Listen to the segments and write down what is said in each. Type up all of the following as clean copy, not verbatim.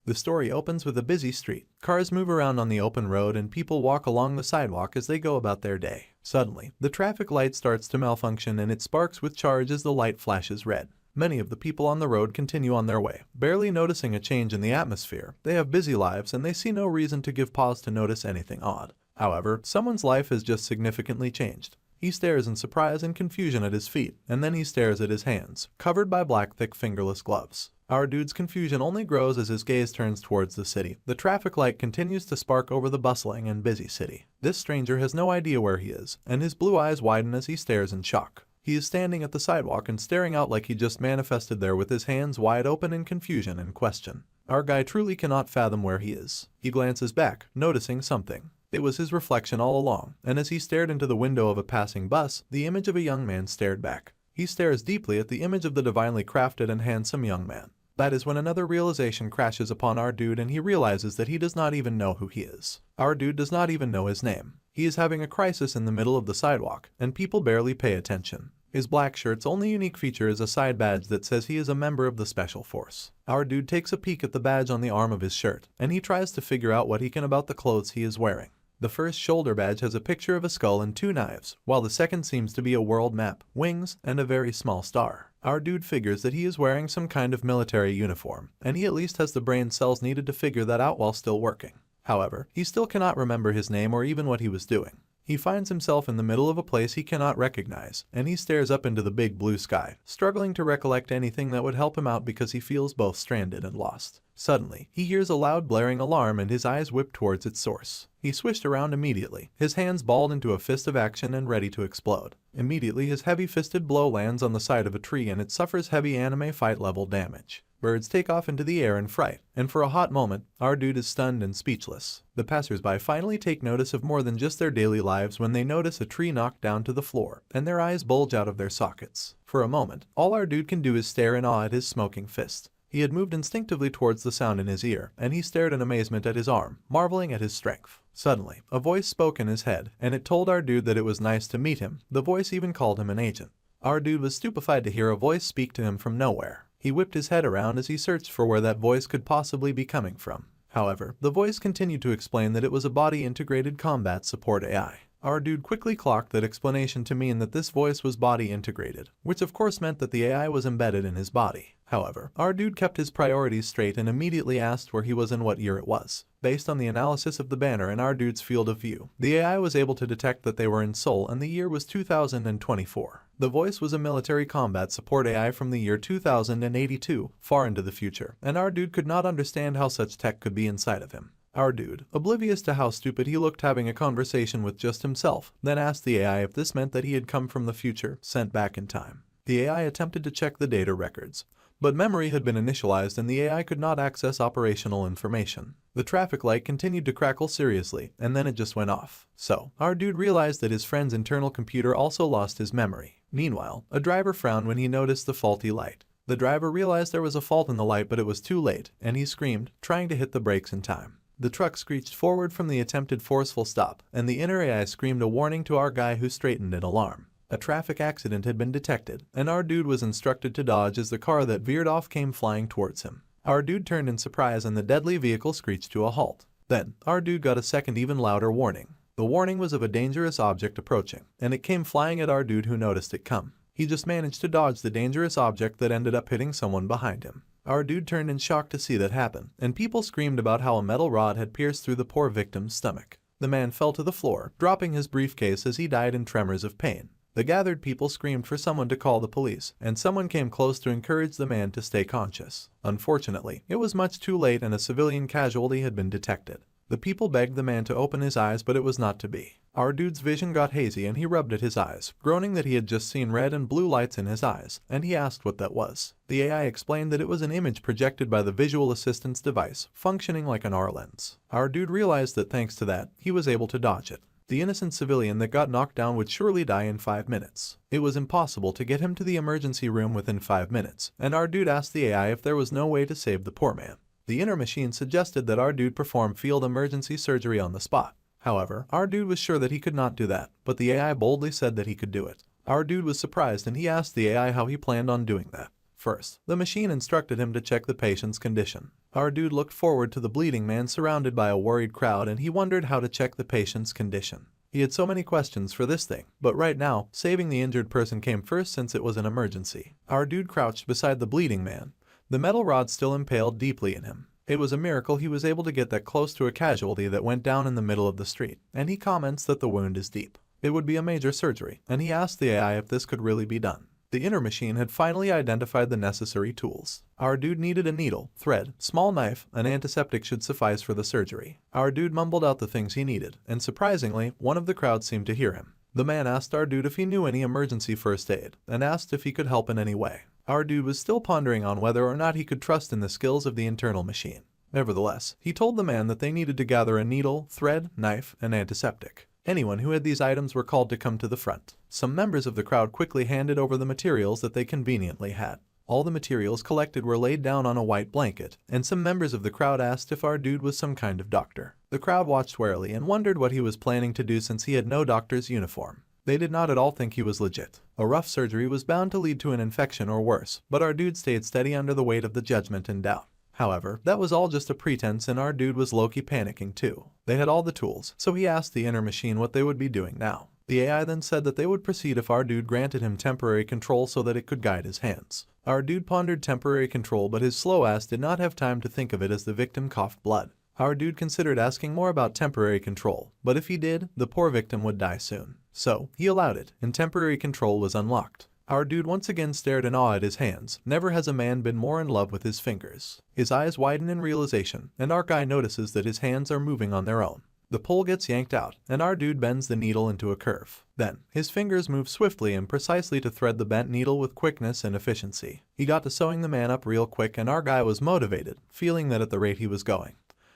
The story opens with a busy street. Cars move around on the open road and people walk along the sidewalk as they go about their day. Suddenly, the traffic light starts to malfunction and it sparks with charge as the light flashes red. Many of the people on the road continue on their way, barely noticing a change in the atmosphere. They have busy lives and they see no reason to give pause to notice anything odd. However, someone's life has just significantly changed. He stares in surprise and confusion at his feet, and then he stares at his hands, covered by black thick fingerless gloves. Our dude's confusion only grows as his gaze turns towards the city. The traffic light continues to spark over the bustling and busy city. This stranger has no idea where he is, and his blue eyes widen as he stares in shock. He is standing at the sidewalk and staring out like he just manifested there with his hands wide open in confusion and question. Our guy truly cannot fathom where he is. He glances back, noticing something. It was his reflection all along, and as he stared into the window of a passing bus, the image of a young man stared back. He stares deeply at the image of the divinely crafted and handsome young man. That is when another realization crashes upon our dude and he realizes that he does not even know who he is. Our dude does not even know his name. He is having a crisis in the middle of the sidewalk, and people barely pay attention. His black shirt's only unique feature is a side badge that says he is a member of the Special Force. Our dude takes a peek at the badge on the arm of his shirt, and he tries to figure out what he can about the clothes he is wearing. The first shoulder badge has a picture of a skull and 2 knives, while the second seems to be a world map, wings, and a very small star. Our dude figures that he is wearing some kind of military uniform, and he at least has the brain cells needed to figure that out while still working. However, he still cannot remember his name or even what he was doing. He finds himself in the middle of a place he cannot recognize, and he stares up into the big blue sky, struggling to recollect anything that would help him out because he feels both stranded and lost. Suddenly, he hears a loud blaring alarm and his eyes whip towards its source. He swished around immediately, his hands balled into a fist of action and ready to explode. Immediately, his heavy-fisted blow lands on the side of a tree and it suffers heavy anime fight-level damage. Birds take off into the air in fright, and for a hot moment, our dude is stunned and speechless. The passersby finally take notice of more than just their daily lives when they notice a tree knocked down to the floor, and their eyes bulge out of their sockets. For a moment, all our dude can do is stare in awe at his smoking fist. He had moved instinctively towards the sound in his ear, and he stared in amazement at his arm, marveling at his strength. Suddenly, a voice spoke in his head, and it told our dude that it was nice to meet him. The voice even called him an agent. Our dude was stupefied to hear a voice speak to him from nowhere. He whipped his head around as he searched for where that voice could possibly be coming from. However, the voice continued to explain that it was a body-integrated combat support AI. Our dude quickly clocked that explanation to mean that this voice was body-integrated, which of course meant that the AI was embedded in his body. However, our dude kept his priorities straight and immediately asked where he was and what year it was. Based on the analysis of the banner in our dude's field of view, the AI was able to detect that they were in Seoul and the year was 2024. The voice was a military combat support AI from the year 2082, far into the future, and our dude could not understand how such tech could be inside of him. Our dude, oblivious to how stupid he looked having a conversation with just himself, then asked the AI if this meant that he had come from the future, sent back in time. The AI attempted to check the data records, but memory had been initialized and the AI could not access operational information. The traffic light continued to crackle seriously, and then it just went off. So, our dude realized that his friend's internal computer also lost his memory. Meanwhile, a driver frowned when he noticed the faulty light. The driver realized there was a fault in the light, but it was too late, and he screamed, trying to hit the brakes in time. The truck screeched forward from the attempted forceful stop, and the inner AI screamed a warning to our guy who straightened in alarm. A traffic accident had been detected, and our dude was instructed to dodge as the car that veered off came flying towards him. Our dude turned in surprise and the deadly vehicle screeched to a halt. Then, our dude got a second even louder warning. The warning was of a dangerous object approaching, and it came flying at our dude who noticed it come. He just managed to dodge the dangerous object that ended up hitting someone behind him. Our dude turned in shock to see that happen, and people screamed about how a metal rod had pierced through the poor victim's stomach. The man fell to the floor, dropping his briefcase as he died in tremors of pain. The gathered people screamed for someone to call the police, and someone came close to encourage the man to stay conscious. Unfortunately, it was much too late and a civilian casualty had been detected. The people begged the man to open his eyes, but it was not to be. Our dude's vision got hazy and he rubbed at his eyes, groaning that he had just seen red and blue lights in his eyes, and he asked what that was. The AI explained that it was an image projected by the visual assistance device, functioning like an R lens. Our dude realized that thanks to that, he was able to dodge it. The innocent civilian that got knocked down would surely die in 5 minutes. It was impossible to get him to the emergency room within 5 minutes, and our dude asked the AI if there was no way to save the poor man. The inner machine suggested that our dude perform field emergency surgery on the spot. However, our dude was sure that he could not do that, but the AI boldly said that he could do it. Our dude was surprised and he asked the AI how he planned on doing that. First, the machine instructed him to check the patient's condition. Our dude looked forward to the bleeding man surrounded by a worried crowd, and he wondered how to check the patient's condition. He had so many questions for this thing, but right now, saving the injured person came first since it was an emergency. Our dude crouched beside the bleeding man, the metal rod still impaled deeply in him. It was a miracle he was able to get that close to a casualty that went down in the middle of the street, and he comments that the wound is deep. It would be a major surgery, and he asked the AI if this could really be done. The inner machine had finally identified the necessary tools. Our dude needed a needle, thread, small knife, an antiseptic should suffice for the surgery. Our dude mumbled out the things he needed, and surprisingly, one of the crowd seemed to hear him. The man asked our dude if he knew any emergency first aid, and asked if he could help in any way. Our dude was still pondering on whether or not he could trust in the skills of the internal machine. Nevertheless, he told the man that they needed to gather a needle, thread, knife, and antiseptic. Anyone who had these items were called to come to the front. Some members of the crowd quickly handed over the materials that they conveniently had. All the materials collected were laid down on a white blanket, and some members of the crowd asked if our dude was some kind of doctor. The crowd watched warily and wondered what he was planning to do since he had no doctor's uniform. They did not at all think he was legit. A rough surgery was bound to lead to an infection or worse, but our dude stayed steady under the weight of the judgment and doubt. However, that was all just a pretense, and our dude was low-key panicking too. They had all the tools, so he asked the inner machine what they would be doing now. The AI then said that they would proceed if our dude granted him temporary control so that it could guide his hands. Our dude pondered temporary control, but his slow ass did not have time to think of it as the victim coughed blood. Our dude considered asking more about temporary control, but if he did, the poor victim would die soon. So, he allowed it, and temporary control was unlocked. Our dude once again stared in awe at his hands. Never has a man been more in love with his fingers. His eyes widen in realization, and our guy notices that his hands are moving on their own. The pole gets yanked out, and our dude bends the needle into a curve. Then, his fingers move swiftly and precisely to thread the bent needle with quickness and efficiency. He got to sewing the man up real quick, and our guy was motivated, feeling that at the rate he was going,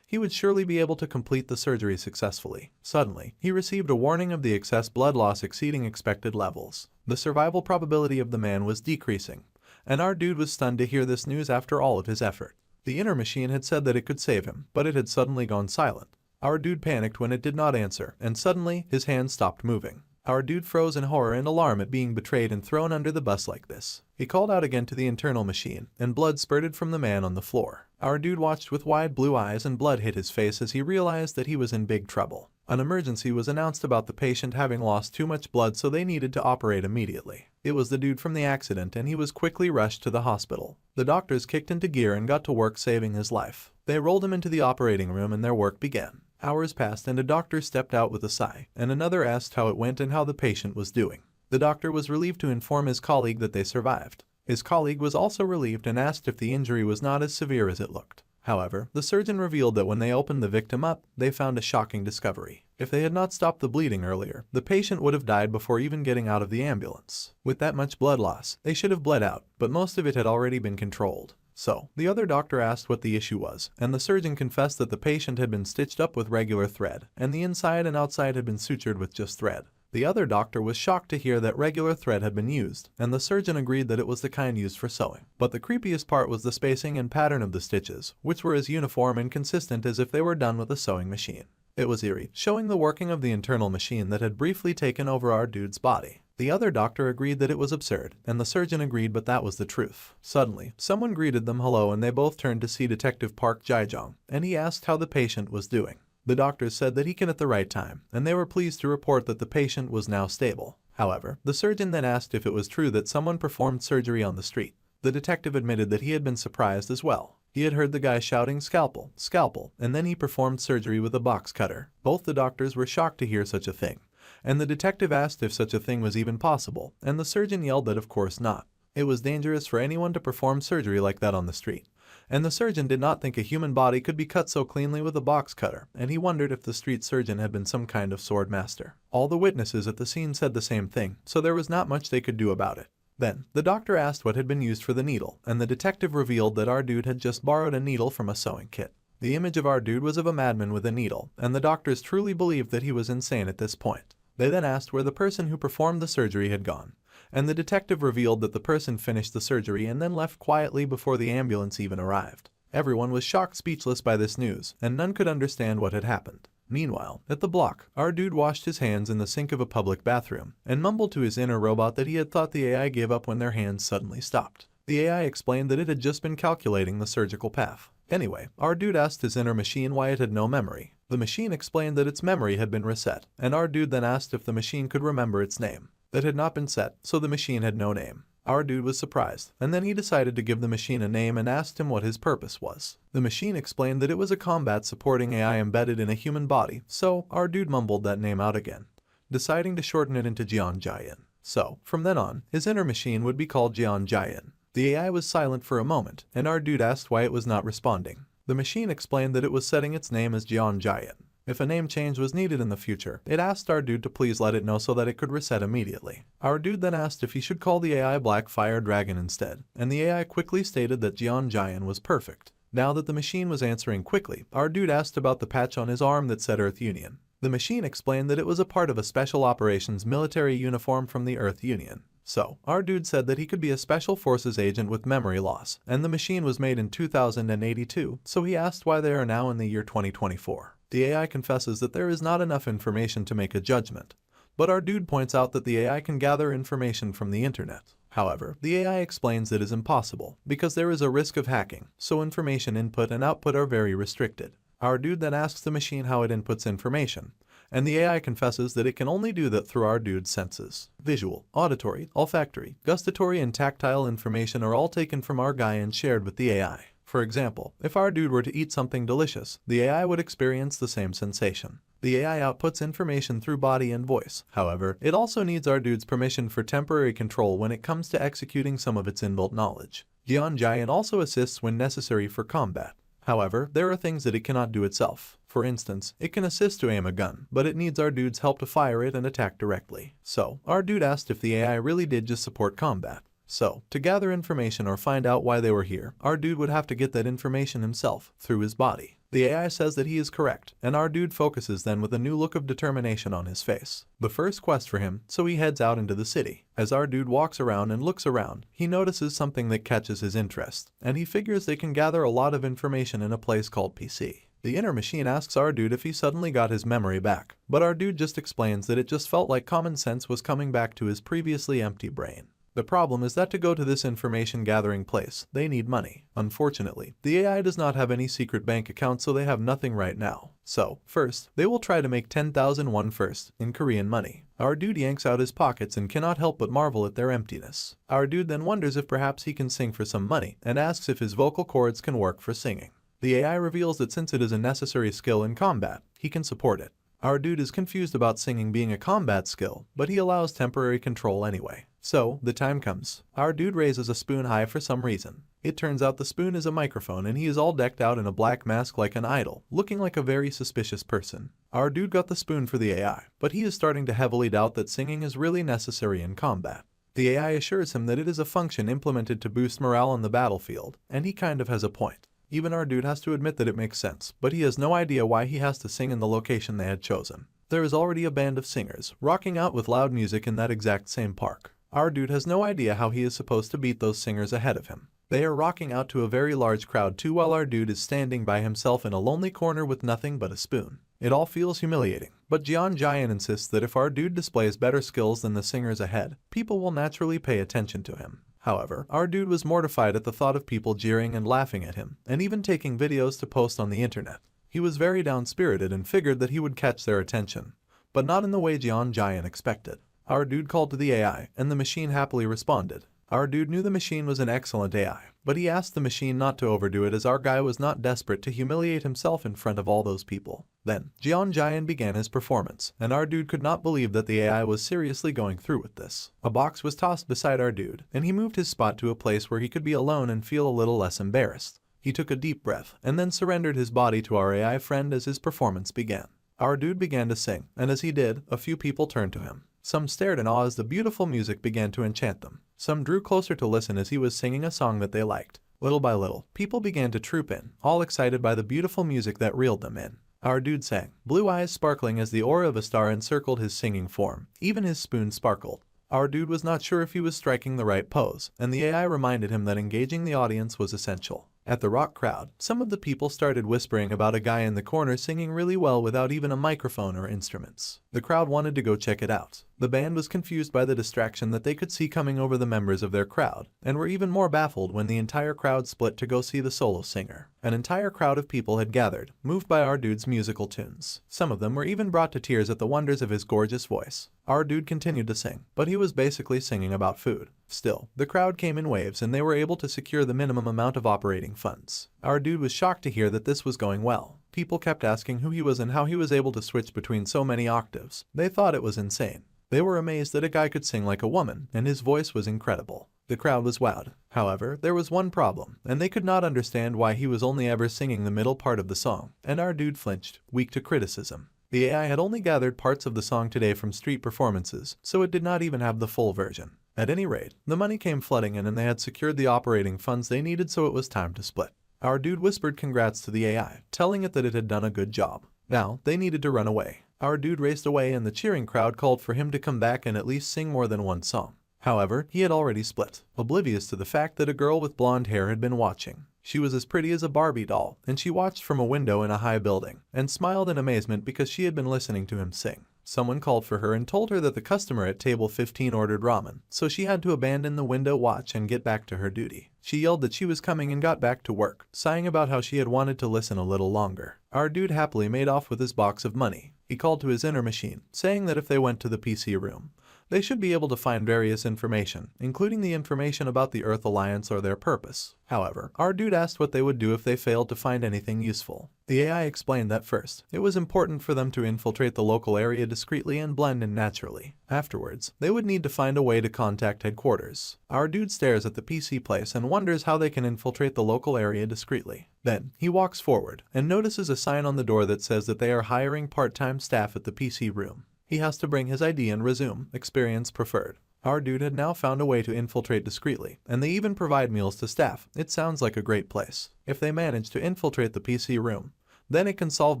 he would surely be able to complete the surgery successfully. Suddenly, he received a warning of the excess blood loss exceeding expected levels. The survival probability of the man was decreasing, and our dude was stunned to hear this news after all of his effort. The inner machine had said that it could save him, but it had suddenly gone silent. Our dude panicked when it did not answer, and suddenly, his hands stopped moving. Our dude froze in horror and alarm at being betrayed and thrown under the bus like this. He called out again to the internal machine, and blood spurted from the man on the floor. Our dude watched with wide blue eyes, and blood hit his face as he realized that he was in big trouble. An emergency was announced about the patient having lost too much blood, so they needed to operate immediately. It was the dude from the accident, and he was quickly rushed to the hospital. The doctors kicked into gear and got to work saving his life. They rolled him into the operating room, and their work began. Hours passed, and a doctor stepped out with a sigh, and another asked how it went and how the patient was doing. The doctor was relieved to inform his colleague that they survived. His colleague was also relieved and asked if the injury was not as severe as it looked. However, the surgeon revealed that when they opened the victim up, they found a shocking discovery. If they had not stopped the bleeding earlier, the patient would have died before even getting out of the ambulance. With that much blood loss, they should have bled out, but most of it had already been controlled. So, the other doctor asked what the issue was, and the surgeon confessed that the patient had been stitched up with regular thread, and the inside and outside had been sutured with just thread. The other doctor was shocked to hear that regular thread had been used, and the surgeon agreed that it was the kind used for sewing. But the creepiest part was the spacing and pattern of the stitches, which were as uniform and consistent as if they were done with a sewing machine. It was eerie, showing the working of the internal machine that had briefly taken over our dude's body. The other doctor agreed that it was absurd, and the surgeon agreed, but that was the truth. Suddenly, someone greeted them hello, and they both turned to see Detective Park Jae-jong, and he asked how the patient was doing. The doctors said that he came at the right time, and they were pleased to report that the patient was now stable. However, the surgeon then asked if it was true that someone performed surgery on the street. The detective admitted that he had been surprised as well. He had heard the guy shouting, "Scalpel, scalpel," and then he performed surgery with a box cutter. Both the doctors were shocked to hear such a thing, and the detective asked if such a thing was even possible, and the surgeon yelled that of course not. It was dangerous for anyone to perform surgery like that on the street, and the surgeon did not think a human body could be cut so cleanly with a box cutter, and he wondered if the street surgeon had been some kind of sword master. All the witnesses at the scene said the same thing, so there was not much they could do about it. Then, the doctor asked what had been used for the needle, and the detective revealed that our dude had just borrowed a needle from a sewing kit. The image of our dude was of a madman with a needle, and the doctors truly believed that he was insane at this point. They then asked where the person who performed the surgery had gone, and the detective revealed that the person finished the surgery and then left quietly before the ambulance even arrived. Everyone was shocked speechless by this news, and none could understand what had happened. Meanwhile, at the block, our dude washed his hands in the sink of a public bathroom, and mumbled to his inner robot that he had thought the AI gave up when their hands suddenly stopped. The AI explained that it had just been calculating the surgical path. Anyway, our dude asked his inner machine why it had no memory. The machine explained that its memory had been reset, and our dude then asked if the machine could remember its name. That had not been set, so the machine had no name. Our dude was surprised, and then he decided to give the machine a name and asked him what his purpose was. The machine explained that it was a combat supporting AI embedded in a human body, so our dude mumbled that name out again, deciding to shorten it into Jian Jian. So, from then on, his inner machine would be called Jian Jian. The AI was silent for a moment, and our dude asked why it was not responding. The machine explained that it was setting its name as Jian Jian. If a name change was needed in the future, it asked our dude to please let it know so that it could reset immediately. Our dude then asked if he should call the AI Black Fire Dragon instead, and the AI quickly stated that Jian Jian was perfect. Now that the machine was answering quickly, our dude asked about the patch on his arm that said Earth Union. The machine explained that it was a part of a special operations military uniform from the Earth Union. So, our dude said that he could be a special forces agent with memory loss, and the machine was made in 2082, so he asked why they are now in the year 2024. The AI confesses that there is not enough information to make a judgment, but our dude points out that the AI can gather information from the internet. However, the AI explains it is impossible, because there is a risk of hacking, so information input and output are very restricted. Our dude then asks the machine how it inputs information, and the AI confesses that it can only do that through our dude's senses. Visual, auditory, olfactory, gustatory, and tactile information are all taken from our guy and shared with the AI. For example, if our dude were to eat something delicious, the AI would experience the same sensation. The AI outputs information through body and voice. However, it also needs our dude's permission for temporary control when it comes to executing some of its inbuilt knowledge. Jian Jian also assists when necessary for combat. However, there are things that it cannot do itself. For instance, it can assist to aim a gun, but it needs our dude's help to fire it and attack directly. So, our dude asked if the AI really did just support combat. So, to gather information or find out why they were here, our dude would have to get that information himself, through his body. The AI says that he is correct, and our dude focuses then with a new look of determination on his face. The first quest for him, so he heads out into the city. As our dude walks around and looks around, he notices something that catches his interest, and he figures they can gather a lot of information in a place called PC. The inner machine asks our dude if he suddenly got his memory back, but our dude just explains that it just felt like common sense was coming back to his previously empty brain. The problem is that to go to this information gathering place, they need money. Unfortunately, the AI does not have any secret bank account, so they have nothing right now. So, first, they will try to make 10,000 won first, in Korean money. Our dude yanks out his pockets and cannot help but marvel at their emptiness. Our dude then wonders if perhaps he can sing for some money, and asks if his vocal cords can work for singing. The AI reveals that since it is a necessary skill in combat, he can support it. Our dude is confused about singing being a combat skill, but he allows temporary control anyway. So, the time comes. Our dude raises a spoon high for some reason. It turns out the spoon is a microphone and he is all decked out in a black mask like an idol, looking like a very suspicious person. Our dude got the spoon for the AI, but he is starting to heavily doubt that singing is really necessary in combat. The AI assures him that it is a function implemented to boost morale on the battlefield, and he kind of has a point. Even our dude has to admit that it makes sense, but he has no idea why he has to sing in the location they had chosen. There is already a band of singers, rocking out with loud music in that exact same park. Our dude has no idea how he is supposed to beat those singers ahead of him. They are rocking out to a very large crowd too while our dude is standing by himself in a lonely corner with nothing but a spoon. It all feels humiliating, but Jian Jian insists that if our dude displays better skills than the singers ahead, people will naturally pay attention to him. However, our dude was mortified at the thought of people jeering and laughing at him, and even taking videos to post on the internet. He was very down-spirited and figured that he would catch their attention, but not in the way Jian Jian expected. Our dude called to the AI, and the machine happily responded. Our dude knew the machine was an excellent AI, but he asked the machine not to overdo it as our guy was not desperate to humiliate himself in front of all those people. Then, Jian Jian began his performance, and our dude could not believe that the AI was seriously going through with this. A box was tossed beside our dude, and he moved his spot to a place where he could be alone and feel a little less embarrassed. He took a deep breath, and then surrendered his body to our AI friend as his performance began. Our dude began to sing, and as he did, a few people turned to him. Some stared in awe as the beautiful music began to enchant them. Some drew closer to listen as he was singing a song that they liked. Little by little, people began to troop in, all excited by the beautiful music that reeled them in. Our dude sang, blue eyes sparkling as the aura of a star encircled his singing form. Even his spoon sparkled. Our dude was not sure if he was striking the right pose, and the AI reminded him that engaging the audience was essential. At the rock crowd, some of the people started whispering about a guy in the corner singing really well without even a microphone or instruments. The crowd wanted to go check it out. The band was confused by the distraction that they could see coming over the members of their crowd, and were even more baffled when the entire crowd split to go see the solo singer. An entire crowd of people had gathered, moved by our dude's musical tunes. Some of them were even brought to tears at the wonders of his gorgeous voice. Our dude continued to sing, but he was basically singing about food. Still, the crowd came in waves and they were able to secure the minimum amount of operating funds. Our dude was shocked to hear that this was going well. People kept asking who he was and how he was able to switch between so many octaves. They thought it was insane. They were amazed that a guy could sing like a woman, and his voice was incredible. The crowd was wowed. However, there was one problem, and they could not understand why he was only ever singing the middle part of the song, and our dude flinched, weak to criticism. The AI had only gathered parts of the song today from street performances, so it did not even have the full version. At any rate, the money came flooding in and they had secured the operating funds they needed, so it was time to split. Our dude whispered congrats to the AI, telling it that it had done a good job. Now, they needed to run away. Our dude raced away and the cheering crowd called for him to come back and at least sing more than one song. However, he had already split, oblivious to the fact that a girl with blonde hair had been watching. She was as pretty as a Barbie doll, and she watched from a window in a high building, and smiled in amazement because she had been listening to him sing. Someone called for her and told her that the customer at table 15 ordered ramen, so she had to abandon the window watch and get back to her duty. She yelled that she was coming and got back to work, sighing about how she had wanted to listen a little longer. Our dude happily made off with his box of money. He called to his inner machine, saying that if they went to the PC room, they should be able to find various information, including the information about the Earth Alliance or their purpose. However, our dude asked what they would do if they failed to find anything useful. The AI explained that first, it was important for them to infiltrate the local area discreetly and blend in naturally. Afterwards, they would need to find a way to contact headquarters. Our dude stares at the PC place and wonders how they can infiltrate the local area discreetly. Then, he walks forward and notices a sign on the door that says that they are hiring part-time staff at the PC room. He has to bring his ID and resume, experience preferred. Our dude had now found a way to infiltrate discreetly, and they even provide meals to staff. It sounds like a great place. If they manage to infiltrate the PC room, then it can solve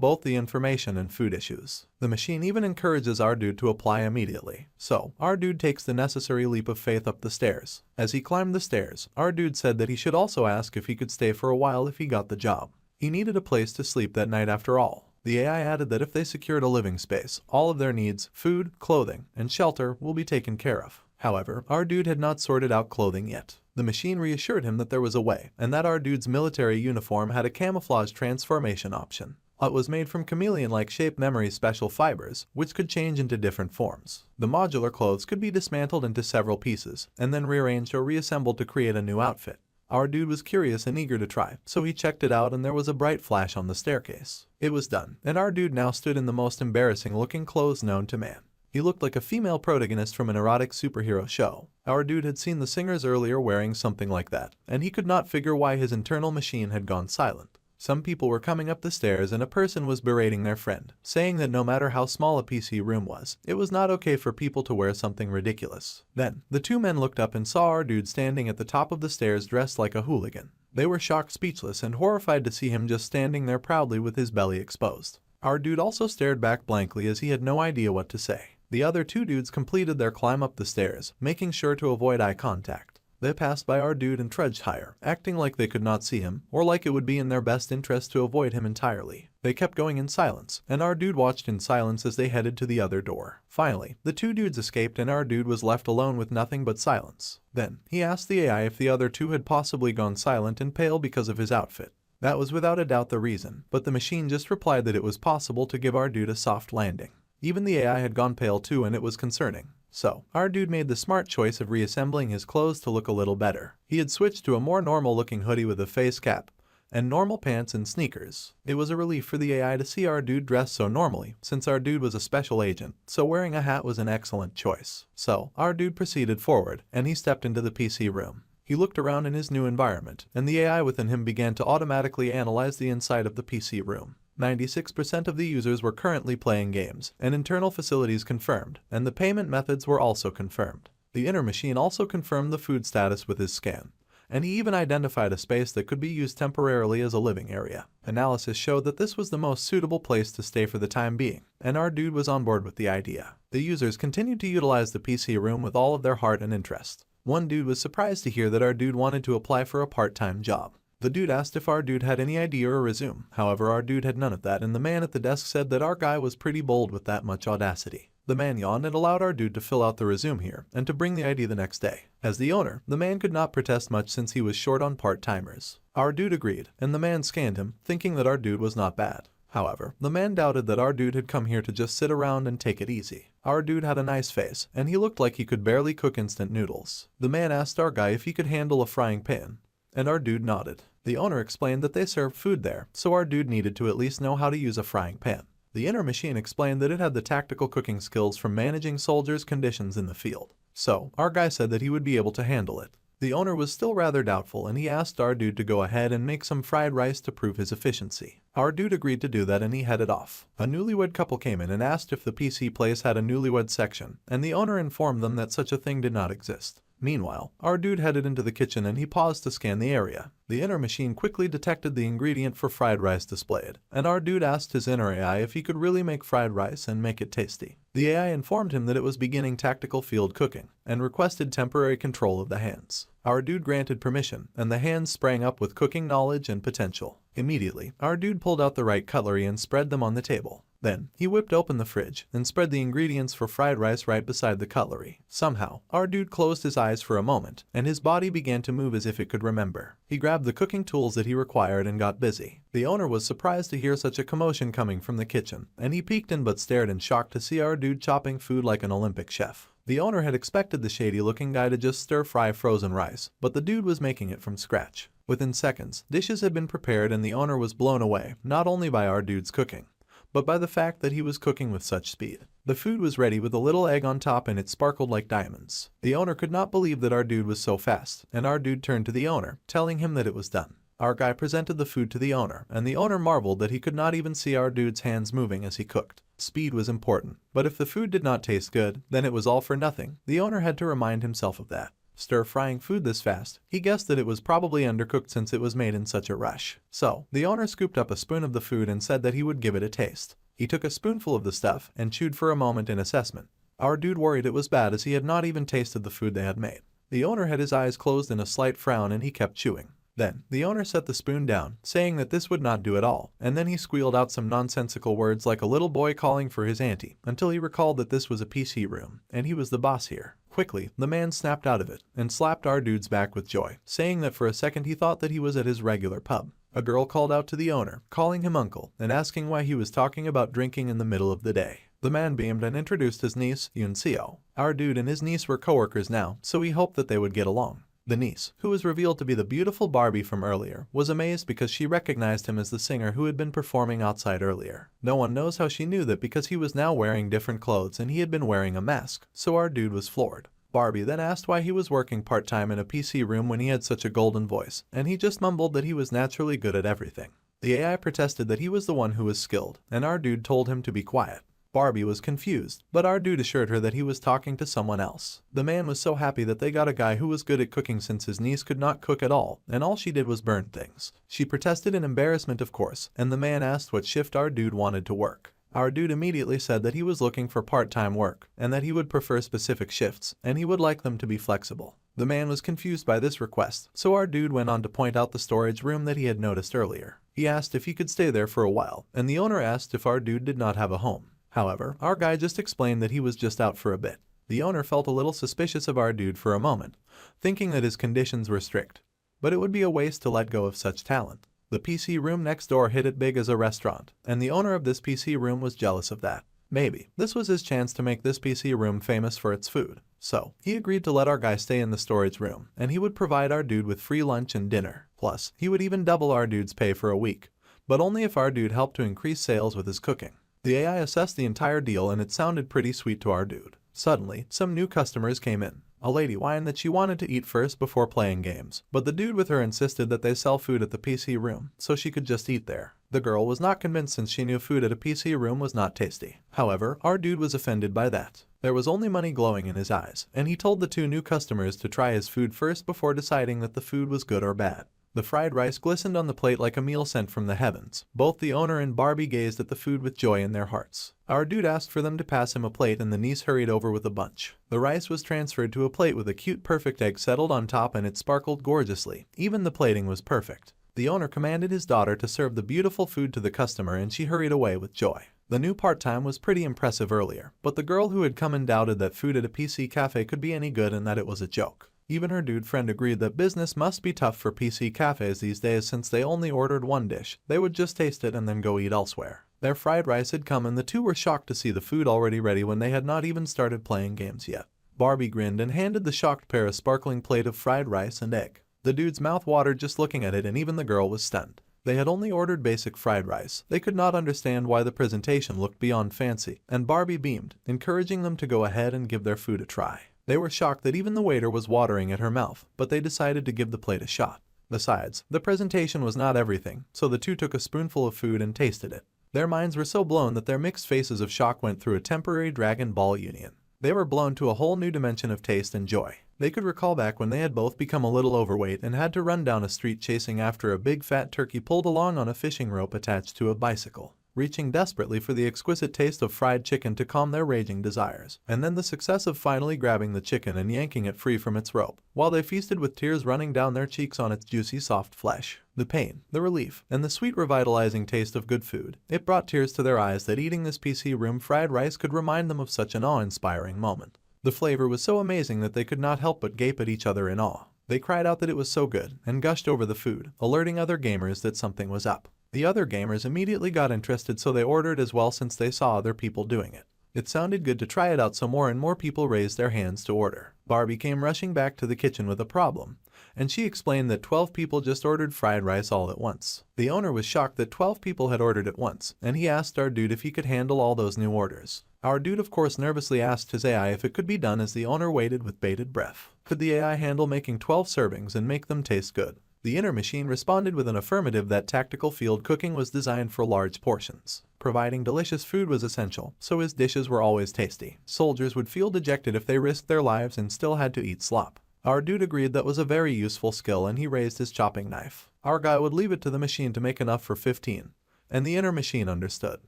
both the information and food issues. The machine even encourages our dude to apply immediately. So, our dude takes the necessary leap of faith up the stairs. As he climbed the stairs, our dude said that he should also ask if he could stay for a while if he got the job. He needed a place to sleep that night after all. The AI added that if they secured a living space, all of their needs, food, clothing, and shelter will be taken care of. However, our dude had not sorted out clothing yet. The machine reassured him that there was a way, and that our dude's military uniform had a camouflage transformation option. It was made from chameleon-like shaped memory special fibers, which could change into different forms. The modular clothes could be dismantled into several pieces, and then rearranged or reassembled to create a new outfit. Our dude was curious and eager to try, so he checked it out and there was a bright flash on the staircase. It was done, and our dude now stood in the most embarrassing-looking clothes known to man. He looked like a female protagonist from an erotic superhero show. Our dude had seen the singers earlier wearing something like that, and he could not figure why his internal machine had gone silent. Some people were coming up the stairs and a person was berating their friend, saying that no matter how small a PC room was, it was not okay for people to wear something ridiculous. Then, the two men looked up and saw our dude standing at the top of the stairs dressed like a hooligan. They were shocked, speechless, and horrified to see him just standing there proudly with his belly exposed. Our dude also stared back blankly as he had no idea what to say. The other two dudes completed their climb up the stairs, making sure to avoid eye contact. They passed by our dude and trudged higher, acting like they could not see him, or like it would be in their best interest to avoid him entirely. They kept going in silence, and our dude watched in silence as they headed to the other door. Finally, the two dudes escaped and our dude was left alone with nothing but silence. Then, he asked the AI if the other two had possibly gone silent and pale because of his outfit. That was without a doubt the reason, but the machine just replied that it was possible to give our dude a soft landing. Even the AI had gone pale too, and it was concerning. So, our dude made the smart choice of reassembling his clothes to look a little better. He had switched to a more normal-looking hoodie with a face cap, and normal pants and sneakers. It was a relief for the AI to see our dude dressed so normally, since our dude was a special agent, so wearing a hat was an excellent choice. So, our dude proceeded forward, and he stepped into the PC room. He looked around in his new environment, and the AI within him began to automatically analyze the inside of the PC room. 96% of the users were currently playing games, and internal facilities confirmed, and the payment methods were also confirmed. The inner machine also confirmed the food status with his scan, and he even identified a space that could be used temporarily as a living area. Analysis showed that this was the most suitable place to stay for the time being, and our dude was on board with the idea. The users continued to utilize the PC room with all of their heart and interest. One dude was surprised to hear that our dude wanted to apply for a part-time job. The dude asked if our dude had any idea or resume. However, our dude had none of that, and the man at the desk said that our guy was pretty bold with that much audacity. The man yawned and allowed our dude to fill out the resume here and to bring the ID the next day. As the owner, the man could not protest much since he was short on part-timers. Our dude agreed, and the man scanned him, thinking that our dude was not bad. However, the man doubted that our dude had come here to just sit around and take it easy. Our dude had a nice face, and he looked like he could barely cook instant noodles. The man asked our guy if he could handle a frying pan, and our dude nodded. The owner explained that they served food there, so our dude needed to at least know how to use a frying pan. The inner machine explained that it had the tactical cooking skills from managing soldiers' conditions in the field. So, our guy said that he would be able to handle it. The owner was still rather doubtful, and he asked our dude to go ahead and make some fried rice to prove his efficiency. Our dude agreed to do that, and he headed off. A newlywed couple came in and asked if the PC place had a newlywed section, and the owner informed them that such a thing did not exist. Meanwhile, our dude headed into the kitchen and he paused to scan the area. The inner machine quickly detected the ingredient for fried rice displayed, and our dude asked his inner AI if he could really make fried rice and make it tasty. The AI informed him that it was beginning tactical field cooking, and requested temporary control of the hands. Our dude granted permission, and the hands sprang up with cooking knowledge and potential. Immediately, our dude pulled out the right cutlery and spread them on the table. Then, he whipped open the fridge and spread the ingredients for fried rice right beside the cutlery. Somehow, our dude closed his eyes for a moment, and his body began to move as if it could remember. He grabbed the cooking tools that he required and got busy. The owner was surprised to hear such a commotion coming from the kitchen, and he peeked in but stared in shock to see our dude chopping food like an Olympic chef. The owner had expected the shady-looking guy to just stir-fry frozen rice, but the dude was making it from scratch. Within seconds, dishes had been prepared, and the owner was blown away, not only by our dude's cooking, but by the fact that he was cooking with such speed. The food was ready with a little egg on top, and it sparkled like diamonds. The owner could not believe that our dude was so fast, and our dude turned to the owner, telling him that it was done. Our guy presented the food to the owner, and the owner marveled that he could not even see our dude's hands moving as he cooked. Speed was important, but if the food did not taste good, then it was all for nothing. The owner had to remind himself of that. Stir-frying food this fast, he guessed that it was probably undercooked since it was made in such a rush. So, the owner scooped up a spoon of the food and said that he would give it a taste. He took a spoonful of the stuff and chewed for a moment in assessment. Our dude worried it was bad as he had not even tasted the food they had made. The owner had his eyes closed in a slight frown, and he kept chewing. Then, the owner set the spoon down, saying that this would not do at all, and then he squealed out some nonsensical words like a little boy calling for his auntie, until he recalled that this was a PC room, and he was the boss here. Quickly, the man snapped out of it, and slapped our dude's back with joy, saying that for a second he thought that he was at his regular pub. A girl called out to the owner, calling him uncle, and asking why he was talking about drinking in the middle of the day. The man beamed and introduced his niece, Yunseo. Our dude and his niece were coworkers now, so he hoped that they would get along. The niece, who was revealed to be the beautiful Barbie from earlier, was amazed because she recognized him as the singer who had been performing outside earlier. No one knows how she knew that because he was now wearing different clothes and he had been wearing a mask, so our dude was floored. Barbie then asked why he was working part-time in a PC room when he had such a golden voice, and he just mumbled that he was naturally good at everything. The AI protested that he was the one who was skilled, and our dude told him to be quiet. Barbie was confused, but our dude assured her that he was talking to someone else. The man was so happy that they got a guy who was good at cooking since his niece could not cook at all, and all she did was burn things. She protested in embarrassment, of course, and the man asked what shift our dude wanted to work. Our dude immediately said that he was looking for part-time work, and that he would prefer specific shifts, and he would like them to be flexible. The man was confused by this request, so our dude went on to point out the storage room that he had noticed earlier. He asked if he could stay there for a while, and the owner asked if our dude did not have a home. However, our guy just explained that he was just out for a bit. The owner felt a little suspicious of our dude for a moment, thinking that his conditions were strict. But it would be a waste to let go of such talent. The PC room next door hit it big as a restaurant, and the owner of this PC room was jealous of that. Maybe this was his chance to make this PC room famous for its food. So, he agreed to let our guy stay in the storage room, and he would provide our dude with free lunch and dinner. Plus, he would even double our dude's pay for a week, but only if our dude helped to increase sales with his cooking. The AI assessed the entire deal, and it sounded pretty sweet to our dude. Suddenly, some new customers came in. A lady whined that she wanted to eat first before playing games, but the dude with her insisted that they sell food at the PC room, so she could just eat there. The girl was not convinced since she knew food at a PC room was not tasty. However, our dude was offended by that. There was only money glowing in his eyes, and he told the two new customers to try his food first before deciding that the food was good or bad. The fried rice glistened on the plate like a meal sent from the heavens. Both the owner and Barbie gazed at the food with joy in their hearts. Our dude asked for them to pass him a plate, and the niece hurried over with a bunch. The rice was transferred to a plate with a cute perfect egg settled on top, and it sparkled gorgeously. Even the plating was perfect. The owner commanded his daughter to serve the beautiful food to the customer and she hurried away with joy. The new part-time was pretty impressive earlier, but the girl who had come in doubted that food at a PC cafe could be any good and that it was a joke. Even her dude friend agreed that business must be tough for PC cafes these days since they only ordered one dish. They would just taste it and then go eat elsewhere. Their fried rice had come and the two were shocked to see the food already ready when they had not even started playing games yet. Barbie grinned and handed the shocked pair a sparkling plate of fried rice and egg. The dude's mouth watered just looking at it and even the girl was stunned. They had only ordered basic fried rice. They could not understand why the presentation looked beyond fancy, and Barbie beamed, encouraging them to go ahead and give their food a try. They were shocked that even the waiter was watering at her mouth, but they decided to give the plate a shot. Besides, the presentation was not everything, so the two took a spoonful of food and tasted it. Their minds were so blown that their mixed faces of shock went through a temporary Dragon Ball union. They were blown to a whole new dimension of taste and joy. They could recall back when they had both become a little overweight and had to run down a street chasing after a big fat turkey pulled along on a fishing rope attached to a bicycle, reaching desperately for the exquisite taste of fried chicken to calm their raging desires, and then the success of finally grabbing the chicken and yanking it free from its rope, while they feasted with tears running down their cheeks on its juicy soft flesh. The pain, the relief, and the sweet revitalizing taste of good food, it brought tears to their eyes that eating this PC room fried rice could remind them of such an awe-inspiring moment. The flavor was so amazing that they could not help but gape at each other in awe. They cried out that it was so good, and gushed over the food, alerting other gamers that something was up. The other gamers immediately got interested, so they ordered as well since they saw other people doing it. It sounded good to try it out, so more and more people raised their hands to order. Barbie came rushing back to the kitchen with a problem, and she explained that 12 people just ordered fried rice all at once. The owner was shocked that 12 people had ordered at once, and he asked our dude if he could handle all those new orders. Our dude of course nervously asked his AI if it could be done as the owner waited with bated breath. Could the AI handle making 12 servings and make them taste good? The inner machine responded with an affirmative that tactical field cooking was designed for large portions. Providing delicious food was essential, so his dishes were always tasty. Soldiers would feel dejected if they risked their lives and still had to eat slop. Our dude agreed that was a very useful skill and he raised his chopping knife. Our guy would leave it to the machine to make enough for 15, and the inner machine understood.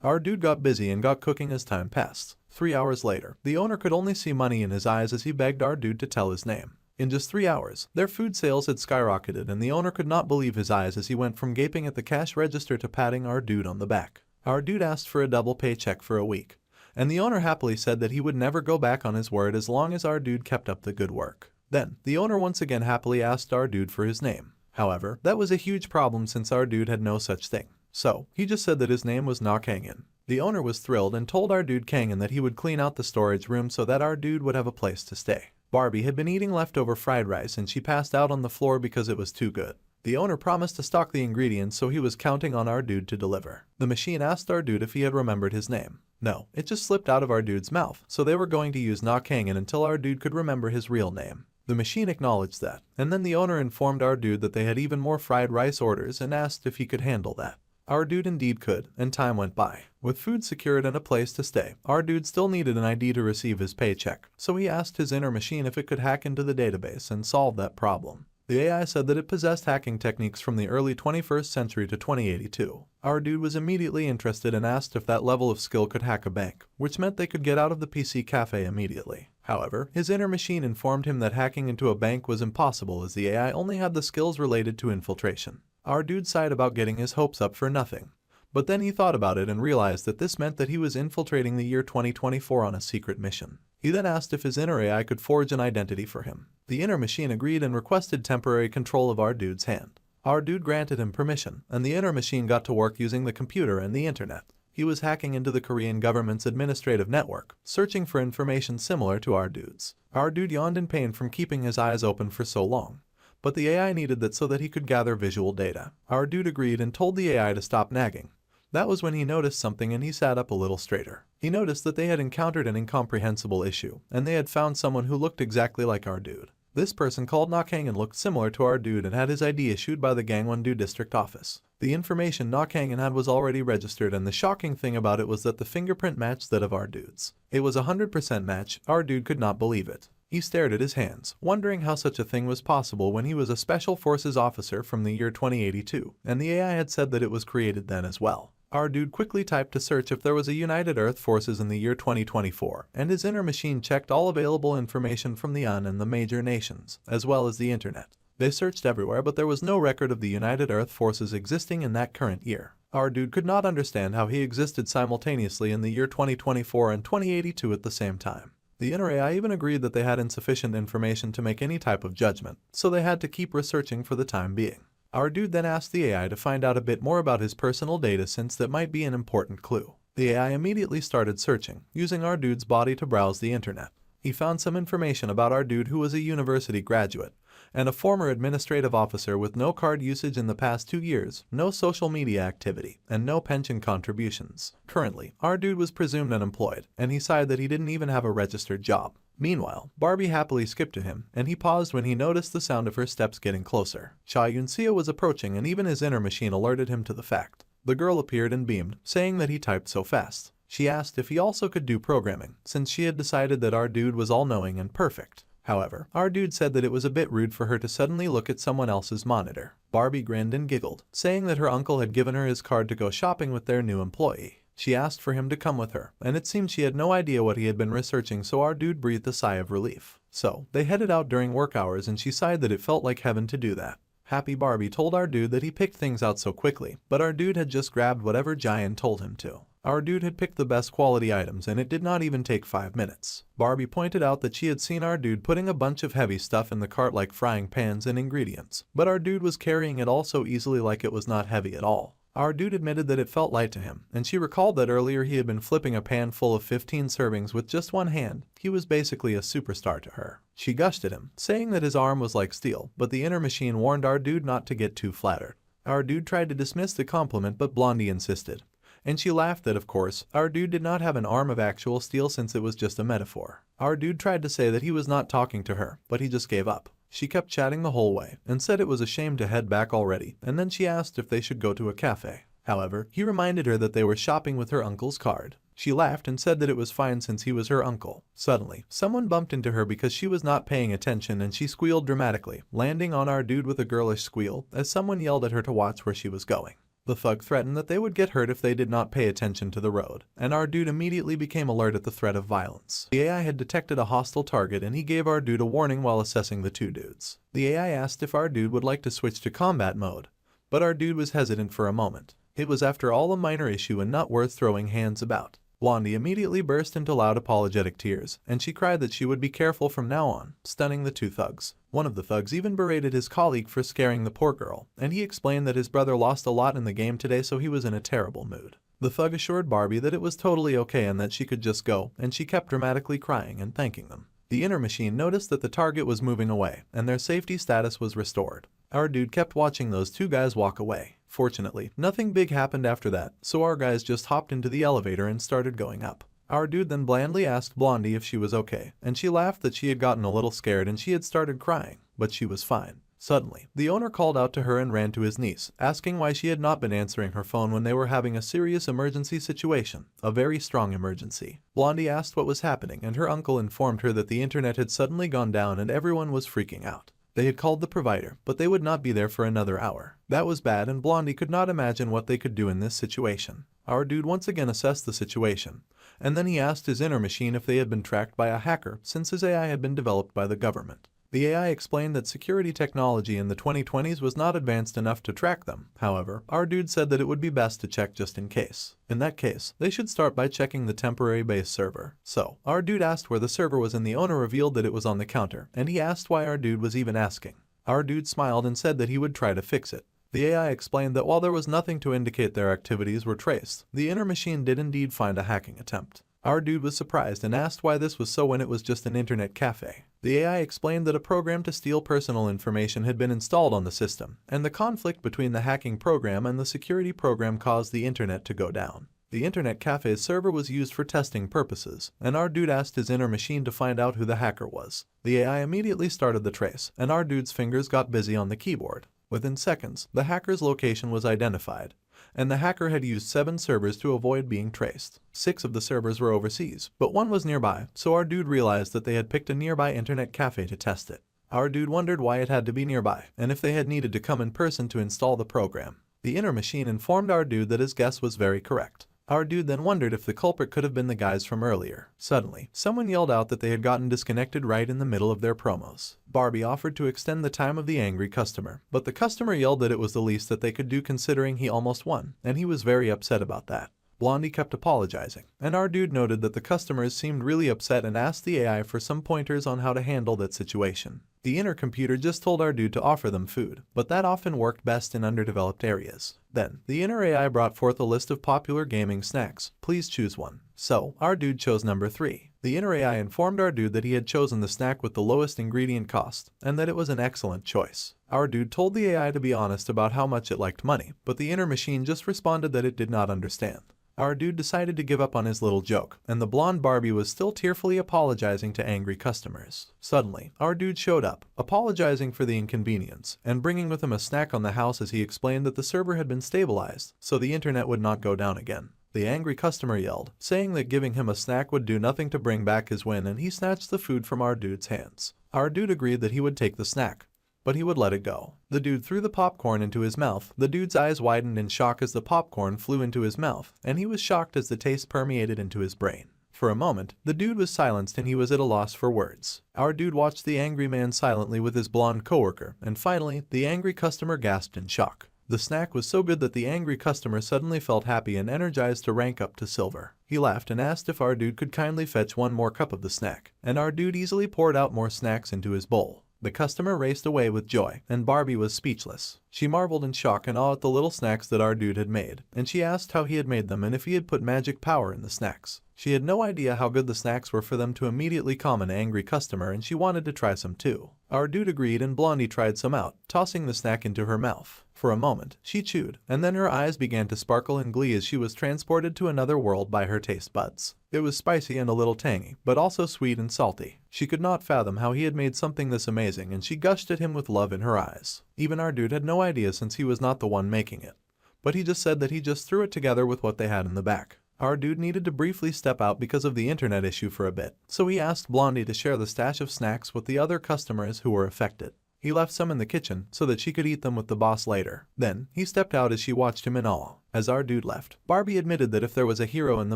Our dude got busy and got cooking as time passed. 3 hours later, the owner could only see money in his eyes as he begged our dude to tell his name. In just 3 hours, their food sales had skyrocketed and the owner could not believe his eyes as he went from gaping at the cash register to patting our dude on the back. Our dude asked for a double paycheck for a week, and the owner happily said that he would never go back on his word as long as our dude kept up the good work. Then, the owner once again happily asked our dude for his name. However, that was a huge problem since our dude had no such thing. So, he just said that his name was Na Kangen. The owner was thrilled and told our dude Kangen that he would clean out the storage room so that our dude would have a place to stay. Barbie had been eating leftover fried rice and she passed out on the floor because it was too good. The owner promised to stock the ingredients, so he was counting on our dude to deliver. The machine asked our dude if he had remembered his name. No, it just slipped out of our dude's mouth, so they were going to use Na Kangen until our dude could remember his real name. The machine acknowledged that, and then the owner informed our dude that they had even more fried rice orders and asked if he could handle that. Our dude indeed could, and time went by. With food secured and a place to stay, our dude still needed an ID to receive his paycheck, so he asked his inner machine if it could hack into the database and solve that problem. The AI said that it possessed hacking techniques from the early 21st century to 2082. Our dude was immediately interested and asked if that level of skill could hack a bank, which meant they could get out of the PC cafe immediately. However, his inner machine informed him that hacking into a bank was impossible as the AI only had the skills related to infiltration. Our dude sighed about getting his hopes up for nothing. But then he thought about it and realized that this meant that he was infiltrating the year 2024 on a secret mission. He then asked if his inner AI could forge an identity for him. The inner machine agreed and requested temporary control of our dude's hand. Our dude granted him permission, and the inner machine got to work using the computer and the internet. He was hacking into the Korean government's administrative network, searching for information similar to our dude's. Our dude yawned in pain from keeping his eyes open for so long. But the AI needed that so that he could gather visual data. Our dude agreed and told the AI to stop nagging. That was when he noticed something and he sat up a little straighter. He noticed that they had encountered an incomprehensible issue, and they had found someone who looked exactly like our dude. This person called Na Kangen looked similar to our dude and had his ID issued by the Gangwon-do district office. The information Na Kangen had was already registered, and the shocking thing about it was that the fingerprint matched that of our dude's. It was a 100% match. Our dude could not believe it. He stared at his hands, wondering how such a thing was possible when he was a Special Forces officer from the year 2082, and the AI had said that it was created then as well. Our dude quickly typed to search if there was a United Earth Forces in the year 2024, and his inner machine checked all available information from the UN and the major nations, as well as the internet. They searched everywhere, but there was no record of the United Earth Forces existing in that current year. Our dude could not understand how he existed simultaneously in the year 2024 and 2082 at the same time. The inner AI even agreed that they had insufficient information to make any type of judgment, so they had to keep researching for the time being. Our dude then asked the AI to find out a bit more about his personal data, since that might be an important clue. The AI immediately started searching, using our dude's body to browse the internet. He found some information about our dude, who was a university graduate and a former administrative officer with no card usage in the past 2 years, no social media activity, and no pension contributions. Currently, our dude was presumed unemployed, and he sighed that he didn't even have a registered job. Meanwhile, Barbie happily skipped to him, and he paused when he noticed the sound of her steps getting closer. Cha Yun-seo was approaching, and even his inner machine alerted him to the fact. The girl appeared and beamed, saying that he typed so fast. She asked if he also could do programming, since she had decided that our dude was all-knowing and perfect. However, our dude said that it was a bit rude for her to suddenly look at someone else's monitor. Barbie grinned and giggled, saying that her uncle had given her his card to go shopping with their new employee. She asked for him to come with her, and it seemed she had no idea what he had been researching, so our dude breathed a sigh of relief. So, they headed out during work hours, and she sighed that it felt like heaven to do that. Happy Barbie told our dude that he picked things out so quickly, but our dude had just grabbed whatever Giant told him to. Our dude had picked the best quality items, and it did not even take 5 minutes. Barbie pointed out that she had seen our dude putting a bunch of heavy stuff in the cart like frying pans and ingredients, but our dude was carrying it all so easily like it was not heavy at all. Our dude admitted that it felt light to him, and she recalled that earlier he had been flipping a pan full of 15 servings with just one hand. He was basically a superstar to her. She gushed at him, saying that his arm was like steel, but the inner machine warned our dude not to get too flattered. Our dude tried to dismiss the compliment, but Blondie insisted. And she laughed that, of course, our dude did not have an arm of actual steel since it was just a metaphor. Our dude tried to say that he was not talking to her, but he just gave up. She kept chatting the whole way, and said it was a shame to head back already, and then she asked if they should go to a cafe. However, he reminded her that they were shopping with her uncle's card. She laughed and said that it was fine since he was her uncle. Suddenly, someone bumped into her because she was not paying attention, and she squealed dramatically, landing on our dude with a girlish squeal as someone yelled at her to watch where she was going. The thug threatened that they would get hurt if they did not pay attention to the road, and our dude immediately became alert at the threat of violence. The AI had detected a hostile target, and he gave our dude a warning while assessing the two dudes. The AI asked if our dude would like to switch to combat mode, but our dude was hesitant for a moment. It was after all a minor issue and not worth throwing hands about. Blondie immediately burst into loud apologetic tears, and she cried that she would be careful from now on, stunning the two thugs. One of the thugs even berated his colleague for scaring the poor girl, and he explained that his brother lost a lot in the game today, so he was in a terrible mood. The thug assured Barbie that it was totally okay and that she could just go, and she kept dramatically crying and thanking them. The inner machine noticed that the target was moving away, and their safety status was restored. Our dude kept watching those two guys walk away. Fortunately, nothing big happened after that, so our guys just hopped into the elevator and started going up. Our dude then blandly asked Blondie if she was okay, and she laughed that she had gotten a little scared and she had started crying, but she was fine. Suddenly, the owner called out to her and ran to his niece, asking why she had not been answering her phone when they were having a serious emergency situation, a very strong emergency. Blondie asked what was happening, and her uncle informed her that the internet had suddenly gone down and everyone was freaking out. They had called the provider, but they would not be there for another hour. That was bad, and Blondie could not imagine what they could do in this situation. Our dude once again assessed the situation, and then he asked his inner machine if they had been tracked by a hacker, since his AI had been developed by the government. The AI explained that security technology in the 2020s was not advanced enough to track them. However, our dude said that it would be best to check just in case. In that case, they should start by checking the temporary base server. So, our dude asked where the server was, and the owner revealed that it was on the counter, and he asked why our dude was even asking. Our dude smiled and said that he would try to fix it. The AI explained that while there was nothing to indicate their activities were traced, the inner machine did indeed find a hacking attempt. Our dude was surprised and asked why this was so when it was just an internet cafe. The AI explained that a program to steal personal information had been installed on the system, and the conflict between the hacking program and the security program caused the internet to go down. The internet cafe's server was used for testing purposes, and our dude asked his inner machine to find out who the hacker was. The AI immediately started the trace, and our dude's fingers got busy on the keyboard. Within seconds, the hacker's location was identified, and the hacker had used 7 servers to avoid being traced. 6 of the servers were overseas, but 1 was nearby, so our dude realized that they had picked a nearby internet cafe to test it. Our dude wondered why it had to be nearby, and if they had needed to come in person to install the program. The inner machine informed our dude that his guess was very correct. Our dude then wondered if the culprit could have been the guys from earlier. Suddenly, someone yelled out that they had gotten disconnected right in the middle of their promos. Barbie offered to extend the time of the angry customer, but the customer yelled that it was the least that they could do considering he almost won, and he was very upset about that. Blondie kept apologizing, and our dude noted that the customers seemed really upset and asked the AI for some pointers on how to handle that situation. The inner computer just told our dude to offer them food, but that often worked best in underdeveloped areas. Then, the inner AI brought forth a list of popular gaming snacks. Please choose one. So, our dude chose number 3. The inner AI informed our dude that he had chosen the snack with the lowest ingredient cost, and that it was an excellent choice. Our dude told the AI to be honest about how much it liked money, but the inner machine just responded that it did not understand. Our dude decided to give up on his little joke, and the blonde Barbie was still tearfully apologizing to angry customers. Suddenly, our dude showed up, apologizing for the inconvenience, and bringing with him a snack on the house as he explained that the server had been stabilized, so the internet would not go down again. The angry customer yelled, saying that giving him a snack would do nothing to bring back his win, and he snatched the food from our dude's hands. Our dude agreed that he would take the snack, but he would let it go. The dude threw the popcorn into his mouth. The dude's eyes widened in shock as the popcorn flew into his mouth, and he was shocked as the taste permeated into his brain. For a moment, the dude was silenced and he was at a loss for words. Our dude watched the angry man silently with his blonde coworker, and finally, the angry customer gasped in shock. The snack was so good that the angry customer suddenly felt happy and energized to rank up to silver. He laughed and asked if our dude could kindly fetch one more cup of the snack, and our dude easily poured out more snacks into his bowl. The customer raced away with joy, and Barbie was speechless. She marveled in shock and awe at the little snacks that our dude had made, and she asked how he had made them and if he had put magic power in the snacks. She had no idea how good the snacks were for them to immediately calm an angry customer, and she wanted to try some too. Our dude agreed and Blondie tried some out, tossing the snack into her mouth. For a moment, she chewed, and then her eyes began to sparkle in glee as she was transported to another world by her taste buds. It was spicy and a little tangy, but also sweet and salty. She could not fathom how he had made something this amazing, and she gushed at him with love in her eyes. Even our dude had no idea since he was not the one making it, but he just said that he just threw it together with what they had in the back. Our dude needed to briefly step out because of the internet issue for a bit, so he asked Blondie to share the stash of snacks with the other customers who were affected. He left some in the kitchen so that she could eat them with the boss later. Then, he stepped out as she watched him in awe. As our dude left, Barbie admitted that if there was a hero in the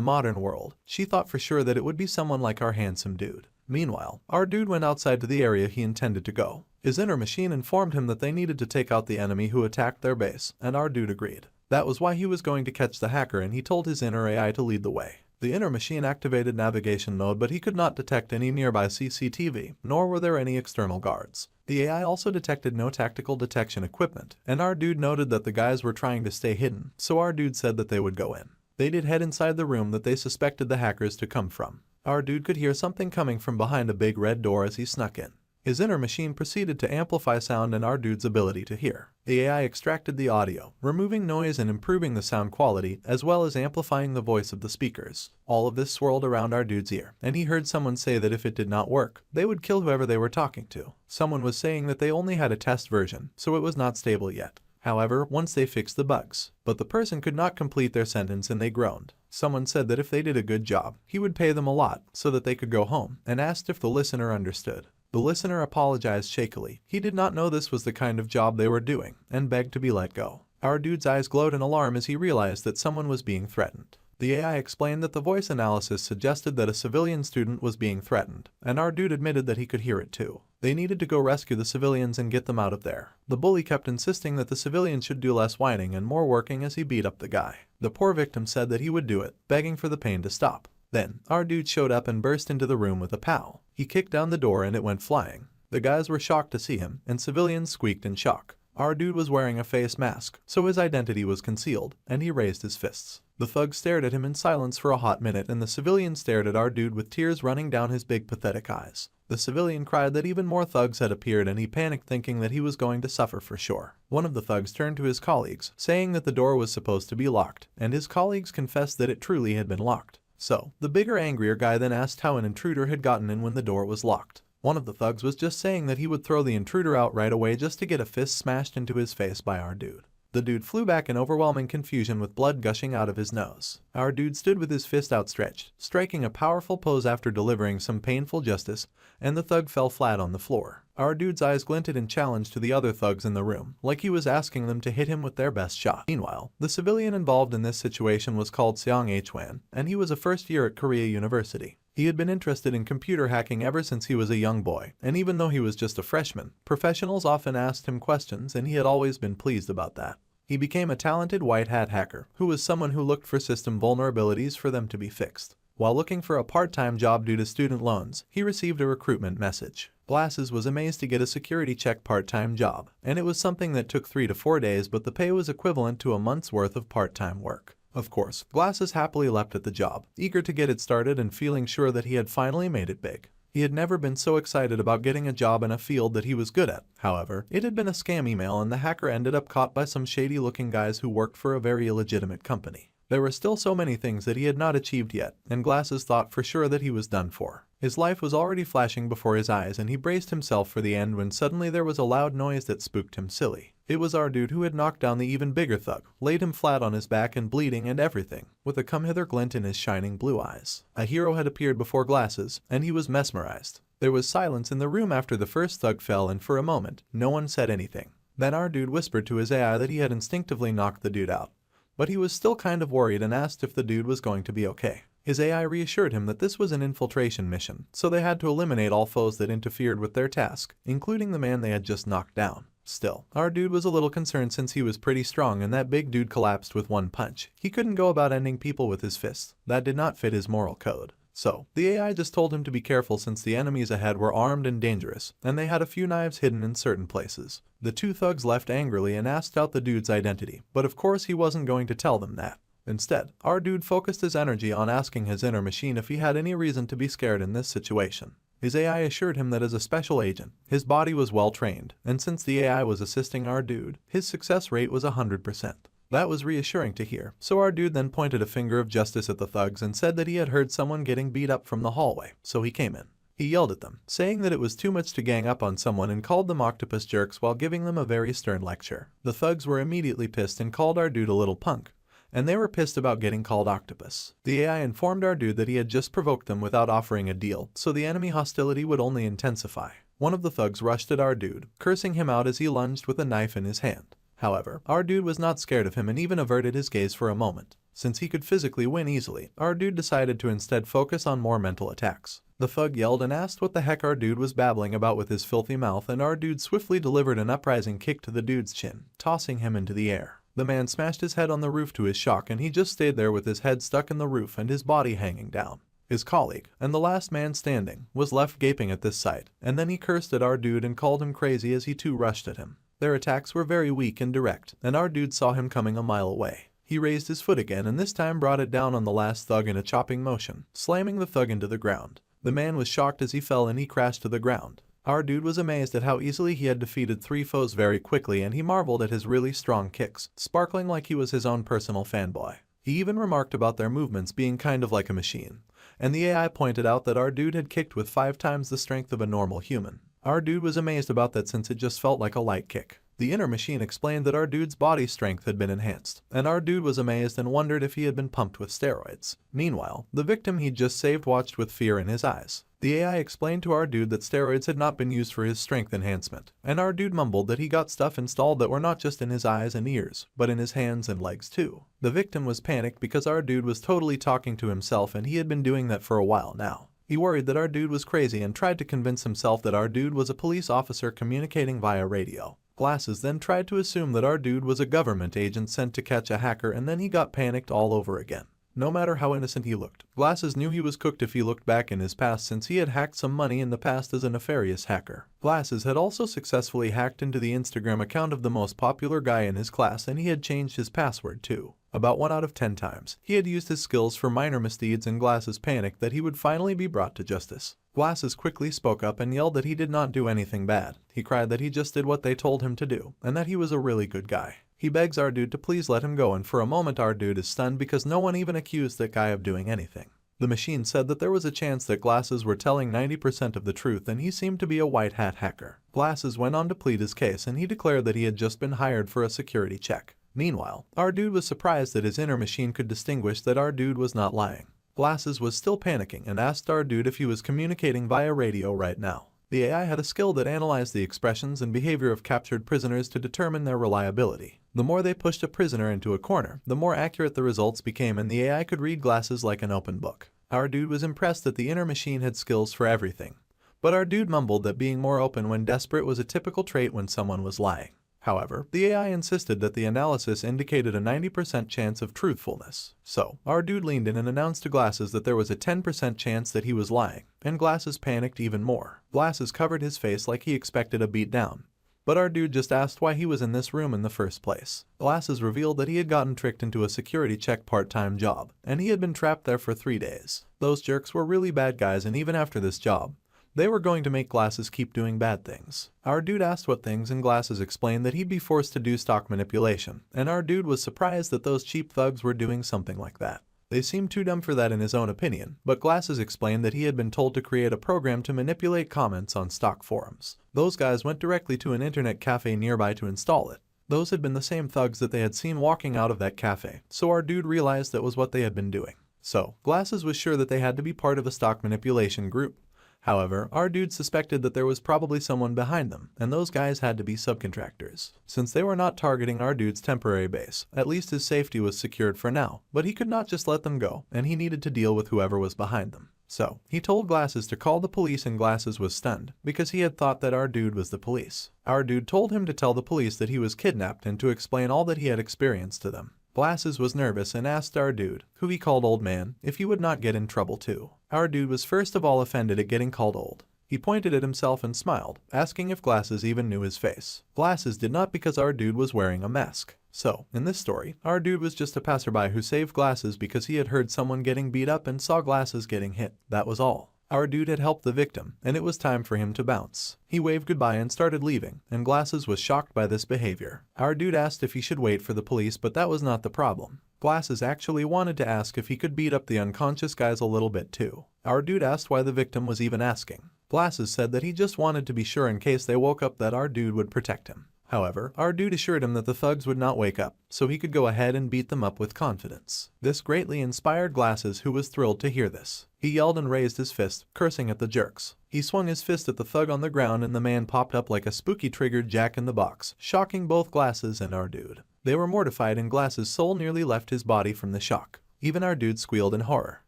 modern world, she thought for sure that it would be someone like our handsome dude. Meanwhile, our dude went outside to the area he intended to go. His inner machine informed him that they needed to take out the enemy who attacked their base, and our dude agreed. That was why he was going to catch the hacker, and he told his inner AI to lead the way. The inner machine activated navigation mode, but he could not detect any nearby CCTV, nor were there any external guards. The AI also detected no tactical detection equipment, and our dude noted that the guys were trying to stay hidden, so our dude said that they would go in. They did head inside the room that they suspected the hackers to come from. Our dude could hear something coming from behind a big red door as he snuck in. His inner machine proceeded to amplify sound and our dude's ability to hear. The AI extracted the audio, removing noise and improving the sound quality, as well as amplifying the voice of the speakers. All of this swirled around our dude's ear, and he heard someone say that if it did not work, they would kill whoever they were talking to. Someone was saying that they only had a test version, so it was not stable yet. However, once they fixed the bugs. But the person could not complete their sentence and they groaned. Someone said that if they did a good job, he would pay them a lot so that they could go home, and asked if the listener understood. The listener apologized shakily. He did not know this was the kind of job they were doing, and begged to be let go. Our dude's eyes glowed in alarm as he realized that someone was being threatened. The AI explained that the voice analysis suggested that a civilian student was being threatened, and our dude admitted that he could hear it too. They needed to go rescue the civilians and get them out of there. The bully kept insisting that the civilians should do less whining and more working as he beat up the guy. The poor victim said that he would do it, begging for the pain to stop. Then, our dude showed up and burst into the room with a pow. He kicked down the door and it went flying. The guys were shocked to see him, and civilians squeaked in shock. Our dude was wearing a face mask, so his identity was concealed, and he raised his fists. The thug stared at him in silence for a hot minute, and the civilian stared at our dude with tears running down his big pathetic eyes. The civilian cried that even more thugs had appeared, and he panicked thinking that he was going to suffer for sure. One of the thugs turned to his colleagues, saying that the door was supposed to be locked, and his colleagues confessed that it truly had been locked. So, the bigger, angrier guy then asked how an intruder had gotten in when the door was locked. One of the thugs was just saying that he would throw the intruder out right away just to get a fist smashed into his face by our dude. The dude flew back in overwhelming confusion with blood gushing out of his nose. Our dude stood with his fist outstretched, striking a powerful pose after delivering some painful justice, and the thug fell flat on the floor. Our dude's eyes glinted in challenge to the other thugs in the room, like he was asking them to hit him with their best shot. Meanwhile, the civilian involved in this situation was called Seong Hwan, and he was a first year at Korea University. He had been interested in computer hacking ever since he was a young boy, and even though he was just a freshman, professionals often asked him questions and he had always been pleased about that. He became a talented white hat hacker, who was someone who looked for system vulnerabilities for them to be fixed. While looking for a part-time job due to student loans, he received a recruitment message. Glasses was amazed to get a security check part-time job, and it was something that took 3 to 4 days, but the pay was equivalent to a month's worth of part-time work. Of course, Glasses happily leapt at the job, eager to get it started and feeling sure that he had finally made it big. He had never been so excited about getting a job in a field that he was good at. However, it had been a scam email and the hacker ended up caught by some shady-looking guys who worked for a very illegitimate company. There were still so many things that he had not achieved yet, and Glasses thought for sure that he was done for. His life was already flashing before his eyes and he braced himself for the end when suddenly there was a loud noise that spooked him silly. It was our dude who had knocked down the even bigger thug, laid him flat on his back and bleeding and everything, with a come-hither glint in his shining blue eyes. A hero had appeared before Glasses, and he was mesmerized. There was silence in the room after the first thug fell, and for a moment, no one said anything. Then our dude whispered to his AI that he had instinctively knocked the dude out. But he was still kind of worried and asked if the dude was going to be okay. His AI reassured him that this was an infiltration mission, so they had to eliminate all foes that interfered with their task, including the man they had just knocked down. Still, our dude was a little concerned since he was pretty strong and that big dude collapsed with one punch. He couldn't go about ending people with his fists. That did not fit his moral code. So, the AI just told him to be careful since the enemies ahead were armed and dangerous, and they had a few knives hidden in certain places. The two thugs left angrily and asked out the dude's identity, but of course he wasn't going to tell them that. Instead, our dude focused his energy on asking his inner machine if he had any reason to be scared in this situation. His AI assured him that as a special agent, his body was well trained, and since the AI was assisting our dude, his success rate was 100%. That was reassuring to hear, so our dude then pointed a finger of justice at the thugs and said that he had heard someone getting beat up from the hallway, so he came in. He yelled at them, saying that it was too much to gang up on someone and called them octopus jerks while giving them a very stern lecture. The thugs were immediately pissed and called our dude a little punk, and they were pissed about getting called octopus. The AI informed our dude that he had just provoked them without offering a deal, so the enemy hostility would only intensify. One of the thugs rushed at our dude, cursing him out as he lunged with a knife in his hand. However, our dude was not scared of him and even averted his gaze for a moment. Since he could physically win easily, our dude decided to instead focus on more mental attacks. The thug yelled and asked what the heck our dude was babbling about with his filthy mouth, and our dude swiftly delivered an uprising kick to the dude's chin, tossing him into the air. The man smashed his head on the roof to his shock, and he just stayed there with his head stuck in the roof and his body hanging down. His colleague, and the last man standing, was left gaping at this sight, and then he cursed at our dude and called him crazy as he too rushed at him. Their attacks were very weak and direct, and our dude saw him coming a mile away. He raised his foot again and this time brought it down on the last thug in a chopping motion, slamming the thug into the ground. The man was shocked as he fell and he crashed to the ground. Our dude was amazed at how easily he had defeated 3 foes very quickly, and he marveled at his really strong kicks, sparkling like he was his own personal fanboy. He even remarked about their movements being kind of like a machine, and the AI pointed out that our dude had kicked with 5 times the strength of a normal human. Our dude was amazed about that since it just felt like a light kick. The inner machine explained that our dude's body strength had been enhanced, and our dude was amazed and wondered if he had been pumped with steroids. Meanwhile, the victim he'd just saved watched with fear in his eyes. The AI explained to our dude that steroids had not been used for his strength enhancement, and our dude mumbled that he got stuff installed that were not just in his eyes and ears, but in his hands and legs too. The victim was panicked because our dude was totally talking to himself, and he had been doing that for a while now. He worried that our dude was crazy and tried to convince himself that our dude was a police officer communicating via radio. Glasses then tried to assume that our dude was a government agent sent to catch a hacker, and then he got panicked all over again. No matter how innocent he looked, Glasses knew he was cooked if he looked back in his past, since he had hacked some money in the past as a nefarious hacker. Glasses had also successfully hacked into the Instagram account of the most popular guy in his class, and he had changed his password too. About 1 out of 10 times, he had used his skills for minor misdeeds, and Glasses panicked that he would finally be brought to justice. Glasses quickly spoke up and yelled that he did not do anything bad. He cried that he just did what they told him to do, and that he was a really good guy. He begs our dude to please let him go, and for a moment our dude is stunned because no one even accused that guy of doing anything. The machine said that there was a chance that Glasses were telling 90% of the truth, and he seemed to be a white hat hacker. Glasses went on to plead his case, and he declared that he had just been hired for a security check. Meanwhile, our dude was surprised that his inner machine could distinguish that our dude was not lying. Glasses was still panicking and asked our dude if he was communicating via radio right now. The AI had a skill that analyzed the expressions and behavior of captured prisoners to determine their reliability. The more they pushed a prisoner into a corner, the more accurate the results became, and the AI could read glasses like an open book. Our dude was impressed that the inner machine had skills for everything. But our dude mumbled that being more open when desperate was a typical trait when someone was lying. However, the AI insisted that the analysis indicated a 90% chance of truthfulness. So, our dude leaned in and announced to Glasses that there was a 10% chance that he was lying, and Glasses panicked even more. Glasses covered his face like he expected a beat down. But our dude just asked why he was in this room in the first place. Glasses revealed that he had gotten tricked into a security check part-time job, and he had been trapped there for 3 days. Those jerks were really bad guys, and even after this job, they were going to make Glasses keep doing bad things. Our dude asked what things, and Glasses explained that he'd be forced to do stock manipulation, and our dude was surprised that those cheap thugs were doing something like that. They seemed too dumb for that in his own opinion, but Glasses explained that he had been told to create a program to manipulate comments on stock forums. Those guys went directly to an internet cafe nearby to install it. Those had been the same thugs that they had seen walking out of that cafe, so our dude realized that was what they had been doing. So, Glasses was sure that they had to be part of a stock manipulation group. However, our dude suspected that there was probably someone behind them, and those guys had to be subcontractors. Since they were not targeting our dude's temporary base, at least his safety was secured for now, but he could not just let them go, and he needed to deal with whoever was behind them. So, he told Glasses to call the police, and Glasses was stunned, because he had thought that our dude was the police. Our dude told him to tell the police that he was kidnapped and to explain all that he had experienced to them. Glasses was nervous and asked our dude, who he called Old Man, if he would not get in trouble too. Our dude was first of all offended at getting called old. He pointed at himself and smiled, asking if Glasses even knew his face. Glasses did not, because our dude was wearing a mask. So, in this story, our dude was just a passerby who saved Glasses because he had heard someone getting beat up and saw Glasses getting hit. That was all. Our dude had helped the victim, and it was time for him to bounce. He waved goodbye and started leaving, and Glasses was shocked by this behavior. Our dude asked if he should wait for the police, but that was not the problem. Glasses actually wanted to ask if he could beat up the unconscious guys a little bit too. Our dude asked why the victim was even asking. Glasses said that he just wanted to be sure in case they woke up that our dude would protect him. However, our dude assured him that the thugs would not wake up, so he could go ahead and beat them up with confidence. This greatly inspired Glasses, who was thrilled to hear this. He yelled and raised his fist, cursing at the jerks. He swung his fist at the thug on the ground, and the man popped up like a spooky-triggered Jack-in-the-Box, shocking both Glasses and our dude. They were mortified, and Glasses' soul nearly left his body from the shock. Even our dude squealed in horror.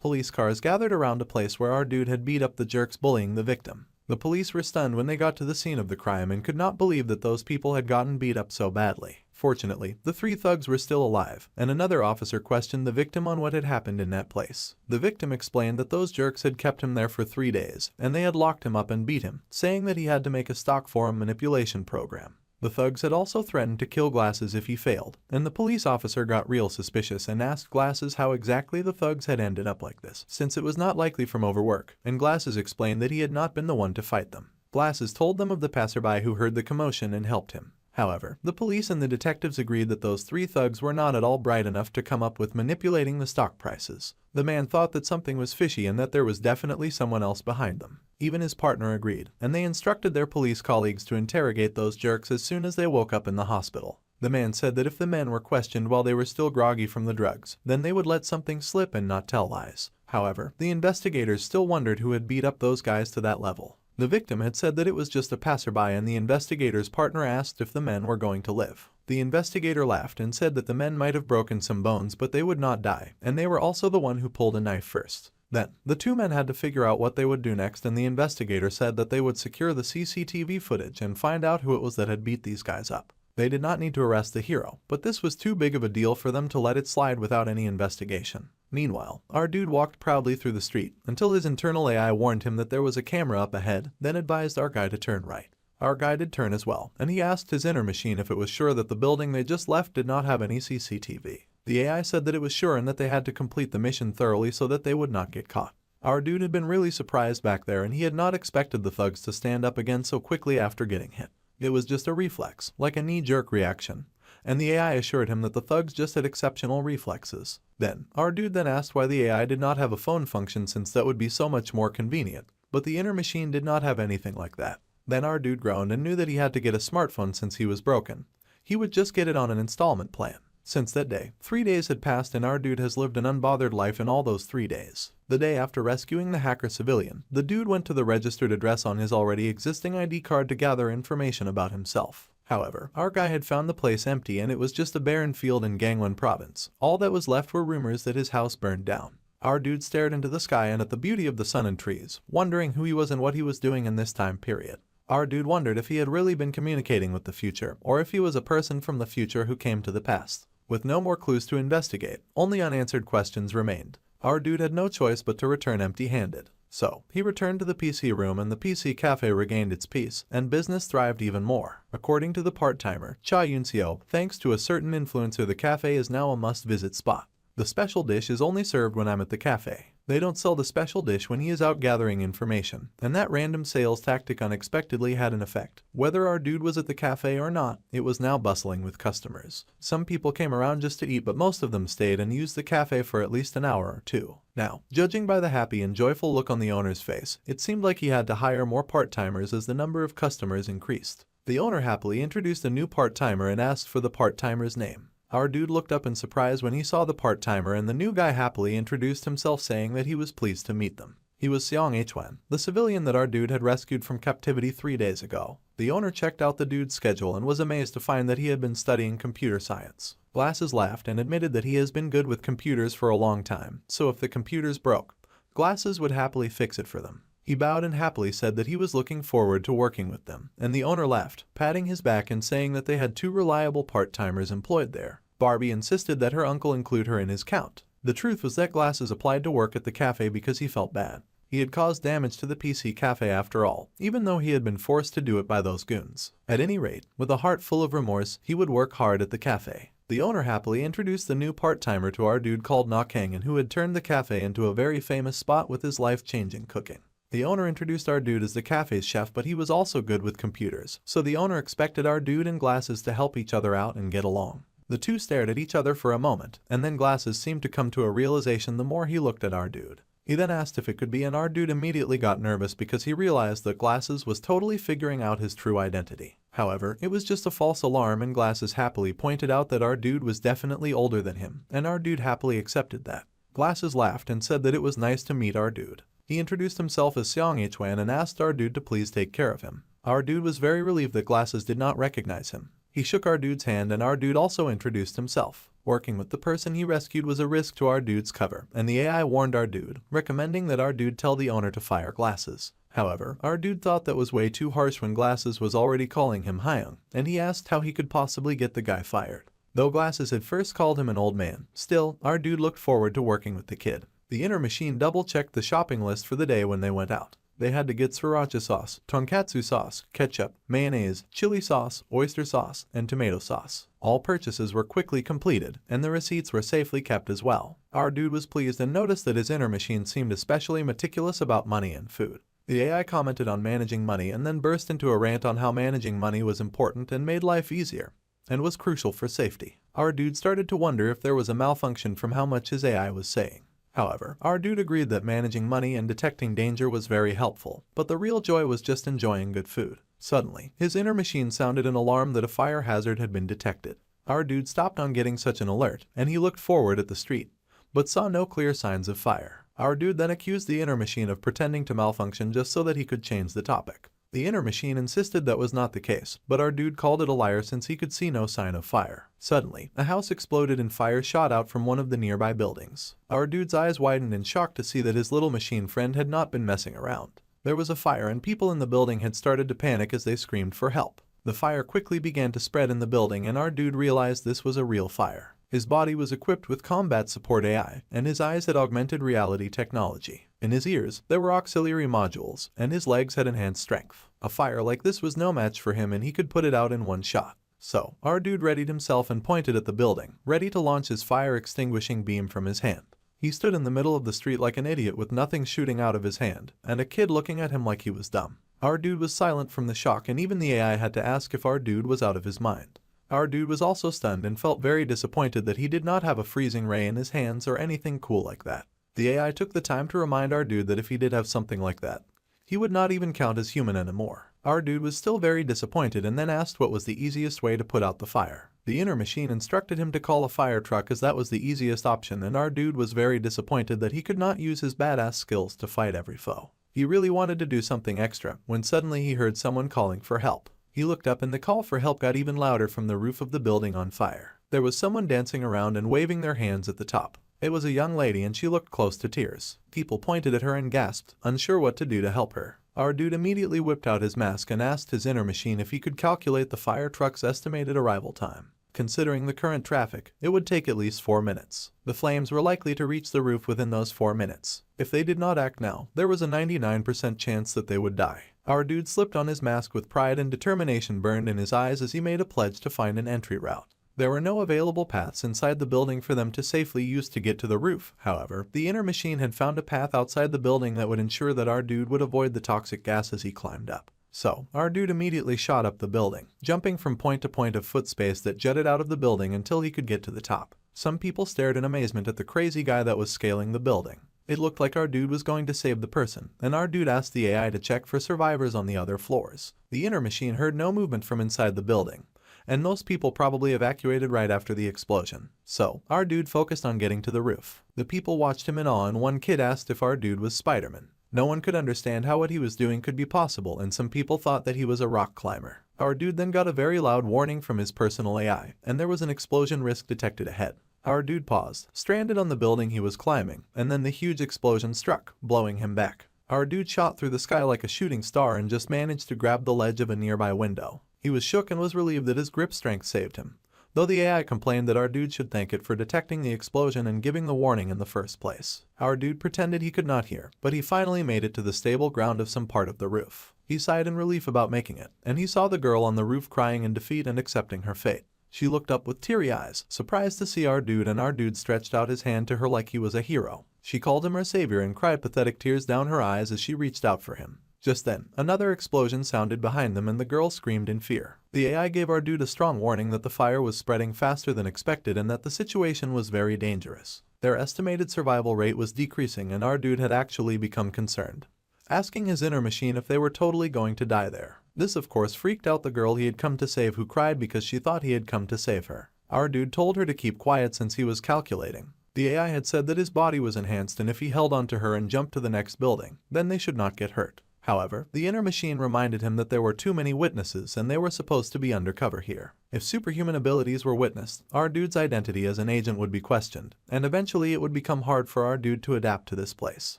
Police cars gathered around a place where our dude had beat up the jerks bullying the victim. The police were stunned when they got to the scene of the crime and could not believe that those people had gotten beat up so badly. Fortunately, the 3 thugs were still alive, and another officer questioned the victim on what had happened in that place. The victim explained that those jerks had kept him there for 3 days, and they had locked him up and beat him, saying that he had to make a stock forum manipulation program. The thugs had also threatened to kill Glasses if he failed, and the police officer got real suspicious and asked Glasses how exactly the thugs had ended up like this, since it was not likely from overwork, and Glasses explained that he had not been the one to fight them. Glasses told them of the passerby who heard the commotion and helped him. However, the police and the detectives agreed that those 3 thugs were not at all bright enough to come up with manipulating the stock prices. The man thought that something was fishy and that there was definitely someone else behind them. Even his partner agreed, and they instructed their police colleagues to interrogate those jerks as soon as they woke up in the hospital. The man said that if the men were questioned while they were still groggy from the drugs, then they would let something slip and not tell lies. However, the investigators still wondered who had beat up those guys to that level. The victim had said that it was just a passerby, and the investigator's partner asked if the men were going to live. The investigator laughed and said that the men might have broken some bones, but they would not die, and they were also the one who pulled a knife first. Then, the 2 men had to figure out what they would do next, and the investigator said that they would secure the CCTV footage and find out who it was that had beat these guys up. They did not need to arrest the hero, but this was too big of a deal for them to let it slide without any investigation. Meanwhile, our dude walked proudly through the street until his internal AI warned him that there was a camera up ahead, then advised our guy to turn right. Our guy did turn as well, and he asked his inner machine if it was sure that the building they just left did not have any CCTV. The AI said that it was sure and that they had to complete the mission thoroughly so that they would not get caught. Our dude had been really surprised back there, and he had not expected the thugs to stand up again so quickly after getting hit. It was just a reflex, like a knee-jerk reaction, and the AI assured him that the thugs just had exceptional reflexes. Then, our dude then asked why the AI did not have a phone function, since that would be so much more convenient, but the inner machine did not have anything like that. Then our dude groaned and knew that he had to get a smartphone since he was broken. He would just get it on an installment plan. Since that day, 3 days had passed and our dude has lived an unbothered life in all those 3 days. The day after rescuing the hacker civilian, the dude went to the registered address on his already existing ID card to gather information about himself. However, our guy had found the place empty and it was just a barren field in Gangwon province. All that was left were rumors that his house burned down. Our dude stared into the sky and at the beauty of the sun and trees, wondering who he was and what he was doing in this time period. Our dude wondered if he had really been communicating with the future, or if he was a person from the future who came to the past. With no more clues to investigate, only unanswered questions remained. Our dude had no choice but to return empty-handed. So, he returned to the PC room and the PC cafe regained its peace, and business thrived even more. According to the part-timer, Cha Yunseo, thanks to a certain influencer, the cafe is now a must-visit spot. The special dish is only served when I'm at the cafe. They don't sell the special dish when he is out gathering information, and that random sales tactic unexpectedly had an effect. Whether our dude was at the cafe or not, it was now bustling with customers. Some people came around just to eat, but most of them stayed and used the cafe for at least an hour or two. Now, judging by the happy and joyful look on the owner's face, it seemed like he had to hire more part-timers as the number of customers increased. The owner happily introduced a new part-timer and asked for the part-timer's name. Our dude looked up in surprise when he saw the part-timer, and the new guy happily introduced himself, saying that he was pleased to meet them. He was Seong Hwan, the civilian that our dude had rescued from captivity 3 days ago. The owner checked out the dude's schedule and was amazed to find that he had been studying computer science. Glasses laughed and admitted that he has been good with computers for a long time, so if the computers broke, Glasses would happily fix it for them. He bowed and happily said that he was looking forward to working with them, and the owner laughed, patting his back and saying that they had 2 reliable part-timers employed there. Barbie insisted that her uncle include her in his count. The truth was that Glasses applied to work at the cafe because he felt bad. He had caused damage to the PC cafe after all, even though he had been forced to do it by those goons. At any rate, with a heart full of remorse, he would work hard at the cafe. The owner happily introduced the new part-timer to our dude called Na Kang, and who had turned the cafe into a very famous spot with his life-changing cooking. The owner introduced our dude as the cafe's chef, but he was also good with computers, so the owner expected our dude and Glasses to help each other out and get along. The two stared at each other for a moment, and then Glasses seemed to come to a realization the more he looked at our dude. He then asked if it could be, and our dude immediately got nervous because he realized that Glasses was totally figuring out his true identity. However, it was just a false alarm, and Glasses happily pointed out that our dude was definitely older than him, and our dude happily accepted that. Glasses laughed and said that it was nice to meet our dude. He introduced himself as Seong Hwan and asked our dude to please take care of him. Our dude was very relieved that Glasses did not recognize him. He shook our dude's hand, and our dude also introduced himself. Working with the person he rescued was a risk to our dude's cover, and the AI warned our dude, recommending that our dude tell the owner to fire Glasses. However, our dude thought that was way too harsh when Glasses was already calling him Hyung, and he asked how he could possibly get the guy fired. Though Glasses had first called him an old man, still, our dude looked forward to working with the kid. The inner machine double-checked the shopping list for the day when they went out. They had to get sriracha sauce, tonkatsu sauce, ketchup, mayonnaise, chili sauce, oyster sauce, and tomato sauce. All purchases were quickly completed, and the receipts were safely kept as well. Our dude was pleased and noticed that his inner machine seemed especially meticulous about money and food. The AI commented on managing money and then burst into a rant on how managing money was important and made life easier, and was crucial for safety. Our dude started to wonder if there was a malfunction from how much his AI was saying. However, our dude agreed that managing money and detecting danger was very helpful, but the real joy was just enjoying good food. Suddenly, his inner machine sounded an alarm that a fire hazard had been detected. Our dude stopped on getting such an alert, and he looked forward at the street, but saw no clear signs of fire. Our dude then accused the inner machine of pretending to malfunction just so that he could change the topic. The inner machine insisted that was not the case, but our dude called it a liar since he could see no sign of fire. Suddenly, a house exploded and fire shot out from one of the nearby buildings. Our dude's eyes widened in shock to see that his little machine friend had not been messing around. There was a fire, and people in the building had started to panic as they screamed for help. The fire quickly began to spread in the building, and our dude realized this was a real fire. His body was equipped with combat support AI, and his eyes had augmented reality technology. In his ears, there were auxiliary modules, and his legs had enhanced strength. A fire like this was no match for him, and he could put it out in one shot. So, our dude readied himself and pointed at the building, ready to launch his fire-extinguishing beam from his hand. He stood in the middle of the street like an idiot with nothing shooting out of his hand, and a kid looking at him like he was dumb. Our dude was silent from the shock, and even the AI had to ask if our dude was out of his mind. Our dude was also stunned and felt very disappointed that he did not have a freezing ray in his hands or anything cool like that. The AI took the time to remind our dude that if he did have something like that, he would not even count as human anymore. Our dude was still very disappointed and then asked what was the easiest way to put out the fire. The inner machine instructed him to call a fire truck as that was the easiest option, and our dude was very disappointed that he could not use his badass skills to fight every foe. He really wanted to do something extra when suddenly he heard someone calling for help. He looked up and the call for help got even louder from the roof of the building on fire. There was someone dancing around and waving their hands at the top. It was a young lady and she looked close to tears. People pointed at her and gasped, unsure what to do to help her. Our dude immediately whipped out his mask and asked his inner machine if he could calculate the fire truck's estimated arrival time. Considering the current traffic, it would take at least 4 minutes. The flames were likely to reach the roof within those 4 minutes. If they did not act now, there was a 99% chance that they would die. Our dude slipped on his mask with pride and determination burned in his eyes as he made a pledge to find an entry route. There were no available paths inside the building for them to safely use to get to the roof. However, the inner machine had found a path outside the building that would ensure that our dude would avoid the toxic gas as he climbed up. So, our dude immediately shot up the building, jumping from point to point of foot space that jutted out of the building until he could get to the top. Some people stared in amazement at the crazy guy that was scaling the building. It looked like our dude was going to save the person, and our dude asked the AI to check for survivors on the other floors. The inner machine heard no movement from inside the building, and most people probably evacuated right after the explosion. So, our dude focused on getting to the roof. The people watched him in awe and one kid asked if our dude was Spider-Man. No one could understand how what he was doing could be possible, and some people thought that he was a rock climber. Our dude then got a very loud warning from his personal AI, and there was an explosion risk detected ahead. Our dude paused, stranded on the building he was climbing, and then the huge explosion struck, blowing him back. Our dude shot through the sky like a shooting star and just managed to grab the ledge of a nearby window. He was shook and was relieved that his grip strength saved him, though the AI complained that our dude should thank it for detecting the explosion and giving the warning in the first place. Our dude pretended he could not hear, but he finally made it to the stable ground of some part of the roof. He sighed in relief about making it, and he saw the girl on the roof crying in defeat and accepting her fate. She looked up with teary eyes, surprised to see our dude, and our dude stretched out his hand to her like he was a hero. She called him her savior and cried pathetic tears down her eyes as she reached out for him. Just then, another explosion sounded behind them and the girl screamed in fear. The AI gave our dude a strong warning that the fire was spreading faster than expected and that the situation was very dangerous. Their estimated survival rate was decreasing and our dude had actually become concerned, asking his inner machine if they were totally going to die there. This of course freaked out the girl he had come to save, who cried because she thought he had come to save her. Our dude told her to keep quiet since he was calculating. The AI had said that his body was enhanced and if he held onto her and jumped to the next building, then they should not get hurt. However, the inner machine reminded him that there were too many witnesses and they were supposed to be undercover here. If superhuman abilities were witnessed, our dude's identity as an agent would be questioned, and eventually it would become hard for our dude to adapt to this place.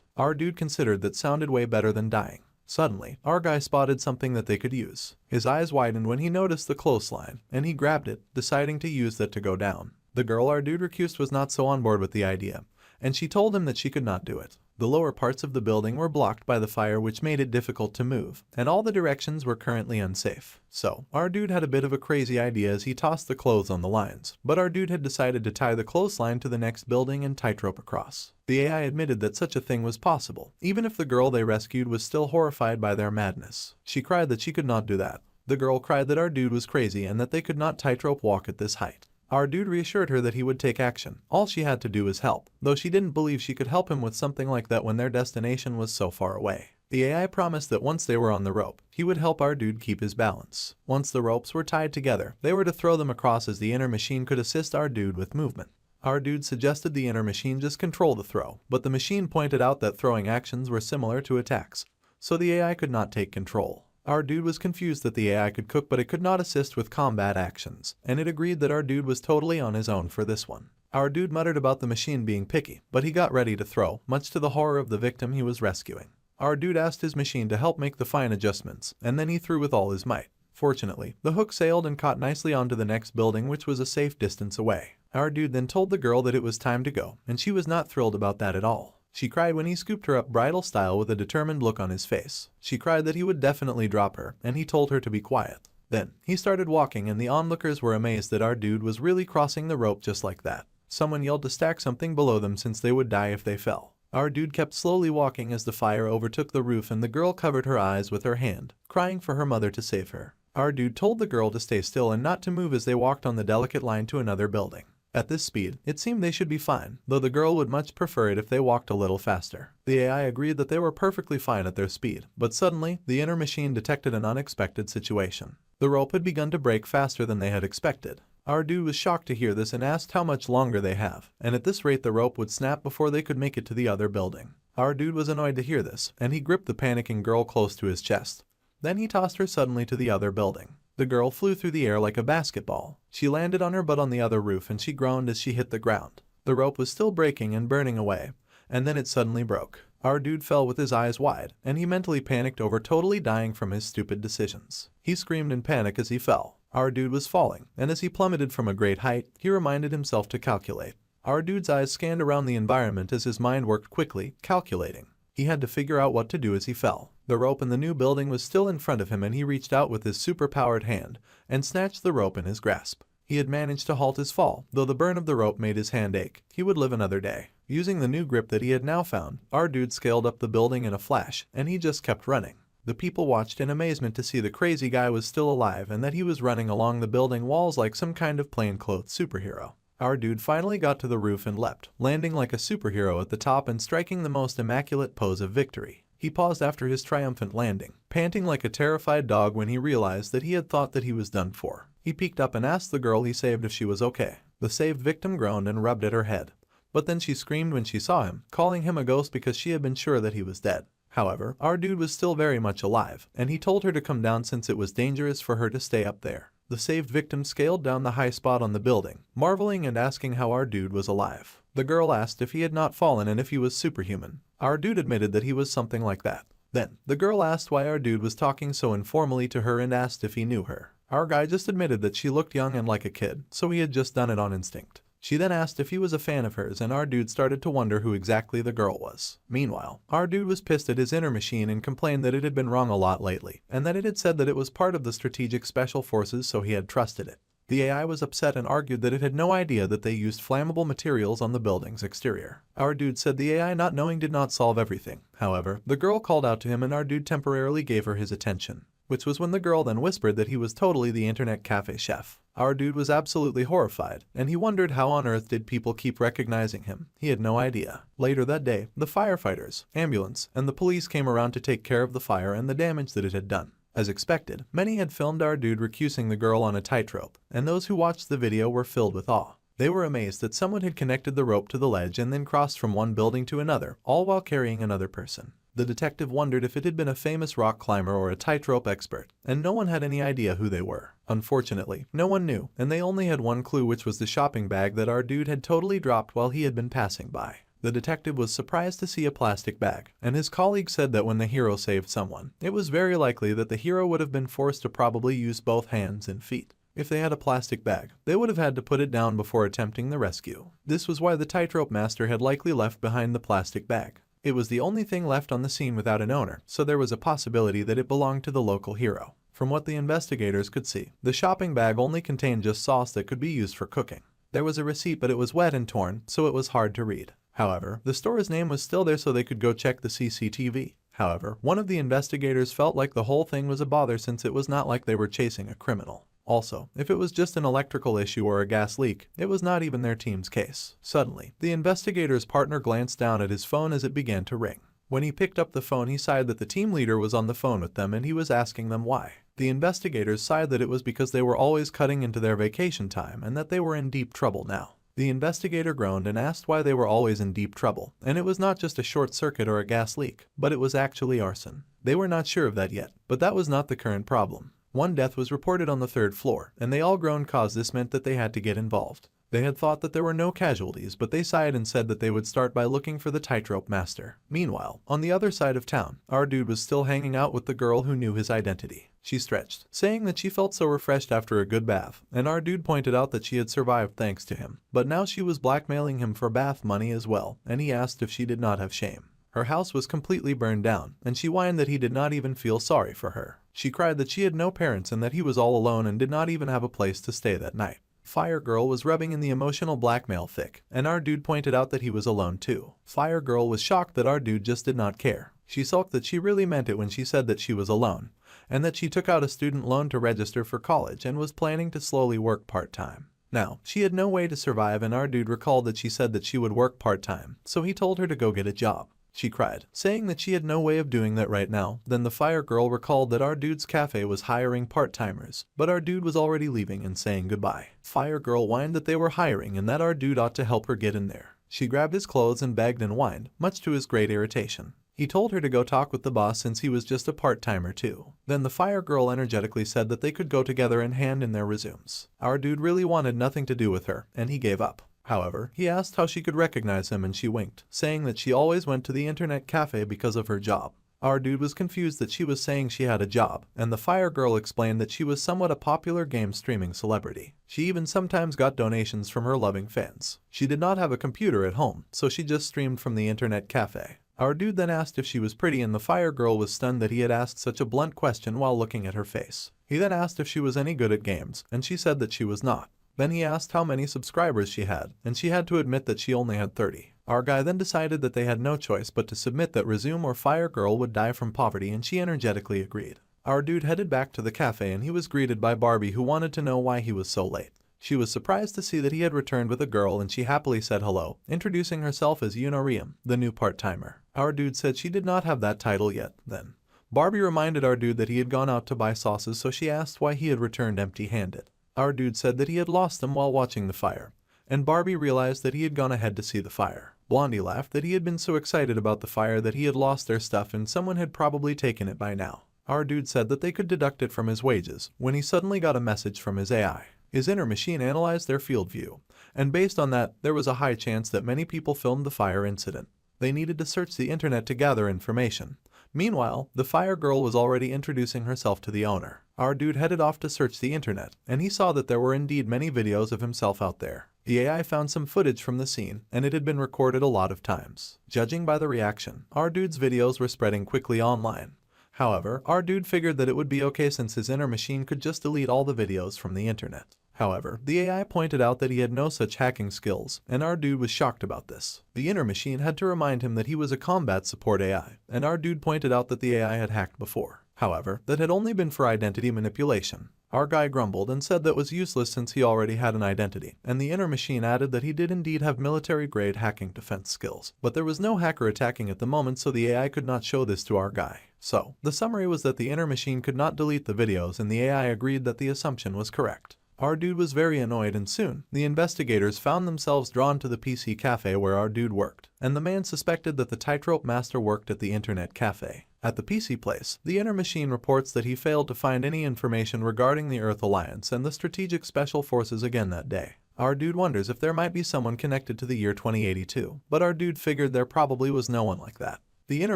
Our dude considered that sounded way better than dying. Suddenly, our guy spotted something that they could use. His eyes widened when he noticed the clothesline, and he grabbed it, deciding to use that to go down. The girl our dude recused was not so on board with the idea, and she told him that she could not do it. The lower parts of the building were blocked by the fire, which made it difficult to move, and all the directions were currently unsafe. So, our dude had a bit of a crazy idea as he tossed the clothes on the lines, but our dude had decided to tie the clothesline to the next building and tightrope across. The AI admitted that such a thing was possible, even if the girl they rescued was still horrified by their madness. She cried that she could not do that. The girl cried that our dude was crazy and that they could not tightrope walk at this height. Our dude reassured her that he would take action. All she had to do was help, though she didn't believe she could help him with something like that when their destination was so far away. The AI promised that once they were on the rope, he would help our dude keep his balance. Once the ropes were tied together, they were to throw them across as the inner machine could assist our dude with movement. Our dude suggested the inner machine just control the throw, but the machine pointed out that throwing actions were similar to attacks, so the AI could not take control. Our dude was confused that the AI could cook but it could not assist with combat actions, and it agreed that our dude was totally on his own for this one. Our dude muttered about the machine being picky, but he got ready to throw, much to the horror of the victim he was rescuing. Our dude asked his machine to help make the fine adjustments, and then he threw with all his might. Fortunately, the hook sailed and caught nicely onto the next building, which was a safe distance away. Our dude then told the girl that it was time to go, and she was not thrilled about that at all. She cried when he scooped her up bridal style with a determined look on his face. She cried that he would definitely drop her, and he told her to be quiet. Then, he started walking and the onlookers were amazed that our dude was really crossing the rope just like that. Someone yelled to stack something below them since they would die if they fell. Our dude kept slowly walking as the fire overtook the roof and the girl covered her eyes with her hand, crying for her mother to save her. Our dude told the girl to stay still and not to move as they walked on the delicate line to another building. At this speed, it seemed they should be fine, though the girl would much prefer it if they walked a little faster. The AI agreed that they were perfectly fine at their speed, but suddenly, the inner machine detected an unexpected situation. The rope had begun to break faster than they had expected. Our dude was shocked to hear this and asked how much longer they have, and at this rate the rope would snap before they could make it to the other building. Our dude was annoyed to hear this, and he gripped the panicking girl close to his chest. Then he tossed her suddenly to the other building. The girl flew through the air like a basketball. She landed on her butt on the other roof and she groaned as she hit the ground. The rope was still breaking and burning away, and then it suddenly broke. Our dude fell with his eyes wide, and he mentally panicked over totally dying from his stupid decisions. He screamed in panic as he fell. Our dude was falling, and as he plummeted from a great height, he reminded himself to calculate. Our dude's eyes scanned around the environment as his mind worked quickly, calculating. He had to figure out what to do as he fell. The rope in the new building was still in front of him and he reached out with his super-powered hand and snatched the rope in his grasp. He had managed to halt his fall, though the burn of the rope made his hand ache. He would live another day. Using the new grip that he had now found, our dude scaled up the building in a flash, and he just kept running. The people watched in amazement to see the crazy guy was still alive and that he was running along the building walls like some kind of plainclothes superhero. Our dude finally got to the roof and leapt, landing like a superhero at the top and striking the most immaculate pose of victory. He paused after his triumphant landing, panting like a terrified dog when he realized that he had thought that he was done for. He peeked up and asked the girl he saved if she was okay. The saved victim groaned and rubbed at her head. But then she screamed when she saw him, calling him a ghost because she had been sure that he was dead. However, our dude was still very much alive, and he told her to come down since it was dangerous for her to stay up there. The saved victim scaled down the high spot on the building, marveling and asking how our dude was alive. The girl asked if he had not fallen and if he was superhuman. Our dude admitted that he was something like that. Then, the girl asked why our dude was talking so informally to her and asked if he knew her. Our guy just admitted that she looked young and like a kid, so he had just done it on instinct. She then asked if he was a fan of hers and our dude started to wonder who exactly the girl was. Meanwhile, our dude was pissed at his inner machine and complained that it had been wrong a lot lately, and that it had said that it was part of the strategic special forces so he had trusted it. The AI was upset and argued that it had no idea that they used flammable materials on the building's exterior. Our dude said the AI not knowing did not solve everything. However, the girl called out to him and our dude temporarily gave her his attention, which was when the girl then whispered that he was totally the internet cafe chef. Our dude was absolutely horrified, and he wondered how on earth did people keep recognizing him. He had no idea. Later that day, the firefighters, ambulance, and the police came around to take care of the fire and the damage that it had done. As expected, many had filmed our dude recusing the girl on a tightrope, and those who watched the video were filled with awe. They were amazed that someone had connected the rope to the ledge and then crossed from one building to another, all while carrying another person. The detective wondered if it had been a famous rock climber or a tightrope expert, and no one had any idea who they were. Unfortunately, no one knew, and they only had one clue, which was the shopping bag that our dude had totally dropped while he had been passing by. The detective was surprised to see a plastic bag, and his colleague said that when the hero saved someone, it was very likely that the hero would have been forced to probably use both hands and feet. If they had a plastic bag, they would have had to put it down before attempting the rescue. This was why the tightrope master had likely left behind the plastic bag. It was the only thing left on the scene without an owner, so there was a possibility that it belonged to the local hero. From what the investigators could see, the shopping bag only contained just sauce that could be used for cooking. There was a receipt, but it was wet and torn, so it was hard to read. However, the store's name was still there so they could go check the CCTV. However, one of the investigators felt like the whole thing was a bother since it was not like they were chasing a criminal. Also, if it was just an electrical issue or a gas leak, it was not even their team's case. Suddenly, the investigator's partner glanced down at his phone as it began to ring. When he picked up the phone, he sighed that the team leader was on the phone with them and he was asking them why. The investigators sighed that it was because they were always cutting into their vacation time and that they were in deep trouble now. The investigator groaned and asked why they were always in deep trouble, and it was not just a short circuit or a gas leak, but it was actually arson. They were not sure of that yet, but that was not the current problem. One death was reported on the 3rd floor, and they all groaned cause this meant that they had to get involved. They had thought that there were no casualties, but they sighed and said that they would start by looking for the tightrope master. Meanwhile, on the other side of town, our dude was still hanging out with the girl who knew his identity. She stretched, saying that she felt so refreshed after a good bath, and our dude pointed out that she had survived thanks to him. But now she was blackmailing him for bath money as well, and he asked if she did not have shame. Her house was completely burned down, and she whined that he did not even feel sorry for her. She cried that she had no parents and that he was all alone and did not even have a place to stay that night. Fire Girl was rubbing in the emotional blackmail thick, and our dude pointed out that he was alone too. Fire Girl was shocked that our dude just did not care. She sulked that she really meant it when she said that she was alone, and that she took out a student loan to register for college and was planning to slowly work part-time. Now, she had no way to survive and our dude recalled that she said that she would work part-time, so he told her to go get a job. She cried, saying that she had no way of doing that right now. Then the fire girl recalled that our dude's cafe was hiring part-timers, but our dude was already leaving and saying goodbye. Fire girl whined that they were hiring and that our dude ought to help her get in there. She grabbed his clothes and begged and whined, much to his great irritation. He told her to go talk with the boss since he was just a part-timer too. Then the fire girl energetically said that they could go together and hand in their resumes. Our dude really wanted nothing to do with her, and he gave up. However, he asked how she could recognize him and she winked, saying that she always went to the internet cafe because of her job. Our dude was confused that she was saying she had a job, and the fire girl explained that she was somewhat a popular game streaming celebrity. She even sometimes got donations from her loving fans. She did not have a computer at home, so she just streamed from the internet cafe. Our dude then asked if she was pretty and the fire girl was stunned that he had asked such a blunt question while looking at her face. He then asked if she was any good at games, and she said that she was not. Then he asked how many subscribers she had, and she had to admit that she only had 30. Our guy then decided that they had no choice but to submit that Resume or Fire Girl would die from poverty and she energetically agreed. Our dude headed back to the cafe and he was greeted by Barbie who wanted to know why he was so late. She was surprised to see that he had returned with a girl and she happily said hello, introducing herself as Yunorium, the new part-timer. Our dude said she did not have that title yet, then. Barbie reminded our dude that he had gone out to buy sauces so she asked why he had returned empty-handed. Our dude said that he had lost them while watching the fire, and Barbie realized that he had gone ahead to see the fire. Blondie laughed that he had been so excited about the fire that he had lost their stuff and someone had probably taken it by now. Our dude said that they could deduct it from his wages, when he suddenly got a message from his AI. His inner machine analyzed their field view, and based on that, there was a high chance that many people filmed the fire incident. They needed to search the internet to gather information. Meanwhile, the fire girl was already introducing herself to the owner. Our dude headed off to search the internet, and he saw that there were indeed many videos of himself out there. The AI found some footage from the scene, and it had been recorded a lot of times. Judging by the reaction, our dude's videos were spreading quickly online. However, our dude figured that it would be okay since his inner machine could just delete all the videos from the internet. However, the AI pointed out that he had no such hacking skills, and our dude was shocked about this. The inner machine had to remind him that he was a combat support AI, and our dude pointed out that the AI had hacked before. However, that had only been for identity manipulation. Our guy grumbled and said that was useless since he already had an identity, and the inner machine added that he did indeed have military-grade hacking defense skills. But there was no hacker attacking at the moment, so the AI could not show this to our guy. So, the summary was that the inner machine could not delete the videos and the AI agreed that the assumption was correct. Our dude was very annoyed and soon, the investigators found themselves drawn to the PC cafe where our dude worked, and the man suspected that the tightrope master worked at the internet cafe. At the PC place, the inner machine reports that he failed to find any information regarding the Earth Alliance and the Strategic Special Forces again that day. Our dude wonders if there might be someone connected to the year 2082, but our dude figured there probably was no one like that. The inner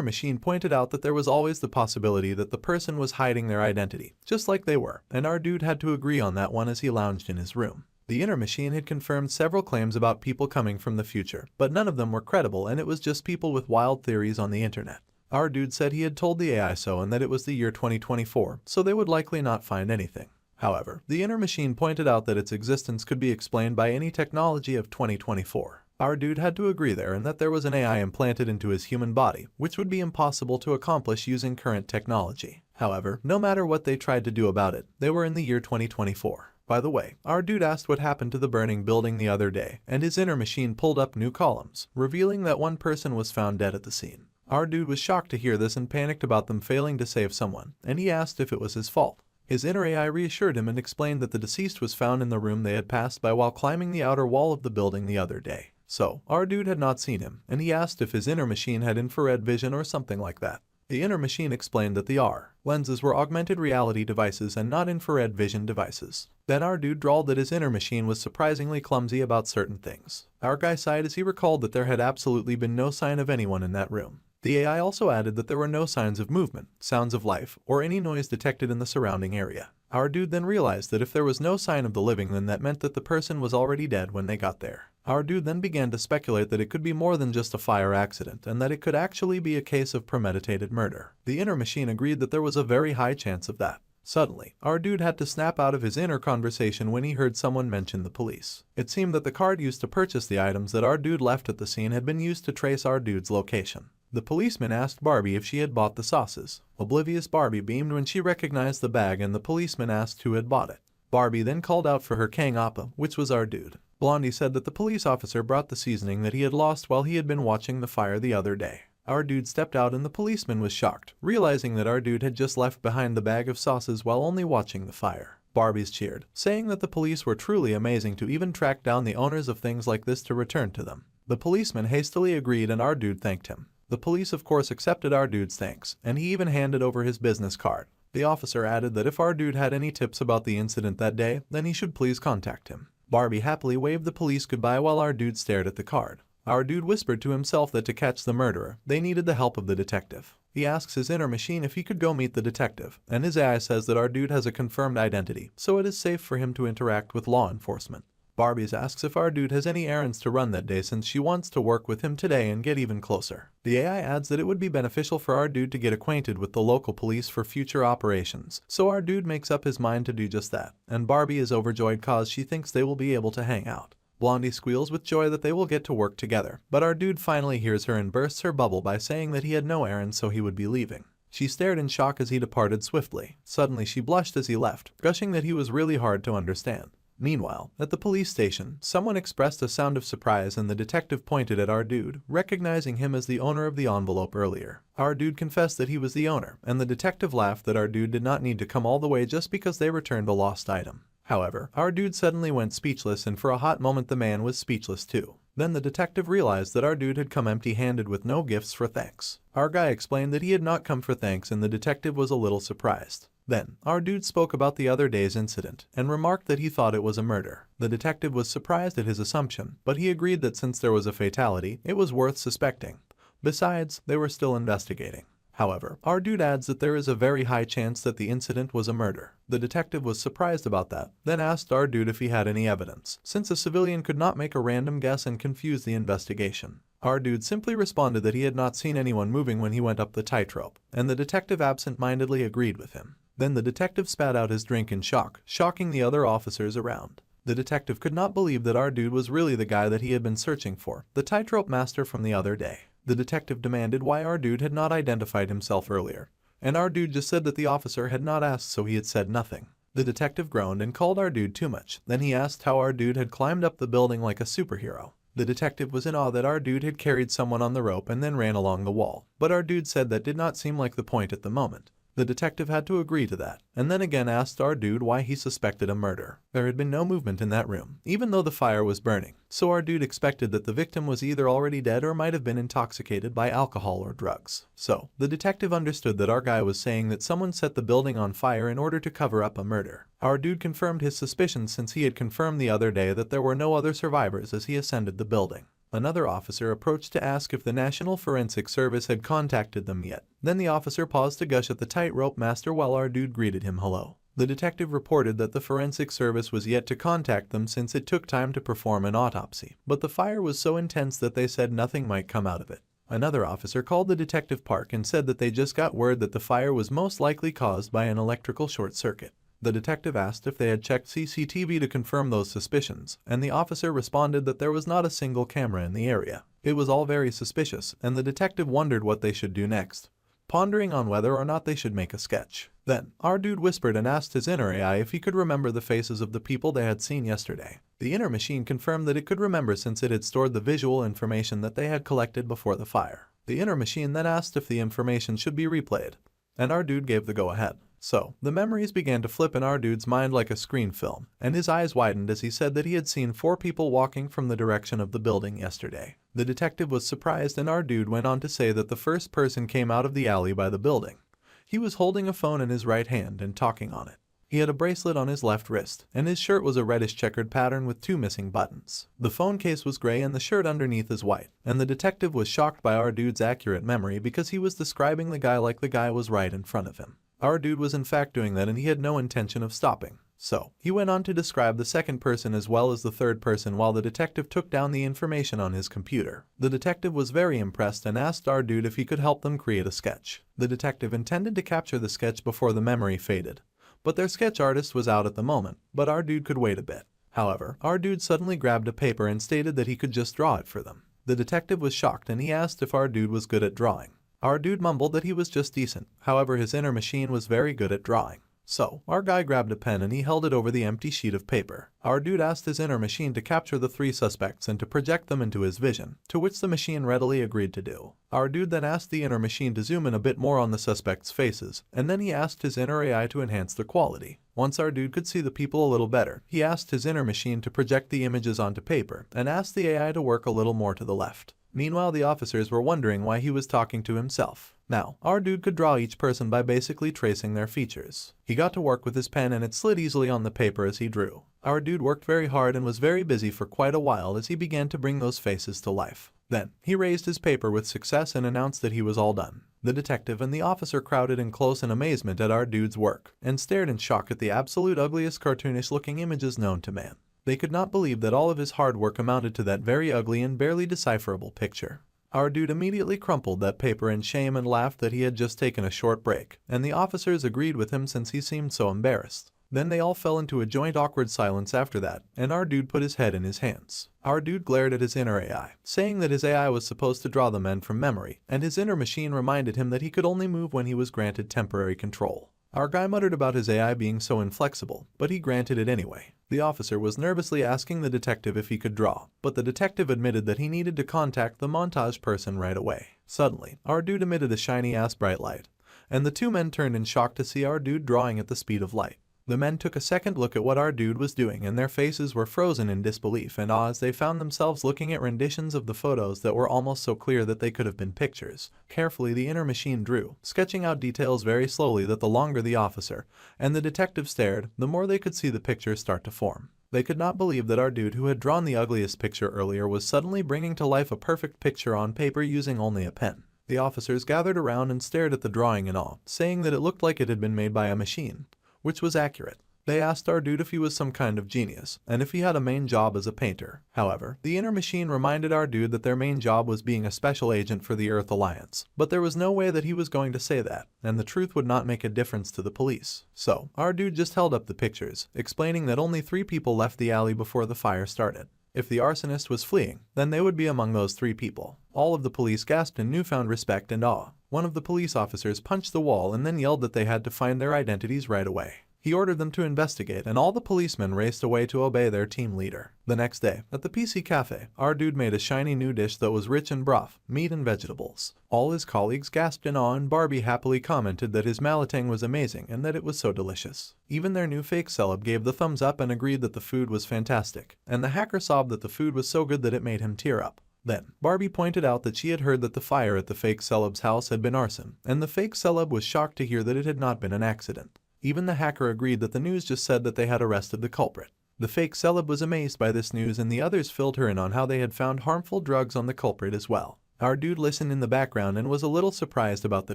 machine pointed out that there was always the possibility that the person was hiding their identity, just like they were, and our dude had to agree on that one as he lounged in his room. The inner machine had confirmed several claims about people coming from the future, but none of them were credible and it was just people with wild theories on the internet. Our dude said he had told the AI so and that it was the year 2024, so they would likely not find anything. However, the inner machine pointed out that its existence could be explained by any technology of 2024. Our dude had to agree there and that there was an AI implanted into his human body, which would be impossible to accomplish using current technology. However, no matter what they tried to do about it, they were in the year 2024. By the way, our dude asked what happened to the burning building the other day, and his inner machine pulled up new columns, revealing that one person was found dead at the scene. Our dude was shocked to hear this and panicked about them failing to save someone, and he asked if it was his fault. His inner AI reassured him and explained that the deceased was found in the room they had passed by while climbing the outer wall of the building the other day. So, our dude had not seen him, and he asked if his inner machine had infrared vision or something like that. The inner machine explained that the R lenses were augmented reality devices and not infrared vision devices. Then our dude drawled that his inner machine was surprisingly clumsy about certain things. Our guy sighed as he recalled that there had absolutely been no sign of anyone in that room. The AI also added that there were no signs of movement, sounds of life, or any noise detected in the surrounding area. Our dude then realized that if there was no sign of the living, then that meant that the person was already dead when they got there. Our dude then began to speculate that it could be more than just a fire accident and that it could actually be a case of premeditated murder. The inner machine agreed that there was a very high chance of that. Suddenly, our dude had to snap out of his inner conversation when he heard someone mention the police. It seemed that the card used to purchase the items that our dude left at the scene had been used to trace our dude's location. The policeman asked Barbie if she had bought the sauces. Oblivious Barbie beamed when she recognized the bag and the policeman asked who had bought it. Barbie then called out for her Kang Appa, which was our dude. Blondie said that the police officer brought the seasoning that he had lost while he had been watching the fire the other day. Our dude stepped out and the policeman was shocked, realizing that our dude had just left behind the bag of sauces while only watching the fire. Barbies cheered, saying that the police were truly amazing to even track down the owners of things like this to return to them. The policeman hastily agreed and our dude thanked him. The police of course accepted our dude's thanks, and he even handed over his business card. The officer added that if our dude had any tips about the incident that day, then he should please contact him. Barbie happily waved the police goodbye while our dude stared at the card. Our dude whispered to himself that to catch the murderer, they needed the help of the detective. He asks his inner machine if he could go meet the detective, and his AI says that our dude has a confirmed identity, so it is safe for him to interact with law enforcement. Barbies asks if our dude has any errands to run that day since she wants to work with him today and get even closer. The AI adds that it would be beneficial for our dude to get acquainted with the local police for future operations, so our dude makes up his mind to do just that, and Barbie is overjoyed cause she thinks they will be able to hang out. Blondie squeals with joy that they will get to work together, but our dude finally hears her and bursts her bubble by saying that he had no errands so he would be leaving. She stared in shock as he departed swiftly. Suddenly she blushed as he left, gushing that he was really hard to understand. Meanwhile, at the police station, someone expressed a sound of surprise and the detective pointed at our dude, recognizing him as the owner of the envelope earlier. Our dude confessed that he was the owner, and the detective laughed that our dude did not need to come all the way just because they returned a lost item. However, our dude suddenly went speechless and for a hot moment the man was speechless too. Then the detective realized that our dude had come empty-handed with no gifts for thanks. Our guy explained that he had not come for thanks and the detective was a little surprised. Then, our dude spoke about the other day's incident and remarked that he thought it was a murder. The detective was surprised at his assumption, but he agreed that since there was a fatality, it was worth suspecting. Besides, they were still investigating. However, our dude adds that there is a very high chance that the incident was a murder. The detective was surprised about that, then asked our dude if he had any evidence, since a civilian could not make a random guess and confuse the investigation. Our dude simply responded that he had not seen anyone moving when he went up the tightrope, and the detective absent-mindedly agreed with him. Then the detective spat out his drink in shock, shocking the other officers around. The detective could not believe that our dude was really the guy that he had been searching for, the tightrope master from the other day. The detective demanded why our dude had not identified himself earlier, and our dude just said that the officer had not asked so he had said nothing. The detective groaned and called our dude too much, then he asked how our dude had climbed up the building like a superhero. The detective was in awe that our dude had carried someone on the rope and then ran along the wall, but our dude said that did not seem like the point at the moment. The detective had to agree to that, and then again asked our dude why he suspected a murder. There had been no movement in that room, even though the fire was burning, so our dude expected that the victim was either already dead or might have been intoxicated by alcohol or drugs. So, the detective understood that our guy was saying that someone set the building on fire in order to cover up a murder. Our dude confirmed his suspicions since he had confirmed the other day that there were no other survivors as he ascended the building. Another officer approached to ask if the National Forensic Service had contacted them yet. Then the officer paused to gush at the tightrope master while our dude greeted him hello. The detective reported that the Forensic Service was yet to contact them since it took time to perform an autopsy, but the fire was so intense that they said nothing might come out of it. Another officer called the detective park and said that they just got word that the fire was most likely caused by an electrical short circuit. The detective asked if they had checked CCTV to confirm those suspicions, and the officer responded that there was not a single camera in the area. It was all very suspicious, and the detective wondered what they should do next, pondering on whether or not they should make a sketch. Then, our dude whispered and asked his inner AI if he could remember the faces of the people they had seen yesterday. The inner machine confirmed that it could remember since it had stored the visual information that they had collected before the fire. The inner machine then asked if the information should be replayed, and our dude gave the go-ahead. So, the memories began to flip in our dude's mind like a screen film, and his eyes widened as he said that he had seen 4 people walking from the direction of the building yesterday. The detective was surprised and our dude went on to say that the first person came out of the alley by the building. He was holding a phone in his right hand and talking on it. He had a bracelet on his left wrist, and his shirt was a reddish checkered pattern with 2 missing buttons. The phone case was gray and the shirt underneath is white, and the detective was shocked by our dude's accurate memory because he was describing the guy like the guy was right in front of him. Our dude was in fact doing that and he had no intention of stopping. So, he went on to describe the second person as well as the third person while the detective took down the information on his computer. The detective was very impressed and asked our dude if he could help them create a sketch. The detective intended to capture the sketch before the memory faded, but their sketch artist was out at the moment, but our dude could wait a bit. However, our dude suddenly grabbed a paper and stated that he could just draw it for them. The detective was shocked and he asked if our dude was good at drawing. Our dude mumbled that he was just decent, however his inner machine was very good at drawing. So, our guy grabbed a pen and he held it over the empty sheet of paper. Our dude asked his inner machine to capture the 3 suspects and to project them into his vision, to which the machine readily agreed to do. Our dude then asked the inner machine to zoom in a bit more on the suspects' faces, and then he asked his inner AI to enhance the quality. Once our dude could see the people a little better, he asked his inner machine to project the images onto paper, and asked the AI to work a little more to the left. Meanwhile, the officers were wondering why he was talking to himself. Now, our dude could draw each person by basically tracing their features. He got to work with his pen and it slid easily on the paper as he drew. Our dude worked very hard and was very busy for quite a while as he began to bring those faces to life. Then, he raised his paper with success and announced that he was all done. The detective and the officer crowded in close in amazement at our dude's work, and stared in shock at the absolute ugliest cartoonish-looking images known to man. They could not believe that all of his hard work amounted to that very ugly and barely decipherable picture. Our dude immediately crumpled that paper in shame and laughed that he had just taken a short break, and the officers agreed with him since he seemed so embarrassed. Then they all fell into a joint awkward silence after that, and our dude put his head in his hands. Our dude glared at his inner AI, saying that his AI was supposed to draw the men from memory, and his inner machine reminded him that he could only move when he was granted temporary control. Our guy muttered about his AI being so inflexible, but he granted it anyway. The officer was nervously asking the detective if he could draw, but the detective admitted that he needed to contact the montage person right away. Suddenly, our dude emitted a shiny-ass bright light, and the 2 men turned in shock to see our dude drawing at the speed of light. The men took a second look at what our dude was doing and their faces were frozen in disbelief and awe as they found themselves looking at renditions of the photos that were almost so clear that they could have been pictures. Carefully the inner machine drew, sketching out details very slowly that the longer the officer and the detective stared, the more they could see the pictures start to form. They could not believe that our dude who had drawn the ugliest picture earlier was suddenly bringing to life a perfect picture on paper using only a pen. The officers gathered around and stared at the drawing in awe, saying that it looked like it had been made by a machine, which was accurate. They asked our dude if he was some kind of genius, and if he had a main job as a painter. However, the inner machine reminded our dude that their main job was being a special agent for the Earth Alliance. But there was no way that he was going to say that, and the truth would not make a difference to the police. So, our dude just held up the pictures, explaining that only 3 people left the alley before the fire started. If the arsonist was fleeing, then they would be among those 3 people. All of the police gasped in newfound respect and awe. One of the police officers punched the wall and then yelled that they had to find their identities right away. He ordered them to investigate and all the policemen raced away to obey their team leader. The next day, at the PC cafe, our dude made a shiny new dish that was rich in broth, meat and vegetables. All his colleagues gasped in awe and Barbie happily commented that his malatang was amazing and that it was so delicious. Even their new fake celeb gave the thumbs up and agreed that the food was fantastic, and the hacker sobbed that the food was so good that it made him tear up. Then, Barbie pointed out that she had heard that the fire at the fake celeb's house had been arson, and the fake celeb was shocked to hear that it had not been an accident. Even the hacker agreed that the news just said that they had arrested the culprit. The fake celeb was amazed by this news and the others filled her in on how they had found harmful drugs on the culprit as well. Our dude listened in the background and was a little surprised about the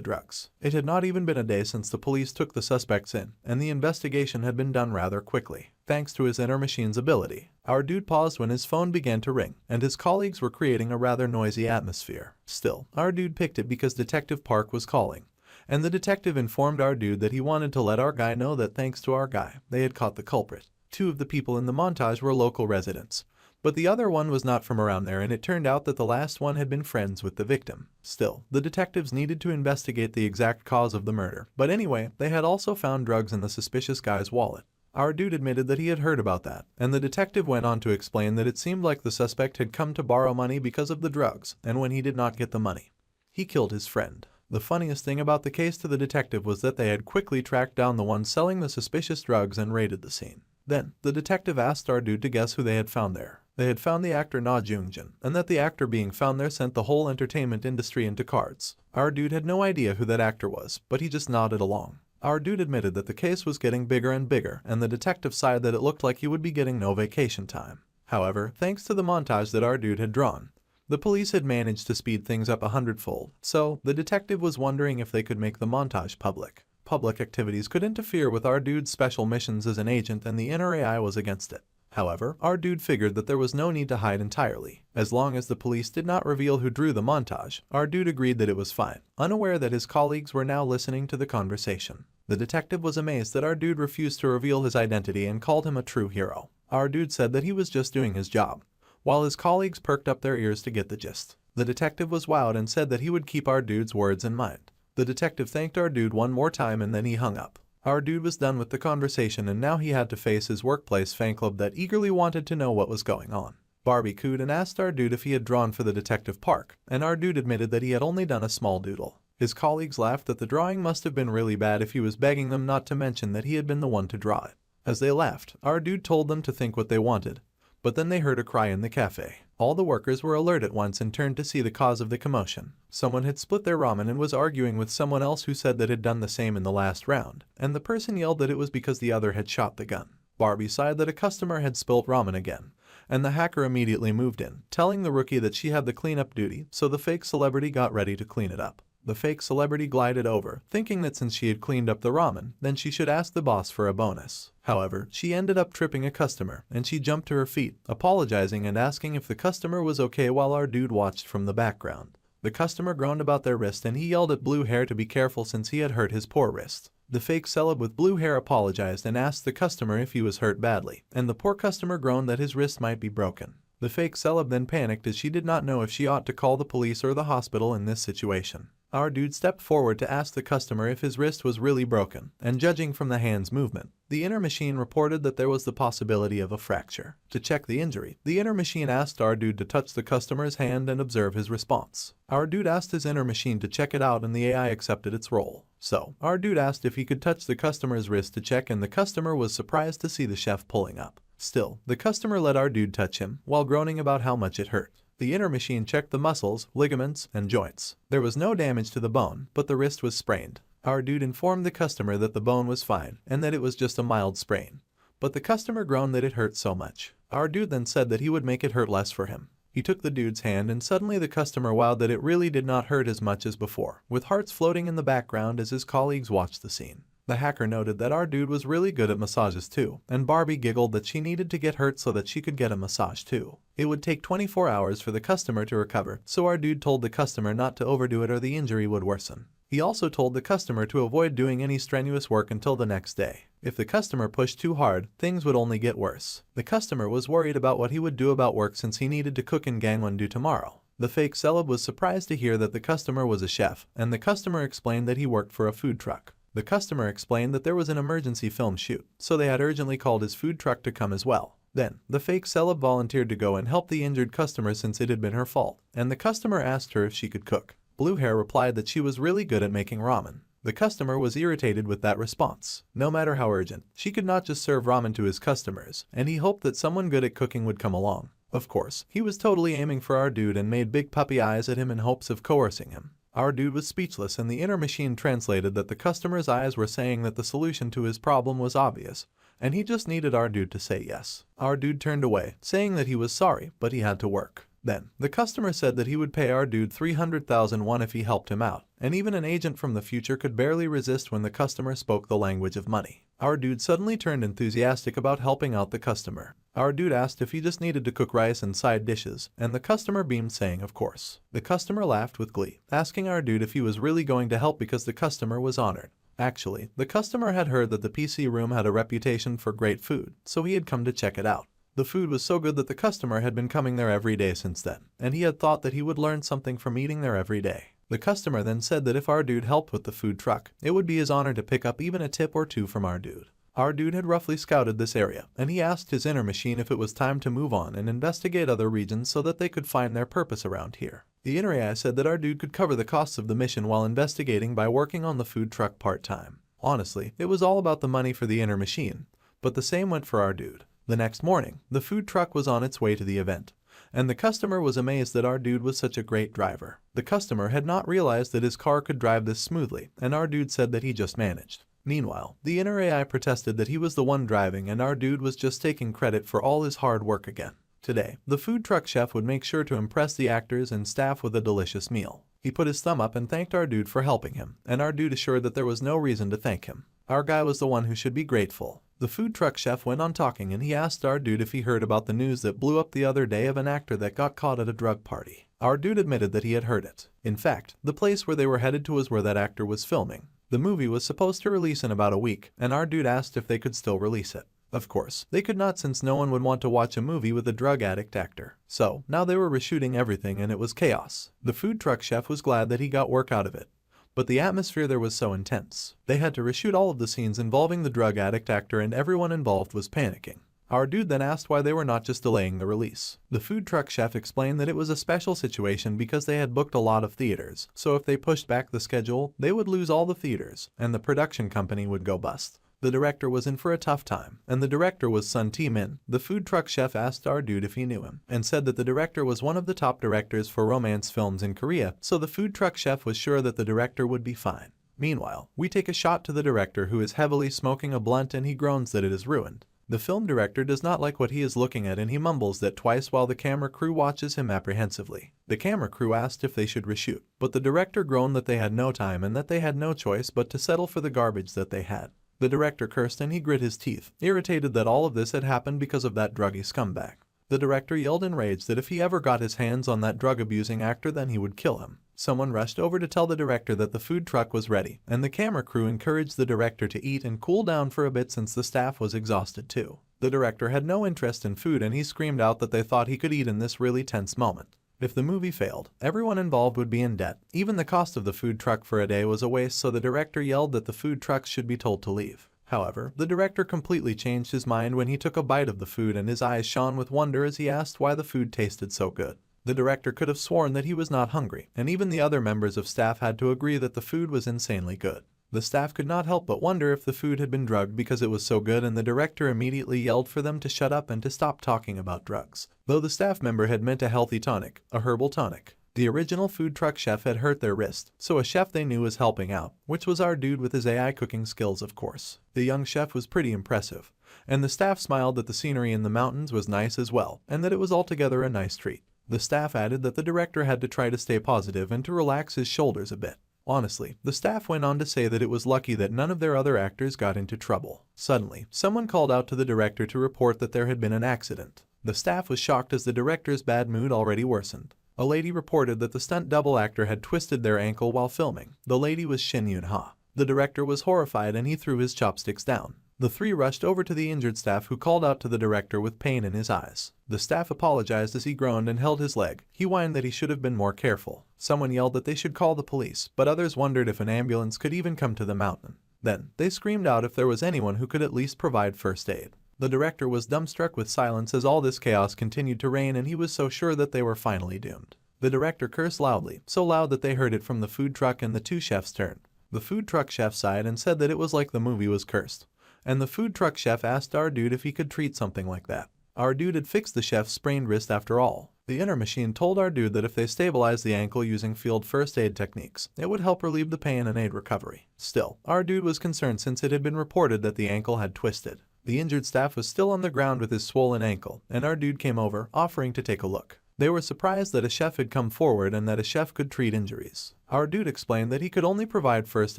drugs. It had not even been a day since the police took the suspects in, and the investigation had been done rather quickly, thanks to his inner machine's ability. Our dude paused when his phone began to ring, and his colleagues were creating a rather noisy atmosphere. Still, our dude picked it because Detective Park was calling. And the detective informed our dude that he wanted to let our guy know that thanks to our guy, they had caught the culprit. 2 of the people in the montage were local residents, but the other one was not from around there and it turned out that the last one had been friends with the victim. Still, the detectives needed to investigate the exact cause of the murder, but anyway, they had also found drugs in the suspicious guy's wallet. Our dude admitted that he had heard about that, and the detective went on to explain that it seemed like the suspect had come to borrow money because of the drugs, and when he did not get the money, he killed his friend. The funniest thing about the case to the detective was that they had quickly tracked down the one selling the suspicious drugs and raided the scene. Then, the detective asked our dude to guess who they had found there. They had found the actor Na Jungjin, and that the actor being found there sent the whole entertainment industry into cards. Our dude had no idea who that actor was, but he just nodded along. Our dude admitted that the case was getting bigger and bigger, and the detective sighed that it looked like he would be getting no vacation time. However, thanks to the montage that our dude had drawn, the police had managed to speed things up 100-fold, so the detective was wondering if they could make the montage public. Public activities could interfere with our dude's special missions as an agent and the inner AI was against it. However, our dude figured that there was no need to hide entirely. As long as the police did not reveal who drew the montage, our dude agreed that it was fine, unaware that his colleagues were now listening to the conversation. The detective was amazed that our dude refused to reveal his identity and called him a true hero. Our dude said that he was just doing his job, while his colleagues perked up their ears to get the gist. The detective was wowed and said that he would keep our dude's words in mind. The detective thanked our dude one more time and then he hung up. Our dude was done with the conversation and now he had to face his workplace fan club that eagerly wanted to know what was going on. Barbie cooed and asked our dude if he had drawn for the detective park, and our dude admitted that he had only done a small doodle. His colleagues laughed that the drawing must have been really bad if he was begging them not to mention that he had been the one to draw it. As they laughed, our dude told them to think what they wanted, but then they heard a cry in the cafe. All the workers were alert at once and turned to see the cause of the commotion. Someone had split their ramen and was arguing with someone else who said that had done the same in the last round, and the person yelled that it was because the other had shot the gun. Barbie sighed that a customer had spilt ramen again, and the hacker immediately moved in, telling the rookie that she had the cleanup duty, so the fake celebrity got ready to clean it up. The fake celebrity glided over, thinking that since she had cleaned up the ramen, then she should ask the boss for a bonus. However, she ended up tripping a customer, and she jumped to her feet, apologizing and asking if the customer was okay while our dude watched from the background. The customer groaned about their wrist and he yelled at blue hair to be careful since he had hurt his poor wrist. The fake celeb with blue hair apologized and asked the customer if he was hurt badly, and the poor customer groaned that his wrist might be broken. The fake celeb then panicked as she did not know if she ought to call the police or the hospital in this situation. Our dude stepped forward to ask the customer if his wrist was really broken, and judging from the hand's movement, the inner machine reported that there was the possibility of a fracture. To check the injury, the inner machine asked our dude to touch the customer's hand and observe his response. Our dude asked his inner machine to check it out and the AI accepted its role. So, our dude asked if he could touch the customer's wrist to check and the customer was surprised to see the chef pulling up. Still, the customer let our dude touch him, while groaning about how much it hurt. The inner machine checked the muscles, ligaments, and joints. There was no damage to the bone, but the wrist was sprained. Our dude informed the customer that the bone was fine, and that it was just a mild sprain. But the customer groaned that it hurt so much. Our dude then said that he would make it hurt less for him. He took the dude's hand and suddenly the customer wowed that it really did not hurt as much as before, with hearts floating in the background as his colleagues watched the scene. The hacker noted that our dude was really good at massages too, and Barbie giggled that she needed to get hurt so that she could get a massage too. It would take 24 hours for the customer to recover, so our dude told the customer not to overdo it or the injury would worsen. He also told the customer to avoid doing any strenuous work until the next day. If the customer pushed too hard, things would only get worse. The customer was worried about what he would do about work since he needed to cook in Gangwon-do tomorrow. The fake celeb was surprised to hear that the customer was a chef, and the customer explained that he worked for a food truck. The customer explained that there was an emergency film shoot, so they had urgently called his food truck to come as well. Then, the fake celeb volunteered to go and help the injured customer since it had been her fault, and the customer asked her if she could cook. Blue hair replied that she was really good at making ramen. The customer was irritated with that response. No matter how urgent, she could not just serve ramen to his customers, and he hoped that someone good at cooking would come along. Of course, he was totally aiming for our dude and made big puppy eyes at him in hopes of coercing him. Our dude was speechless and the inner machine translated that the customer's eyes were saying that the solution to his problem was obvious, and he just needed our dude to say yes. Our dude turned away, saying that he was sorry, but he had to work. Then, the customer said that he would pay our dude 300,000 won if he helped him out, and even an agent from the future could barely resist when the customer spoke the language of money. Our dude suddenly turned enthusiastic about helping out the customer. Our dude asked if he just needed to cook rice and side dishes, and the customer beamed saying of course. The customer laughed with glee, asking our dude if he was really going to help because the customer was honored. Actually, the customer had heard that the PC room had a reputation for great food, so he had come to check it out. The food was so good that the customer had been coming there every day since then, and he had thought that he would learn something from eating there every day. The customer then said that if our dude helped with the food truck, it would be his honor to pick up even a tip or two from our dude. Our dude had roughly scouted this area, and he asked his inner machine if it was time to move on and investigate other regions so that they could find their purpose around here. The inner AI said that our dude could cover the costs of the mission while investigating by working on the food truck part-time. Honestly, it was all about the money for the inner machine, but the same went for our dude. The next morning, the food truck was on its way to the event, and the customer was amazed that our dude was such a great driver. The customer had not realized that his car could drive this smoothly, and our dude said that he just managed. Meanwhile, the inner AI protested that he was the one driving and our dude was just taking credit for all his hard work again. Today, the food truck chef would make sure to impress the actors and staff with a delicious meal. He put his thumb up and thanked our dude for helping him, and our dude assured that there was no reason to thank him. Our guy was the one who should be grateful. The food truck chef went on talking and he asked our dude if he heard about the news that blew up the other day of an actor that got caught at a drug party. Our dude admitted that he had heard it. In fact, the place where they were headed to was where that actor was filming. The movie was supposed to release in about a week, and our dude asked if they could still release it. Of course, they could not since no one would want to watch a movie with a drug addict actor. So, now they were reshooting everything and it was chaos. The food truck chef was glad that he got work out of it, but the atmosphere there was so intense. They had to reshoot all of the scenes involving the drug addict actor and everyone involved was panicking. Our dude then asked why they were not just delaying the release. The food truck chef explained that it was a special situation because they had booked a lot of theaters, so if they pushed back the schedule, they would lose all the theaters, and the production company would go bust. The director was in for a tough time, and the director was Sun Tae-min. The food truck chef asked our dude if he knew him, and said that the director was one of the top directors for romance films in Korea, so the food truck chef was sure that the director would be fine. Meanwhile, we take a shot to the director who is heavily smoking a blunt and he groans that it is ruined. The film director does not like what he is looking at and he mumbles that twice while the camera crew watches him apprehensively. The camera crew asked if they should reshoot, but the director groaned that they had no time and that they had no choice but to settle for the garbage that they had. The director cursed and he grit his teeth, irritated that all of this had happened because of that druggy scumbag. The director yelled in rage that if he ever got his hands on that drug-abusing actor then he would kill him. Someone rushed over to tell the director that the food truck was ready, and the camera crew encouraged the director to eat and cool down for a bit since the staff was exhausted too. The director had no interest in food and he screamed out that they thought he could eat in this really tense moment. If the movie failed, everyone involved would be in debt. Even the cost of the food truck for a day was a waste, so the director yelled that the food trucks should be told to leave. However, the director completely changed his mind when he took a bite of the food and his eyes shone with wonder as he asked why the food tasted so good. The director could have sworn that he was not hungry, and even the other members of staff had to agree that the food was insanely good. The staff could not help but wonder if the food had been drugged because it was so good, and the director immediately yelled for them to shut up and to stop talking about drugs. Though the staff member had meant a healthy tonic, a herbal tonic. The original food truck chef had hurt their wrist, so a chef they knew was helping out, which was our dude with his AI cooking skills of course. The young chef was pretty impressive, and the staff smiled that the scenery in the mountains was nice as well, and that it was altogether a nice treat. The staff added that the director had to try to stay positive and to relax his shoulders a bit. Honestly, the staff went on to say that it was lucky that none of their other actors got into trouble. Suddenly, someone called out to the director to report that there had been an accident. The staff was shocked as the director's bad mood already worsened. A lady reported that the stunt double actor had twisted their ankle while filming. The lady was Shin Yoon-ha. The director was horrified and he threw his chopsticks down. The three rushed over to the injured staff who called out to the director with pain in his eyes. The staff apologized as he groaned and held his leg. He whined that he should have been more careful. Someone yelled that they should call the police, but others wondered if an ambulance could even come to the mountain. Then, they screamed out if there was anyone who could at least provide first aid. The director was dumbstruck with silence as all this chaos continued to reign and he was so sure that they were finally doomed. The director cursed loudly, so loud that they heard it from the food truck and the two chefs turned. The food truck chef sighed and said that it was like the movie was cursed. And the food truck chef asked our dude if he could treat something like that. Our dude had fixed the chef's sprained wrist after all. The inner machine told our dude that if they stabilized the ankle using field first aid techniques, it would help relieve the pain and aid recovery. Still, our dude was concerned since it had been reported that the ankle had twisted. The injured staff was still on the ground with his swollen ankle, and our dude came over, offering to take a look. They were surprised that a chef had come forward and that a chef could treat injuries. Our dude explained that he could only provide first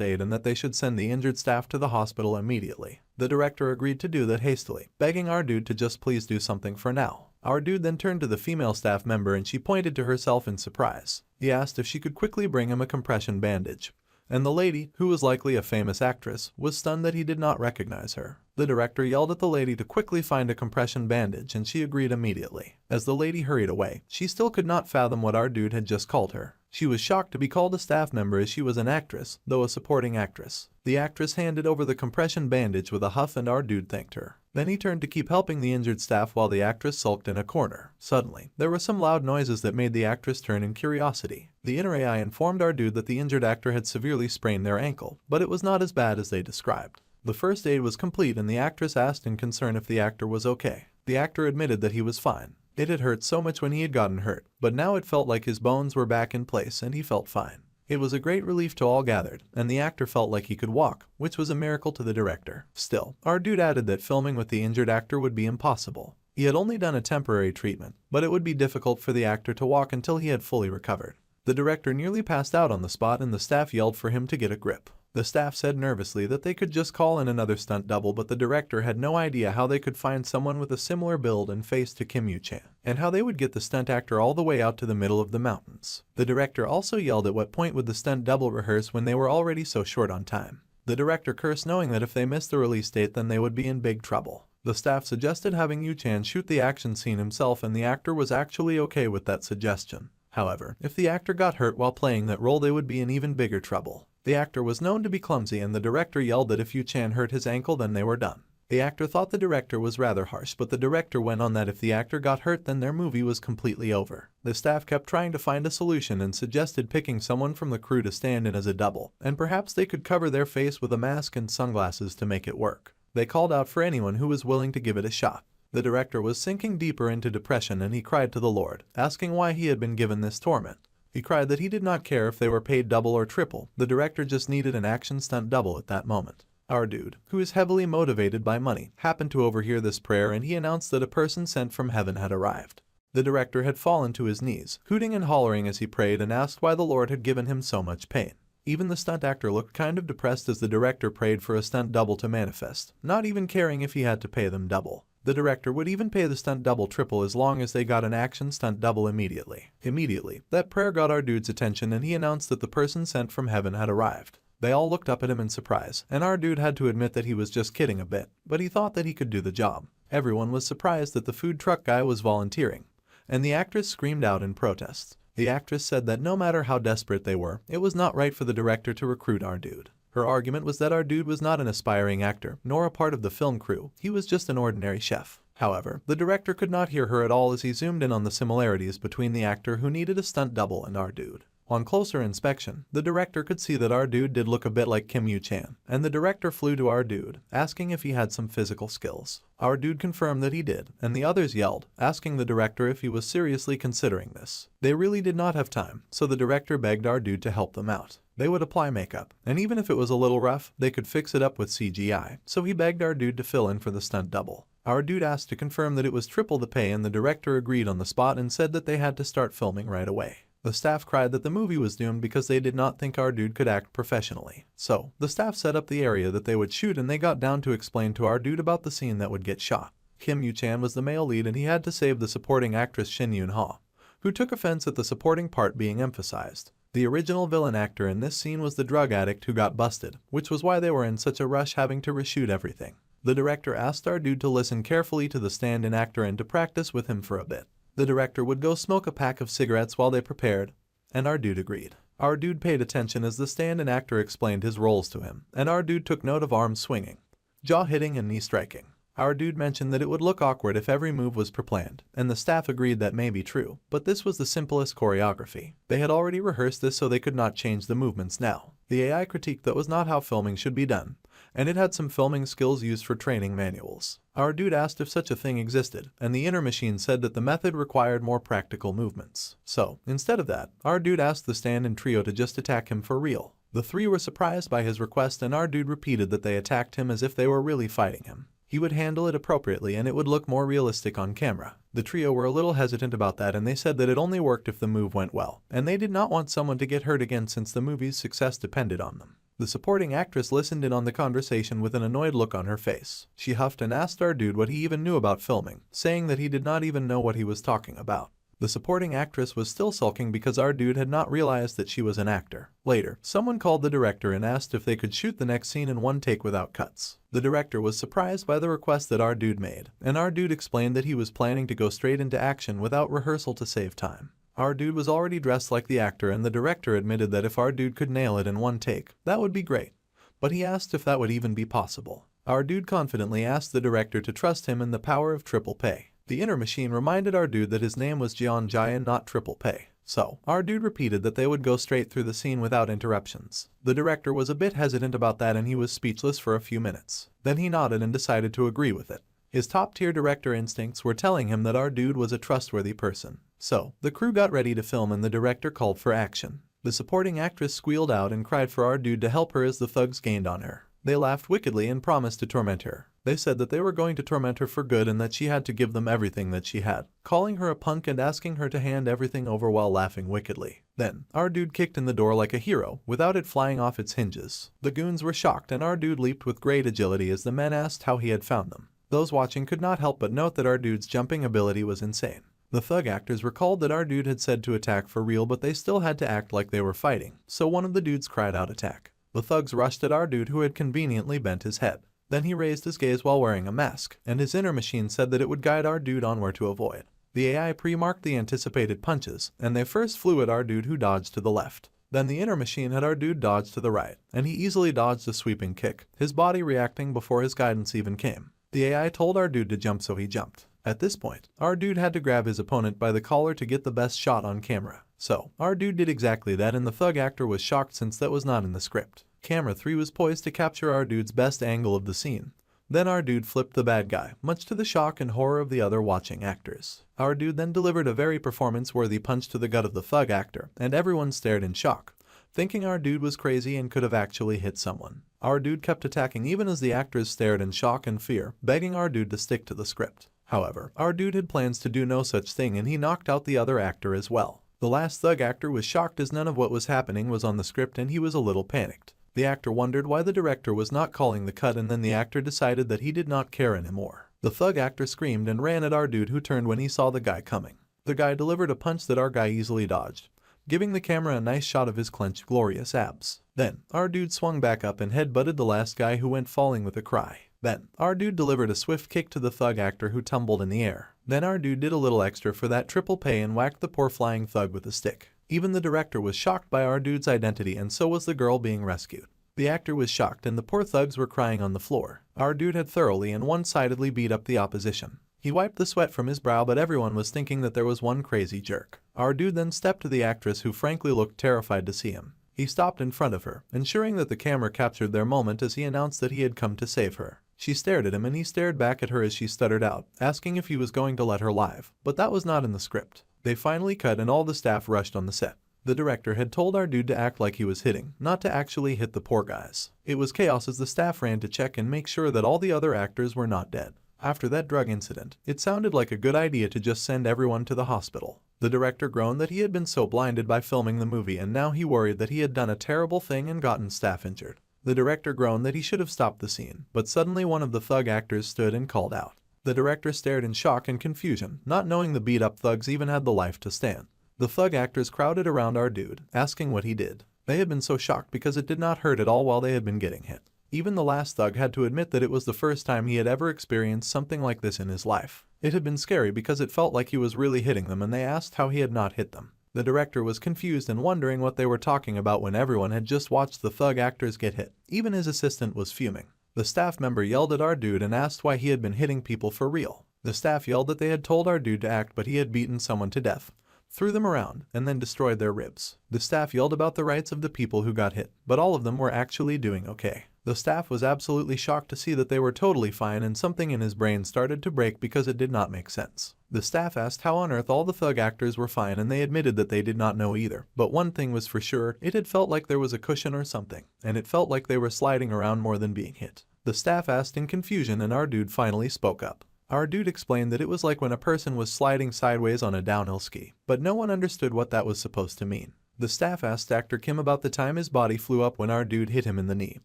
aid and that they should send the injured staff to the hospital immediately. The director agreed to do that hastily, begging our dude to just please do something for now. Our dude then turned to the female staff member and she pointed to herself in surprise. He asked if she could quickly bring him a compression bandage. And the lady, who was likely a famous actress, was stunned that he did not recognize her. The director yelled at the lady to quickly find a compression bandage and she agreed immediately. As the lady hurried away, she still could not fathom what our dude had just called her. She was shocked to be called a staff member as she was an actress, though a supporting actress. The actress handed over the compression bandage with a huff and our dude thanked her. Then he turned to keep helping the injured staff while the actress sulked in a corner. Suddenly, there were some loud noises that made the actress turn in curiosity. The inner AI informed our dude that the injured actor had severely sprained their ankle, but it was not as bad as they described. The first aid was complete and the actress asked in concern if the actor was okay. The actor admitted that he was fine. It had hurt so much when he had gotten hurt, but now it felt like his bones were back in place and he felt fine. It was a great relief to all gathered, and the actor felt like he could walk, which was a miracle to the director. Still, our dude added that filming with the injured actor would be impossible. He had only done a temporary treatment, but it would be difficult for the actor to walk until he had fully recovered. The director nearly passed out on the spot and the staff yelled for him to get a grip. The staff said nervously that they could just call in another stunt double, but the director had no idea how they could find someone with a similar build and face to Kim Yoo-chan, and how they would get the stunt actor all the way out to the middle of the mountains. The director also yelled at what point would the stunt double rehearse when they were already so short on time. The director cursed knowing that if they missed the release date then they would be in big trouble. The staff suggested having Yoo-chan shoot the action scene himself and the actor was actually okay with that suggestion. However, if the actor got hurt while playing that role they would be in even bigger trouble. The actor was known to be clumsy and the director yelled that if Yu-chan hurt his ankle then they were done. The actor thought the director was rather harsh, but the director went on that if the actor got hurt then their movie was completely over. The staff kept trying to find a solution and suggested picking someone from the crew to stand in as a double, and perhaps they could cover their face with a mask and sunglasses to make it work. They called out for anyone who was willing to give it a shot. The director was sinking deeper into depression and he cried to the Lord, asking why he had been given this torment. He cried that he did not care if they were paid double or triple, the director just needed an action stunt double at that moment. Our dude, who is heavily motivated by money, happened to overhear this prayer and he announced that a person sent from heaven had arrived. The director had fallen to his knees, hooting and hollering as he prayed and asked why the Lord had given him so much pain. Even the stunt actor looked kind of depressed as the director prayed for a stunt double to manifest, not even caring if he had to pay them double. The director would even pay the stunt double triple as long as they got an action stunt double immediately. Immediately, that prayer got our dude's attention and he announced that the person sent from heaven had arrived. They all looked up at him in surprise, and our dude had to admit that he was just kidding a bit, but he thought that he could do the job. Everyone was surprised that the food truck guy was volunteering, and the actress screamed out in protest. The actress said that no matter how desperate they were, it was not right for the director to recruit our dude. Her argument was that our dude was not an aspiring actor, nor a part of the film crew, he was just an ordinary chef. However, the director could not hear her at all as he zoomed in on the similarities between the actor who needed a stunt double and our dude. On closer inspection, the director could see that our dude did look a bit like Kim Yu-chan, and the director flew to our dude, asking if he had some physical skills. Our dude confirmed that he did, and the others yelled, asking the director if he was seriously considering this. They really did not have time, so the director begged our dude to help them out. They would apply makeup, and even if it was a little rough, they could fix it up with CGI, so he begged our dude to fill in for the stunt double. Our dude asked to confirm that it was triple the pay and the director agreed on the spot and said that they had to start filming right away. The staff cried that the movie was doomed because they did not think our dude could act professionally. So, the staff set up the area that they would shoot and they got down to explain to our dude about the scene that would get shot. Kim Yu-chan was the male lead and he had to save the supporting actress Shin Yoon-ha, who took offense at the supporting part being emphasized. The original villain actor in this scene was the drug addict who got busted, which was why they were in such a rush having to reshoot everything. The director asked our dude to listen carefully to the stand-in actor and to practice with him for a bit. The director would go smoke a pack of cigarettes while they prepared, and our dude agreed. Our dude paid attention as the stand-in actor explained his roles to him, and our dude took note of arm swinging, jaw hitting and knee striking. Our dude mentioned that it would look awkward if every move was pre-planned, and the staff agreed that may be true, but this was the simplest choreography. They had already rehearsed this so they could not change the movements now. The AI critiqued that was not how filming should be done, and it had some filming skills used for training manuals. Our dude asked if such a thing existed, and the inner machine said that the method required more practical movements. So, instead of that, our dude asked the stand-in trio to just attack him for real. The three were surprised by his request and our dude repeated that they attacked him as if they were really fighting him. He would handle it appropriately and it would look more realistic on camera. The trio were a little hesitant about that and they said that it only worked if the move went well, and they did not want someone to get hurt again since the movie's success depended on them. The supporting actress listened in on the conversation with an annoyed look on her face. She huffed and asked our dude what he even knew about filming, saying that he did not even know what he was talking about. The supporting actress was still sulking because our dude had not realized that she was an actor. Later, someone called the director and asked if they could shoot the next scene in one take without cuts. The director was surprised by the request that our dude made, and our dude explained that he was planning to go straight into action without rehearsal to save time. Our dude was already dressed like the actor and the director admitted that if our dude could nail it in one take, that would be great. But he asked if that would even be possible. Our dude confidently asked the director to trust him in the power of triple pay. The inner machine reminded our dude that his name was Jeon Jai and not triple pay. So, our dude repeated that they would go straight through the scene without interruptions. The director was a bit hesitant about that and he was speechless for a few minutes. Then he nodded and decided to agree with it. His top-tier director instincts were telling him that our dude was a trustworthy person. So, the crew got ready to film and the director called for action. The supporting actress squealed out and cried for our dude to help her as the thugs gained on her. They laughed wickedly and promised to torment her. They said that they were going to torment her for good and that she had to give them everything that she had, calling her a punk and asking her to hand everything over while laughing wickedly. Then, our dude kicked in the door like a hero, without it flying off its hinges. The goons were shocked and our dude leaped with great agility as the men asked how he had found them. Those watching could not help but note that our dude's jumping ability was insane. The thug actors recalled that our dude had said to attack for real but they still had to act like they were fighting, so one of the dudes cried out attack. The thugs rushed at our dude who had conveniently bent his head. Then he raised his gaze while wearing a mask, and his inner machine said that it would guide our dude on where to avoid. The AI pre-marked the anticipated punches, and they first flew at our dude who dodged to the left. Then the inner machine had our dude dodge to the right, and he easily dodged a sweeping kick, his body reacting before his guidance even came. The AI told our dude to jump, so he jumped. At this point, our dude had to grab his opponent by the collar to get the best shot on camera. So, our dude did exactly that, and the thug actor was shocked since that was not in the script. Camera 3 was poised to capture our dude's best angle of the scene. Then our dude flipped the bad guy, much to the shock and horror of the other watching actors. Our dude then delivered a very performance-worthy punch to the gut of the thug actor, and everyone stared in shock, thinking our dude was crazy and could have actually hit someone. Our dude kept attacking even as the actors stared in shock and fear, begging our dude to stick to the script. However, our dude had plans to do no such thing, and he knocked out the other actor as well. The last thug actor was shocked as none of what was happening was on the script, and he was a little panicked. The actor wondered why the director was not calling the cut, and then the actor decided that he did not care anymore. The thug actor screamed and ran at our dude, who turned when he saw the guy coming. The guy delivered a punch that our guy easily dodged, giving the camera a nice shot of his clenched glorious abs. Then, our dude swung back up and head-butted the last guy, who went falling with a cry. Then, our dude delivered a swift kick to the thug actor, who tumbled in the air. Then our dude did a little extra for that triple pay and whacked the poor flying thug with a stick. Even the director was shocked by our dude's identity, and so was the girl being rescued. The actor was shocked, and the poor thugs were crying on the floor. Our dude had thoroughly and one-sidedly beat up the opposition. He wiped the sweat from his brow, but everyone was thinking that there was one crazy jerk. Our dude then stepped to the actress, who frankly looked terrified to see him. He stopped in front of her, ensuring that the camera captured their moment as he announced that he had come to save her. She stared at him, and he stared back at her as she stuttered out, asking if he was going to let her live. But that was not in the script. They finally cut, and all the staff rushed on the set. The director had told our dude to act like he was hitting, not to actually hit the poor guys. It was chaos as the staff ran to check and make sure that all the other actors were not dead. After that drug incident, it sounded like a good idea to just send everyone to the hospital. The director groaned that he had been so blinded by filming the movie, and now he worried that he had done a terrible thing and gotten staff injured. The director groaned that he should have stopped the scene, but suddenly one of the thug actors stood and called out. The director stared in shock and confusion, not knowing the beat-up thugs even had the life to stand. The thug actors crowded around our dude, asking what he did. They had been so shocked because it did not hurt at all while they had been getting hit. Even the last thug had to admit that it was the first time he had ever experienced something like this in his life. It had been scary because it felt like he was really hitting them, and they asked how he had not hit them. The director was confused and wondering what they were talking about when everyone had just watched the thug actors get hit. Even his assistant was fuming. The staff member yelled at our dude and asked why he had been hitting people for real. The staff yelled that they had told our dude to act, but he had beaten someone to death, threw them around, and then destroyed their ribs. The staff yelled about the rights of the people who got hit, but all of them were actually doing okay. The staff was absolutely shocked to see that they were totally fine, and something in his brain started to break because it did not make sense. The staff asked how on earth all the thug actors were fine, and they admitted that they did not know either. But one thing was for sure, it had felt like there was a cushion or something, and it felt like they were sliding around more than being hit. The staff asked in confusion, and our dude finally spoke up. Our dude explained that it was like when a person was sliding sideways on a downhill ski, but no one understood what that was supposed to mean. The staff asked actor Kim about the time his body flew up when our dude hit him in the knee,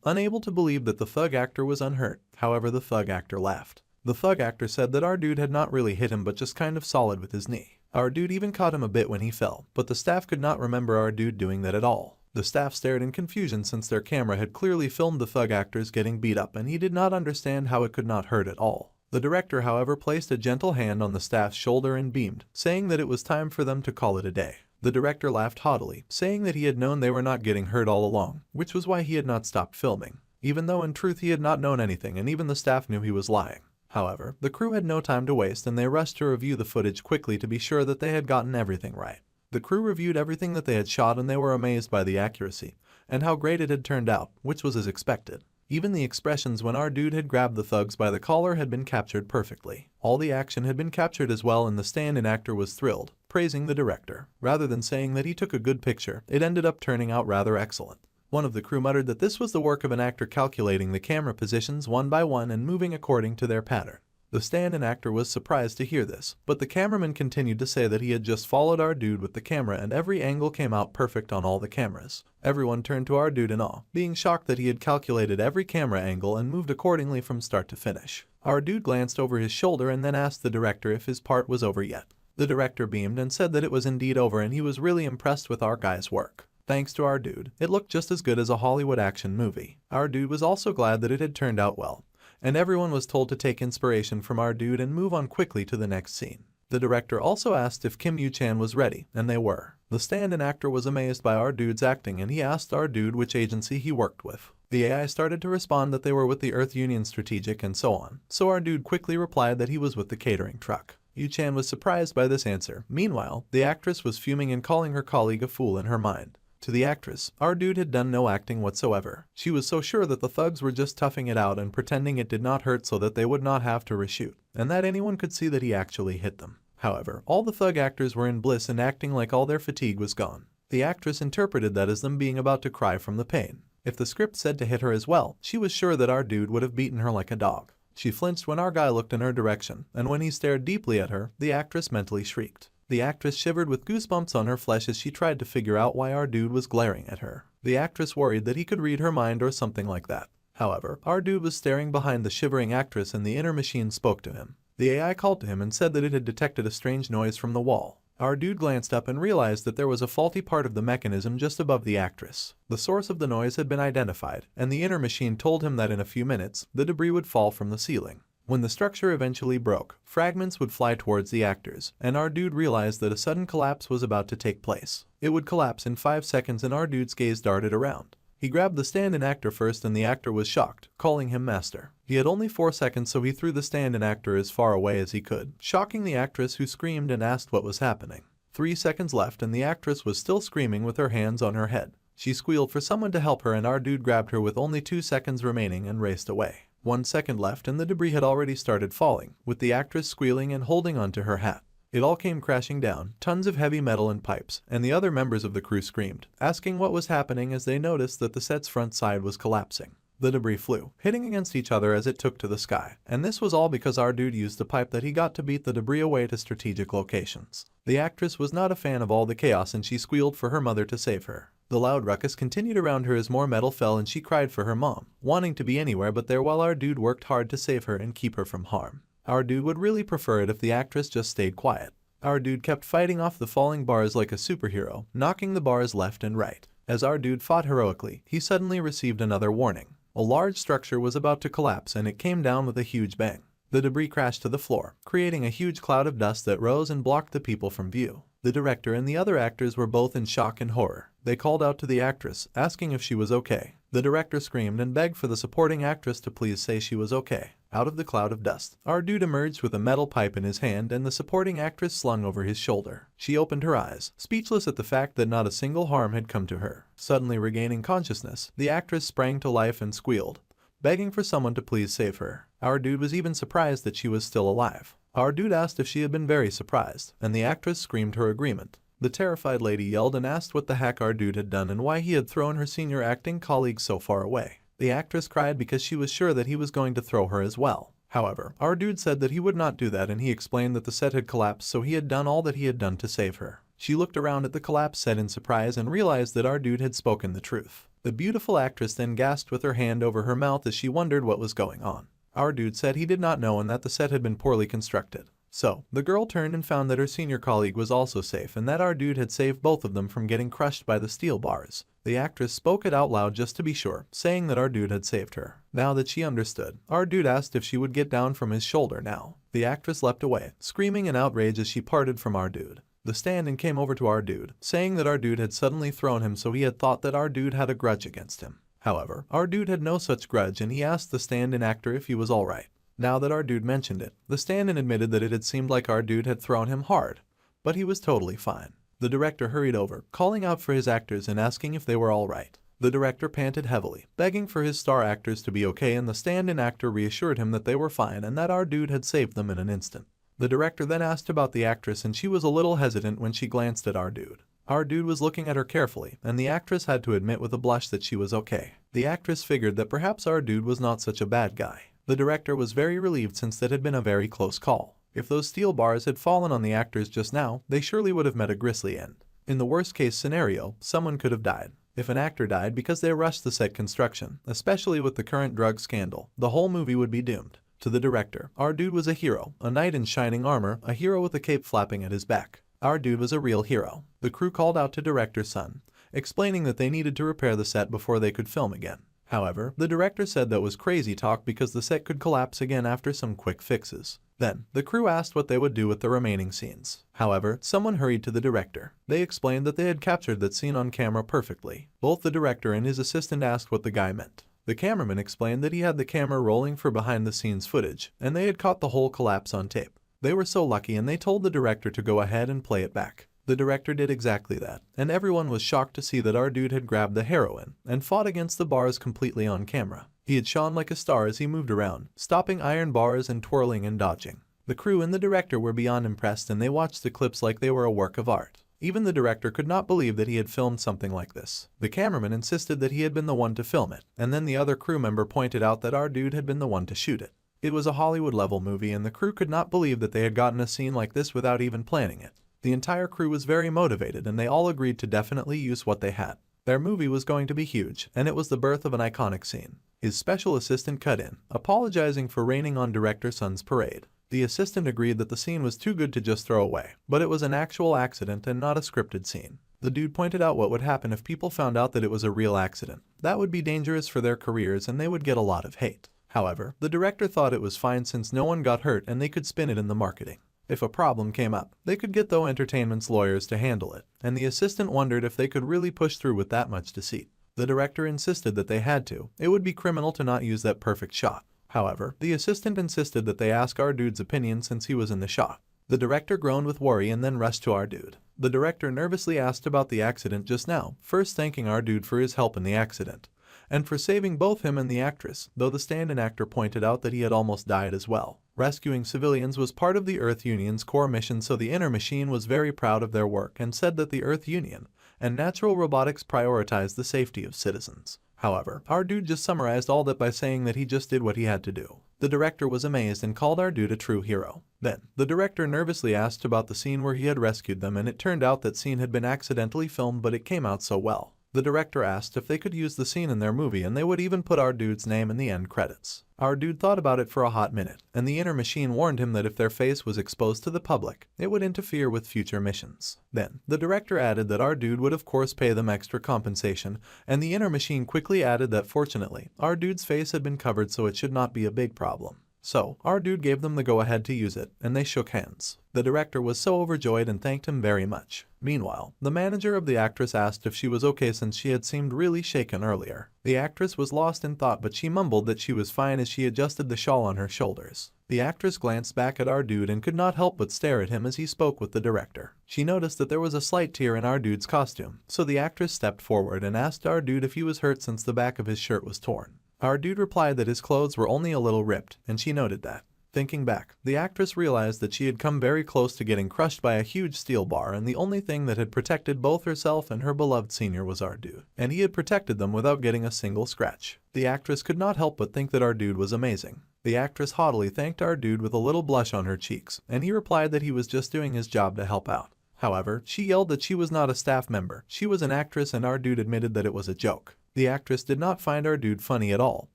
unable to believe that the thug actor was unhurt. However, the thug actor laughed. The thug actor said that our dude had not really hit him, but just kind of solid with his knee. Our dude even caught him a bit when he fell, but the staff could not remember our dude doing that at all. The staff stared in confusion since their camera had clearly filmed the thug actors getting beat up, and he did not understand how it could not hurt at all. The director, however, placed a gentle hand on the staff's shoulder and beamed, saying that it was time for them to call it a day. The director laughed haughtily, saying that he had known they were not getting hurt all along, which was why he had not stopped filming, even though in truth he had not known anything, and even the staff knew he was lying. However, the crew had no time to waste, and they rushed to review the footage quickly to be sure that they had gotten everything right. The crew reviewed everything that they had shot, and they were amazed by the accuracy and how great it had turned out, which was as expected. Even the expressions when our dude had grabbed the thugs by the collar had been captured perfectly. All the action had been captured as well, and the stand-in actor was thrilled, praising the director. Rather than saying that he took a good picture, it ended up turning out rather excellent. One of the crew muttered that this was the work of an actor calculating the camera positions one by one and moving according to their pattern. The stand-in actor was surprised to hear this, but the cameraman continued to say that he had just followed our dude with the camera and every angle came out perfect on all the cameras. Everyone turned to our dude in awe, being shocked that he had calculated every camera angle and moved accordingly from start to finish. Our dude glanced over his shoulder and then asked the director if his part was over yet. The director beamed and said that it was indeed over, and he was really impressed with our guy's work. Thanks to our dude, it looked just as good as a Hollywood action movie. Our dude was also glad that it had turned out well, and everyone was told to take inspiration from our dude and move on quickly to the next scene. The director also asked if Kim Yu-chan was ready, and they were. The stand-in actor was amazed by our dude's acting and he asked our dude which agency he worked with. The AI started to respond that they were with the Earth Union Strategic and so on, so our dude quickly replied that he was with the catering truck. Yu-chan was surprised by this answer. Meanwhile, the actress was fuming and calling her colleague a fool in her mind. To the actress, our dude had done no acting whatsoever. She was so sure that the thugs were just toughing it out and pretending it did not hurt so that they would not have to reshoot, and that anyone could see that he actually hit them. However, all the thug actors were in bliss and acting like all their fatigue was gone. The actress interpreted that as them being about to cry from the pain. If the script said to hit her as well, she was sure that our dude would have beaten her like a dog. She flinched when our guy looked in her direction, and when he stared deeply at her, the actress mentally shrieked. The actress shivered with goosebumps on her flesh as she tried to figure out why our dude was glaring at her. The actress worried that he could read her mind or something like that. However, our dude was staring behind the shivering actress and the inner machine spoke to him. The AI called to him and said that it had detected a strange noise from the wall. Our dude glanced up and realized that there was a faulty part of the mechanism just above the actress. The source of the noise had been identified, and the inner machine told him that in a few minutes, the debris would fall from the ceiling. When the structure eventually broke, fragments would fly towards the actors, and our dude realized that a sudden collapse was about to take place. It would collapse in 5 seconds and our dude's gaze darted around. He grabbed the stand-in actor first and the actor was shocked, calling him master. He had only 4 seconds so he threw the stand-in actor as far away as he could, shocking the actress who screamed and asked what was happening. 3 seconds left and the actress was still screaming with her hands on her head. She squealed for someone to help her and our dude grabbed her with only 2 seconds remaining and raced away. 1 second left and the debris had already started falling, with the actress squealing and holding onto her hat. It all came crashing down, tons of heavy metal and pipes, and the other members of the crew screamed, asking what was happening as they noticed that the set's front side was collapsing. The debris flew, hitting against each other as it took to the sky, and this was all because our dude used the pipe that he got to beat the debris away to strategic locations. The actress was not a fan of all the chaos and she squealed for her mother to save her. The loud ruckus continued around her as more metal fell and she cried for her mom, wanting to be anywhere but there while our dude worked hard to save her and keep her from harm. Our dude would really prefer it if the actress just stayed quiet. Our dude kept fighting off the falling bars like a superhero, knocking the bars left and right. As our dude fought heroically, he suddenly received another warning. A large structure was about to collapse and it came down with a huge bang. The debris crashed to the floor, creating a huge cloud of dust that rose and blocked the people from view. The director and the other actors were both in shock and horror. They called out to the actress, asking if she was okay. The director screamed and begged for the supporting actress to please say she was okay. Out of the cloud of dust, our dude emerged with a metal pipe in his hand and the supporting actress slung over his shoulder. She opened her eyes, speechless at the fact that not a single harm had come to her. Suddenly regaining consciousness, the actress sprang to life and squealed, begging for someone to please save her. Our dude was even surprised that she was still alive. Our dude asked if she had been very surprised, and the actress screamed her agreement. The terrified lady yelled and asked what the heck our dude had done and why he had thrown her senior acting colleague so far away. The actress cried because she was sure that he was going to throw her as well. However, our dude said that he would not do that and he explained that the set had collapsed so he had done all that he had done to save her. She looked around at the collapsed set in surprise and realized that our dude had spoken the truth. The beautiful actress then gasped with her hand over her mouth as she wondered what was going on. Our dude said he did not know and that the set had been poorly constructed. So, the girl turned and found that her senior colleague was also safe and that our dude had saved both of them from getting crushed by the steel bars. The actress spoke it out loud just to be sure, saying that our dude had saved her. Now that she understood, our dude asked if she would get down from his shoulder now. The actress leapt away, screaming in outrage as she parted from our dude. The stand-in came over to our dude, saying that our dude had suddenly thrown him so he had thought that our dude had a grudge against him. However, our dude had no such grudge and he asked the stand-in actor if he was alright. Now that our dude mentioned it, the stand-in admitted that it had seemed like our dude had thrown him hard, but he was totally fine. The director hurried over, calling out for his actors and asking if they were alright. The director panted heavily, begging for his star actors to be okay and the stand-in actor reassured him that they were fine and that our dude had saved them in an instant. The director then asked about the actress and she was a little hesitant when she glanced at our dude. Our dude was looking at her carefully, and the actress had to admit with a blush that she was okay. The actress figured that perhaps our dude was not such a bad guy. The director was very relieved since that had been a very close call. If those steel bars had fallen on the actors just now, they surely would have met a grisly end. In the worst case scenario, someone could have died. If an actor died because they rushed the set construction, especially with the current drug scandal, the whole movie would be doomed. To the director, our dude was a hero, a knight in shining armor, a hero with a cape flapping at his back. Our dude was a real hero. The crew called out to director's son, explaining that they needed to repair the set before they could film again. However, the director said that was crazy talk because the set could collapse again after some quick fixes. Then, the crew asked what they would do with the remaining scenes. However, someone hurried to the director. They explained that they had captured that scene on camera perfectly. Both the director and his assistant asked what the guy meant. The cameraman explained that he had the camera rolling for behind-the-scenes footage, and they had caught the whole collapse on tape. They were so lucky and they told the director to go ahead and play it back. The director did exactly that, and everyone was shocked to see that our dude had grabbed the heroine and fought against the bars completely on camera. He had shone like a star as he moved around, stopping iron bars and twirling and dodging. The crew and the director were beyond impressed and they watched the clips like they were a work of art. Even the director could not believe that he had filmed something like this. The cameraman insisted that he had been the one to film it, and then the other crew member pointed out that our dude had been the one to shoot it. It was a Hollywood-level movie and the crew could not believe that they had gotten a scene like this without even planning it. The entire crew was very motivated and they all agreed to definitely use what they had. Their movie was going to be huge, and it was the birth of an iconic scene. His special assistant cut in, apologizing for raining on director Sun's parade. The assistant agreed that the scene was too good to just throw away, but it was an actual accident and not a scripted scene. The dude pointed out what would happen if people found out that it was a real accident. That would be dangerous for their careers and they would get a lot of hate. However, the director thought it was fine since no one got hurt and they could spin it in the marketing. If a problem came up, they could get Though Entertainment's lawyers to handle it, and the assistant wondered if they could really push through with that much deceit. The director insisted that they had to. It would be criminal to not use that perfect shot. However, the assistant insisted that they ask our dude's opinion since he was in the shot. The director groaned with worry and then rushed to our dude. The director nervously asked about the accident just now, first thanking our dude for his help in the accident, and for saving both him and the actress, though the stand-in actor pointed out that he had almost died as well. Rescuing civilians was part of the Earth Union's core mission, so the Inner Machine was very proud of their work and said that the Earth Union and natural robotics prioritize the safety of citizens. However, our dude just summarized all that by saying that he just did what he had to do. The director was amazed and called our dude a true hero. Then, the director nervously asked about the scene where he had rescued them, and it turned out that scene had been accidentally filmed, but it came out so well. The director asked if they could use the scene in their movie and they would even put our dude's name in the end credits. Our dude thought about it for a hot minute, and the Inner Machine warned him that if their face was exposed to the public, it would interfere with future missions. Then, the director added that our dude would of course pay them extra compensation, and the Inner Machine quickly added that fortunately, our dude's face had been covered so it should not be a big problem. So, our dude gave them the go-ahead to use it, and they shook hands. The director was so overjoyed and thanked him very much. Meanwhile, the manager of the actress asked if she was okay since she had seemed really shaken earlier. The actress was lost in thought, but she mumbled that she was fine as she adjusted the shawl on her shoulders. The actress glanced back at our dude and could not help but stare at him as he spoke with the director. She noticed that there was a slight tear in our dude's costume, so the actress stepped forward and asked our dude if he was hurt since the back of his shirt was torn. Our dude replied that his clothes were only a little ripped, and she noted that. Thinking back, the actress realized that she had come very close to getting crushed by a huge steel bar, and the only thing that had protected both herself and her beloved senior was our dude, and he had protected them without getting a single scratch. The actress could not help but think that our dude was amazing. The actress haughtily thanked our dude with a little blush on her cheeks, and he replied that he was just doing his job to help out. However, she yelled that she was not a staff member, she was an actress, and our dude admitted that it was a joke. The actress did not find our dude funny at all,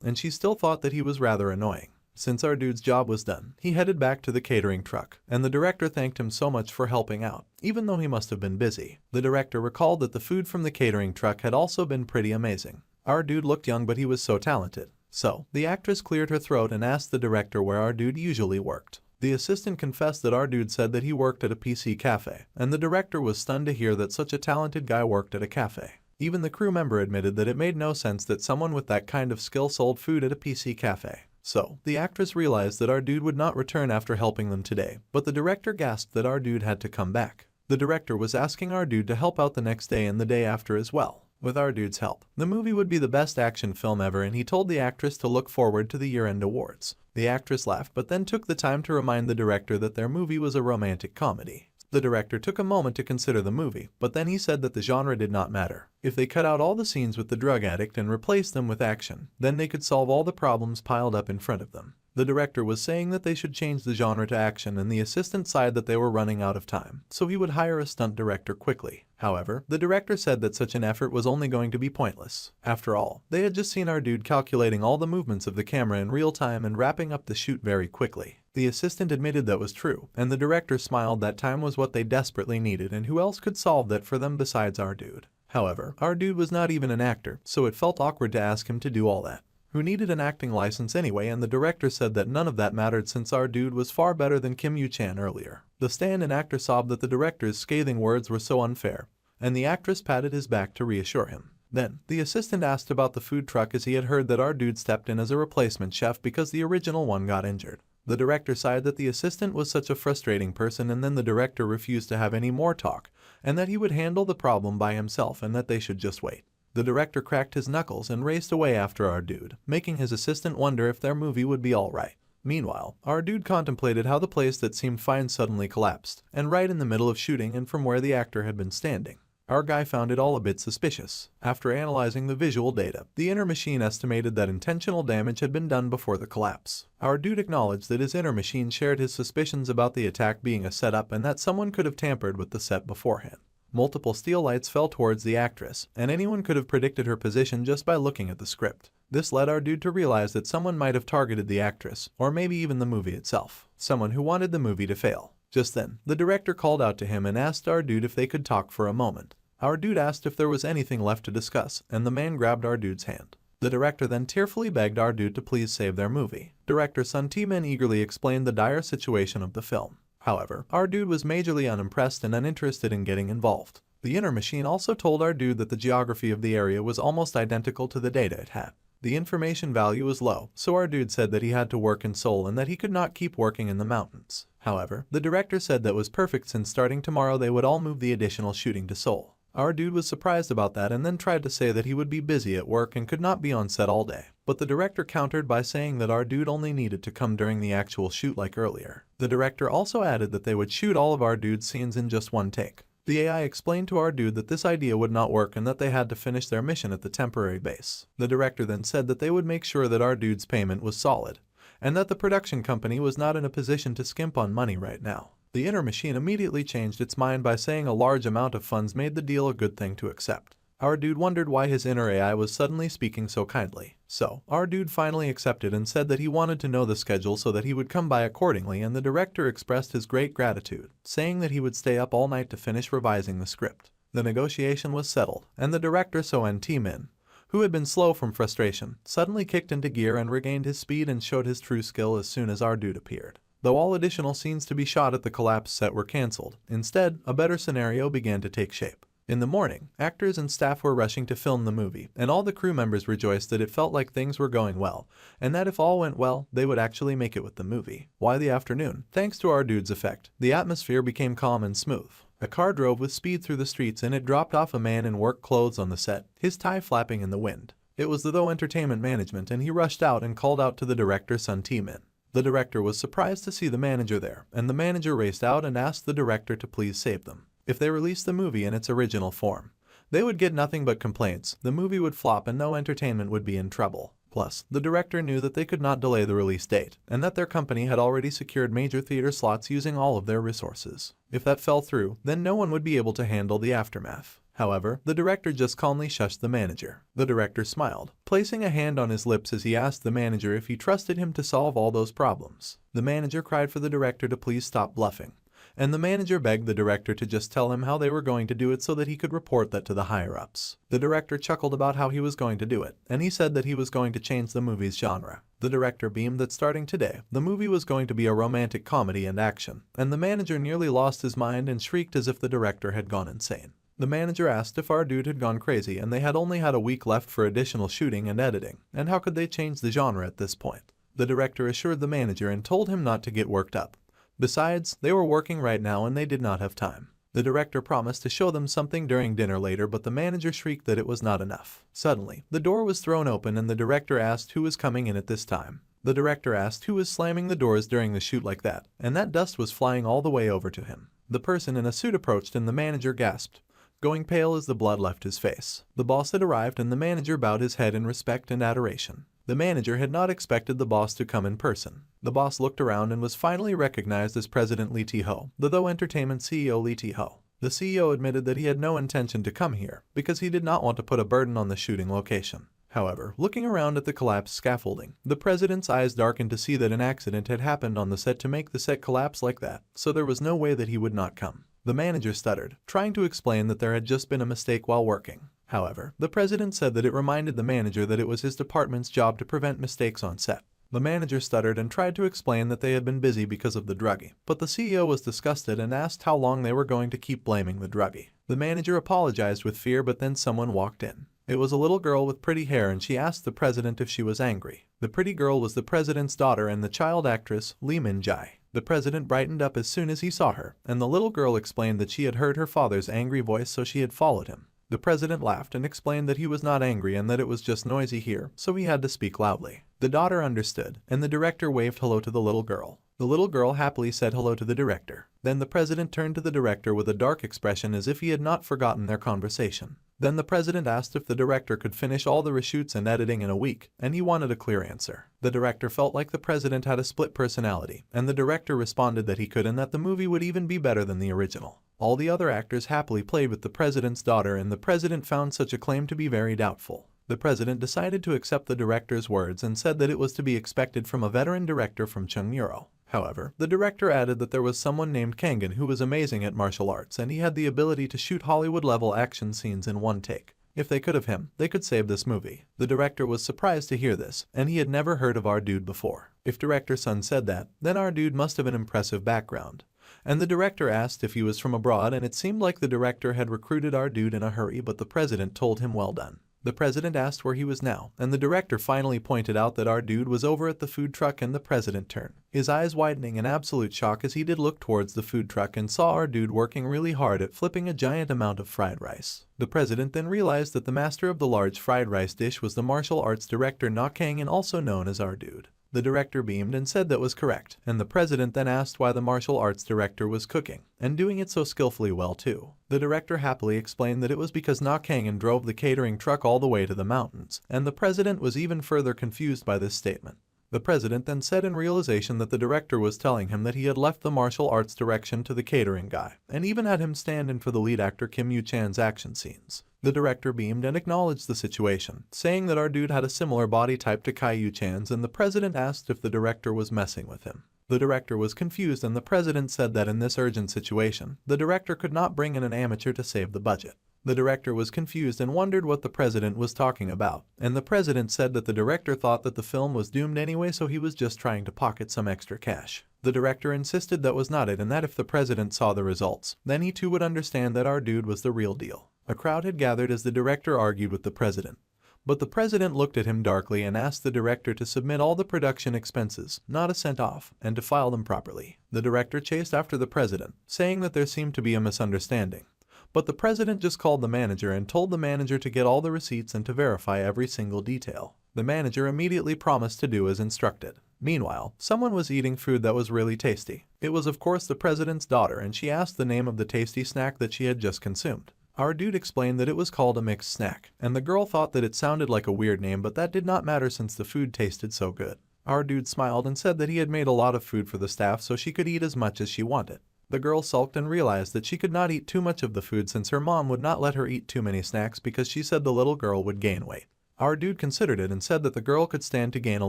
and she still thought that he was rather annoying. Since our dude's job was done, he headed back to the catering truck, and the director thanked him so much for helping out, even though he must have been busy. The director recalled that the food from the catering truck had also been pretty amazing. Our dude looked young, but he was so talented. So, the actress cleared her throat and asked the director where our dude usually worked. The assistant confessed that our dude said that he worked at a PC cafe, and the director was stunned to hear that such a talented guy worked at a cafe. Even the crew member admitted that it made no sense that someone with that kind of skill sold food at a PC cafe. So, the actress realized that our dude would not return after helping them today, but the director gasped that our dude had to come back. The director was asking our dude to help out the next day and the day after as well. With our dude's help, the movie would be the best action film ever, and he told the actress to look forward to the year-end awards. The actress laughed but then took the time to remind the director that their movie was a romantic comedy. The director took a moment to consider the movie, but then he said that the genre did not matter. If they cut out all the scenes with the drug addict and replaced them with action, then they could solve all the problems piled up in front of them. The director was saying that they should change the genre to action, and the assistant sighed that they were running out of time, so he would hire a stunt director quickly. However, the director said that such an effort was only going to be pointless. After all, they had just seen our dude calculating all the movements of the camera in real time and wrapping up the shoot very quickly. The assistant admitted that was true, and the director smiled that time was what they desperately needed, and who else could solve that for them besides our dude. However, our dude was not even an actor, so it felt awkward to ask him to do all that. who needed an acting license anyway, and the director said that none of that mattered since our dude was far better than Kim Yu-chan earlier. The stand-in actor sobbed that the director's scathing words were so unfair, and the actress patted his back to reassure him. Then, the assistant asked about the food truck as he had heard that our dude stepped in as a replacement chef because the original one got injured. The director sighed that the assistant was such a frustrating person, and then the director refused to have any more talk, and that he would handle the problem by himself and that they should just wait. The director cracked his knuckles and raced away after our dude, making his assistant wonder if their movie would be alright. Meanwhile, our dude contemplated how the place that seemed fine suddenly collapsed, and right in the middle of shooting and from where the actor had been standing. Our guy found it all a bit suspicious. After analyzing the visual data, the inner machine estimated that intentional damage had been done before the collapse. Our dude acknowledged that his inner machine shared his suspicions about the attack being a setup and that someone could have tampered with the set beforehand. Multiple steel lights fell towards the actress, and anyone could have predicted her position just by looking at the script. This led our dude to realize that someone might have targeted the actress, or maybe even the movie itself. Someone who wanted the movie to fail. Just then, the director called out to him and asked our dude if they could talk for a moment. Our dude asked if there was anything left to discuss, and the man grabbed our dude's hand. The director then tearfully begged our dude to please save their movie. Director stuntman eagerly explained the dire situation of the film. However, our dude was majorly unimpressed and uninterested in getting involved. The inner machine also told our dude that the geography of the area was almost identical to the data it had. The information value was low, so our dude said that he had to work in Seoul and that he could not keep working in the mountains. However, the director said that was perfect since starting tomorrow they would all move the additional shooting to Seoul. Our dude was surprised about that and then tried to say that he would be busy at work and could not be on set all day. But the director countered by saying that our dude only needed to come during the actual shoot like earlier. The director also added that they would shoot all of our dude's scenes in just one take. The AI explained to our dude that this idea would not work and that they had to finish their mission at the temporary base. The director then said that they would make sure that our dude's payment was solid, and that the production company was not in a position to skimp on money right now. The inner machine immediately changed its mind by saying a large amount of funds made the deal a good thing to accept. Our dude wondered why his inner AI was suddenly speaking so kindly. So, our dude finally accepted and said that he wanted to know the schedule so that he would come by accordingly, and the director expressed his great gratitude, saying that he would stay up all night to finish revising the script. The negotiation was settled, and the director Min, who had been slow from frustration, suddenly kicked into gear and regained his speed and showed his true skill as soon as our dude appeared. Though all additional scenes to be shot at the collapsed set were cancelled, instead, a better scenario began to take shape. In the morning, actors and staff were rushing to film the movie, and all the crew members rejoiced that it felt like things were going well, and that if all went well, they would actually make it with the movie. By the afternoon, thanks to our dude's effect, the atmosphere became calm and smooth. A car drove with speed through the streets and it dropped off a man in work clothes on the set, his tie flapping in the wind. It was the Though Entertainment Management, and he rushed out and called out to the director Min. The director was surprised to see the manager there, and the manager raced out and asked the director to please save them. If they released the movie in its original form, they would get nothing but complaints, the movie would flop and no entertainment would be in trouble. Plus, the director knew that they could not delay the release date, and that their company had already secured major theater slots using all of their resources. If that fell through, then no one would be able to handle the aftermath. However, the director just calmly shushed the manager. The director smiled, placing a hand on his lips as he asked the manager if he trusted him to solve all those problems. The manager cried for the director to please stop bluffing, and the manager begged the director to just tell him how they were going to do it so that he could report that to the higher-ups. The director chuckled about how he was going to do it, and he said that he was going to change the movie's genre. The director beamed that starting today, the movie was going to be a romantic comedy and action, and the manager nearly lost his mind and shrieked as if the director had gone insane. The manager asked if our dude had gone crazy and they had only had a week left for additional shooting and editing, and how could they change the genre at this point. The director assured the manager and told him not to get worked up. Besides, they were working right now and they did not have time. The director promised to show them something during dinner later, but the manager shrieked that it was not enough. Suddenly, the door was thrown open and the director asked who was coming in at this time. The director asked who was slamming the doors during the shoot like that, and that dust was flying all the way over to him. The person in a suit approached and the manager gasped, going pale as the blood left his face. The boss had arrived and the manager bowed his head in respect and adoration. The manager had not expected the boss to come in person. The boss looked around and was finally recognized as President Lee Tae-ho, the Though Entertainment CEO Lee Tae-ho. The CEO admitted that he had no intention to come here because he did not want to put a burden on the shooting location. However, looking around at the collapsed scaffolding, the president's eyes darkened to see that an accident had happened on the set to make the set collapse like that, so there was no way that he would not come. The manager stuttered, trying to explain that there had just been a mistake while working. However, the president said that it reminded the manager that it was his department's job to prevent mistakes on set. The manager stuttered and tried to explain that they had been busy because of the druggie, but the CEO was disgusted and asked how long they were going to keep blaming the druggie. The manager apologized with fear, but then someone walked in. It was a little girl with pretty hair, and she asked the president if she was angry. The pretty girl was the president's daughter and the child actress, Lee Min-jae. The president brightened up as soon as he saw her, and the little girl explained that she had heard her father's angry voice, so she had followed him. The president laughed and explained that he was not angry and that it was just noisy here, so he had to speak loudly. The daughter understood, and the director waved hello to the little girl. The little girl happily said hello to the director. Then the president turned to the director with a dark expression as if he had not forgotten their conversation. Then the president asked if the director could finish all the reshoots and editing in a week, and he wanted a clear answer. The director felt like the president had a split personality, and the director responded that he could and that the movie would even be better than the original. All the other actors happily played with the president's daughter, and the president found such a claim to be very doubtful. The president decided to accept the director's words and said that it was to be expected from a veteran director from Chungmuro. However, the director added that there was someone named Kangen who was amazing at martial arts, and he had the ability to shoot Hollywood-level action scenes in one take. If they could have him, they could save this movie. The director was surprised to hear this, and he had never heard of our dude before. If Director Sun said that, then our dude must have an impressive background. And the director asked if he was from abroad, and it seemed like the director had recruited our dude in a hurry, but the president told him well done. The president asked where he was now, and the director finally pointed out that our dude was over at the food truck, and the president turned, his eyes widening in absolute shock as he did look towards the food truck and saw our dude working really hard at flipping a giant amount of fried rice. The president then realized that the master of the large fried rice dish was the martial arts director Na Kang, also known as our dude. The director beamed and said that was correct, and the president then asked why the martial arts director was cooking, and doing it so skillfully well too. The director happily explained that it was because Na Kangen drove the catering truck all the way to the mountains, and the president was even further confused by this statement. The president then said in realization that the director was telling him that he had left the martial arts direction to the catering guy, and even had him stand in for the lead actor Kim Yu-chan's action scenes. The director beamed and acknowledged the situation, saying that our dude had a similar body type to Kai Yu-chan's, and the president asked if the director was messing with him. The director was confused, and the president said that in this urgent situation, the director could not bring in an amateur to save the budget. The director was confused and wondered what the president was talking about, and the president said that the director thought that the film was doomed anyway, so he was just trying to pocket some extra cash. The director insisted that was not it, and that if the president saw the results, then he too would understand that our dude was the real deal. A crowd had gathered as the director argued with the president, but the president looked at him darkly and asked the director to submit all the production expenses, not a cent off, and to file them properly. The director chased after the president, saying that there seemed to be a misunderstanding. But the president just called the manager and told the manager to get all the receipts and to verify every single detail. The manager immediately promised to do as instructed. Meanwhile, someone was eating food that was really tasty. It was of course the president's daughter, and she asked the name of the tasty snack that she had just consumed. Our dude explained that it was called a mixed snack, and the girl thought that it sounded like a weird name, but that did not matter since the food tasted so good. Our dude smiled and said that he had made a lot of food for the staff so she could eat as much as she wanted. The girl sulked and realized that she could not eat too much of the food since her mom would not let her eat too many snacks because she said the little girl would gain weight. Our dude considered it and said that the girl could stand to gain a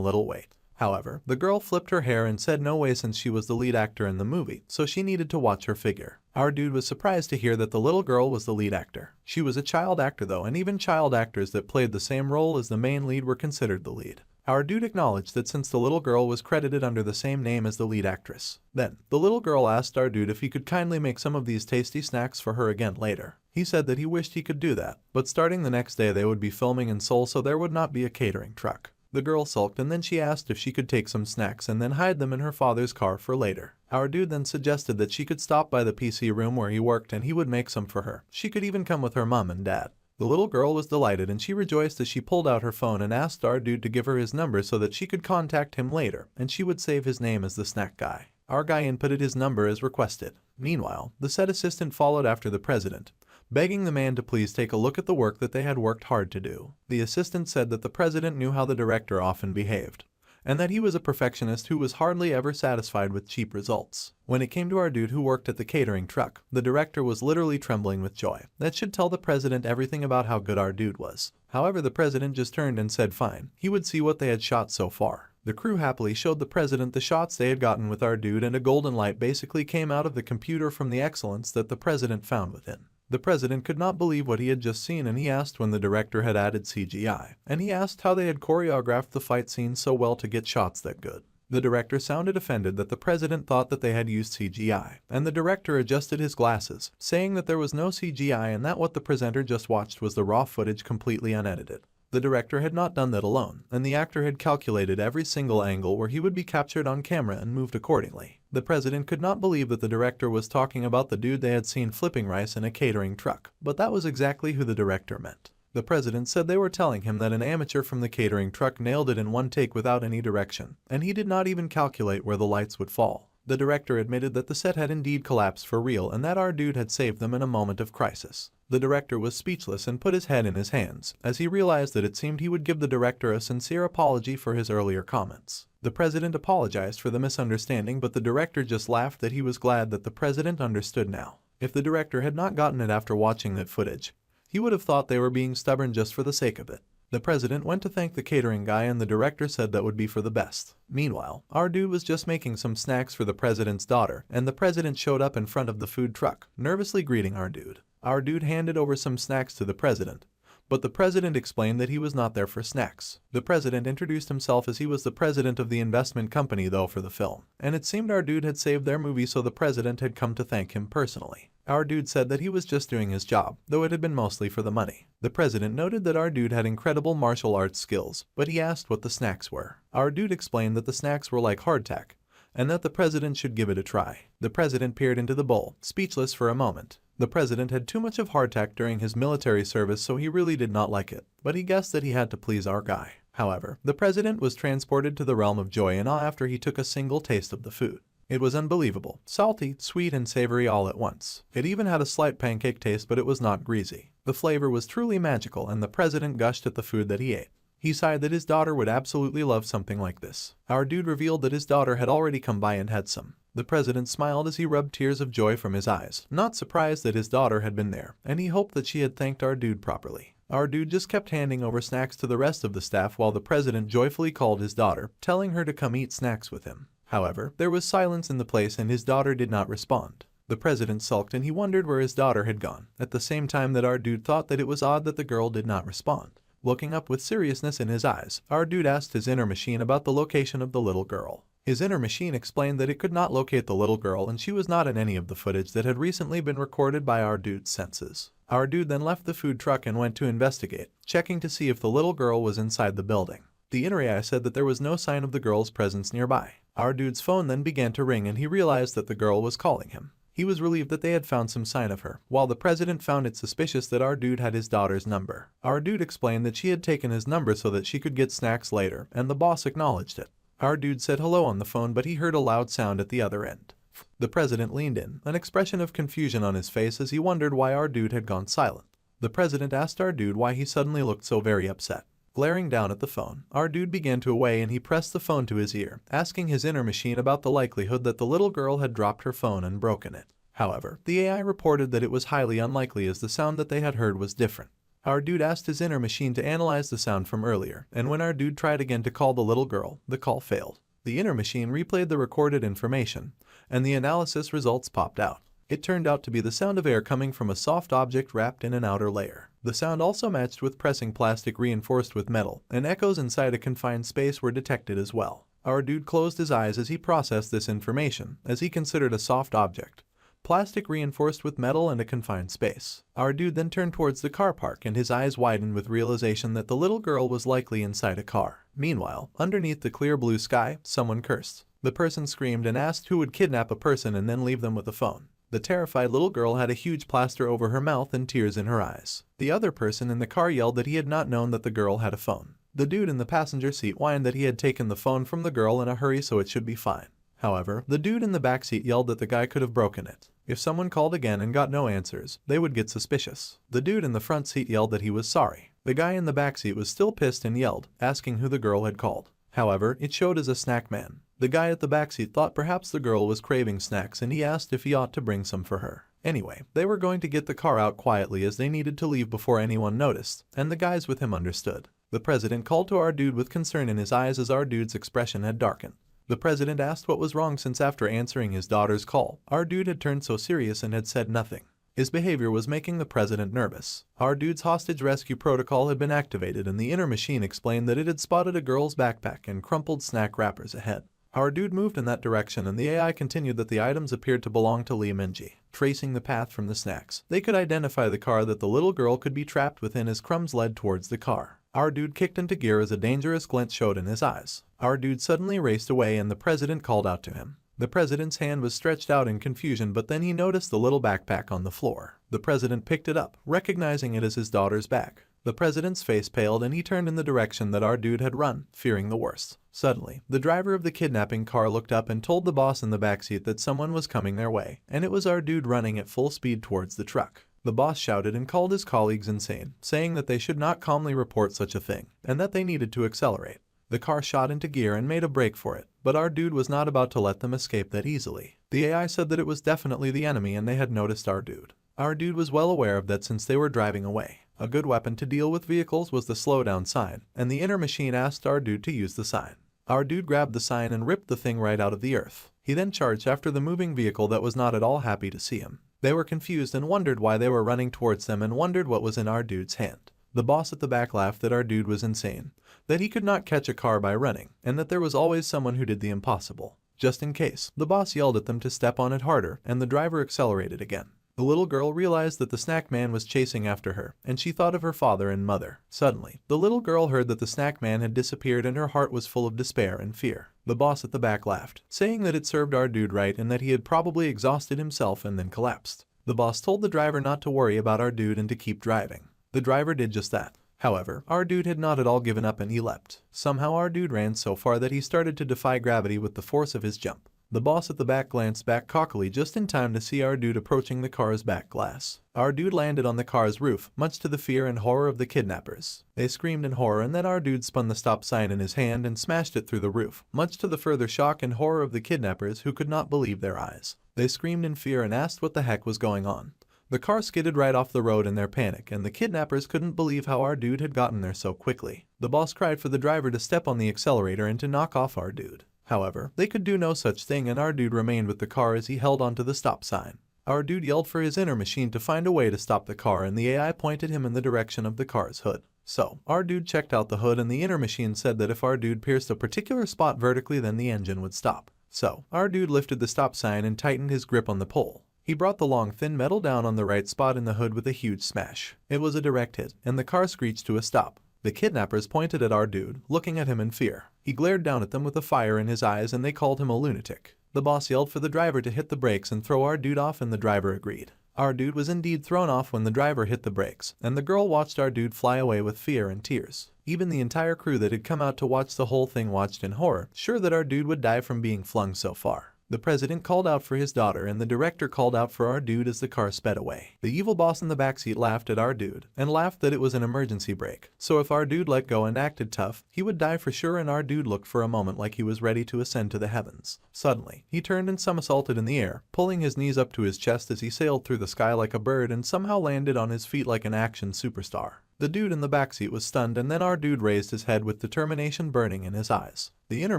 little weight. However, the girl flipped her hair and said no way since she was the lead actor in the movie, so she needed to watch her figure. Our dude was surprised to hear that the little girl was the lead actor. She was a child actor though, and even child actors that played the same role as the main lead were considered the lead. Our dude acknowledged that since the little girl was credited under the same name as the lead actress. Then, the little girl asked our dude if he could kindly make some of these tasty snacks for her again later. He said that he wished he could do that, but starting the next day they would be filming in Seoul, so there would not be a catering truck. The girl sulked and then she asked if she could take some snacks and then hide them in her father's car for later. Our dude then suggested that she could stop by the PC room where he worked and he would make some for her. She could even come with her mom and dad. The little girl was delighted and she rejoiced as she pulled out her phone and asked our dude to give her his number so that she could contact him later and she would save his name as the snack guy. Our guy inputted his number as requested. Meanwhile, the set assistant followed after the president, begging the man to please take a look at the work that they had worked hard to do. The assistant said that the president knew how the director often behaved, and that he was a perfectionist who was hardly ever satisfied with cheap results. When it came to our dude who worked at the catering truck, the director was literally trembling with joy. That should tell the president everything about how good our dude was. However, the president just turned and said fine, he would see what they had shot so far. The crew happily showed the president the shots they had gotten with our dude, and a golden light basically came out of the computer from the excellence that the president found within. The president could not believe what he had just seen, and he asked when the director had added CGI, and he asked how they had choreographed the fight scenes so well to get shots that good. The director sounded offended that the president thought that they had used CGI, and the director adjusted his glasses, saying that there was no CGI and that what the presenter just watched was the raw footage completely unedited. The director had not done that alone, and the actor had calculated every single angle where he would be captured on camera and moved accordingly. The president could not believe that the director was talking about the dude they had seen flipping rice in a catering truck, but that was exactly who the director meant. The president said they were telling him that an amateur from the catering truck nailed it in one take without any direction, and he did not even calculate where the lights would fall. The director admitted that the set had indeed collapsed for real and that our dude had saved them in a moment of crisis. The director was speechless and put his head in his hands, as he realized that it seemed he would give the director a sincere apology for his earlier comments. The president apologized for the misunderstanding, but the director just laughed that he was glad that the president understood now. If the director had not gotten it after watching that footage, he would have thought they were being stubborn just for the sake of it. The president went to thank the catering guy and the director said that would be for the best. Meanwhile, our dude was just making some snacks for the president's daughter, and the president showed up in front of the food truck, nervously greeting our dude. Our dude handed over some snacks to the president, but the president explained that he was not there for snacks. The president introduced himself as he was the president of the investment company though for the film, and it seemed our dude had saved their movie, so the president had come to thank him personally. Our dude said that he was just doing his job, though it had been mostly for the money. The president noted that our dude had incredible martial arts skills, but he asked what the snacks were. Our dude explained that the snacks were like hardtack, and that the president should give it a try. The president peered into the bowl, speechless for a moment. The president had too much of hardtack during his military service, so he really did not like it, but he guessed that he had to please our guy. However, the president was transported to the realm of joy and awe after he took a single taste of the food. It was unbelievable, salty, sweet, and savory all at once. It even had a slight pancake taste, but it was not greasy. The flavor was truly magical, and the president gushed at the food that he ate. He sighed that his daughter would absolutely love something like this. Our dude revealed that his daughter had already come by and had some. The president smiled as he rubbed tears of joy from his eyes, not surprised that his daughter had been there, and he hoped that she had thanked our dude properly. Our dude just kept handing over snacks to the rest of the staff while the president joyfully called his daughter, telling her to come eat snacks with him. However, there was silence in the place and his daughter did not respond. The president sulked and he wondered where his daughter had gone, at the same time that our dude thought that it was odd that the girl did not respond. Looking up with seriousness in his eyes, our dude asked his inner machine about the location of the little girl. His inner machine explained that it could not locate the little girl and she was not in any of the footage that had recently been recorded by our dude's senses. Our dude then left the food truck and went to investigate, checking to see if the little girl was inside the building. The inner AI said that there was no sign of the girl's presence nearby. Our dude's phone then began to ring and he realized that the girl was calling him. He was relieved that they had found some sign of her, while the president found it suspicious that our dude had his daughter's number. Our dude explained that she had taken his number so that she could get snacks later, and the boss acknowledged it. Our dude said hello on the phone, but he heard a loud sound at the other end. The president leaned in, an expression of confusion on his face as he wondered why our dude had gone silent. The president asked our dude why he suddenly looked so very upset. Glaring down at the phone, our dude began to weigh and he pressed the phone to his ear, asking his inner machine about the likelihood that the little girl had dropped her phone and broken it. However, the AI reported that it was highly unlikely as the sound that they had heard was different. Our dude asked his inner machine to analyze the sound from earlier, and when our dude tried again to call the little girl, the call failed. The inner machine replayed the recorded information, and the analysis results popped out. It turned out to be the sound of air coming from a soft object wrapped in an outer layer. The sound also matched with pressing plastic reinforced with metal, and echoes inside a confined space were detected as well. Our dude closed his eyes as he processed this information, as he considered a soft object, plastic reinforced with metal, and a confined space. Our dude then turned towards the car park and his eyes widened with realization that the little girl was likely inside a car. Meanwhile, underneath the clear blue sky, someone cursed. The person screamed and asked who would kidnap a person and then leave them with a phone. The terrified little girl had a huge plaster over her mouth and tears in her eyes. The other person in the car yelled that he had not known that the girl had a phone. The dude in the passenger seat whined that he had taken the phone from the girl in a hurry so it should be fine. However, the dude in the backseat yelled that the guy could have broken it. If someone called again and got no answers, they would get suspicious. The dude in the front seat yelled that he was sorry. The guy in the backseat was still pissed and yelled, asking who the girl had called. However, it showed as a snack man. The guy at the backseat thought perhaps the girl was craving snacks and he asked if he ought to bring some for her. Anyway, they were going to get the car out quietly as they needed to leave before anyone noticed, and the guys with him understood. The president called to our dude with concern in his eyes as our dude's expression had darkened. The president asked what was wrong since after answering his daughter's call, our dude had turned so serious and had said nothing. His behavior was making the president nervous. Our dude's hostage rescue protocol had been activated and the inner machine explained that it had spotted a girl's backpack and crumpled snack wrappers ahead. Our dude moved in that direction and the AI continued that the items appeared to belong to Lee Minji. Tracing the path from the snacks, they could identify the car that the little girl could be trapped within as crumbs led towards the car. Our dude kicked into gear as a dangerous glint showed in his eyes. Our dude suddenly raced away and the president called out to him. The president's hand was stretched out in confusion, but then he noticed the little backpack on the floor. The president picked it up, recognizing it as his daughter's bag. The president's face paled and he turned in the direction that our dude had run, fearing the worst. Suddenly, the driver of the kidnapping car looked up and told the boss in the backseat that someone was coming their way, and it was our dude running at full speed towards the truck. The boss shouted and called his colleagues insane, saying that they should not calmly report such a thing, and that they needed to accelerate. The car shot into gear and made a break for it, but our dude was not about to let them escape that easily. The AI said that it was definitely the enemy and they had noticed our dude. Our dude was well aware of that since they were driving away. A good weapon to deal with vehicles was the slowdown sign, and the inner machine asked our dude to use the sign. Our dude grabbed the sign and ripped the thing right out of the earth. He then charged after the moving vehicle that was not at all happy to see him. They were confused and wondered why they were running towards them and wondered what was in our dude's hand. The boss at the back laughed that our dude was insane, that he could not catch a car by running, and that there was always someone who did the impossible. Just in case, the boss yelled at them to step on it harder, and the driver accelerated again. The little girl realized that the snack man was chasing after her, and she thought of her father and mother. Suddenly, the little girl heard that the snack man had disappeared and her heart was full of despair and fear. The boss at the back laughed, saying that it served our dude right and that he had probably exhausted himself and then collapsed. The boss told the driver not to worry about our dude and to keep driving. The driver did just that. However, our dude had not at all given up and he leapt. Somehow our dude ran so far that he started to defy gravity with the force of his jump. The boss at the back glanced back cockily just in time to see our dude approaching the car's back glass. Our dude landed on the car's roof, much to the fear and horror of the kidnappers. They screamed in horror and then our dude spun the stop sign in his hand and smashed it through the roof, much to the further shock and horror of the kidnappers who could not believe their eyes. They screamed in fear and asked what the heck was going on. The car skidded right off the road in their panic, and the kidnappers couldn't believe how our dude had gotten there so quickly. The boss cried for the driver to step on the accelerator and to knock off our dude. However, they could do no such thing and our dude remained with the car as he held onto the stop sign. Our dude yelled for his inner machine to find a way to stop the car and the AI pointed him in the direction of the car's hood. So, our dude checked out the hood and the inner machine said that if our dude pierced a particular spot vertically then the engine would stop. So, our dude lifted the stop sign and tightened his grip on the pole. He brought the long thin metal down on the right spot in the hood with a huge smash. It was a direct hit, and the car screeched to a stop. The kidnappers pointed at our dude, looking at him in fear. He glared down at them with a fire in his eyes and they called him a lunatic. The boss yelled for the driver to hit the brakes and throw our dude off and the driver agreed. Our dude was indeed thrown off when the driver hit the brakes, and the girl watched our dude fly away with fear and tears. Even the entire crew that had come out to watch the whole thing watched in horror, sure that our dude would die from being flung so far. The president called out for his daughter and the director called out for our dude as the car sped away. The evil boss in the backseat laughed at our dude and laughed that it was an emergency brake. So if our dude let go and acted tough, he would die for sure and our dude looked for a moment like he was ready to ascend to the heavens. Suddenly, he turned and somersaulted in the air, pulling his knees up to his chest as he sailed through the sky like a bird and somehow landed on his feet like an action superstar. The dude in the backseat was stunned and then our dude raised his head with determination burning in his eyes. The inner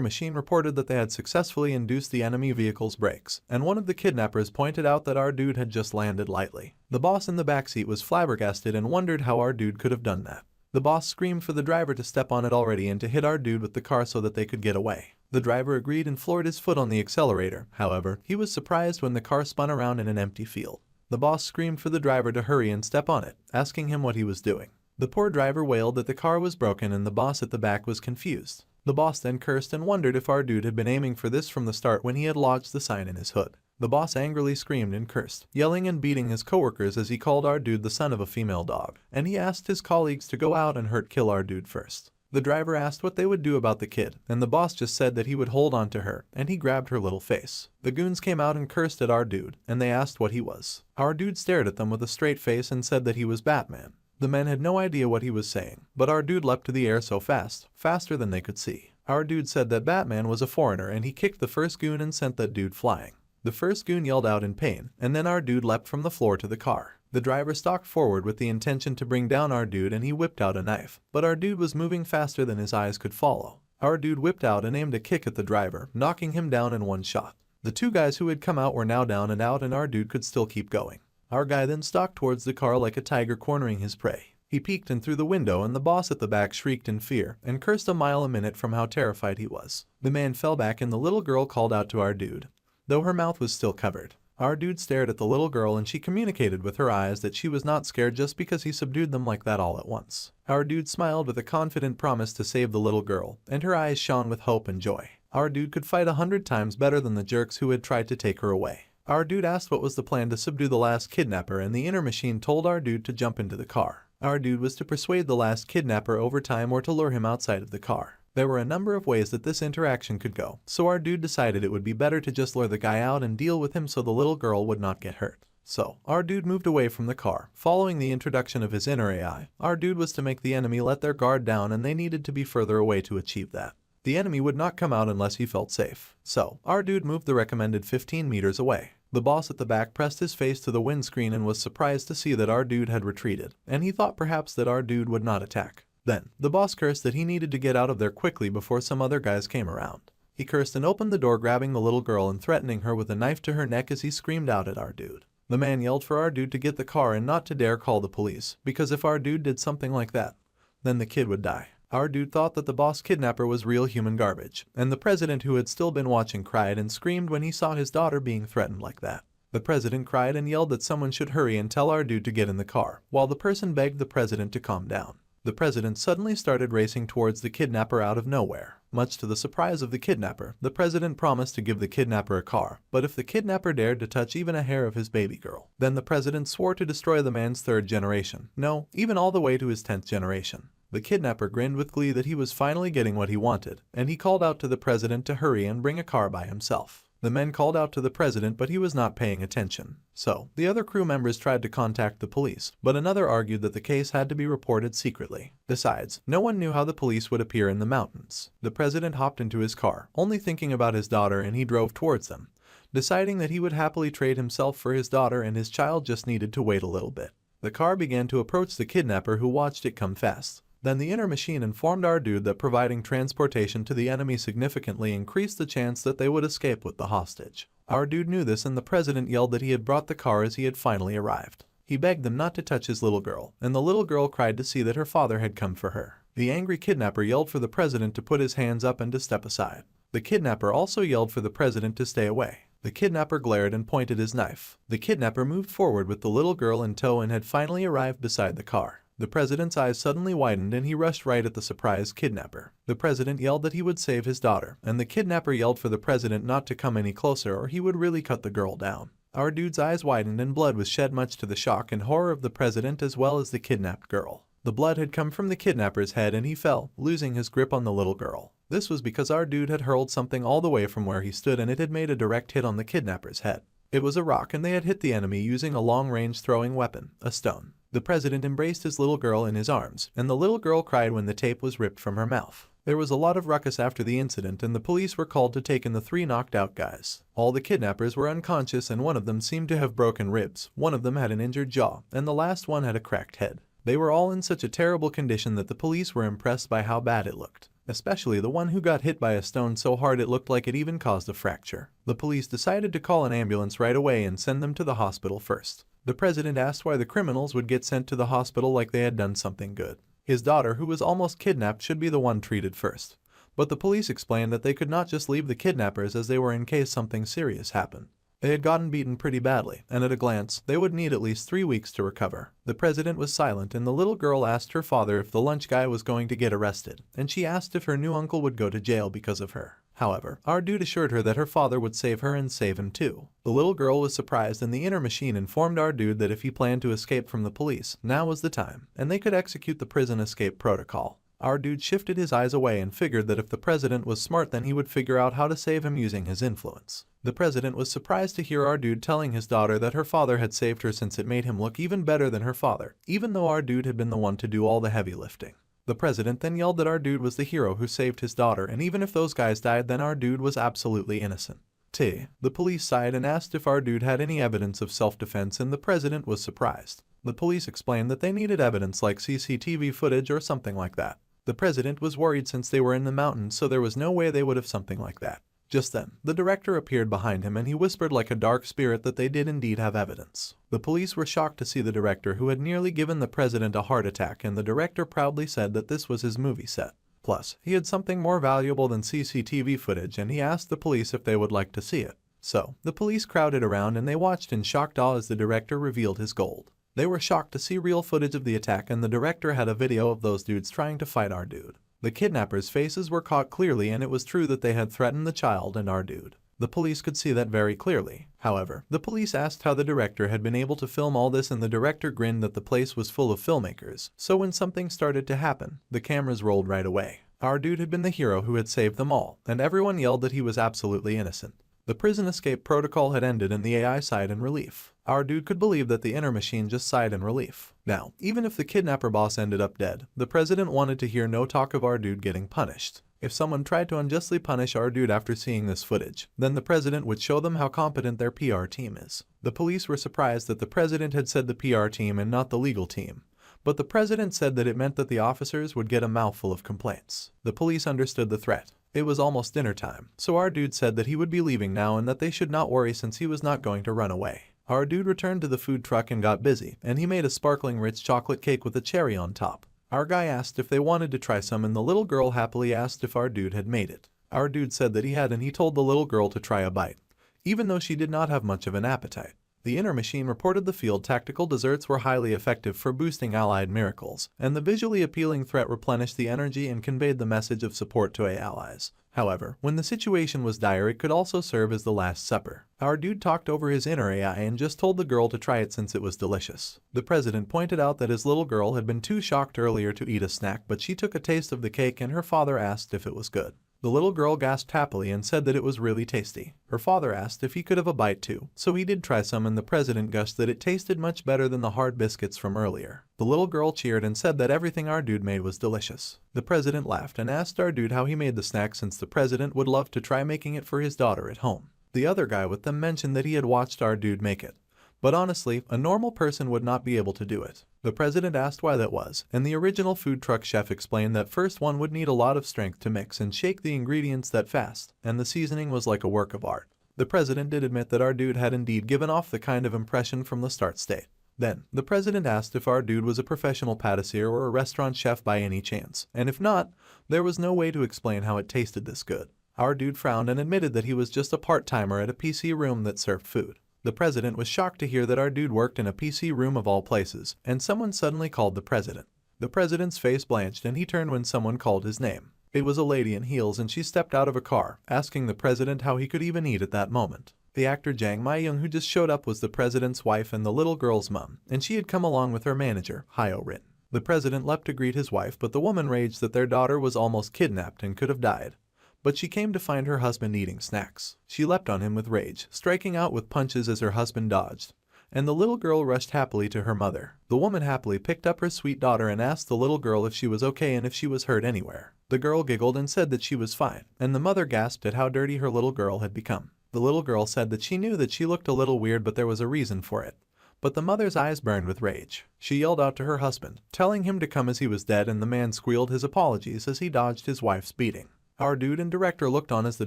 machine reported that they had successfully induced the enemy vehicle's brakes, and one of the kidnappers pointed out that our dude had just landed lightly. The boss in the backseat was flabbergasted and wondered how our dude could have done that. The boss screamed for the driver to step on it already and to hit our dude with the car so that they could get away. The driver agreed and floored his foot on the accelerator. However, he was surprised when the car spun around in an empty field. The boss screamed for the driver to hurry and step on it, asking him what he was doing. The poor driver wailed that the car was broken and the boss at the back was confused. The boss then cursed and wondered if our dude had been aiming for this from the start when he had lodged the sign in his hood. The boss angrily screamed and cursed, yelling and beating his coworkers as he called our dude the son of a female dog, and he asked his colleagues to go out and kill our dude first. The driver asked what they would do about the kid, and the boss just said that he would hold on to her, and he grabbed her little face. The goons came out and cursed at our dude, and they asked what he was. Our dude stared at them with a straight face and said that he was Batman. The men had no idea what he was saying, but our dude leapt to the air so fast, faster than they could see. Our dude said that Batman was a foreigner and he kicked the first goon and sent that dude flying. The first goon yelled out in pain, and then our dude leapt from the floor to the car. The driver stalked forward with the intention to bring down our dude and he whipped out a knife, but our dude was moving faster than his eyes could follow. Our dude whipped out and aimed a kick at the driver, knocking him down in one shot. The two guys who had come out were now down and out and our dude could still keep going. Our guy then stalked towards the car like a tiger cornering his prey. He peeked in through the window and the boss at the back shrieked in fear and cursed a mile a minute from how terrified he was. The man fell back and the little girl called out to our dude, though her mouth was still covered. Our dude stared at the little girl and she communicated with her eyes that she was not scared just because he subdued them like that all at once. Our dude smiled with a confident promise to save the little girl, and her eyes shone with hope and joy. Our dude could fight 100 times better than the jerks who had tried to take her away. Our dude asked what was the plan to subdue the last kidnapper, and the inner machine told our dude to jump into the car. Our dude was to persuade the last kidnapper over time or to lure him outside of the car. There were a number of ways that this interaction could go, so our dude decided it would be better to just lure the guy out and deal with him so the little girl would not get hurt. So, our dude moved away from the car. Following the introduction of his inner AI, our dude was to make the enemy let their guard down and they needed to be further away to achieve that. The enemy would not come out unless he felt safe. So, our dude moved the recommended 15 meters away. The boss at the back pressed his face to the windscreen and was surprised to see that our dude had retreated, and he thought perhaps that our dude would not attack. Then, the boss cursed that he needed to get out of there quickly before some other guys came around. He cursed and opened the door, grabbing the little girl and threatening her with a knife to her neck as he screamed out at our dude. The man yelled for our dude to get the car and not to dare call the police, because if our dude did something like that, then the kid would die. Our dude thought that the boss kidnapper was real human garbage, and the president, who had still been watching, cried and screamed when he saw his daughter being threatened like that. The president cried and yelled that someone should hurry and tell our dude to get in the car, while the person begged the president to calm down. The president suddenly started racing towards the kidnapper out of nowhere. Much to the surprise of the kidnapper, the president promised to give the kidnapper a car, but if the kidnapper dared to touch even a hair of his baby girl, then the president swore to destroy the man's 3rd generation. No, even all the way to his 10th generation. The kidnapper grinned with glee that he was finally getting what he wanted, and he called out to the president to hurry and bring a car by himself. The men called out to the president, but he was not paying attention. So, the other crew members tried to contact the police, but another argued that the case had to be reported secretly. Besides, no one knew how the police would appear in the mountains. The president hopped into his car, only thinking about his daughter, and he drove towards them, deciding that he would happily trade himself for his daughter and his child just needed to wait a little bit. The car began to approach the kidnapper, who watched it come fast. Then the inner machine informed our dude that providing transportation to the enemy significantly increased the chance that they would escape with the hostage. Our dude knew this, and the president yelled that he had brought the car as he had finally arrived. He begged them not to touch his little girl, and the little girl cried to see that her father had come for her. The angry kidnapper yelled for the president to put his hands up and to step aside. The kidnapper also yelled for the president to stay away. The kidnapper glared and pointed his knife. The kidnapper moved forward with the little girl in tow and had finally arrived beside the car. The president's eyes suddenly widened and he rushed right at the surprised kidnapper. The president yelled that he would save his daughter, and the kidnapper yelled for the president not to come any closer or he would really cut the girl down. Our dude's eyes widened and blood was shed, much to the shock and horror of the president as well as the kidnapped girl. The blood had come from the kidnapper's head and he fell, losing his grip on the little girl. This was because our dude had hurled something all the way from where he stood and it had made a direct hit on the kidnapper's head. It was a rock and they had hit the enemy using a long-range throwing weapon, a stone. The president embraced his little girl in his arms, and the little girl cried when the tape was ripped from her mouth. There was a lot of ruckus after the incident and the police were called to take in the 3 knocked out guys. All the kidnappers were unconscious and one of them seemed to have broken ribs, one of them had an injured jaw, and the last one had a cracked head. They were all in such a terrible condition that the police were impressed by how bad it looked. Especially the one who got hit by a stone so hard it looked like it even caused a fracture. The police decided to call an ambulance right away and send them to the hospital first. The president asked why the criminals would get sent to the hospital like they had done something good. His daughter, who was almost kidnapped, should be the one treated first. But the police explained that they could not just leave the kidnappers as they were in case something serious happened. They had gotten beaten pretty badly, and at a glance, they would need at least 3 weeks to recover. The president was silent and the little girl asked her father if the lunch guy was going to get arrested, and she asked if her new uncle would go to jail because of her. However, our dude assured her that her father would save her and save him too. The little girl was surprised and the inner machine informed our dude that if he planned to escape from the police, now was the time, and they could execute the prison escape protocol. Our dude shifted his eyes away and figured that if the president was smart then he would figure out how to save him using his influence. The president was surprised to hear our dude telling his daughter that her father had saved her since it made him look even better than her father, even though our dude had been the one to do all the heavy lifting. The president then yelled that our dude was the hero who saved his daughter, and even if those guys died then our dude was absolutely innocent. The police sighed and asked if our dude had any evidence of self-defense and the president was surprised. The police explained that they needed evidence like CCTV footage or something like that. The president was worried since they were in the mountains so there was no way they would have something like that. Just then, the director appeared behind him and he whispered like a dark spirit that they did indeed have evidence. The police were shocked to see the director who had nearly given the president a heart attack, and the director proudly said that this was his movie set. Plus, he had something more valuable than CCTV footage and he asked the police if they would like to see it. So, the police crowded around and they watched in shocked awe as the director revealed his gold. They were shocked to see real footage of the attack, and the director had a video of those dudes trying to fight our dude. The kidnappers' faces were caught clearly and it was true that they had threatened the child and our dude. The police could see that very clearly. However, the police asked how the director had been able to film all this and the director grinned that the place was full of filmmakers, so when something started to happen, the cameras rolled right away. Our dude had been the hero who had saved them all, and everyone yelled that he was absolutely innocent. The prison escape protocol had ended and the AI sighed in relief. Our dude could believe that the inner machine just sighed in relief. Now, even if the kidnapper boss ended up dead, the president wanted to hear no talk of our dude getting punished. If someone tried to unjustly punish our dude after seeing this footage, then the president would show them how competent their PR team is. The police were surprised that the president had said the PR team and not the legal team. But the president said that it meant that the officers would get a mouthful of complaints. The police understood the threat. It was almost dinner time, so our dude said that he would be leaving now and that they should not worry since he was not going to run away. Our dude returned to the food truck and got busy, and he made a sparkling rich chocolate cake with a cherry on top. Our guy asked if they wanted to try some and the little girl happily asked if our dude had made it. Our dude said that he had and he told the little girl to try a bite, even though she did not have much of an appetite. The inner machine reported the field tactical desserts were highly effective for boosting allied miracles, and the visually appealing threat replenished the energy and conveyed the message of support to allies. However, when the situation was dire, it could also serve as the last supper. Our dude talked over his inner AI and just told the girl to try it since it was delicious. The president pointed out that his little girl had been too shocked earlier to eat a snack, but she took a taste of the cake and her father asked if it was good. The little girl gasped happily and said that it was really tasty. Her father asked if he could have a bite too, so he did try some and the president gushed that it tasted much better than the hard biscuits from earlier. The little girl cheered and said that everything our dude made was delicious. The president laughed and asked our dude how he made the snack since the president would love to try making it for his daughter at home. The other guy with them mentioned that he had watched our dude make it. But honestly, a normal person would not be able to do it. The president asked why that was, and the original food truck chef explained that first one would need a lot of strength to mix and shake the ingredients that fast, and the seasoning was like a work of art. The president did admit that our dude had indeed given off the kind of impression from the start state. Then, the president asked if our dude was a professional patissier or a restaurant chef by any chance, and if not, there was no way to explain how it tasted this good. Our dude frowned and admitted that he was just a part-timer at a PC room that served food. The president was shocked to hear that our dude worked in a PC room of all places, and someone suddenly called the president. The president's face blanched and he turned when someone called his name. It was a lady in heels and she stepped out of a car, asking the president how he could even eat at that moment. The actor Jang Mi-young who just showed up was the president's wife and the little girl's mom, and she had come along with her manager, Hyo-rin. The president leapt to greet his wife, but the woman raged that their daughter was almost kidnapped and could have died. But she came to find her husband eating snacks. She leapt on him with rage, striking out with punches as her husband dodged. And the little girl rushed happily to her mother. The woman happily picked up her sweet daughter and asked the little girl if she was okay and if she was hurt anywhere. The girl giggled and said that she was fine, and the mother gasped at how dirty her little girl had become. The little girl said that she knew that she looked a little weird but there was a reason for it. But the mother's eyes burned with rage. She yelled out to her husband, telling him to come as he was dead, and the man squealed his apologies as he dodged his wife's beating. Our dude and director looked on as the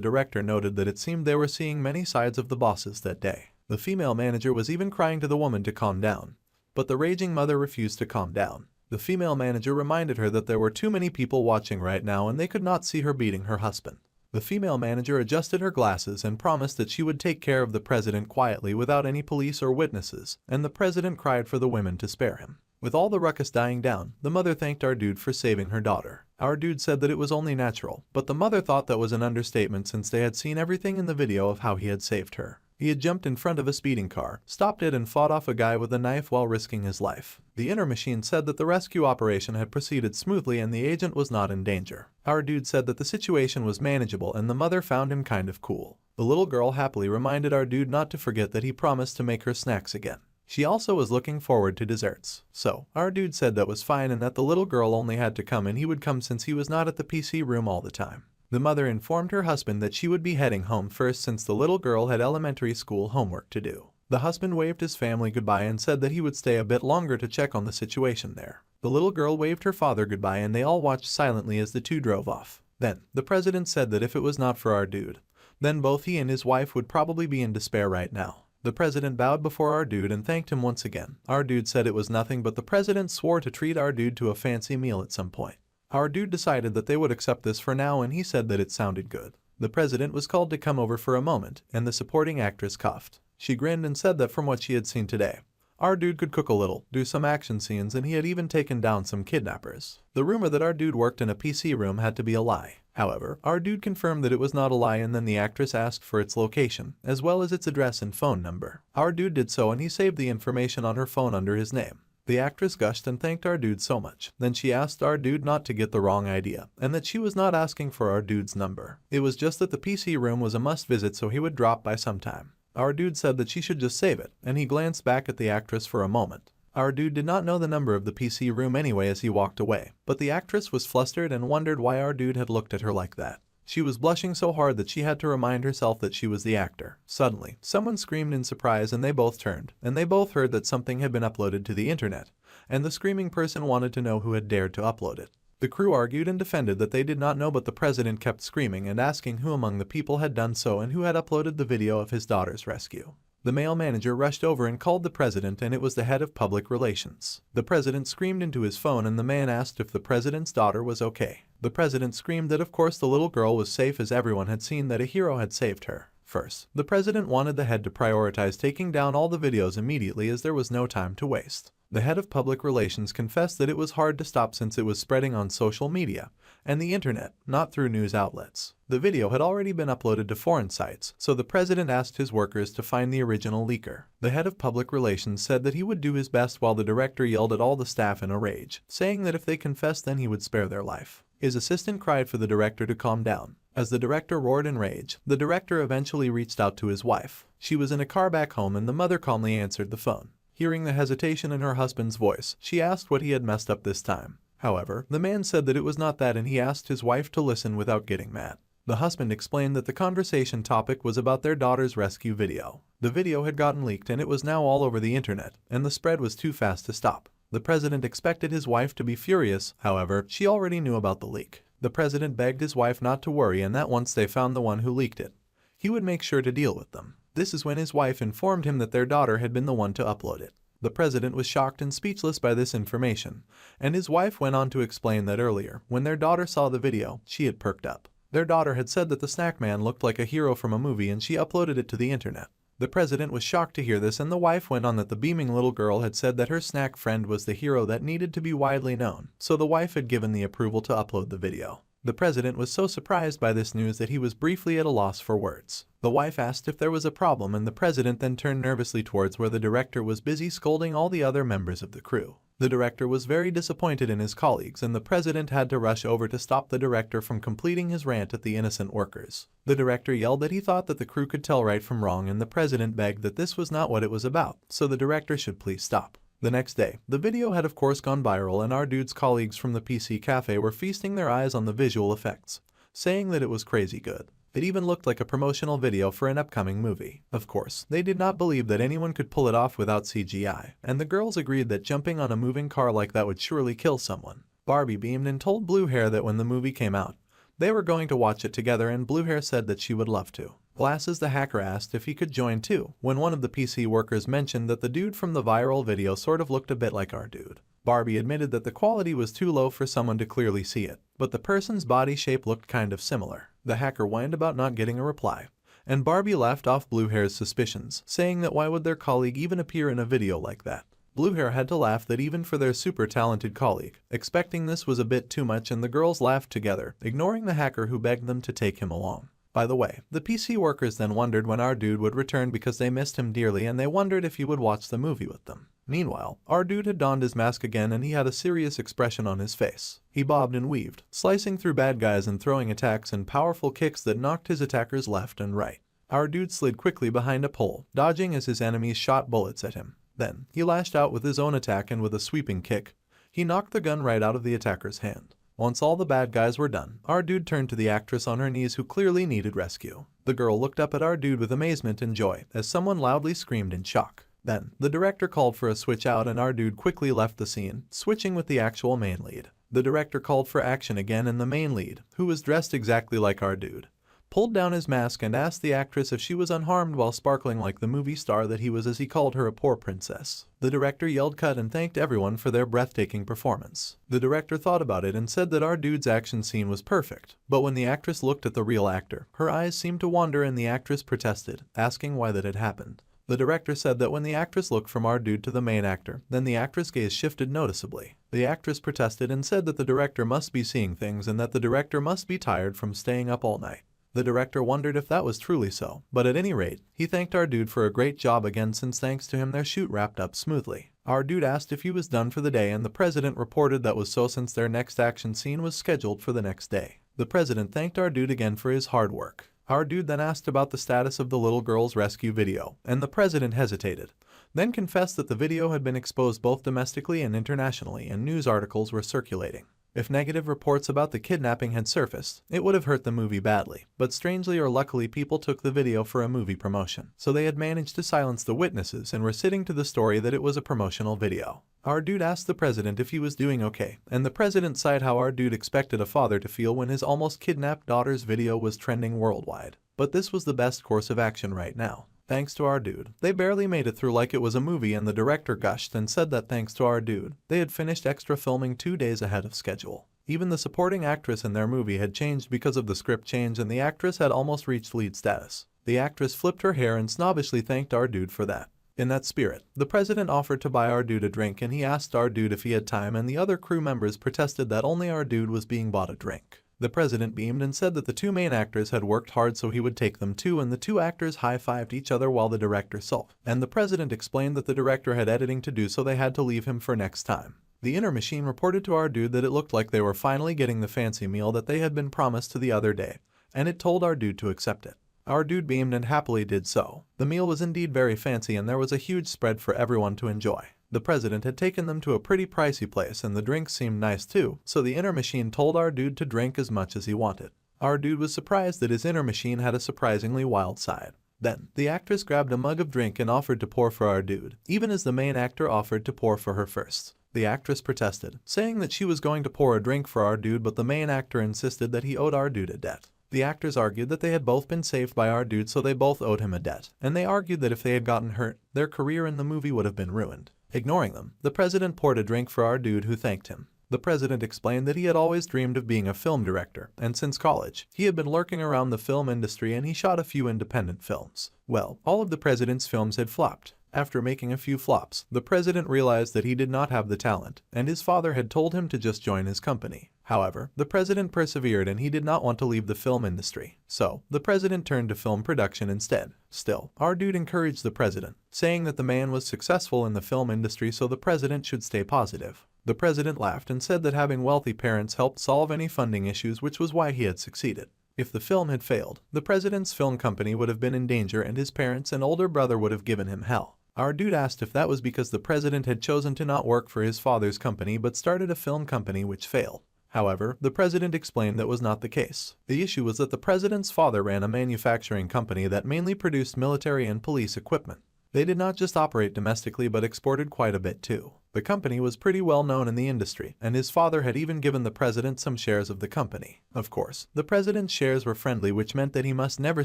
director noted that it seemed they were seeing many sides of the bosses that day. The female manager was even crying to the woman to calm down. But the raging mother refused to calm down. The female manager reminded her that there were too many people watching right now and they could not see her beating her husband. The female manager adjusted her glasses and promised that she would take care of the president quietly without any police or witnesses, and the president cried for the women to spare him. With all the ruckus dying down, the mother thanked our dude for saving her daughter. Our dude said that it was only natural, but the mother thought that was an understatement since they had seen everything in the video of how he had saved her. He had jumped in front of a speeding car, stopped it and fought off a guy with a knife while risking his life. The inner machine said that the rescue operation had proceeded smoothly and the agent was not in danger. Our dude said that the situation was manageable and the mother found him kind of cool. The little girl happily reminded our dude not to forget that he promised to make her snacks again. She also was looking forward to desserts. So, our dude said that was fine and that the little girl only had to come and he would come since he was not at the PC room all the time. The mother informed her husband that she would be heading home first since the little girl had elementary school homework to do. The husband waved his family goodbye and said that he would stay a bit longer to check on the situation there. The little girl waved her father goodbye and they all watched silently as the two drove off. Then, the president said that if it was not for our dude, Then both he and his wife would probably be in despair right now. The president bowed before our dude and thanked him once again. Our dude said it was nothing, but the president swore to treat our dude to a fancy meal at some point. Our dude decided that they would accept this for now, and he said that it sounded good. The president was called to come over for a moment, and the supporting actress coughed. She grinned and said that from what she had seen today, our dude could cook a little, do some action scenes, and he had even taken down some kidnappers. The rumor that our dude worked in a PC room had to be a lie. However, our dude confirmed that it was not a lie, and then the actress asked for its location, as well as its address and phone number. Our dude did so, and he saved the information on her phone under his name. The actress gushed and thanked our dude so much. Then she asked our dude not to get the wrong idea, and that she was not asking for our dude's number. It was just that the PC room was a must visit, so he would drop by sometime. Our dude said that she should just save it, and he glanced back at the actress for a moment. Our dude did not know the number of the PC room anyway as he walked away, but the actress was flustered and wondered why our dude had looked at her like that. She was blushing so hard that she had to remind herself that she was the actor. Suddenly, someone screamed in surprise, and they both turned, and they both heard that something had been uploaded to the internet, and the screaming person wanted to know who had dared to upload it. The crew argued and defended that they did not know, but the president kept screaming and asking who among the people had done so and who had uploaded the video of his daughter's rescue. The male manager rushed over and called the president, and it was the head of public relations. The president screamed into his phone, and the man asked if the president's daughter was okay. The president screamed that of course the little girl was safe, as everyone had seen that a hero had saved her. First, the president wanted the head to prioritize taking down all the videos immediately, as there was no time to waste. The head of public relations confessed that it was hard to stop since it was spreading on social media and the internet, not through news outlets. The video had already been uploaded to foreign sites, so the president asked his workers to find the original leaker. The head of public relations said that he would do his best, while the director yelled at all the staff in a rage, saying that if they confessed then he would spare their life. His assistant cried for the director to calm down. As the director roared in rage, the director eventually reached out to his wife. She was in a car back home, and the mother calmly answered the phone. Hearing the hesitation in her husband's voice, she asked what he had messed up this time. However, the man said that it was not that, and he asked his wife to listen without getting mad. The husband explained that the conversation topic was about their daughter's rescue video. The video had gotten leaked, and it was now all over the internet, and the spread was too fast to stop. The president expected his wife to be furious, however, she already knew about the leak. The president begged his wife not to worry, and that once they found the one who leaked it, he would make sure to deal with them. This is when his wife informed him that their daughter had been the one to upload it. The president was shocked and speechless by this information, and his wife went on to explain that earlier, when their daughter saw the video, she had perked up. Their daughter had said that the snack man looked like a hero from a movie, and she uploaded it to the internet. The president was shocked to hear this, and the wife went on that the beaming little girl had said that her snack friend was the hero that needed to be widely known, so the wife had given the approval to upload the video. The president was so surprised by this news that he was briefly at a loss for words. The wife asked if there was a problem, and the president then turned nervously towards where the director was busy scolding all the other members of the crew. The director was very disappointed in his colleagues, and the president had to rush over to stop the director from completing his rant at the innocent workers. The director yelled that he thought that the crew could tell right from wrong, and the president begged that this was not what it was about, so the director should please stop. The next day, the video had of course gone viral, and our dude's colleagues from the PC cafe were feasting their eyes on the visual effects, saying that it was crazy good. It even looked like a promotional video for an upcoming movie. Of course, they did not believe that anyone could pull it off without CGI, and the girls agreed that jumping on a moving car like that would surely kill someone. Barbie beamed and told Blue Hair that when the movie came out, they were going to watch it together, and Blue Hair said that she would love to. Glasses the hacker asked if he could join too, when one of the PC workers mentioned that the dude from the viral video sort of looked a bit like our dude. Barbie admitted that the quality was too low for someone to clearly see it, but the person's body shape looked kind of similar. The hacker whined about not getting a reply, and Barbie laughed off Blue Hair's suspicions, saying that why would their colleague even appear in a video like that? Blue Hair had to laugh that even for their super talented colleague, expecting this was a bit too much, and the girls laughed together, ignoring the hacker who begged them to take him along. By the way, the PC workers then wondered when our dude would return because they missed him dearly, and they wondered if he would watch the movie with them. Meanwhile, our dude had donned his mask again, and he had a serious expression on his face. He bobbed and weaved, slicing through bad guys and throwing attacks and powerful kicks that knocked his attackers left and right. Our dude slid quickly behind a pole, dodging as his enemies shot bullets at him. Then, he lashed out with his own attack, and with a sweeping kick, he knocked the gun right out of the attacker's hand. Once all the bad guys were done, our dude turned to the actress on her knees who clearly needed rescue. The girl looked up at our dude with amazement and joy as someone loudly screamed in shock. Then, the director called for a switch out, and our dude quickly left the scene, switching with the actual main lead. The director called for action again, and the main lead, who was dressed exactly like our dude, pulled down his mask and asked the actress if she was unharmed while sparkling like the movie star that he was, as he called her a poor princess. The director yelled cut and thanked everyone for their breathtaking performance. The director thought about it and said that our dude's action scene was perfect, but when the actress looked at the real actor, her eyes seemed to wander and the actress protested, asking why that had happened. The director said that when the actress looked from our dude to the main actor, then the actress' gaze shifted noticeably. The actress protested and said that the director must be seeing things and that the director must be tired from staying up all night. The director wondered if that was truly so, but at any rate, he thanked our dude for a great job again since thanks to him their shoot wrapped up smoothly. Our dude asked if he was done for the day and the president reported that was so since their next action scene was scheduled for the next day. The president thanked our dude again for his hard work. Our dude then asked about the status of the little girl's rescue video, and the president hesitated, then confessed that the video had been exposed both domestically and internationally and news articles were circulating. If negative reports about the kidnapping had surfaced, it would have hurt the movie badly, but strangely or luckily people took the video for a movie promotion, so they had managed to silence the witnesses and were sitting to the story that it was a promotional video. Our dude asked the president if he was doing okay, and the president sighed how our dude expected a father to feel when his almost kidnapped daughter's video was trending worldwide. But this was the best course of action right now. Thanks to our dude, they barely made it through like it was a movie, and the director gushed and said that thanks to our dude, they had finished extra filming 2 days ahead of schedule. Even the supporting actress in their movie had changed because of the script change and the actress had almost reached lead status. The actress flipped her hair and snobbishly thanked our dude for that. In that spirit, the president offered to buy our dude a drink and he asked our dude if he had time, and the other crew members protested that only our dude was being bought a drink. The president beamed and said that the 2 main actors had worked hard so he would take them too, and the 2 actors high-fived each other while the director sulked. And the president explained that the director had editing to do so they had to leave him for next time. The inner machine reported to our dude that it looked like they were finally getting the fancy meal that they had been promised to the other day, and it told our dude to accept it. Our dude beamed and happily did so. The meal was indeed very fancy and there was a huge spread for everyone to enjoy. The president had taken them to a pretty pricey place and the drinks seemed nice too, so the inner machine told our dude to drink as much as he wanted. Our dude was surprised that his inner machine had a surprisingly wild side. Then, the actress grabbed a mug of drink and offered to pour for our dude, even as the main actor offered to pour for her first. The actress protested, saying that she was going to pour a drink for our dude, but the main actor insisted that he owed our dude a debt. The actors argued that they had both been saved by our dude, so they both owed him a debt, and they argued that if they had gotten hurt, their career in the movie would have been ruined. Ignoring them, the president poured a drink for our dude who thanked him. The president explained that he had always dreamed of being a film director, and since college, he had been lurking around the film industry and he shot a few independent films. Well, all of the president's films had flopped. After making a few flops, the president realized that he did not have the talent, and his father had told him to just join his company. However, the president persevered and he did not want to leave the film industry, so the president turned to film production instead. Still, our dude encouraged the president, saying that the man was successful in the film industry so the president should stay positive. The president laughed and said that having wealthy parents helped solve any funding issues, which was why he had succeeded. If the film had failed, the president's film company would have been in danger and his parents and older brother would have given him hell. Our dude asked if that was because the president had chosen to not work for his father's company but started a film company which failed. However, the president explained that was not the case. The issue was that the president's father ran a manufacturing company that mainly produced military and police equipment. They did not just operate domestically but exported quite a bit too. The company was pretty well known in the industry, and his father had even given the president some shares of the company. Of course, the president's shares were friendly, which meant that he must never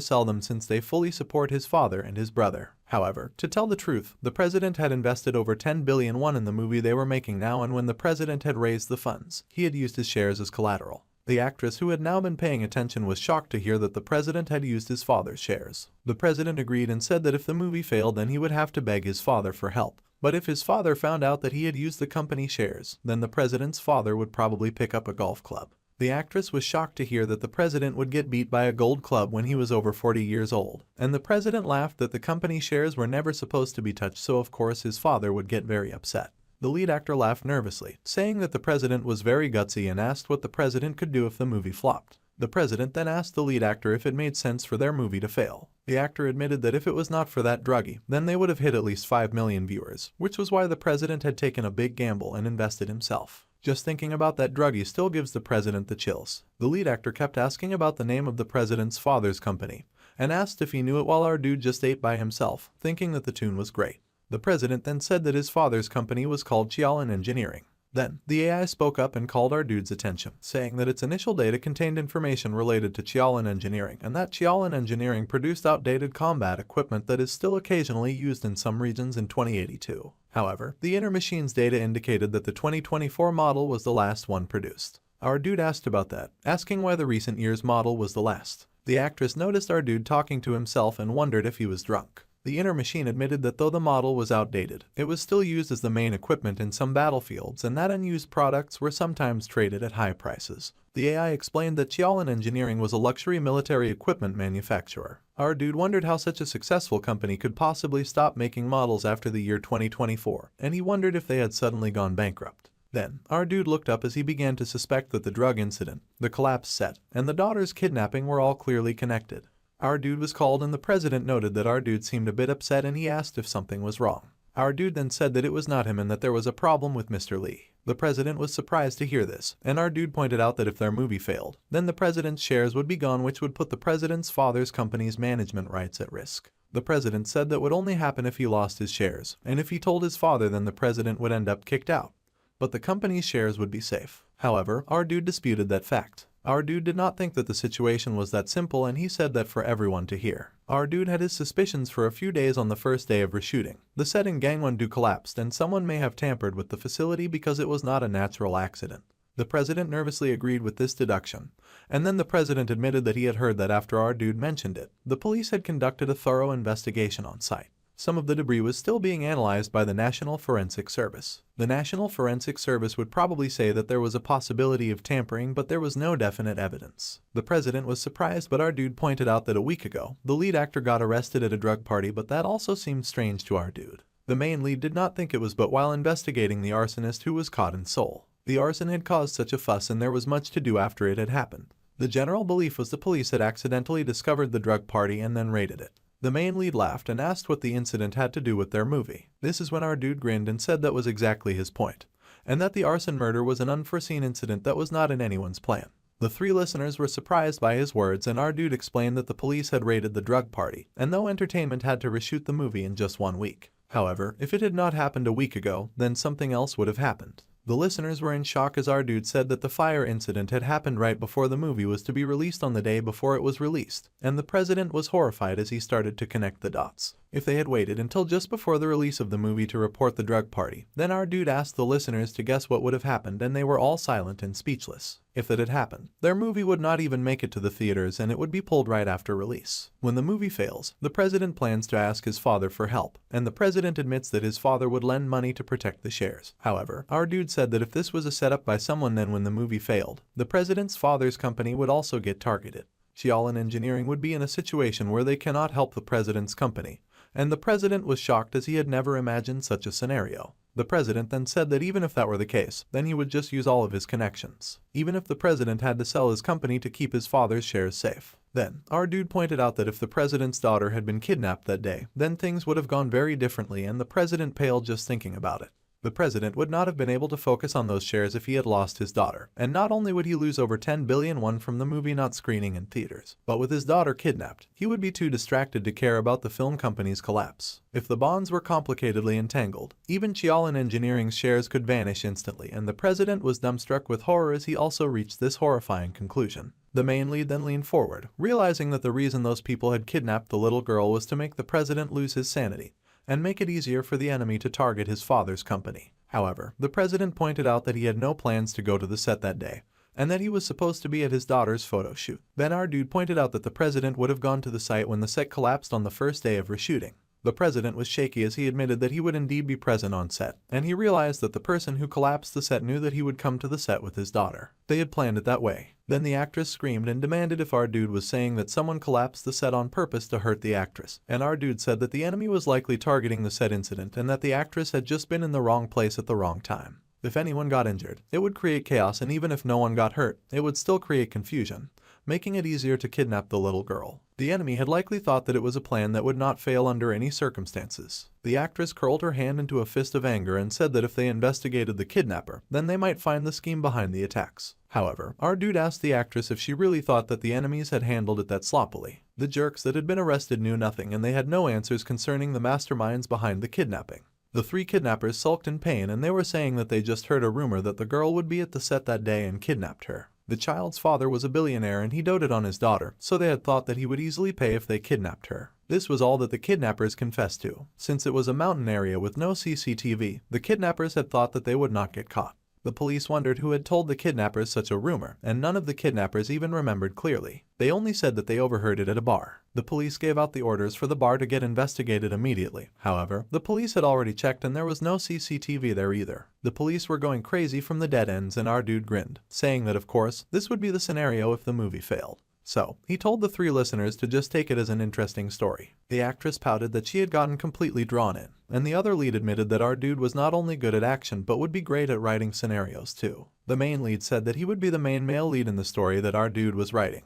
sell them since they fully support his father and his brother. However, to tell the truth, the president had invested over 10 billion won in the movie they were making now, and when the president had raised the funds, he had used his shares as collateral. The actress who had now been paying attention was shocked to hear that the president had used his father's shares. The president agreed and said that if the movie failed then he would have to beg his father for help. But if his father found out that he had used the company shares, then the president's father would probably pick up a golf club. The actress was shocked to hear that the president would get beat by a gold club when he was over 40 years old, and the president laughed that the company shares were never supposed to be touched, so of course his father would get very upset. The lead actor laughed nervously, saying that the president was very gutsy and asked what the president could do if the movie flopped. The president then asked the lead actor if it made sense for their movie to fail. The actor admitted that if it was not for that druggie, then they would have hit at least 5 million viewers, which was why the president had taken a big gamble and invested himself. Just thinking about that druggie still gives the president the chills. The lead actor kept asking about the name of the president's father's company, and asked if he knew it while our dude just ate by himself, thinking that the tune was great. The president then said that his father's company was called Chialan Engineering. Then, the AI spoke up and called our dude's attention, saying that its initial data contained information related to Qiaolan engineering, and that Qiaolan engineering produced outdated combat equipment that is still occasionally used in some regions in 2082. However, the inner machine's data indicated that the 2024 model was the last one produced. Our dude asked about that, asking why the recent year's model was the last. The actress noticed our dude talking to himself and wondered if he was drunk. The inner machine admitted that though the model was outdated, it was still used as the main equipment in some battlefields, and that unused products were sometimes traded at high prices. The AI explained that Qiaolan Engineering was a luxury military equipment manufacturer. Our dude wondered how such a successful company could possibly stop making models after the year 2024, and he wondered if they had suddenly gone bankrupt. Then, our dude looked up as he began to suspect that the drug incident, the collapsed set, and the daughter's kidnapping were all clearly connected. Our dude was called and the president noted that our dude seemed a bit upset and he asked if something was wrong. Our dude then said that it was not him and that there was a problem with Mr. Lee. The president was surprised to hear this, and our dude pointed out that if their movie failed, then the president's shares would be gone, which would put the president's father's company's management rights at risk. The president said that would only happen if he lost his shares, and if he told his father then the president would end up kicked out. But the company's shares would be safe. However, our dude disputed that fact. Our dude did not think that the situation was that simple, and he said that for everyone to hear. Our dude had his suspicions for a few days on the first day of reshooting. The set in Gangwon-do collapsed and someone may have tampered with the facility because it was not a natural accident. The president nervously agreed with this deduction, and then the president admitted that he had heard that after our dude mentioned it, the police had conducted a thorough investigation on site. Some of the debris was still being analyzed by the National Forensic Service. The National Forensic Service would probably say that there was a possibility of tampering, but there was no definite evidence. The president was surprised, but our dude pointed out that a week ago, the lead actor got arrested at a drug party, but that also seemed strange to our dude. The main lead did not think it was, but while investigating the arsonist who was caught in Seoul. The arson had caused such a fuss and there was much to do after it had happened. The general belief was the police had accidentally discovered the drug party and then raided it. The main lead laughed and asked what the incident had to do with their movie. This is when our dude grinned and said that was exactly his point, and that the arson murder was an unforeseen incident that was not in anyone's plan. The three listeners were surprised by his words, and our dude explained that the police had raided the drug party, and though entertainment had to reshoot the movie in just 1 week. However, if it had not happened a week ago, then something else would have happened. The listeners were in shock as our dude said that the fire incident had happened right before the movie was to be released on the day before it was released, and the president was horrified as he started to connect the dots. If they had waited until just before the release of the movie to report the drug party, then our dude asked the listeners to guess what would have happened, and they were all silent and speechless. If that had happened, their movie would not even make it to the theaters and it would be pulled right after release. When the movie fails, the president plans to ask his father for help, and the president admits that his father would lend money to protect the shares. However, our dude said that if this was a setup by someone, then when the movie failed, the president's father's company would also get targeted. Qiaolan Engineering would be in a situation where they cannot help the president's company, and the president was shocked as he had never imagined such a scenario. The president then said that even if that were the case, then he would just use all of his connections, even if the president had to sell his company to keep his father's shares safe. Then, our dude pointed out that if the president's daughter had been kidnapped that day, then things would have gone very differently, and the president paled just thinking about it. The president would not have been able to focus on those shares if he had lost his daughter, and not only would he lose over 10 billion won from the movie not screening in theaters, but with his daughter kidnapped, he would be too distracted to care about the film company's collapse. If the bonds were complicatedly entangled, even Qiaolan Engineering's shares could vanish instantly, and the president was dumbstruck with horror as he also reached this horrifying conclusion. The main lead then leaned forward, realizing that the reason those people had kidnapped the little girl was to make the president lose his sanity and make it easier for the enemy to target his father's company. However, the president pointed out that he had no plans to go to the set that day, and that he was supposed to be at his daughter's photo shoot. Then our dude pointed out that the president would have gone to the site when the set collapsed on the first day of reshooting. The president was shaky as he admitted that he would indeed be present on set, and he realized that the person who collapsed the set knew that he would come to the set with his daughter. They had planned it that way. Then the actress screamed and demanded if our dude was saying that someone collapsed the set on purpose to hurt the actress, and our dude said that the enemy was likely targeting the set incident and that the actress had just been in the wrong place at the wrong time. If anyone got injured, it would create chaos, and even if no one got hurt, it would still create confusion, making it easier to kidnap the little girl. The enemy had likely thought that it was a plan that would not fail under any circumstances. The actress curled her hand into a fist of anger and said that if they investigated the kidnapper, then they might find the scheme behind the attacks. However, our dude asked the actress if she really thought that the enemies had handled it that sloppily. The jerks that had been arrested knew nothing, and they had no answers concerning the masterminds behind the kidnapping. The three kidnappers sulked in pain and they were saying that they just heard a rumor that the girl would be at the set that day and kidnapped her. The child's father was a billionaire and he doted on his daughter, so they had thought that he would easily pay if they kidnapped her. This was all that the kidnappers confessed to. Since it was a mountain area with no CCTV, the kidnappers had thought that they would not get caught. The police wondered who had told the kidnappers such a rumor, and none of the kidnappers even remembered clearly. They only said that they overheard it at a bar. The police gave out the orders for the bar to get investigated immediately. However, the police had already checked and there was no CCTV there either. The police were going crazy from the dead ends and our dude grinned, saying that of course, this would be the scenario if the movie failed. So, he told the three listeners to just take it as an interesting story. The actress pouted that she had gotten completely drawn in, and the other lead admitted that our dude was not only good at action but would be great at writing scenarios too. The main lead said that he would be the main male lead in the story that our dude was writing.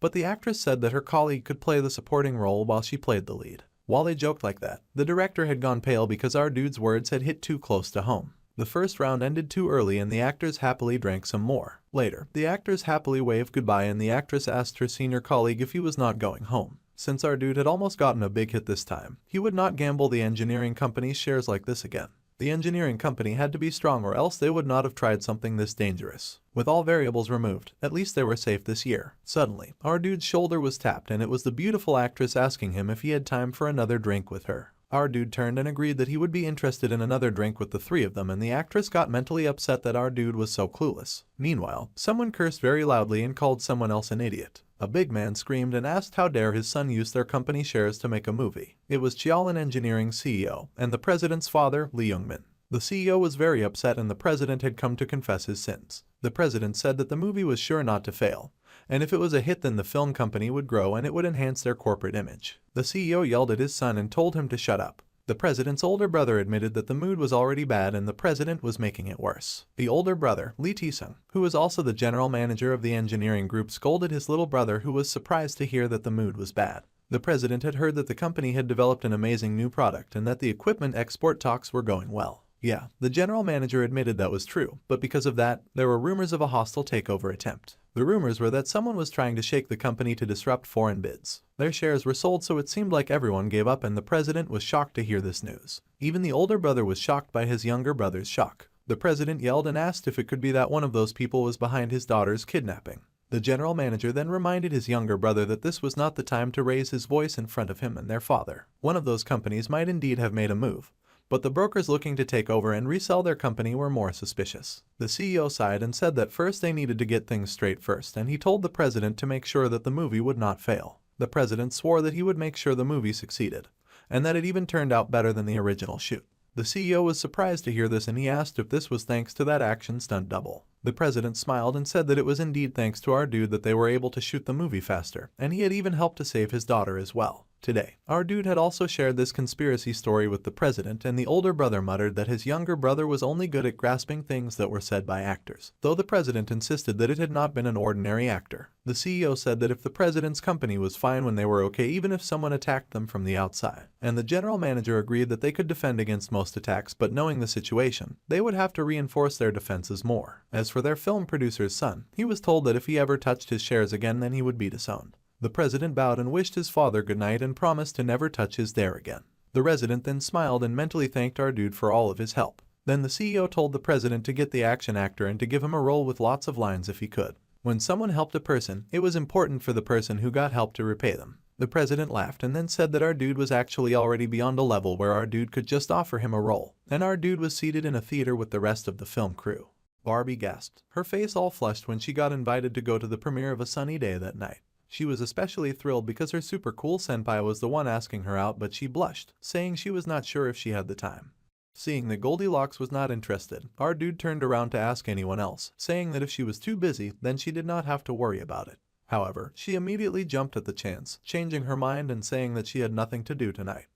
But the actress said that her colleague could play the supporting role while she played the lead. While they joked like that, the director had gone pale because our dude's words had hit too close to home. The first round ended too early and the actors happily drank some more. Later, the actors happily waved goodbye and the actress asked her senior colleague if he was not going home. Since our dude had almost gotten a big hit this time, he would not gamble the engineering company's shares like this again. The engineering company had to be strong or else they would not have tried something this dangerous. With all variables removed, at least they were safe this year. Suddenly, our dude's shoulder was tapped and it was the beautiful actress asking him if he had time for another drink with her. Our dude turned and agreed that he would be interested in another drink with the three of them and the actress got mentally upset that our dude was so clueless. Meanwhile, someone cursed very loudly and called someone else an idiot. A big man screamed and asked how dare his son use their company shares to make a movie. It was Chialan Engineering's CEO and the president's father, Lee Youngmin. The CEO was very upset and the president had come to confess his sins. The president said that the movie was sure not to fail, and if it was a hit then the film company would grow and it would enhance their corporate image. The CEO yelled at his son and told him to shut up. The president's older brother admitted that the mood was already bad and the president was making it worse. The older brother, Lee Taesung, who was also the general manager of the engineering group, scolded his little brother who was surprised to hear that the mood was bad. The president had heard that the company had developed an amazing new product and that the equipment export talks were going well. Yeah, the general manager admitted that was true, but because of that, there were rumors of a hostile takeover attempt. The rumors were that someone was trying to shake the company to disrupt foreign bids. Their shares were sold so it seemed like everyone gave up and the president was shocked to hear this news. Even the older brother was shocked by his younger brother's shock. The president yelled and asked if it could be that one of those people was behind his daughter's kidnapping. The general manager then reminded his younger brother that this was not the time to raise his voice in front of him and their father. One of those companies might indeed have made a move, but the brokers looking to take over and resell their company were more suspicious. The CEO sighed and said that first they needed to get things straight first, and he told the president to make sure that the movie would not fail. The president swore that he would make sure the movie succeeded, and that it even turned out better than the original shoot. The CEO was surprised to hear this and he asked if this was thanks to that action stunt double. The president smiled and said that it was indeed thanks to our dude that they were able to shoot the movie faster, and he had even helped to save his daughter as well. Today, our dude had also shared this conspiracy story with the president, and the older brother muttered that his younger brother was only good at grasping things that were said by actors, though the president insisted that it had not been an ordinary actor. The CEO said that if the president's company was fine when they were okay even if someone attacked them from the outside, and the general manager agreed that they could defend against most attacks, but knowing the situation, they would have to reinforce their defenses more. As for their film producer's son, he was told that if he ever touched his shares again then he would be disowned. The president bowed and wished his father good night and promised to never touch his dare again. The resident then smiled and mentally thanked our dude for all of his help. Then the CEO told the president to get the action actor and to give him a role with lots of lines if he could. When someone helped a person, it was important for the person who got help to repay them. The president laughed and then said that our dude was actually already beyond a level where our dude could just offer him a role, and our dude was seated in a theater with the rest of the film crew. Barbie gasped, her face all flushed when she got invited to go to the premiere of A Sunny Day that night. She was especially thrilled because her super cool senpai was the one asking her out, but she blushed, saying she was not sure if she had the time. Seeing that Goldilocks was not interested, our dude turned around to ask anyone else, saying that if she was too busy, then she did not have to worry about it. However, she immediately jumped at the chance, changing her mind and saying that she had nothing to do tonight.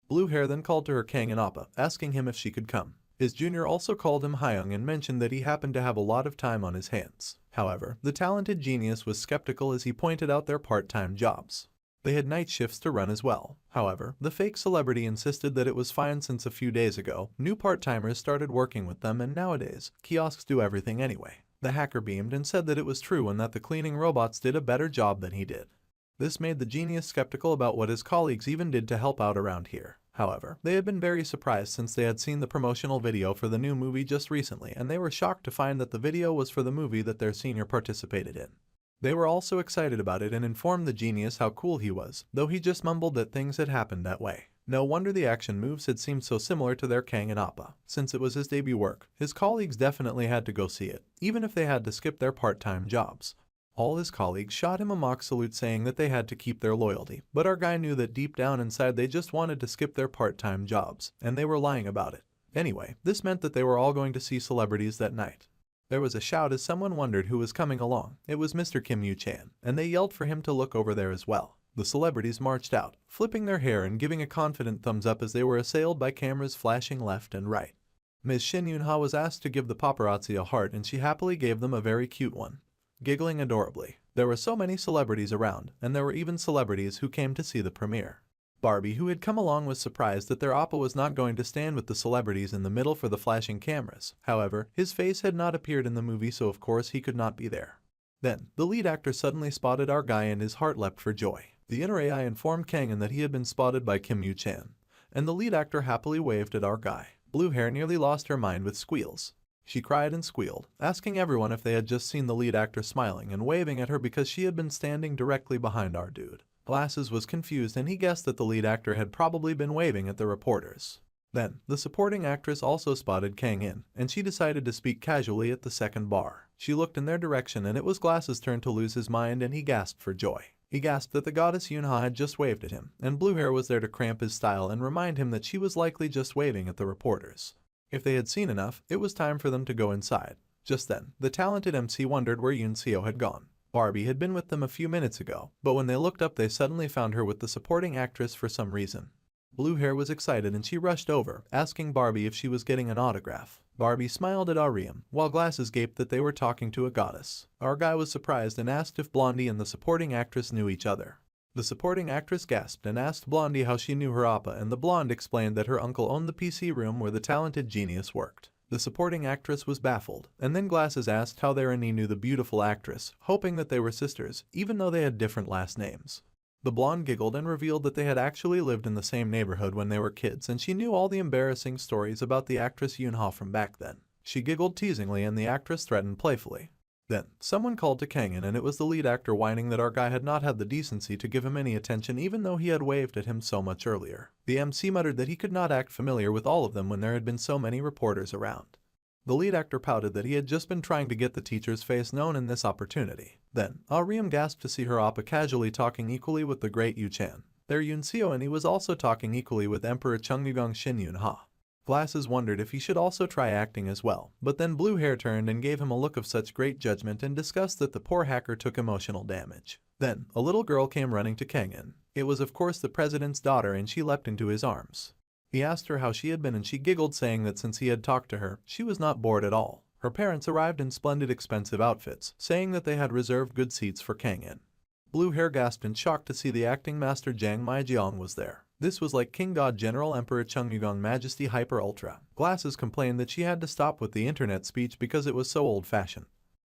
Blue Hair then called to her Kang and Appa, asking him if she could come. His junior also called him Hyung and mentioned that he happened to have a lot of time on his hands. However, the talented genius was skeptical as he pointed out their part-time jobs. They had night shifts to run as well. However, the fake celebrity insisted that it was fine since a few days ago, new part-timers started working with them and nowadays, kiosks do everything anyway. The hacker beamed and said that it was true and that the cleaning robots did a better job than he did. This made the genius skeptical about what his colleagues even did to help out around here. However, they had been very surprised since they had seen the promotional video for the new movie just recently, and they were shocked to find that the video was for the movie that their senior participated in. They were also excited about it and informed the genius how cool he was, though he just mumbled that things had happened that way. No wonder the action moves had seemed so similar to their Kang and Appa. Since it was his debut work, his colleagues definitely had to go see it, even if they had to skip their part-time jobs. All his colleagues shot him a mock salute saying that they had to keep their loyalty, but our guy knew that deep down inside they just wanted to skip their part-time jobs, and they were lying about it. Anyway, this meant that they were all going to see celebrities that night. There was a shout as someone wondered who was coming along. It was Mr. Kim Yu-chan, and they yelled for him to look over there as well. The celebrities marched out, flipping their hair and giving a confident thumbs up as they were assailed by cameras flashing left and right. Ms. Shin Yun-ha was asked to give the paparazzi a heart, and she happily gave them a very cute one, giggling adorably. There were so many celebrities around, and there were even celebrities who came to see the premiere. Barbie, who had come along, was surprised that their Appa was not going to stand with the celebrities in the middle for the flashing cameras. However, his face had not appeared in the movie, so of course he could not be there. Then, the lead actor suddenly spotted our guy and his heart leapt for joy. The NRAI informed Kangen that he had been spotted by Kim Yu-chan, and the lead actor happily waved at our guy. Blue Hair nearly lost her mind with squeals. She cried and squealed, asking everyone if they had just seen the lead actor smiling and waving at her because she had been standing directly behind our dude. Glasses was confused and he guessed that the lead actor had probably been waving at the reporters. Then, the supporting actress also spotted Kang In, and she decided to speak casually at the second bar. She looked in their direction and it was Glasses' turn to lose his mind, and he gasped for joy. He gasped that the goddess Yunha had just waved at him, and Blue Hair was there to cramp his style and remind him that she was likely just waving at the reporters. If they had seen enough, it was time for them to go inside. Just then, the talented MC wondered where Yoon Seo had gone. Barbie had been with them a few minutes ago, but when they looked up they suddenly found her with the supporting actress for some reason. Blue Hair was excited and she rushed over, asking Barbie if she was getting an autograph. Barbie smiled at Ariam, while Glasses gaped that they were talking to a goddess. Our guy was surprised and asked if Blondie and the supporting actress knew each other. The supporting actress gasped and asked Blondie how she knew her Appa, and the blonde explained that her uncle owned the PC room where the talented genius worked. The supporting actress was baffled, and then Glasses asked how Therani knew the beautiful actress, hoping that they were sisters, even though they had different last names. The blonde giggled and revealed that they had actually lived in the same neighborhood when they were kids, and she knew all the embarrassing stories about the actress Yoonha from back then. She giggled teasingly and the actress threatened playfully. Then, someone called to Kangen, and it was the lead actor whining that our guy had not had the decency to give him any attention even though he had waved at him so much earlier. The MC muttered that he could not act familiar with all of them when there had been so many reporters around. The lead actor pouted that he had just been trying to get the teacher's face known in this opportunity. Then, Ariam gasped to see her Appa casually talking equally with the great Yu-chan. There Yoon Seo, and he was also talking equally with Emperor Chungyugang Shin Yun-ha. Glasses wondered if he should also try acting as well, but then Blue Hair turned and gave him a look of such great judgment and discussed that the poor hacker took emotional damage. Then, a little girl came running to Kangen. It was of course the president's daughter, and she leapt into his arms. He asked her how she had been and she giggled, saying that since he had talked to her, she was not bored at all. Her parents arrived in splendid expensive outfits, saying that they had reserved good seats for Kangen. Blue Hair gasped in shock to see the acting master Jang Maijiang was there. This was like King God General Emperor Chungyugang Majesty Hyper Ultra. Glasses complained that she had to stop with the internet speech because it was so old-fashioned.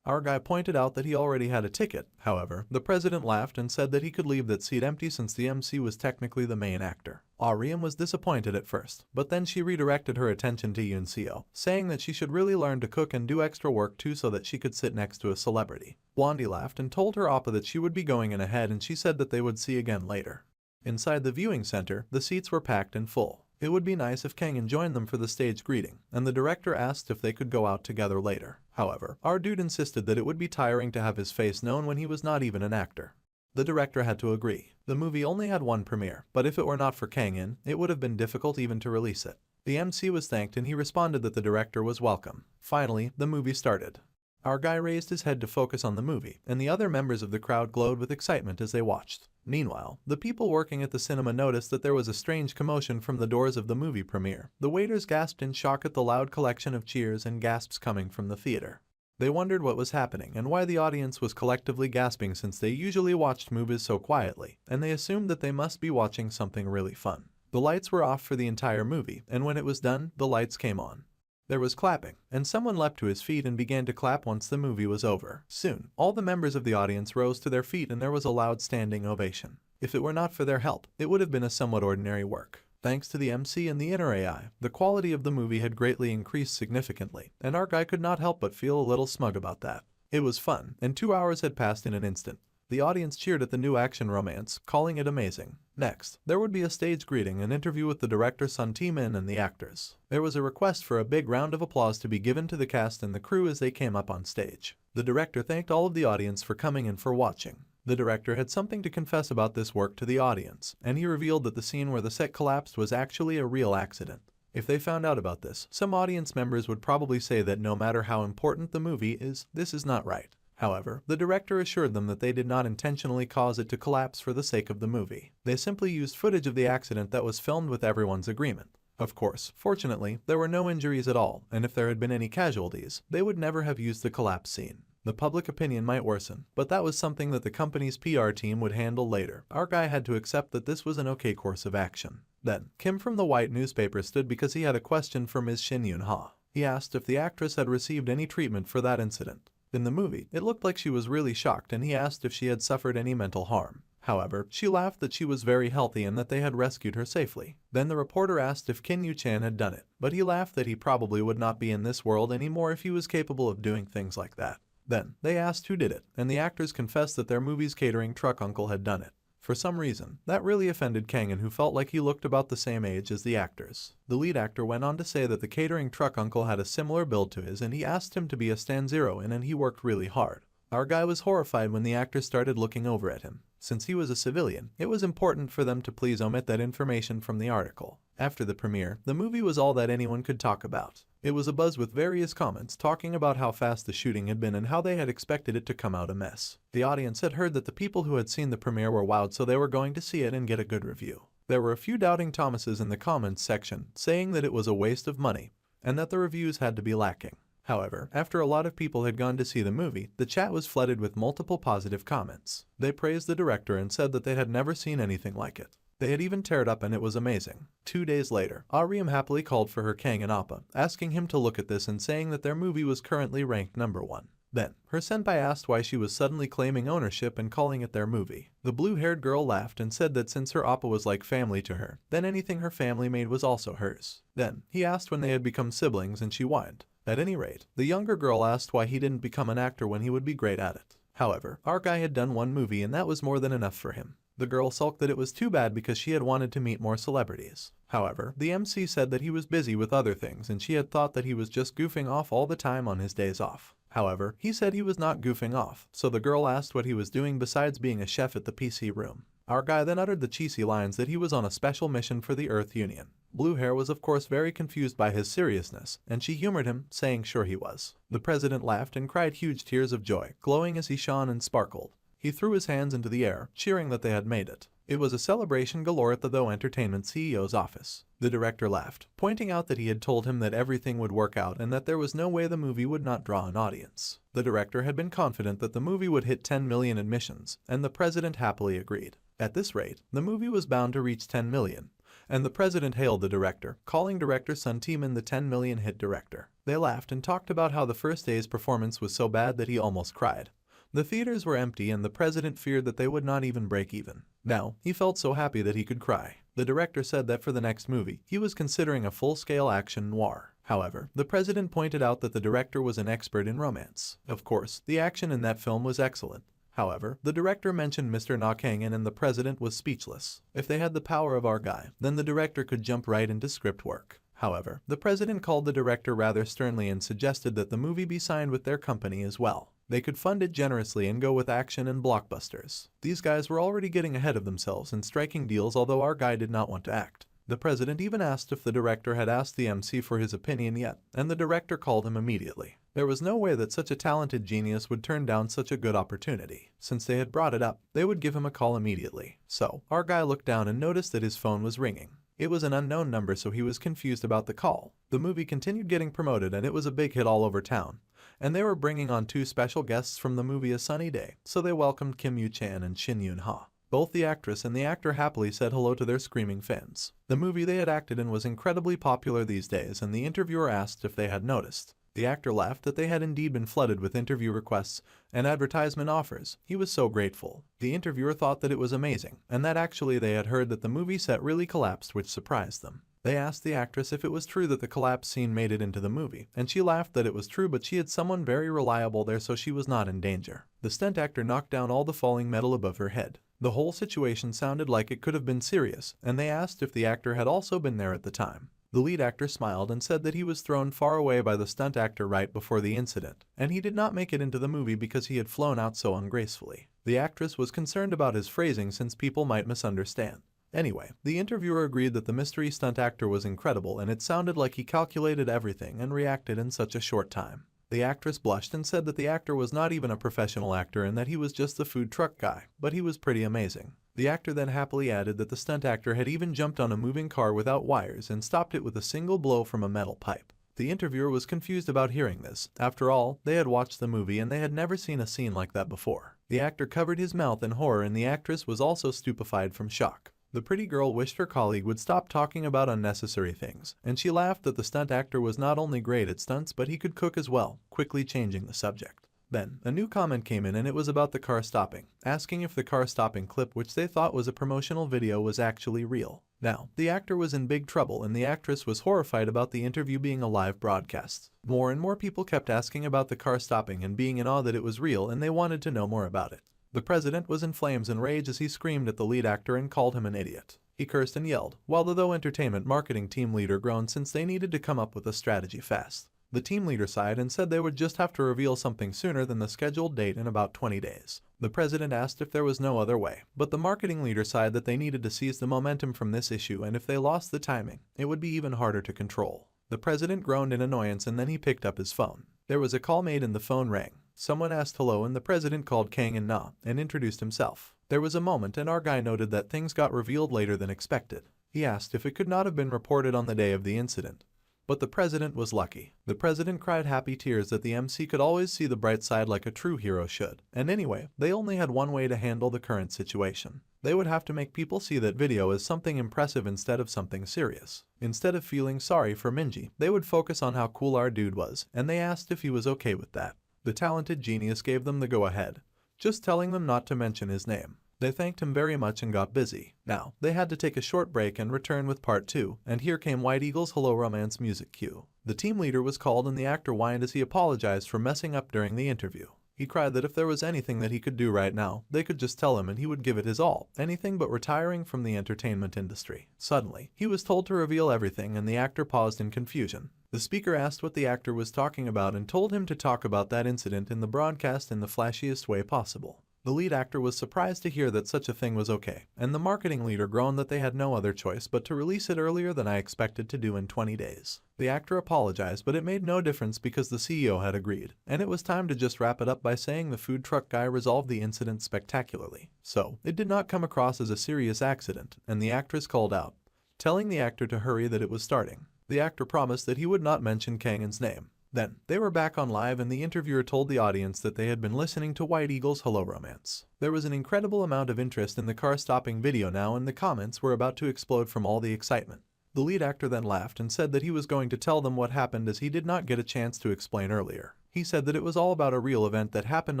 Our guy pointed out that he already had a ticket. However, the president laughed and said that he could leave that seat empty since the MC was technically the main actor. Ariam was disappointed at first, but then she redirected her attention to Yoon Seo, saying that she should really learn to cook and do extra work too so that she could sit next to a celebrity. Blondie laughed and told her Appa that she would be going in ahead, and she said that they would see again later. Inside the viewing center, the seats were packed and full. It would be nice if Kangen joined them for the stage greeting, and the director asked if they could go out together later. However, our dude insisted that it would be tiring to have his face known when he was not even an actor. The director had to agree. The movie only had one premiere, but if it were not for Kangen, it would have been difficult even to release it. The MC was thanked and he responded that the director was welcome. Finally, the movie started. Our guy raised his head to focus on the movie, and the other members of the crowd glowed with excitement as they watched. Meanwhile, the people working at the cinema noticed that there was a strange commotion from the doors of the movie premiere. The waiters gasped in shock at the loud collection of cheers and gasps coming from the theater. They wondered what was happening and why the audience was collectively gasping, since they usually watched movies so quietly, and they assumed that they must be watching something really fun. The lights were off for the entire movie, and when it was done, the lights came on. There was clapping, and someone leapt to his feet and began to clap once the movie was over. Soon, all the members of the audience rose to their feet and there was a loud standing ovation. If it were not for their help, it would have been a somewhat ordinary work. Thanks to the MC and the inner AI, the quality of the movie had greatly increased significantly, and our guy could not help but feel a little smug about that. It was fun, and 2 hours had passed in an instant. The audience cheered at the new action romance, calling it amazing. Next, there would be a stage greeting and interview with the director stuntman and the actors. There was a request for a big round of applause to be given to the cast and the crew as they came up on stage. The director thanked all of the audience for coming and for watching. The director had something to confess about this work to the audience, and he revealed that the scene where the set collapsed was actually a real accident. If they found out about this, some audience members would probably say that no matter how important the movie is, this is not right. However, the director assured them that they did not intentionally cause it to collapse for the sake of the movie. They simply used footage of the accident that was filmed with everyone's agreement. Of course, fortunately, there were no injuries at all, and if there had been any casualties, they would never have used the collapse scene. The public opinion might worsen, but that was something that the company's PR team would handle later. Our guy had to accept that this was an okay course of action. Then, Kim from the White newspaper stood because he had a question for Ms. Shin Yun-ha. He asked if the actress had received any treatment for that incident. In the movie, it looked like she was really shocked, and he asked if she had suffered any mental harm. However, she laughed that she was very healthy and that they had rescued her safely. Then the reporter asked if Kim Yu-chan had done it, but he laughed that he probably would not be in this world anymore if he was capable of doing things like that. Then, they asked who did it, and the actors confessed that their movie's catering truck uncle had done it. For some reason, that really offended Kangen, who felt like he looked about the same age as the actors. The lead actor went on to say that the catering truck uncle had a similar build to his and he asked him to be a stand zero in, and he worked really hard. Our guy was horrified when the actor started looking over at him. Since he was a civilian, it was important for them to please omit that information from the article. After the premiere, the movie was all that anyone could talk about. It was abuzz with various comments talking about how fast the shooting had been and how they had expected it to come out a mess. The audience had heard that the people who had seen the premiere were wowed, so they were going to see it and get a good review. There were a few doubting Thomases in the comments section, saying that it was a waste of money, and that the reviews had to be lacking. However, after a lot of people had gone to see the movie, the chat was flooded with multiple positive comments. They praised the director and said that they had never seen anything like it. They had even teared up and it was amazing. 2 days later, Ariam happily called for her Kang and Appa, asking him to look at this and saying that their movie was currently ranked #1. Then, her senpai asked why she was suddenly claiming ownership and calling it their movie. The blue-haired girl laughed and said that since her Appa was like family to her, then anything her family made was also hers. Then, he asked when they had become siblings and she whined. At any rate, the younger girl asked why he didn't become an actor when he would be great at it. However, our guy had done one movie and that was more than enough for him. The girl sulked that it was too bad because she had wanted to meet more celebrities. However, the MC said that he was busy with other things and she had thought that he was just goofing off all the time on his days off. However, he said he was not goofing off, so the girl asked what he was doing besides being a chef at the PC room. Our guy then uttered the cheesy lines that he was on a special mission for the Earth Union. Blue Hair was of course very confused by his seriousness, and she humored him, saying sure he was. The president laughed and cried huge tears of joy, glowing as he shone and sparkled. He threw his hands into the air, cheering that they had made it. It was a celebration galore at the Though Entertainment CEO's office. The director laughed, pointing out that he had told him that everything would work out and that there was no way the movie would not draw an audience. The director had been confident that the movie would hit 10 million admissions, and the president happily agreed. At this rate, the movie was bound to reach 10 million, and the president hailed the director, calling director Sun Tae-min the 10 million hit director. They laughed and talked about how the first day's performance was so bad that he almost cried. The theaters were empty and the president feared that they would not even break even. Now, he felt so happy that he could cry. The director said that for the next movie, he was considering a full-scale action noir. However, the president pointed out that the director was an expert in romance. Of course, the action in that film was excellent. However, the director mentioned Mr. Nakangan and the president was speechless. If they had the power of our guy, then the director could jump right into script work. However, the president called the director rather sternly and suggested that the movie be signed with their company as well. They could fund it generously and go with action and blockbusters. These guys were already getting ahead of themselves and striking deals, although our guy did not want to act. The president even asked if the director had asked the MC for his opinion yet, and the director called him immediately. There was no way that such a talented genius would turn down such a good opportunity. Since they had brought it up, they would give him a call immediately. So, our guy looked down and noticed that his phone was ringing. It was an unknown number, so he was confused about the call. The movie continued getting promoted and it was a big hit all over town. And they were bringing on 2 special guests from the movie A Sunny Day, so they welcomed Kim Yu-chan and Shin Yun-ha. Both the actress and the actor happily said hello to their screaming fans. The movie they had acted in was incredibly popular these days, and the interviewer asked if they had noticed. The actor laughed that they had indeed been flooded with interview requests and advertisement offers. He was so grateful. The interviewer thought that it was amazing, and that actually they had heard that the movie set really collapsed, which surprised them. They asked the actress if it was true that the collapse scene made it into the movie, and she laughed that it was true, but she had someone very reliable there, so she was not in danger. The stunt actor knocked down all the falling metal above her head. The whole situation sounded like it could have been serious, and they asked if the actor had also been there at the time. The lead actor smiled and said that he was thrown far away by the stunt actor right before the incident, and he did not make it into the movie because he had flown out so ungracefully. The actress was concerned about his phrasing since people might misunderstand. Anyway, the interviewer agreed that the mystery stunt actor was incredible, and it sounded like he calculated everything and reacted in such a short time. The actress blushed and said that the actor was not even a professional actor and that he was just the food truck guy, but he was pretty amazing. The actor then happily added that the stunt actor had even jumped on a moving car without wires and stopped it with a single blow from a metal pipe. The interviewer was confused about hearing this. After all, they had watched the movie and they had never seen a scene like that before. The actor covered his mouth in horror and the actress was also stupefied from shock. The pretty girl wished her colleague would stop talking about unnecessary things, and she laughed that the stunt actor was not only great at stunts but he could cook as well, quickly changing the subject. Then, a new comment came in and it was about the car stopping, asking if the car stopping clip, which they thought was a promotional video, was actually real. Now, the actor was in big trouble and the actress was horrified about the interview being a live broadcast. More and more people kept asking about the car stopping and being in awe that it was real, and they wanted to know more about it. The president was in flames and rage as he screamed at the lead actor and called him an idiot. He cursed and yelled, while the Though Entertainment marketing team leader groaned since they needed to come up with a strategy fast. The team leader sighed and said they would just have to reveal something sooner than the scheduled date in about 20 days. The president asked if there was no other way, but the marketing leader sighed that they needed to seize the momentum from this issue, and if they lost the timing, it would be even harder to control. The president groaned in annoyance and then he picked up his phone. There was a call made and the phone rang. Someone asked hello and the president called Kang and Na and introduced himself. There was a moment and our guy noted that things got revealed later than expected. He asked if it could not have been reported on the day of the incident. But the president was lucky. The president cried happy tears that the MC could always see the bright side like a true hero should. And anyway, they only had one way to handle the current situation. They would have to make people see that video as something impressive instead of something serious. Instead of feeling sorry for Minji, they would focus on how cool our dude was, and they asked if he was okay with that. The talented genius gave them the go-ahead, just telling them not to mention his name. They thanked him very much and got busy. Now, they had to take a short break and return with part 2, and here came White Eagle's Hello Romance music cue. The team leader was called and the actor whined as he apologized for messing up during the interview. He cried that if there was anything that he could do right now, they could just tell him and he would give it his all, anything but retiring from the entertainment industry. Suddenly, he was told to reveal everything and the actor paused in confusion. The speaker asked what the actor was talking about and told him to talk about that incident in the broadcast in the flashiest way possible. The lead actor was surprised to hear that such a thing was okay, and the marketing leader groaned that they had no other choice but to release it earlier than I expected to do in 20 days. The actor apologized, but it made no difference because the CEO had agreed, and it was time to just wrap it up by saying the food truck guy resolved the incident spectacularly. So, it did not come across as a serious accident, and the actress called out, telling the actor to hurry that it was starting. The actor promised that he would not mention Kangen's name. Then, they were back on live and the interviewer told the audience that they had been listening to White Eagle's Hello Romance. There was an incredible amount of interest in the car stopping video now and the comments were about to explode from all the excitement. The lead actor then laughed and said that he was going to tell them what happened as he did not get a chance to explain earlier. He said that it was all about a real event that happened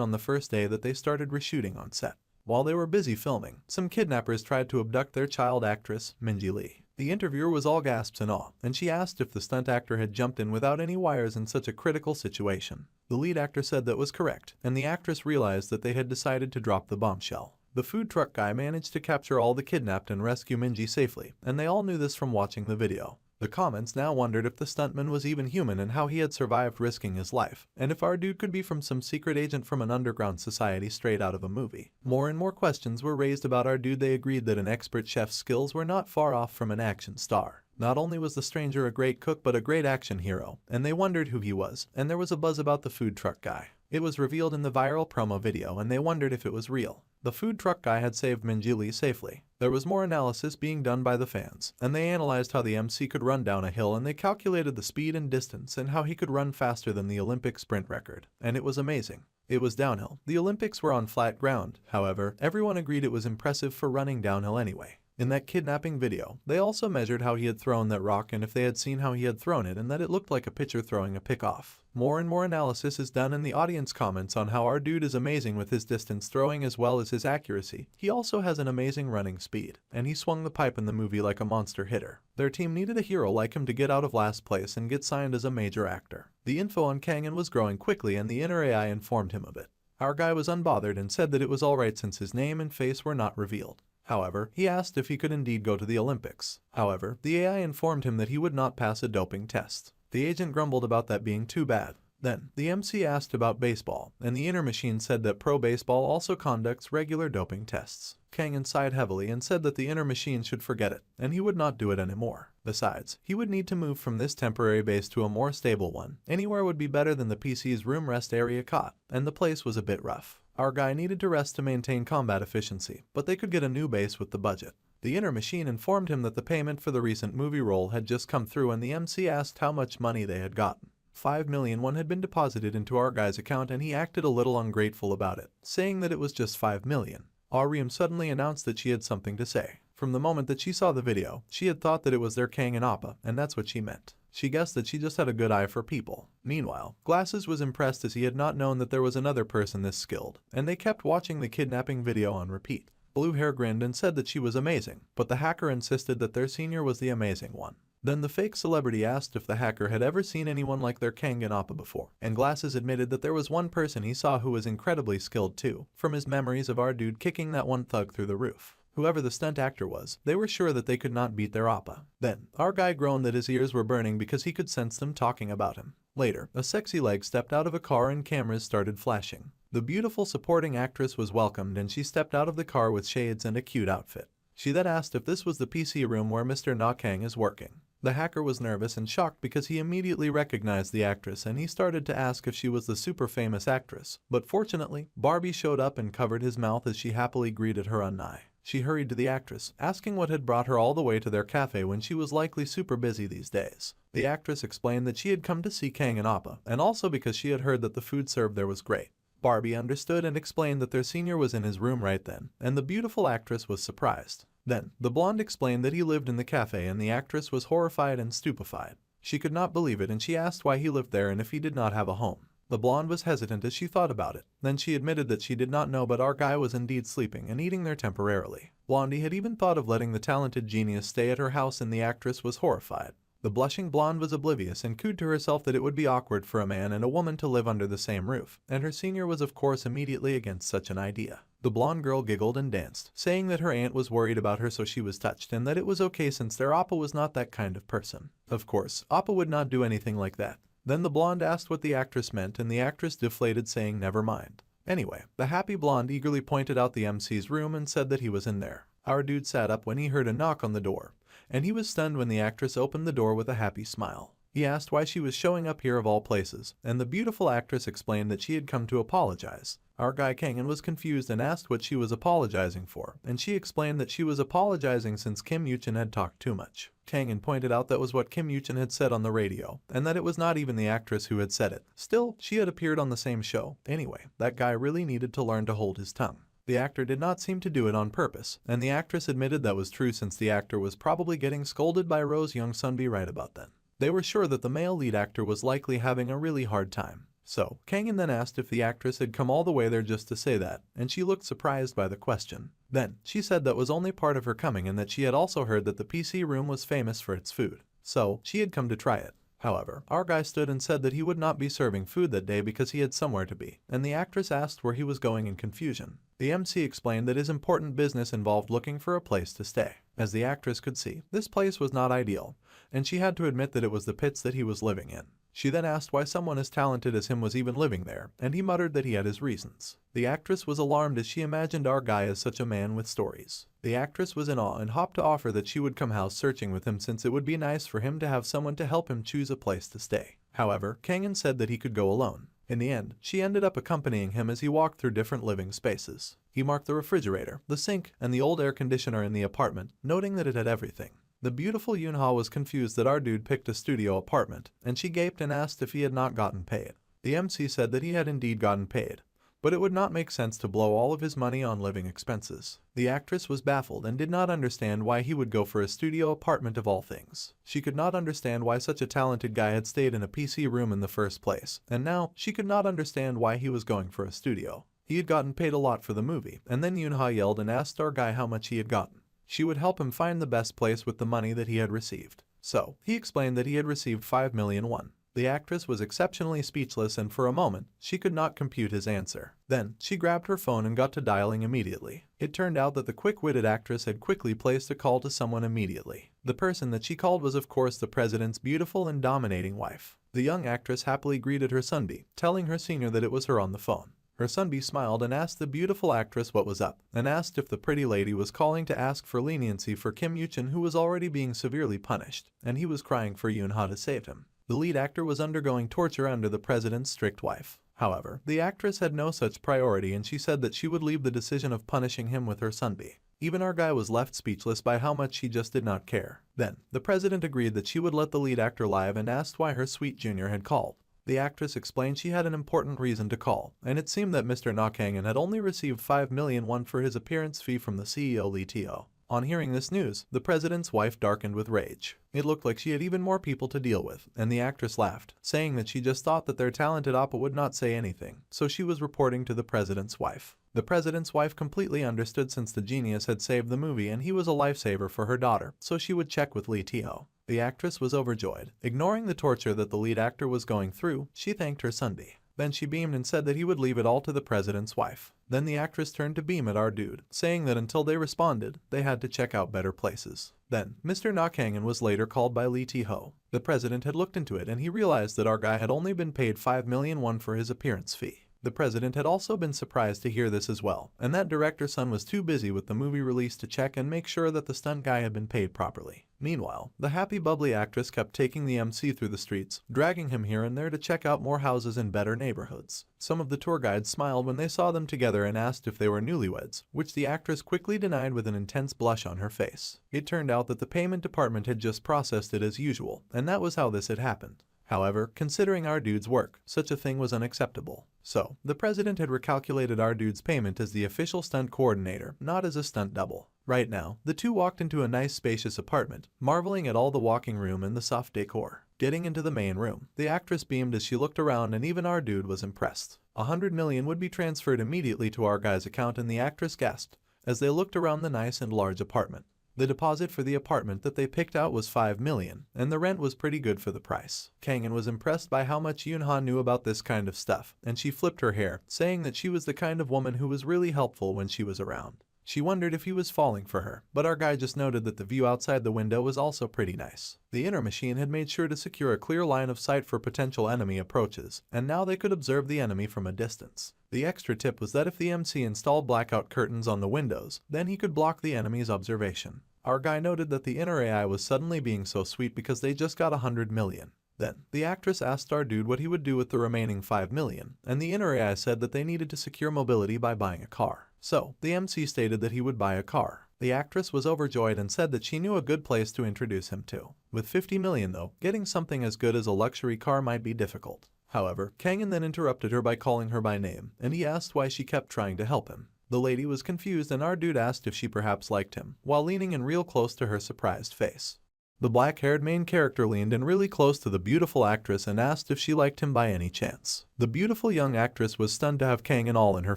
on the first day that they started reshooting on set. While they were busy filming, some kidnappers tried to abduct their child actress, Minji Lee. The interviewer was all gasps and awe, and she asked if the stunt actor had jumped in without any wires in such a critical situation. The lead actor said that was correct, and the actress realized that they had decided to drop the bombshell. The food truck guy managed to capture all the kidnapped and rescue Minji safely, and they all knew this from watching the video. The comments now wondered if the stuntman was even human and how he had survived risking his life, and if our dude could be from some secret agent from an underground society straight out of a movie. More and more questions were raised about our dude. They agreed that an expert chef's skills were not far off from an action star. Not only was the stranger a great cook but a great action hero, and they wondered who he was, and there was a buzz about the food truck guy. It was revealed in the viral promo video and they wondered if it was real. The food truck guy had saved Minji Lee safely. There was more analysis being done by the fans, and they analyzed how the MC could run down a hill and they calculated the speed and distance and how he could run faster than the Olympic sprint record. And it was amazing. It was downhill. The Olympics were on flat ground, however, everyone agreed it was impressive for running downhill anyway. In that kidnapping video, they also measured how he had thrown that rock and if they had seen how he had thrown it and that it looked like a pitcher throwing a pick off. More and more analysis is done and the audience comments on how our dude is amazing with his distance throwing as well as his accuracy. He also has an amazing running speed, and he swung the pipe in the movie like a monster hitter. Their team needed a hero like him to get out of last place and get signed as a major actor. The info on Kangen was growing quickly and the inner AI informed him of it. Our guy was unbothered and said that it was alright since his name and face were not revealed. However, he asked if he could indeed go to the Olympics. However, the AI informed him that he would not pass a doping test. The agent grumbled about that being too bad. Then, the MC asked about baseball, and the inner machine said that pro baseball also conducts regular doping tests. Kangen sighed heavily and said that the inner machine should forget it, and he would not do it anymore. Besides, he would need to move from this temporary base to a more stable one. Anywhere would be better than the PC's room rest area cot, and the place was a bit rough. Our guy needed to rest to maintain combat efficiency, but they could get a new base with the budget. The inner machine informed him that the payment for the recent movie role had just come through and the MC asked how much money they had gotten. 5 million had been deposited into our guy's account and he acted a little ungrateful about it, saying that it was just 5 million. Ariam suddenly announced that she had something to say. From the moment that she saw the video, she had thought that it was their Kang and Appa, and that's what she meant. She guessed that she just had a good eye for people. Meanwhile, Glasses was impressed as he had not known that there was another person this skilled, and they kept watching the kidnapping video on repeat. Blue Hair grinned and said that she was amazing, but the hacker insisted that their senior was the amazing one. Then the fake celebrity asked if the hacker had ever seen anyone like their Kang and Appa before, and Glasses admitted that there was one person he saw who was incredibly skilled too, from his memories of our dude kicking that one thug through the roof. Whoever the stunt actor was, they were sure that they could not beat their Appa. Then, our guy groaned that his ears were burning because he could sense them talking about him. Later, a sexy leg stepped out of a car and cameras started flashing. The beautiful supporting actress was welcomed and she stepped out of the car with shades and a cute outfit. She then asked if this was the PC room where Mr. Nakang is working. The hacker was nervous and shocked because he immediately recognized the actress and he started to ask if she was the super famous actress. But fortunately, Barbie showed up and covered his mouth as she happily greeted her on Nye. She hurried to the actress, asking what had brought her all the way to their cafe when she was likely super busy these days. The actress explained that she had come to see Kang and Appa, and also because she had heard that the food served there was great. Barbie understood and explained that their senior was in his room right then, and the beautiful actress was surprised. Then, the blonde explained that he lived in the cafe and the actress was horrified and stupefied. She could not believe it and she asked why he lived there and if he did not have a home. The blonde was hesitant as she thought about it. Then she admitted that she did not know but our guy was indeed sleeping and eating there temporarily. Blondie had even thought of letting the talented genius stay at her house and the actress was horrified. The blushing blonde was oblivious and cooed to herself that it would be awkward for a man and a woman to live under the same roof, and her senior was of course immediately against such an idea. The blonde girl giggled and danced, saying that her aunt was worried about her so she was touched and that it was okay since their Appa was not that kind of person. Of course, Appa would not do anything like that. Then the blonde asked what the actress meant and the actress deflated saying never mind. Anyway, the happy blonde eagerly pointed out the MC's room and said that he was in there. Our dude sat up when he heard a knock on the door, and he was stunned when the actress opened the door with a happy smile. He asked why she was showing up here of all places, and the beautiful actress explained that she had come to apologize. Our guy Kangen was confused and asked what she was apologizing for, and she explained that she was apologizing since Kim Yuchin had talked too much. Kangen pointed out that was what Kim Yuchin had said on the radio, and that it was not even the actress who had said it. Still, she had appeared on the same show. Anyway, that guy really needed to learn to hold his tongue. The actor did not seem to do it on purpose, and the actress admitted that was true since the actor was probably getting scolded by Rose Young Sunbi right about then. They were sure that the male lead actor was likely having a really hard time. So, Kangen then asked if the actress had come all the way there just to say that, and she looked surprised by the question. Then, she said that was only part of her coming and that she had also heard that the PC room was famous for its food. So, she had come to try it. However, our guy stood and said that he would not be serving food that day because he had somewhere to be, and the actress asked where he was going in confusion. The MC explained that his important business involved looking for a place to stay. As the actress could see, this place was not ideal, and she had to admit that it was the pits that he was living in. She then asked why someone as talented as him was even living there, and he muttered that he had his reasons. The actress was alarmed as she imagined our guy as such a man with stories. The actress was in awe and hopped to offer that she would come house searching with him since it would be nice for him to have someone to help him choose a place to stay. However, Kangen said that he could go alone. In the end, she ended up accompanying him as he walked through different living spaces. He marked the refrigerator, the sink, and the old air conditioner in the apartment, noting that it had everything. The beautiful Yunha was confused that our dude picked a studio apartment, and she gaped and asked if he had not gotten paid. The MC said that he had indeed gotten paid, but it would not make sense to blow all of his money on living expenses. The actress was baffled and did not understand why he would go for a studio apartment of all things. She could not understand why such a talented guy had stayed in a PC room in the first place, and now she could not understand why he was going for a studio. He had gotten paid a lot for the movie, and then Yoonha yelled and asked our guy how much he had gotten. She would help him find the best place with the money that he had received. So, he explained that he had received 5 million won. The actress was exceptionally speechless and for a moment, she could not compute his answer. Then, she grabbed her phone and got to dialing immediately. It turned out that the quick-witted actress had quickly placed a call to someone immediately. The person that she called was of course the president's beautiful and dominating wife. The young actress happily greeted her sonbee, telling her senior that it was her on the phone. Her sonbee smiled and asked the beautiful actress what was up, and asked if the pretty lady was calling to ask for leniency for Kim Yoo-chin, who was already being severely punished, and he was crying for Yoonha to save him. The lead actor was undergoing torture under the president's strict wife. However, the actress had no such priority and she said that she would leave the decision of punishing him with her sonbee. Even our guy was left speechless by how much she just did not care. Then, the president agreed that she would let the lead actor live and asked why her sweet junior had called. The actress explained she had an important reason to call, and it seemed that Mr. Nakhangan had only received 5 million won for his appearance fee from the CEO Lee Teo. On hearing this news, the president's wife darkened with rage. It looked like she had even more people to deal with, and the actress laughed, saying that she just thought that their talented oppa would not say anything, so she was reporting to the president's wife. The president's wife completely understood since the genius had saved the movie and he was a lifesaver for her daughter, so she would check with Lee Teo. The actress was overjoyed. Ignoring the torture that the lead actor was going through, she thanked her sonbee. Then she beamed and said that he would leave it all to the president's wife. Then the actress turned to beam at our dude, saying that until they responded, they had to check out better places. Then, Mr. Nakhangan was later called by Lee Teo. The president had looked into it and he realized that our guy had only been paid 5 million won for his appearance fee. The president had also been surprised to hear this as well, and that director's son was too busy with the movie release to check and make sure that the stunt guy had been paid properly. Meanwhile, the happy bubbly actress kept taking the MC through the streets, dragging him here and there to check out more houses in better neighborhoods. Some of the tour guides smiled when they saw them together and asked if they were newlyweds, which the actress quickly denied with an intense blush on her face. It turned out that the payment department had just processed it as usual, and that was how this had happened. However, considering our dude's work, such a thing was unacceptable. So, the president had recalculated our dude's payment as the official stunt coordinator, not as a stunt double. Right now, the two walked into a nice spacious apartment, marveling at all the walking room and the soft decor. Getting into the main room, the actress beamed as she looked around and even our dude was impressed. 100 million would be transferred immediately to our guy's account and the actress gasped as they looked around the nice and large apartment. The deposit for the apartment that they picked out was 5 million, and the rent was pretty good for the price. Kangin was impressed by how much Yoonha knew about this kind of stuff, and she flipped her hair, saying that she was the kind of woman who was really helpful when she was around. She wondered if he was falling for her, but our guy just noted that the view outside the window was also pretty nice. The inner machine had made sure to secure a clear line of sight for potential enemy approaches, and now they could observe the enemy from a distance. The extra tip was that if the MC installed blackout curtains on the windows, then he could block the enemy's observation. Our guy noted that the inner AI was suddenly being so sweet because they just got 100 million. Then, the actress asked our dude what he would do with the remaining 5 million, and the inner AI said that they needed to secure mobility by buying a car. So, the MC stated that he would buy a car. The actress was overjoyed and said that she knew a good place to introduce him to. With 50 million though, getting something as good as a luxury car might be difficult. However, Kangin then interrupted her by calling her by name, and he asked why she kept trying to help him. The lady was confused and our dude asked if she perhaps liked him, while leaning in real close to her surprised face. The black-haired main character leaned in really close to the beautiful actress and asked if she liked him by any chance. The beautiful young actress was stunned to have Kangin all in her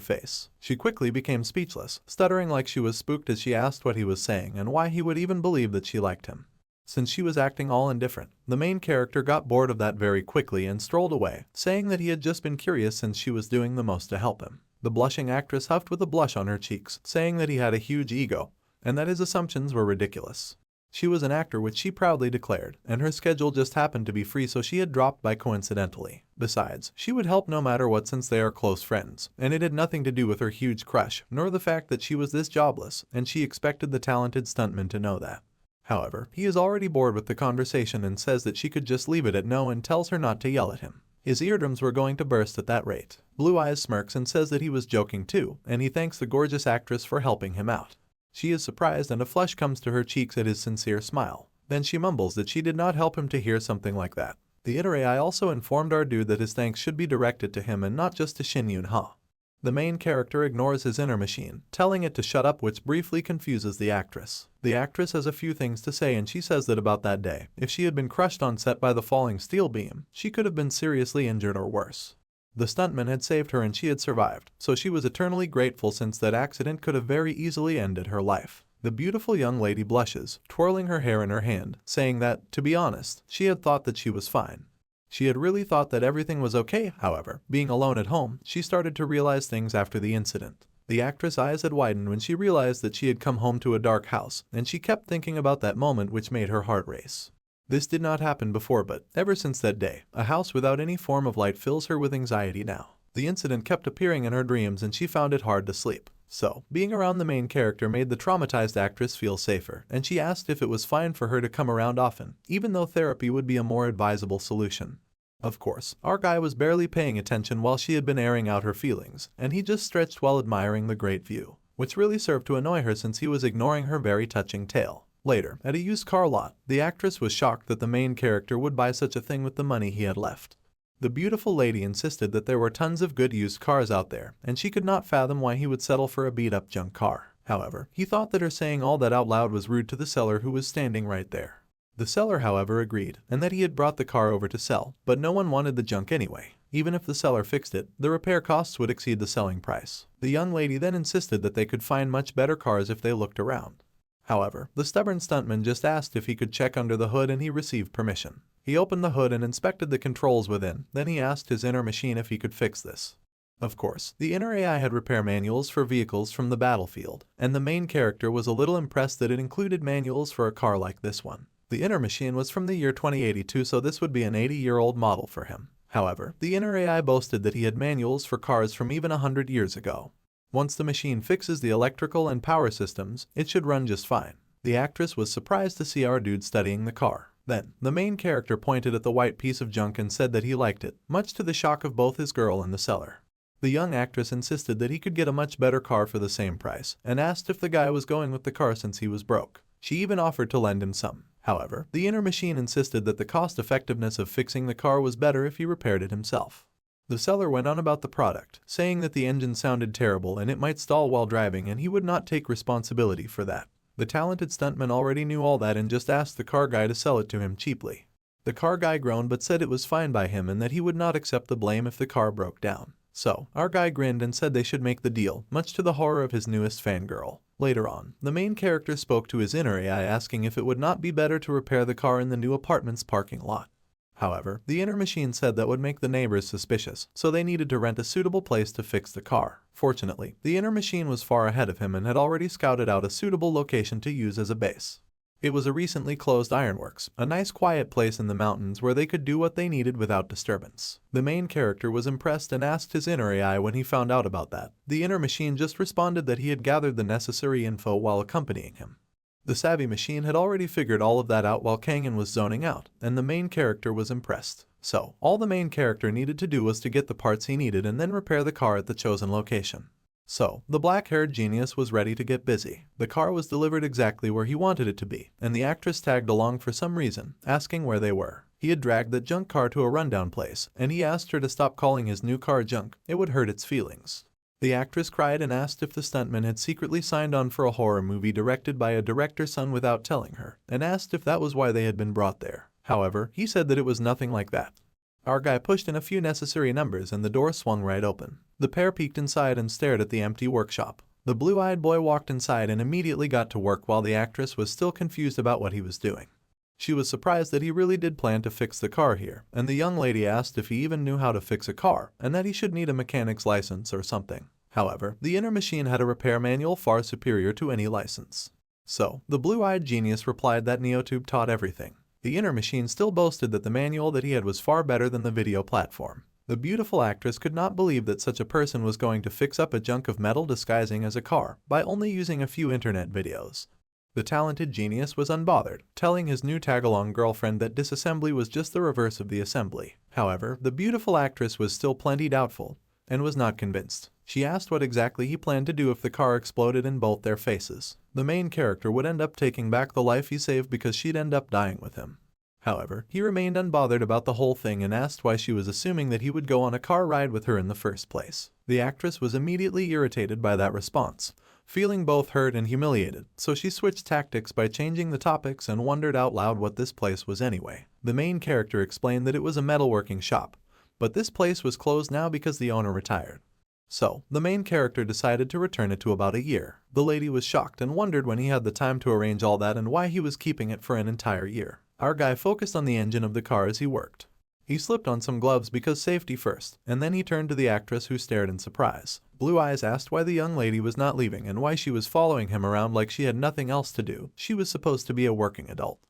face. She quickly became speechless, stuttering like she was spooked as she asked what he was saying and why he would even believe that she liked him. Since she was acting all indifferent, the main character got bored of that very quickly and strolled away, saying that he had just been curious since she was doing the most to help him. The blushing actress huffed with a blush on her cheeks, saying that he had a huge ego, and that his assumptions were ridiculous. She was an actor, which she proudly declared, and her schedule just happened to be free, so she had dropped by coincidentally. Besides, she would help no matter what since they are close friends, and it had nothing to do with her huge crush, nor the fact that she was this jobless, and she expected the talented stuntman to know that. However, he is already bored with the conversation and says that she could just leave it at no and tells her not to yell at him. His eardrums were going to burst at that rate. Blue Eyes smirks and says that he was joking too, and he thanks the gorgeous actress for helping him out. She is surprised and a flush comes to her cheeks at his sincere smile. Then she mumbles that she did not help him to hear something like that. The inner AI also informed our dude that his thanks should be directed to him and not just to Shin Yoon-ha. The main character ignores his inner machine, telling it to shut up, which briefly confuses the actress. The actress has a few things to say, and she says that about that day, if she had been crushed on set by the falling steel beam, she could have been seriously injured or worse. The stuntman had saved her and she had survived, so she was eternally grateful since that accident could have very easily ended her life. The beautiful young lady blushes, twirling her hair in her hand, saying that, to be honest, she had thought that she was fine. She had really thought that everything was okay. However, being alone at home, she started to realize things after the incident. The actress' eyes had widened when she realized that she had come home to a dark house, and she kept thinking about that moment, which made her heart race. This did not happen before, but ever since that day, a house without any form of light fills her with anxiety now. The incident kept appearing in her dreams and she found it hard to sleep. So, being around the main character made the traumatized actress feel safer, and she asked if it was fine for her to come around often, even though therapy would be a more advisable solution. Of course, our guy was barely paying attention while she had been airing out her feelings, and he just stretched while admiring the great view, which really served to annoy her since he was ignoring her very touching tale. Later, at a used car lot, the actress was shocked that the main character would buy such a thing with the money he had left. The beautiful lady insisted that there were tons of good used cars out there, and she could not fathom why he would settle for a beat-up junk car. However, he thought that her saying all that out loud was rude to the seller who was standing right there. The seller, however, agreed, and that he had brought the car over to sell, but no one wanted the junk anyway. Even if the seller fixed it, the repair costs would exceed the selling price. The young lady then insisted that they could find much better cars if they looked around. However, the stubborn stuntman just asked if he could check under the hood, and he received permission. He opened the hood and inspected the controls within, then he asked his inner machine if he could fix this. Of course, the inner AI had repair manuals for vehicles from the battlefield, and the main character was a little impressed that it included manuals for a car like this one. The inner machine was from the year 2082, so this would be an 80-year-old model for him. However, the inner AI boasted that he had manuals for cars from even 100 years ago. Once the machine fixes the electrical and power systems, it should run just fine. The actress was surprised to see our dude studying the car. Then, the main character pointed at the white piece of junk and said that he liked it, much to the shock of both his girl and the seller. The young actress insisted that he could get a much better car for the same price, and asked if the guy was going with the car since he was broke. She even offered to lend him some. However, the inner machine insisted that the cost-effectiveness of fixing the car was better if he repaired it himself. The seller went on about the product, saying that the engine sounded terrible and it might stall while driving, and he would not take responsibility for that. The talented stuntman already knew all that and just asked the car guy to sell it to him cheaply. The car guy groaned but said it was fine by him and that he would not accept the blame if the car broke down. So, our guy grinned and said they should make the deal, much to the horror of his newest fangirl. Later on, the main character spoke to his inner AI asking if it would not be better to repair the car in the new apartment's parking lot. However, the inner machine said that would make the neighbors suspicious, so they needed to rent a suitable place to fix the car. Fortunately, the inner machine was far ahead of him and had already scouted out a suitable location to use as a base. It was a recently closed ironworks, a nice quiet place in the mountains where they could do what they needed without disturbance. The main character was impressed and asked his inner AI when he found out about that. The inner machine just responded that he had gathered the necessary info while accompanying him. The savvy machine had already figured all of that out while Kangen was zoning out, and the main character was impressed. So, all the main character needed to do was to get the parts he needed and then repair the car at the chosen location. So, the black-haired genius was ready to get busy. The car was delivered exactly where he wanted it to be, and the actress tagged along for some reason, asking where they were. He had dragged the junk car to a rundown place, and he asked her to stop calling his new car junk. It would hurt its feelings. The actress cried and asked if the stuntman had secretly signed on for a horror movie directed by a director's son without telling her, and asked if that was why they had been brought there. However, he said that it was nothing like that. Our guy pushed in a few necessary numbers and the door swung right open. The pair peeked inside and stared at the empty workshop. The blue-eyed boy walked inside and immediately got to work while the actress was still confused about what he was doing. She was surprised that he really did plan to fix the car here, and the young lady asked if he even knew how to fix a car, and that he should need a mechanic's license or something. However, the inner machine had a repair manual far superior to any license. So, the blue-eyed genius replied that NeoTube taught everything. The inner machine still boasted that the manual that he had was far better than the video platform. The beautiful actress could not believe that such a person was going to fix up a junk of metal disguising as a car by only using a few internet videos. The talented genius was unbothered, telling his new tag-along girlfriend that disassembly was just the reverse of the assembly. However, the beautiful actress was still plenty doubtful, and was not convinced. She asked what exactly he planned to do if the car exploded in both their faces. The main character would end up taking back the life he saved because she'd end up dying with him. However, he remained unbothered about the whole thing and asked why she was assuming that he would go on a car ride with her in the first place. The actress was immediately irritated by that response, feeling both hurt and humiliated, so she switched tactics by changing the topics and wondered out loud what this place was anyway. The main character explained that it was a metalworking shop, but this place was closed now because the owner retired. So, the main character decided to return it to about a year. The lady was shocked and wondered when he had the time to arrange all that and why he was keeping it for an entire year. Our guy focused on the engine of the car as he worked. He slipped on some gloves because safety first, and then he turned to the actress who stared in surprise. Blue Eyes asked why the young lady was not leaving and why she was following him around like she had nothing else to do. She was supposed to be a working adult.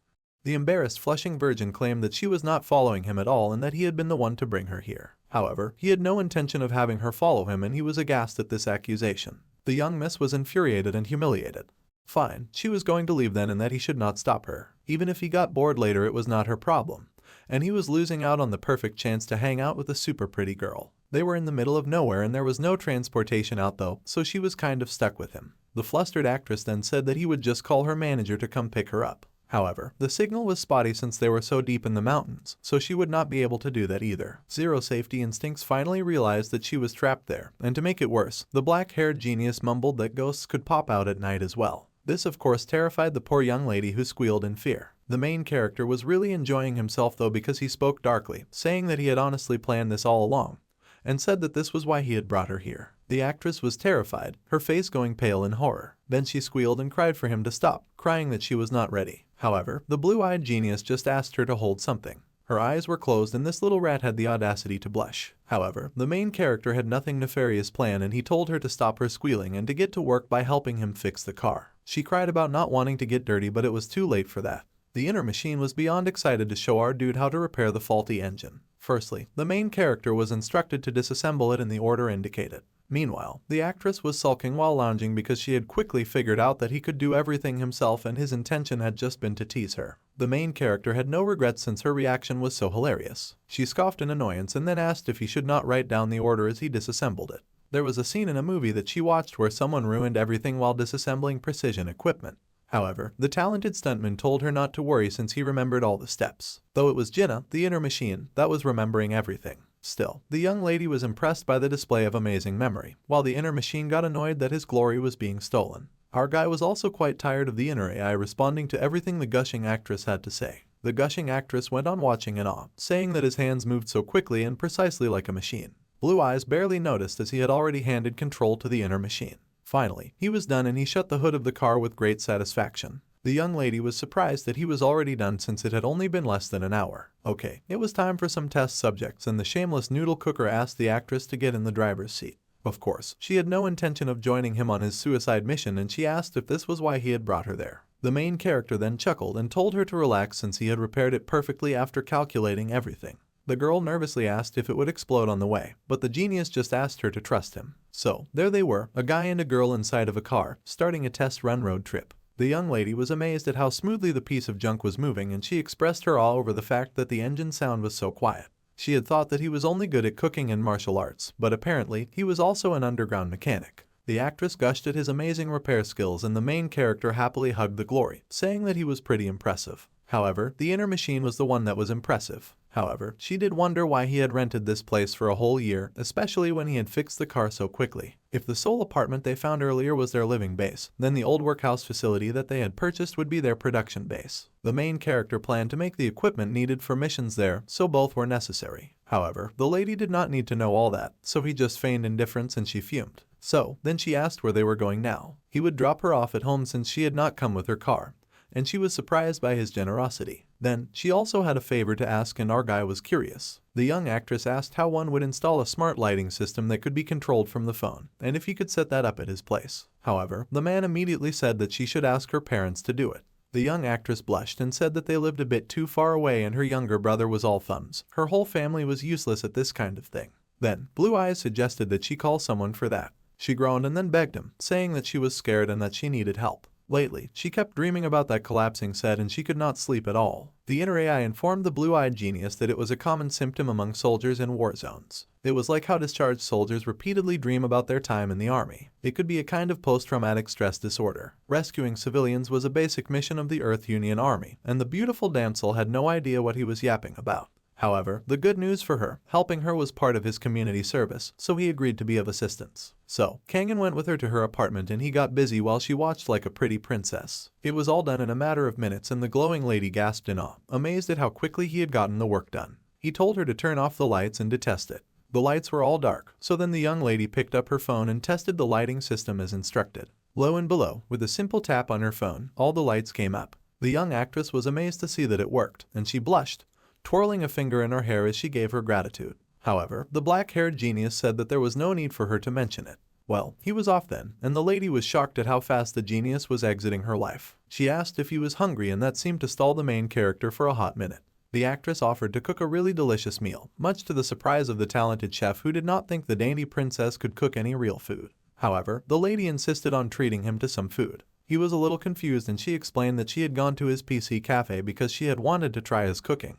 The embarrassed Flushing Virgin claimed that she was not following him at all and that he had been the one to bring her here. However, he had no intention of having her follow him and he was aghast at this accusation. The young miss was infuriated and humiliated. Fine, she was going to leave then and that he should not stop her. Even if he got bored later, it was not her problem. And he was losing out on the perfect chance to hang out with a super pretty girl. They were in the middle of nowhere and there was no transportation out though, so she was kind of stuck with him. The flustered actress then said that he would just call her manager to come pick her up. However, the signal was spotty since they were so deep in the mountains, so she would not be able to do that either. Zero safety instincts finally realized that she was trapped there, and to make it worse, the black-haired genius mumbled that ghosts could pop out at night as well. This of course terrified the poor young lady who squealed in fear. The main character was really enjoying himself though because he spoke darkly, saying that he had honestly planned this all along, and said that this was why he had brought her here. The actress was terrified, her face going pale in horror. Then she squealed and cried for him to stop, crying that she was not ready. However, the blue-eyed genius just asked her to hold something. Her eyes were closed and this little rat had the audacity to blush. However, the main character had nothing nefarious planned and he told her to stop her squealing and to get to work by helping him fix the car. She cried about not wanting to get dirty, but it was too late for that. The inner machine was beyond excited to show our dude how to repair the faulty engine. Firstly, the main character was instructed to disassemble it in the order indicated. Meanwhile, the actress was sulking while lounging because she had quickly figured out that he could do everything himself and his intention had just been to tease her. The main character had no regrets since her reaction was so hilarious. She scoffed in annoyance and then asked if he should not write down the order as he disassembled it. There was a scene in a movie that she watched where someone ruined everything while disassembling precision equipment. However, the talented stuntman told her not to worry since he remembered all the steps. Though it was Jinnah, the inner machine, that was remembering everything. Still, the young lady was impressed by the display of amazing memory, while the inner machine got annoyed that his glory was being stolen. Our guy was also quite tired of the inner AI responding to everything the gushing actress had to say. The gushing actress went on watching in awe, saying that his hands moved so quickly and precisely like a machine. Blue Eyes barely noticed as he had already handed control to the inner machine. Finally, he was done and he shut the hood of the car with great satisfaction. The young lady was surprised that he was already done since it had only been less than an hour. Okay, it was time for some test subjects and the shameless noodle cooker asked the actress to get in the driver's seat. Of course, she had no intention of joining him on his suicide mission and she asked if this was why he had brought her there. The main character then chuckled and told her to relax since he had repaired it perfectly after calculating everything. The girl nervously asked if it would explode on the way, but the genius just asked her to trust him. So, there they were, a guy and a girl inside of a car, starting a test run road trip. The young lady was amazed at how smoothly the piece of junk was moving and she expressed her awe over the fact that the engine sound was so quiet. She had thought that he was only good at cooking and martial arts, but apparently he was also an underground mechanic. The actress gushed at his amazing repair skills and the main character happily hugged the glory, saying that he was pretty impressive. However, the inner machine was the one that was impressive. However, she did wonder why he had rented this place for a whole year, especially when he had fixed the car so quickly. If the sole apartment they found earlier was their living base, then the old workhouse facility that they had purchased would be their production base. The main character planned to make the equipment needed for missions there, so both were necessary. However, the lady did not need to know all that, so he just feigned indifference and she fumed. So, then she asked where they were going now. He would drop her off at home since she had not come with her car, and she was surprised by his generosity. Then, she also had a favor to ask and our guy was curious. The young actress asked how one would install a smart lighting system that could be controlled from the phone, and if he could set that up at his place. However, the man immediately said that she should ask her parents to do it. The young actress blushed and said that they lived a bit too far away and her younger brother was all thumbs. Her whole family was useless at this kind of thing. Then, Blue Eyes suggested that she call someone for that. She groaned and then begged him, saying that she was scared and that she needed help. Lately, she kept dreaming about that collapsing set and she could not sleep at all. The inner AI informed the blue-eyed genius that it was a common symptom among soldiers in war zones. It was like how discharged soldiers repeatedly dream about their time in the army. It could be a kind of post-traumatic stress disorder. Rescuing civilians was a basic mission of the Earth Union Army, and the beautiful damsel had no idea what he was yapping about. However, the good news for her, helping her was part of his community service, so he agreed to be of assistance. So, Kangen went with her to her apartment and he got busy while she watched like a pretty princess. It was all done in a matter of minutes and the glowing lady gasped in awe, amazed at how quickly he had gotten the work done. He told her to turn off the lights and to test it. The lights were all dark, so then the young lady picked up her phone and tested the lighting system as instructed. Lo and below, with a simple tap on her phone, all the lights came up. The young actress was amazed to see that it worked, and she blushed, twirling a finger in her hair as she gave her gratitude. However, the black-haired genius said that there was no need for her to mention it. Well, he was off then, and the lady was shocked at how fast the genius was exiting her life. She asked if he was hungry and that seemed to stall the main character for a hot minute. The actress offered to cook a really delicious meal, much to the surprise of the talented chef who did not think the dainty princess could cook any real food. However, the lady insisted on treating him to some food. He was a little confused and she explained that she had gone to his PC cafe because she had wanted to try his cooking.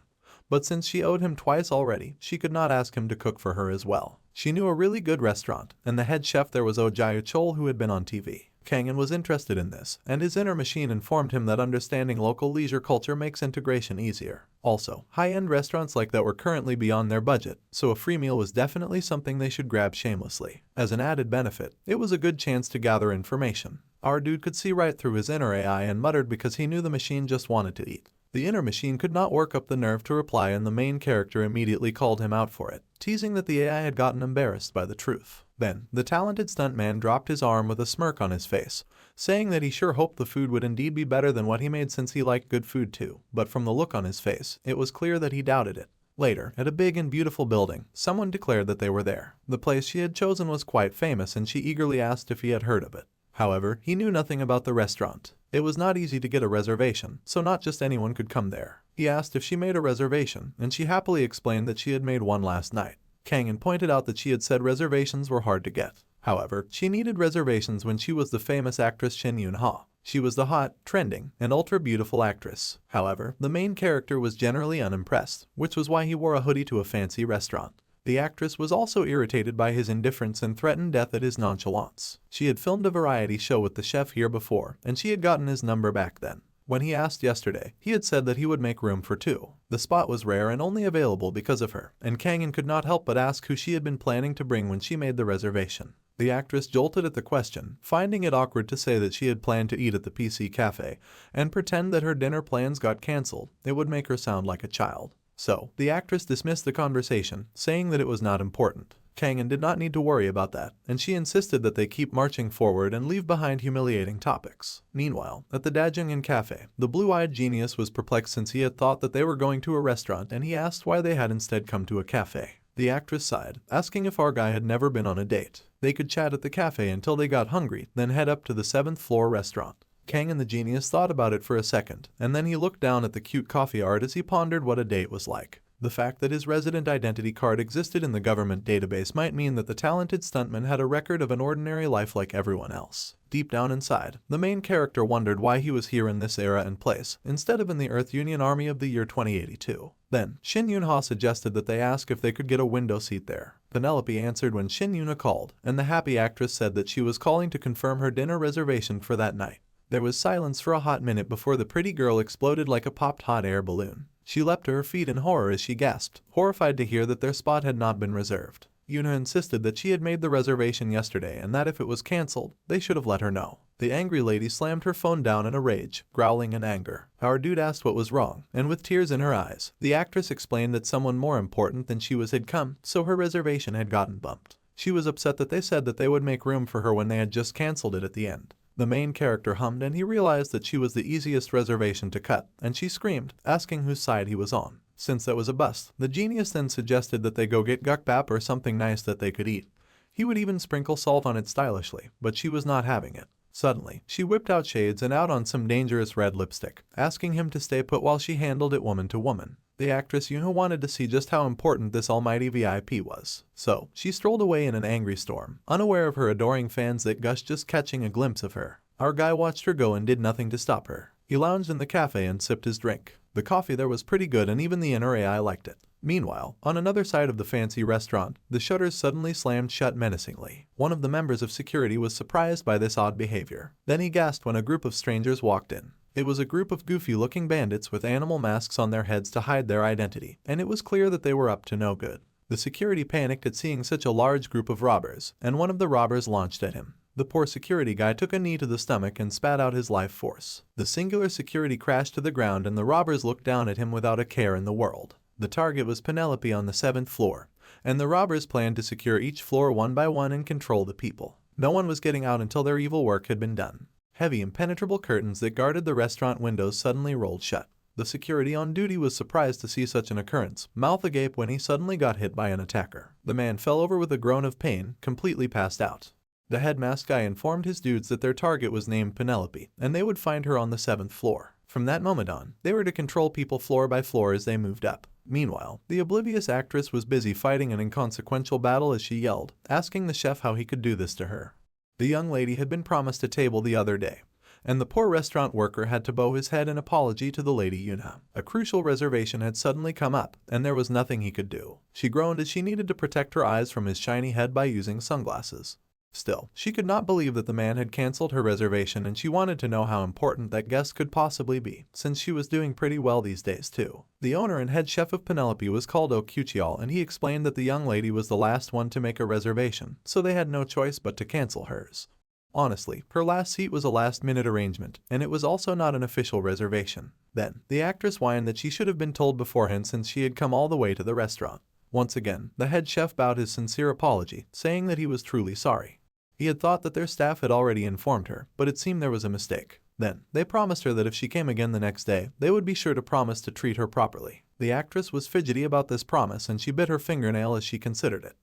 But since she owed him twice already, she could not ask him to cook for her as well. She knew a really good restaurant, and the head chef there was Ojayu Chol who had been on TV. Kangen was interested in this, and his inner machine informed him that understanding local leisure culture makes integration easier. Also, high-end restaurants like that were currently beyond their budget, so a free meal was definitely something they should grab shamelessly. As an added benefit, it was a good chance to gather information. Our dude could see right through his inner AI and muttered because he knew the machine just wanted to eat. The inner machine could not work up the nerve to reply and the main character immediately called him out for it, teasing that the AI had gotten embarrassed by the truth. Then, the talented stuntman dropped his arm with a smirk on his face, saying that he sure hoped the food would indeed be better than what he made since he liked good food too, but from the look on his face, it was clear that he doubted it. Later, at a big and beautiful building, someone declared that they were there. The place she had chosen was quite famous and she eagerly asked if he had heard of it. However, he knew nothing about the restaurant. It was not easy to get a reservation, so not just anyone could come there. He asked if she made a reservation, and she happily explained that she had made one last night. Kangen pointed out that she had said reservations were hard to get. However, she needed reservations when she was the famous actress Shin Yoon-ha. She was the hot, trending, and ultra-beautiful actress. However, the main character was generally unimpressed, which was why he wore a hoodie to a fancy restaurant. The actress was also irritated by his indifference and threatened death at his nonchalance. She had filmed a variety show with the chef here before, and she had gotten his number back then. When he asked yesterday, he had said that he would make room for two. The spot was rare and only available because of her, and Kangen could not help but ask who she had been planning to bring when she made the reservation. The actress jolted at the question, finding it awkward to say that she had planned to eat at the PC cafe, and pretend that her dinner plans got cancelled. It would make her sound like a child. So, the actress dismissed the conversation, saying that it was not important. Kangen did not need to worry about that, and she insisted that they keep marching forward and leave behind humiliating topics. Meanwhile, at the Dajungin cafe, the blue-eyed genius was perplexed since he had thought that they were going to a restaurant and he asked why they had instead come to a cafe. The actress sighed, asking if our guy had never been on a date. They could chat at the cafe until they got hungry, then head up to the 7th floor restaurant. Kangen the genius thought about it for a second, and then he looked down at the cute coffee art as he pondered what a date was like. The fact that his resident identity card existed in the government database might mean that the talented stuntman had a record of an ordinary life like everyone else. Deep down inside, the main character wondered why he was here in this era and place, instead of in the Earth Union Army of the year 2082. Then, Shin Yoon-ha suggested that they ask if they could get a window seat there. Penelope answered when Shin Yoon-ha called, and the happy actress said that she was calling to confirm her dinner reservation for that night. There was silence for a hot minute before the pretty girl exploded like a popped hot air balloon. She leapt to her feet in horror as she gasped, horrified to hear that their spot had not been reserved. Yoon-ha insisted that she had made the reservation yesterday and that if it was cancelled, they should have let her know. The angry lady slammed her phone down in a rage, growling in anger. Our dude asked what was wrong, and with tears in her eyes, the actress explained that someone more important than she was had come, so her reservation had gotten bumped. She was upset that they said that they would make room for her when they had just cancelled it at the end. The main character hummed and he realized that she was the easiest reservation to cut, and she screamed, asking whose side he was on. Since that was a bust, the genius then suggested that they go get gukbap or something nice that they could eat. He would even sprinkle salt on it stylishly, but she was not having it. Suddenly, she whipped out shades and out on some dangerous red lipstick, asking him to stay put while she handled it woman to woman. The actress Yoon-ha wanted to see just how important this almighty VIP was. So, she strolled away in an angry storm, unaware of her adoring fans that gushed just catching a glimpse of her. Our guy watched her go and did nothing to stop her. He lounged in the cafe and sipped his drink. The coffee there was pretty good and even the NRAI liked it. Meanwhile, on another side of the fancy restaurant, the shutters suddenly slammed shut menacingly. One of the members of security was surprised by this odd behavior. Then he gasped when a group of strangers walked in. It was a group of goofy-looking bandits with animal masks on their heads to hide their identity, and it was clear that they were up to no good. The security panicked at seeing such a large group of robbers, and one of the robbers launched at him. The poor security guy took a knee to the stomach and spat out his life force. The singular security crashed to the ground and the robbers looked down at him without a care in the world. The target was Penelope on the 7th floor, and the robbers planned to secure each floor one by one and control the people. No one was getting out until their evil work had been done. Heavy impenetrable curtains that guarded the restaurant windows suddenly rolled shut. The security on duty was surprised to see such an occurrence, mouth agape when he suddenly got hit by an attacker. The man fell over with a groan of pain, completely passed out. The headmask guy informed his dudes that their target was named Penelope, and they would find her on the 7th floor. From that moment on, they were to control people floor by floor as they moved up. Meanwhile, the oblivious actress was busy fighting an inconsequential battle as she yelled, asking the chef how he could do this to her. The young lady had been promised a table the other day, and the poor restaurant worker had to bow his head in apology to the lady Yuna. A crucial reservation had suddenly come up, and there was nothing he could do. She groaned as she needed to protect her eyes from his shiny head by using sunglasses. Still, she could not believe that the man had cancelled her reservation and she wanted to know how important that guest could possibly be, since she was doing pretty well these days too. The owner and head chef of Penelope was called Okuchial and he explained that the young lady was the last one to make a reservation, so they had no choice but to cancel hers. Honestly, her last seat was a last-minute arrangement, and it was also not an official reservation. Then, the actress whined that she should have been told beforehand since she had come all the way to the restaurant. Once again, the head chef bowed his sincere apology, saying that he was truly sorry. He had thought that their staff had already informed her, but it seemed there was a mistake. Then, they promised her that if she came again the next day, they would be sure to promise to treat her properly. The actress was fidgety about this promise and she bit her fingernail as she considered it.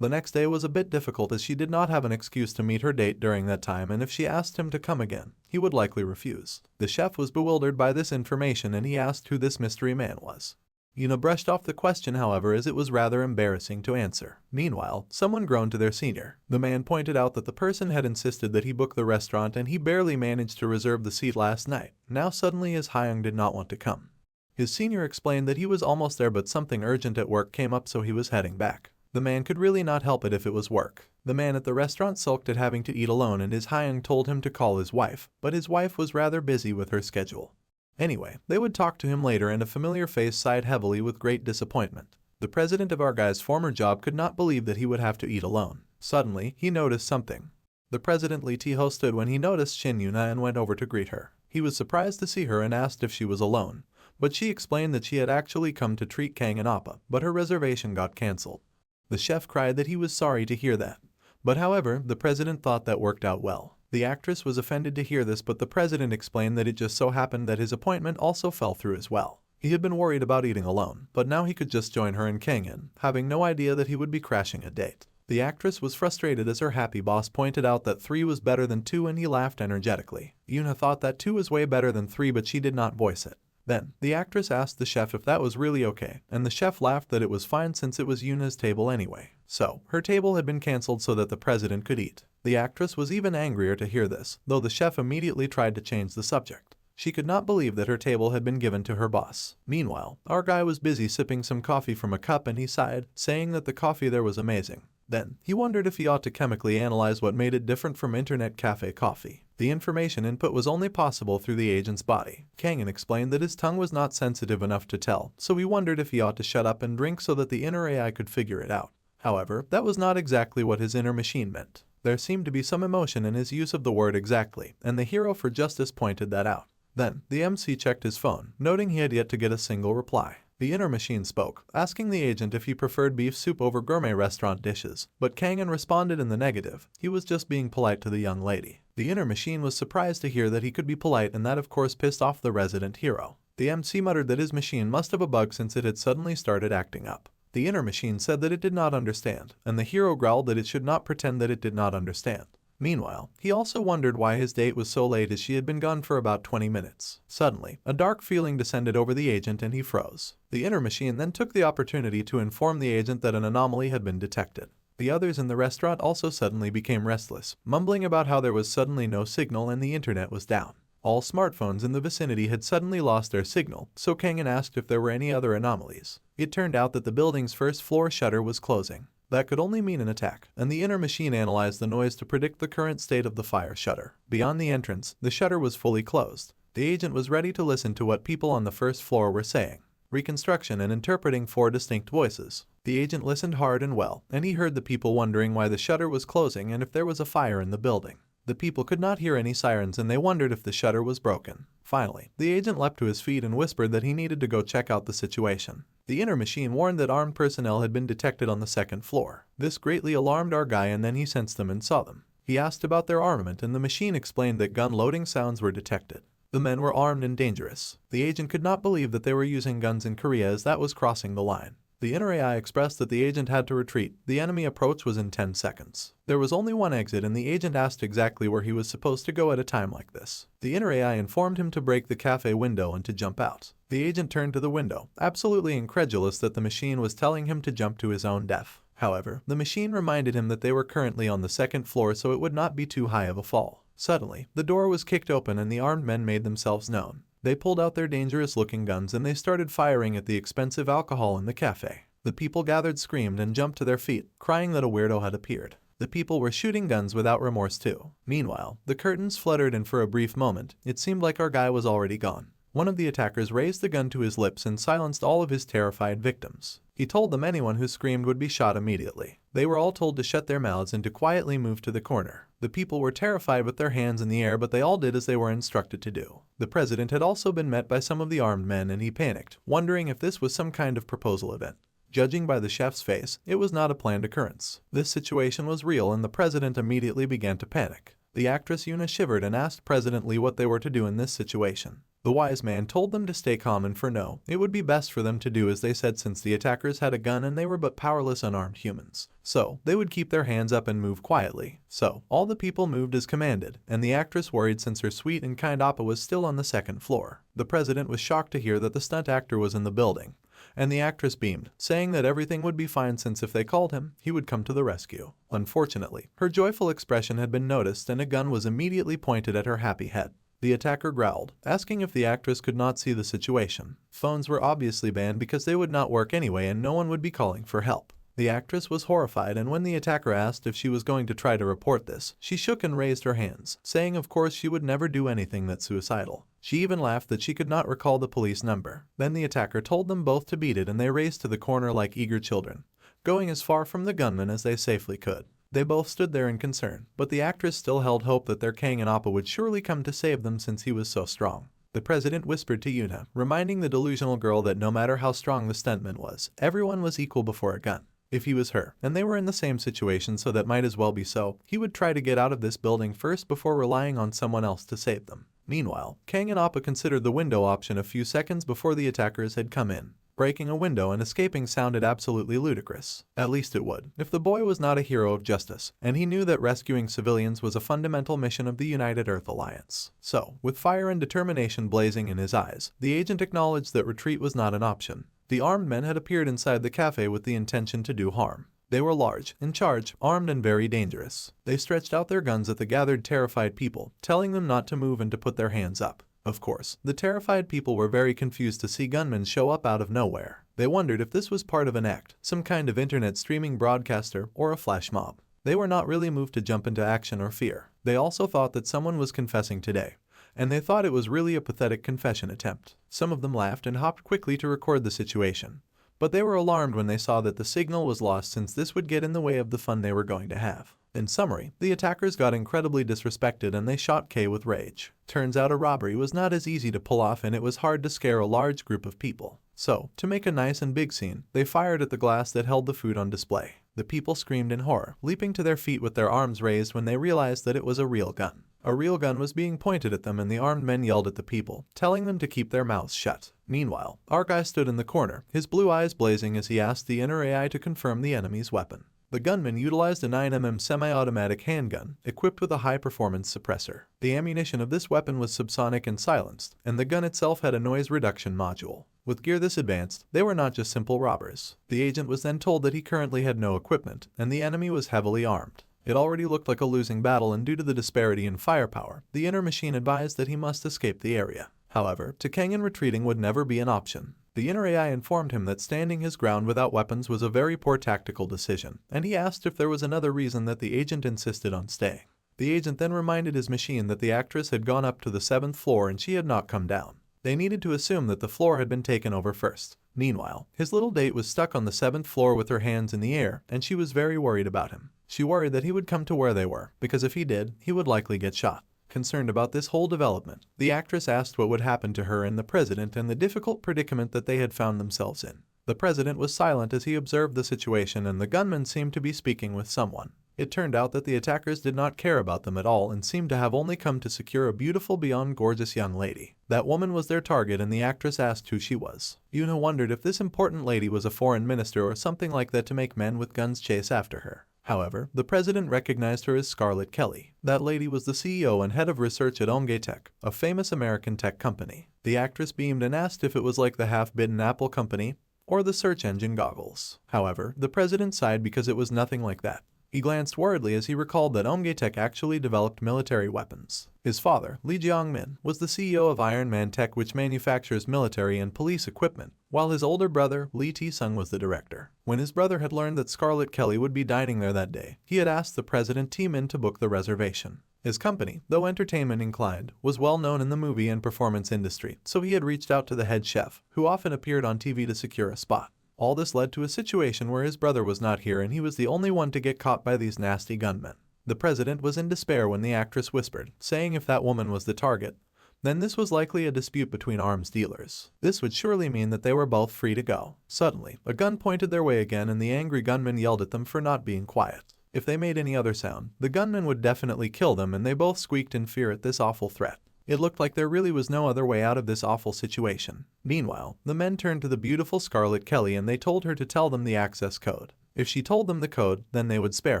The next day was a bit difficult as she did not have an excuse to meet her date during that time, and if she asked him to come again, he would likely refuse. The chef was bewildered by this information and he asked who this mystery man was. Yuna brushed off the question, however, as it was rather embarrassing to answer. Meanwhile, someone groaned to their senior. The man pointed out that the person had insisted that he book the restaurant and he barely managed to reserve the seat last night. Now suddenly his Hyung did not want to come. His senior explained that he was almost there but something urgent at work came up so he was heading back. The man could really not help it if it was work. The man at the restaurant sulked at having to eat alone and his Hyung told him to call his wife, but his wife was rather busy with her schedule. Anyway, they would talk to him later and a familiar face sighed heavily with great disappointment. The president of our guy's former job could not believe that he would have to eat alone. Suddenly, he noticed something. The president Lee Tae-ho stood when he noticed Shin Yuna and went over to greet her. He was surprised to see her and asked if she was alone, but she explained that she had actually come to treat Kang and Appa, but her reservation got cancelled. The chef cried that he was sorry to hear that. But however, the president thought that worked out well. The actress was offended to hear this, but the president explained that it just so happened that his appointment also fell through as well. He had been worried about eating alone, but now he could just join her and Kang in, having no idea that he would be crashing a date. The actress was frustrated as her happy boss pointed out that 3 was better than 2 and he laughed energetically. Yuna thought that 2 was way better than 3 but she did not voice it. Then, the actress asked the chef if that was really okay, and the chef laughed that it was fine since it was Yuna's table anyway. So, her table had been cancelled so that the president could eat. The actress was even angrier to hear this, though the chef immediately tried to change the subject. She could not believe that her table had been given to her boss. Meanwhile, our guy was busy sipping some coffee from a cup and he sighed, saying that the coffee there was amazing. Then, he wondered if he ought to chemically analyze what made it different from internet cafe coffee. The information input was only possible through the agent's body. Kangen explained that his tongue was not sensitive enough to tell, so he wondered if he ought to shut up and drink so that the inner AI could figure it out. However, that was not exactly what his inner machine meant. There seemed to be some emotion in his use of the word exactly, and the hero for justice pointed that out. Then, the MC checked his phone, noting he had yet to get a single reply. The inner machine spoke, asking the agent if he preferred beef soup over gourmet restaurant dishes, but Kangen responded in the negative. He was just being polite to the young lady. The inner machine was surprised to hear that he could be polite, and that of course pissed off the resident hero. The MC muttered that his machine must have a bug since it had suddenly started acting up. The inner machine said that it did not understand, and the hero growled that it should not pretend that it did not understand. Meanwhile, he also wondered why his date was so late as she had been gone for about 20 minutes. Suddenly, a dark feeling descended over the agent and he froze. The inner machine then took the opportunity to inform the agent that an anomaly had been detected. The others in the restaurant also suddenly became restless, mumbling about how there was suddenly no signal and the internet was down. All smartphones in the vicinity had suddenly lost their signal, so Kangen asked if there were any other anomalies. It turned out that the building's first floor shutter was closing. That could only mean an attack, and the inner machine analyzed the noise to predict the current state of the fire shutter. Beyond the entrance, the shutter was fully closed. The agent was ready to listen to what people on the first floor were saying. Reconstruction and interpreting 4 distinct voices. The agent listened hard and well, and he heard the people wondering why the shutter was closing and if there was a fire in the building. The people could not hear any sirens and they wondered if the shutter was broken. Finally, the agent leapt to his feet and whispered that he needed to go check out the situation. The inner machine warned that armed personnel had been detected on the second floor. This greatly alarmed our guy, and then he sensed them and saw them. He asked about their armament and the machine explained that gun loading sounds were detected. The men were armed and dangerous. The agent could not believe that they were using guns in Korea, as that was crossing the line. The inner AI expressed that the agent had to retreat. The enemy approach was in 10 seconds. There was only one exit and the agent asked exactly where he was supposed to go at a time like this. The inner AI informed him to break the cafe window and to jump out. The agent turned to the window, absolutely incredulous that the machine was telling him to jump to his own death. However, the machine reminded him that they were currently on the second floor, so it would not be too high of a fall. Suddenly, the door was kicked open and the armed men made themselves known. They pulled out their dangerous-looking guns and they started firing at the expensive alcohol in the cafe. The people gathered, screamed, and jumped to their feet, crying that a weirdo had appeared. The people were shooting guns without remorse too. Meanwhile, the curtains fluttered and for a brief moment, it seemed like our guy was already gone. One of the attackers raised the gun to his lips and silenced all of his terrified victims. He told them anyone who screamed would be shot immediately. They were all told to shut their mouths and to quietly move to the corner. The people were terrified with their hands in the air, but they all did as they were instructed to do. The president had also been met by some of the armed men and he panicked, wondering if this was some kind of proposal event. Judging by the chef's face, it was not a planned occurrence. This situation was real and the president immediately began to panic. The actress Yuna shivered and asked President Lee what they were to do in this situation. The wise man told them to stay calm and for no, it would be best for them to do as they said, since the attackers had a gun and they were but powerless unarmed humans. So, they would keep their hands up and move quietly. So, all the people moved as commanded, and the actress worried since her sweet and kind Appa was still on the second floor. The president was shocked to hear that the stunt actor was in the building, and the actress beamed, saying that everything would be fine since if they called him, he would come to the rescue. Unfortunately, her joyful expression had been noticed and a gun was immediately pointed at her happy head. The attacker growled, asking if the actress could not see the situation. Phones were obviously banned because they would not work anyway and no one would be calling for help. The actress was horrified, and when the attacker asked if she was going to try to report this, she shook and raised her hands, saying of course she would never do anything that's suicidal. She even laughed that she could not recall the police number. Then the attacker told them both to beat it and they raced to the corner like eager children, going as far from the gunman as they safely could. They both stood there in concern, but the actress still held hope that their Kang and Appa would surely come to save them since he was so strong. The president whispered to Yuna, reminding the delusional girl that no matter how strong the stuntman was, everyone was equal before a gun. If he was her, and they were in the same situation, so that might as well be so, he would try to get out of this building first before relying on someone else to save them. Meanwhile, Kang and Appa considered the window option a few seconds before the attackers had come in. Breaking a window and escaping sounded absolutely ludicrous. At least it would, if the boy was not a hero of justice, and he knew that rescuing civilians was a fundamental mission of the United Earth Alliance. So, with fire and determination blazing in his eyes, the agent acknowledged that retreat was not an option. The armed men had appeared inside the cafe with the intention to do harm. They were large, in charge, armed and very dangerous. They stretched out their guns at the gathered terrified people, telling them not to move and to put their hands up. Of course, the terrified people were very confused to see gunmen show up out of nowhere. They wondered if this was part of an act, some kind of internet streaming broadcaster, or a flash mob. They were not really moved to jump into action or fear. They also thought that someone was confessing today, and they thought it was really a pathetic confession attempt. Some of them laughed and hopped quickly to record the situation. But they were alarmed when they saw that the signal was lost, since this would get in the way of the fun they were going to have. In summary, the attackers got incredibly disrespected and they shot Kay with rage. Turns out a robbery was not as easy to pull off and it was hard to scare a large group of people. So, to make a nice and big scene, they fired at the glass that held the food on display. The people screamed in horror, leaping to their feet with their arms raised when they realized that it was a real gun. A real gun was being pointed at them and the armed men yelled at the people, telling them to keep their mouths shut. Meanwhile, our guy stood in the corner, his blue eyes blazing as he asked the inner AI to confirm the enemy's weapon. The gunman utilized a 9mm semi-automatic handgun, equipped with a high-performance suppressor. The ammunition of this weapon was subsonic and silenced, and the gun itself had a noise reduction module. With gear this advanced, they were not just simple robbers. The agent was then told that he currently had no equipment, and the enemy was heavily armed. It already looked like a losing battle, and due to the disparity in firepower, the inner machine advised that he must escape the area. However, Tekkengen retreating would never be an option. The inner AI informed him that standing his ground without weapons was a very poor tactical decision, and he asked if there was another reason that the agent insisted on staying. The agent then reminded his machine that the actress had gone up to the 7th floor and she had not come down. They needed to assume that the floor had been taken over first. Meanwhile, his little date was stuck on the 7th floor with her hands in the air, and she was very worried about him. She worried that he would come to where they were, because if he did, he would likely get shot. Concerned about this whole development, the actress asked what would happen to her and the president and the difficult predicament that they had found themselves in. The president was silent as he observed the situation, and the gunman seemed to be speaking with someone. It turned out that the attackers did not care about them at all and seemed to have only come to secure a beautiful beyond gorgeous young lady. That woman was their target, and the actress asked who she was. Yuna wondered if this important lady was a foreign minister or something like that to make men with guns chase after her. However, the president recognized her as Scarlett Kelly. That lady was the CEO and head of research at Tech, a famous American tech company. The actress beamed and asked if it was like the half-bidden Apple company or the search engine goggles. However, the president sighed because it was nothing like that. He glanced worriedly as he recalled that Tech actually developed military weapons. His father, Lee Jiangmin, was the CEO of Iron Man Tech, which manufactures military and police equipment, while his older brother, Lee T-sung, was the director. When his brother had learned that Scarlett Kelly would be dining there that day, he had asked the president T-min to book the reservation. His company, though entertainment inclined, was well known in the movie and performance industry, so he had reached out to the head chef, who often appeared on TV, to secure a spot. All this led to a situation where his brother was not here and he was the only one to get caught by these nasty gunmen. The president was in despair when the actress whispered, saying if that woman was the target, then this was likely a dispute between arms dealers. This would surely mean that they were both free to go. Suddenly, a gun pointed their way again, and the angry gunman yelled at them for not being quiet. If they made any other sound, the gunman would definitely kill them, and they both squeaked in fear at this awful threat. It looked like there really was no other way out of this awful situation. Meanwhile, the men turned to the beautiful Scarlett Kelly and they told her to tell them the access code. If she told them the code, then they would spare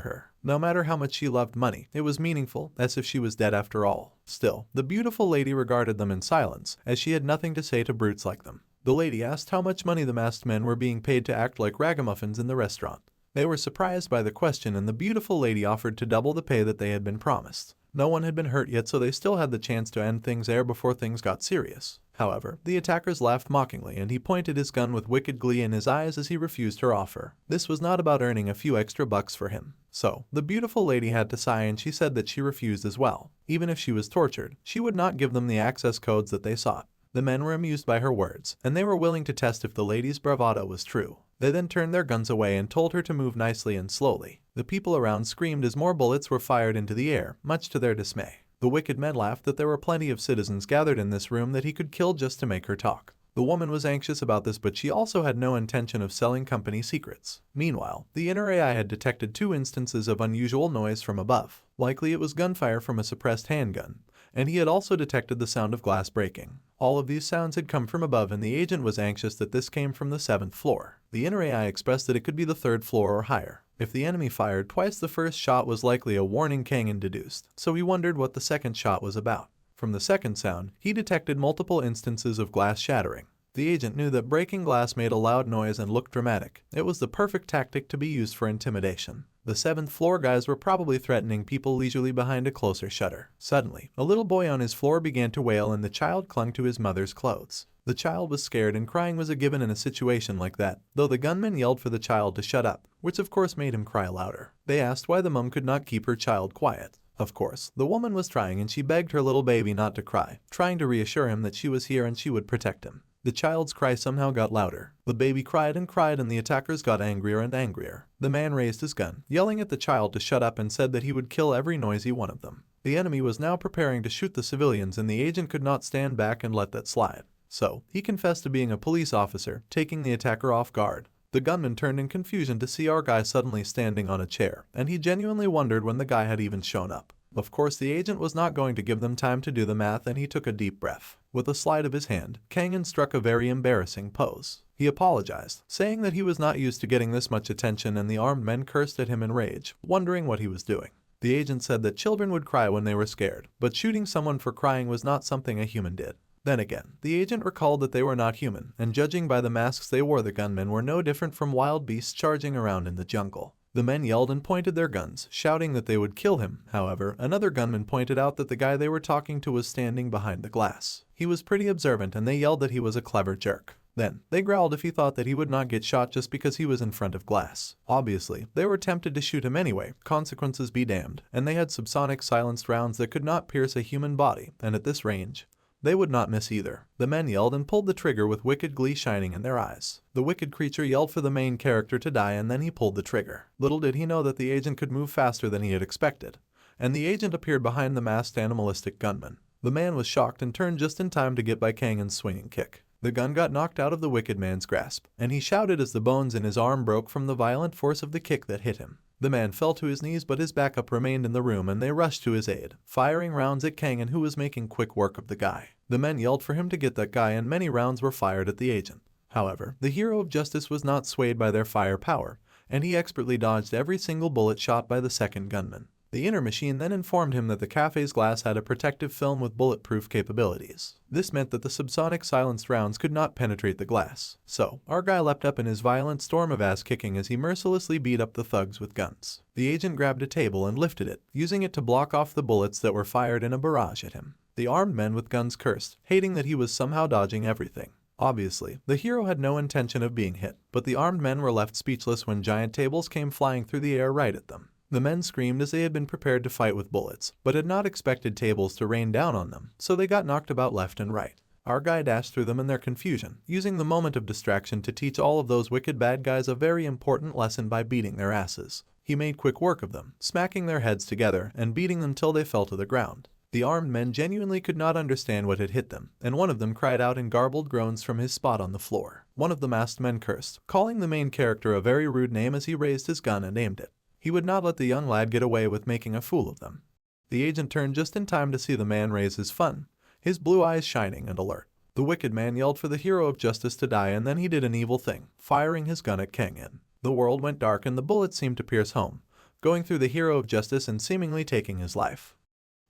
her. No matter how much she loved money, it was meaningful, as if she was dead after all. Still, the beautiful lady regarded them in silence, as she had nothing to say to brutes like them. The lady asked how much money the masked men were being paid to act like ragamuffins in the restaurant. They were surprised by the question, and the beautiful lady offered to double the pay that they had been promised. No one had been hurt yet, so they still had the chance to end things there before things got serious. However, the attackers laughed mockingly, and he pointed his gun with wicked glee in his eyes as he refused her offer. This was not about earning a few extra bucks for him. So, the beautiful lady had to sigh, and she said that she refused as well. Even if she was tortured, she would not give them the access codes that they sought. The men were amused by her words, and they were willing to test if the lady's bravado was true. They then turned their guns away and told her to move nicely and slowly. The people around screamed as more bullets were fired into the air, much to their dismay. The wicked men laughed that there were plenty of citizens gathered in this room that he could kill just to make her talk. The woman was anxious about this, but she also had no intention of selling company secrets. Meanwhile, the inner AI had detected 2 instances of unusual noise from above. Likely it was gunfire from a suppressed handgun, and he had also detected the sound of glass breaking. All of these sounds had come from above, and the agent was anxious that this came from the 7th floor. The inner AI expressed that it could be the 3rd floor or higher. If the enemy fired twice, the first shot was likely a warning, Kangen deduced, so he wondered what the second shot was about. From the second sound, he detected multiple instances of glass shattering. The agent knew that breaking glass made a loud noise and looked dramatic. It was the perfect tactic to be used for intimidation. The 7th floor guys were probably threatening people leisurely behind a closer shutter. Suddenly, a little boy on his floor began to wail, and the child clung to his mother's clothes. The child was scared, and crying was a given in a situation like that, though the gunman yelled for the child to shut up, which of course made him cry louder. They asked why the mom could not keep her child quiet. Of course, the woman was trying, and she begged her little baby not to cry, trying to reassure him that she was here and she would protect him. The child's cry somehow got louder. The baby cried, and the attackers got angrier and angrier. The man raised his gun, yelling at the child to shut up, and said that he would kill every noisy one of them. The enemy was now preparing to shoot the civilians, and the agent could not stand back and let that slide. So, he confessed to being a police officer, taking the attacker off guard. The gunman turned in confusion to see our guy suddenly standing on a chair, and he genuinely wondered when the guy had even shown up. Of course, the agent was not going to give them time to do the math, and he took a deep breath. With a slide of his hand, Kangen struck a very embarrassing pose. He apologized, saying that he was not used to getting this much attention, and the armed men cursed at him in rage, wondering what he was doing. The agent said that children would cry when they were scared, but shooting someone for crying was not something a human did. Then again, the agent recalled that they were not human, and judging by the masks they wore, the gunmen were no different from wild beasts charging around in the jungle. The men yelled and pointed their guns, shouting that they would kill him. However, another gunman pointed out that the guy they were talking to was standing behind the glass. He was pretty observant, and they yelled that he was a clever jerk. Then, they growled if he thought that he would not get shot just because he was in front of glass. Obviously, they were tempted to shoot him anyway, consequences be damned, and they had subsonic silenced rounds that could not pierce a human body, and at this range, they would not miss either. The men yelled and pulled the trigger with wicked glee shining in their eyes. The wicked creature yelled for the main character to die, and then he pulled the trigger. Little did he know that the agent could move faster than he had expected, and the agent appeared behind the masked animalistic gunman. The man was shocked and turned just in time to get by Kangen's swinging kick. The gun got knocked out of the wicked man's grasp, and he shouted as the bones in his arm broke from the violent force of the kick that hit him. The man fell to his knees, but his backup remained in the room, and they rushed to his aid, firing rounds at Kangen, who was making quick work of the guy. The men yelled for him to get that guy, and many rounds were fired at the agent. However, the hero of justice was not swayed by their firepower, and he expertly dodged every single bullet shot by the second gunman. The inner machine then informed him that the cafe's glass had a protective film with bulletproof capabilities. This meant that the subsonic silenced rounds could not penetrate the glass. So, our guy leapt up in his violent storm of ass-kicking as he mercilessly beat up the thugs with guns. The agent grabbed a table and lifted it, using it to block off the bullets that were fired in a barrage at him. The armed men with guns cursed, hating that he was somehow dodging everything. Obviously, the hero had no intention of being hit, but the armed men were left speechless when giant tables came flying through the air right at them. The men screamed as they had been prepared to fight with bullets, but had not expected tables to rain down on them, so they got knocked about left and right. Our guy dashed through them in their confusion, using the moment of distraction to teach all of those wicked bad guys a very important lesson by beating their asses. He made quick work of them, smacking their heads together and beating them till they fell to the ground. The armed men genuinely could not understand what had hit them, and one of them cried out in garbled groans from his spot on the floor. One of the masked men cursed, calling the main character a very rude name as he raised his gun and aimed it. He would not let the young lad get away with making a fool of them. The agent turned just in time to see the man raise his fun, his blue eyes shining and alert. The wicked man yelled for the hero of justice to die, and then he did an evil thing, firing his gun at Kangen. The world went dark and the bullets seemed to pierce home, going through the hero of justice and seemingly taking his life.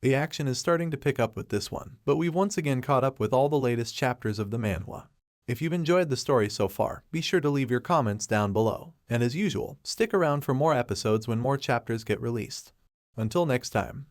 The action is starting to pick up with this one, but we've once again caught up with all the latest chapters of the manhwa. If you've enjoyed the story so far, be sure to leave your comments down below. And as usual, stick around for more episodes when more chapters get released. Until next time,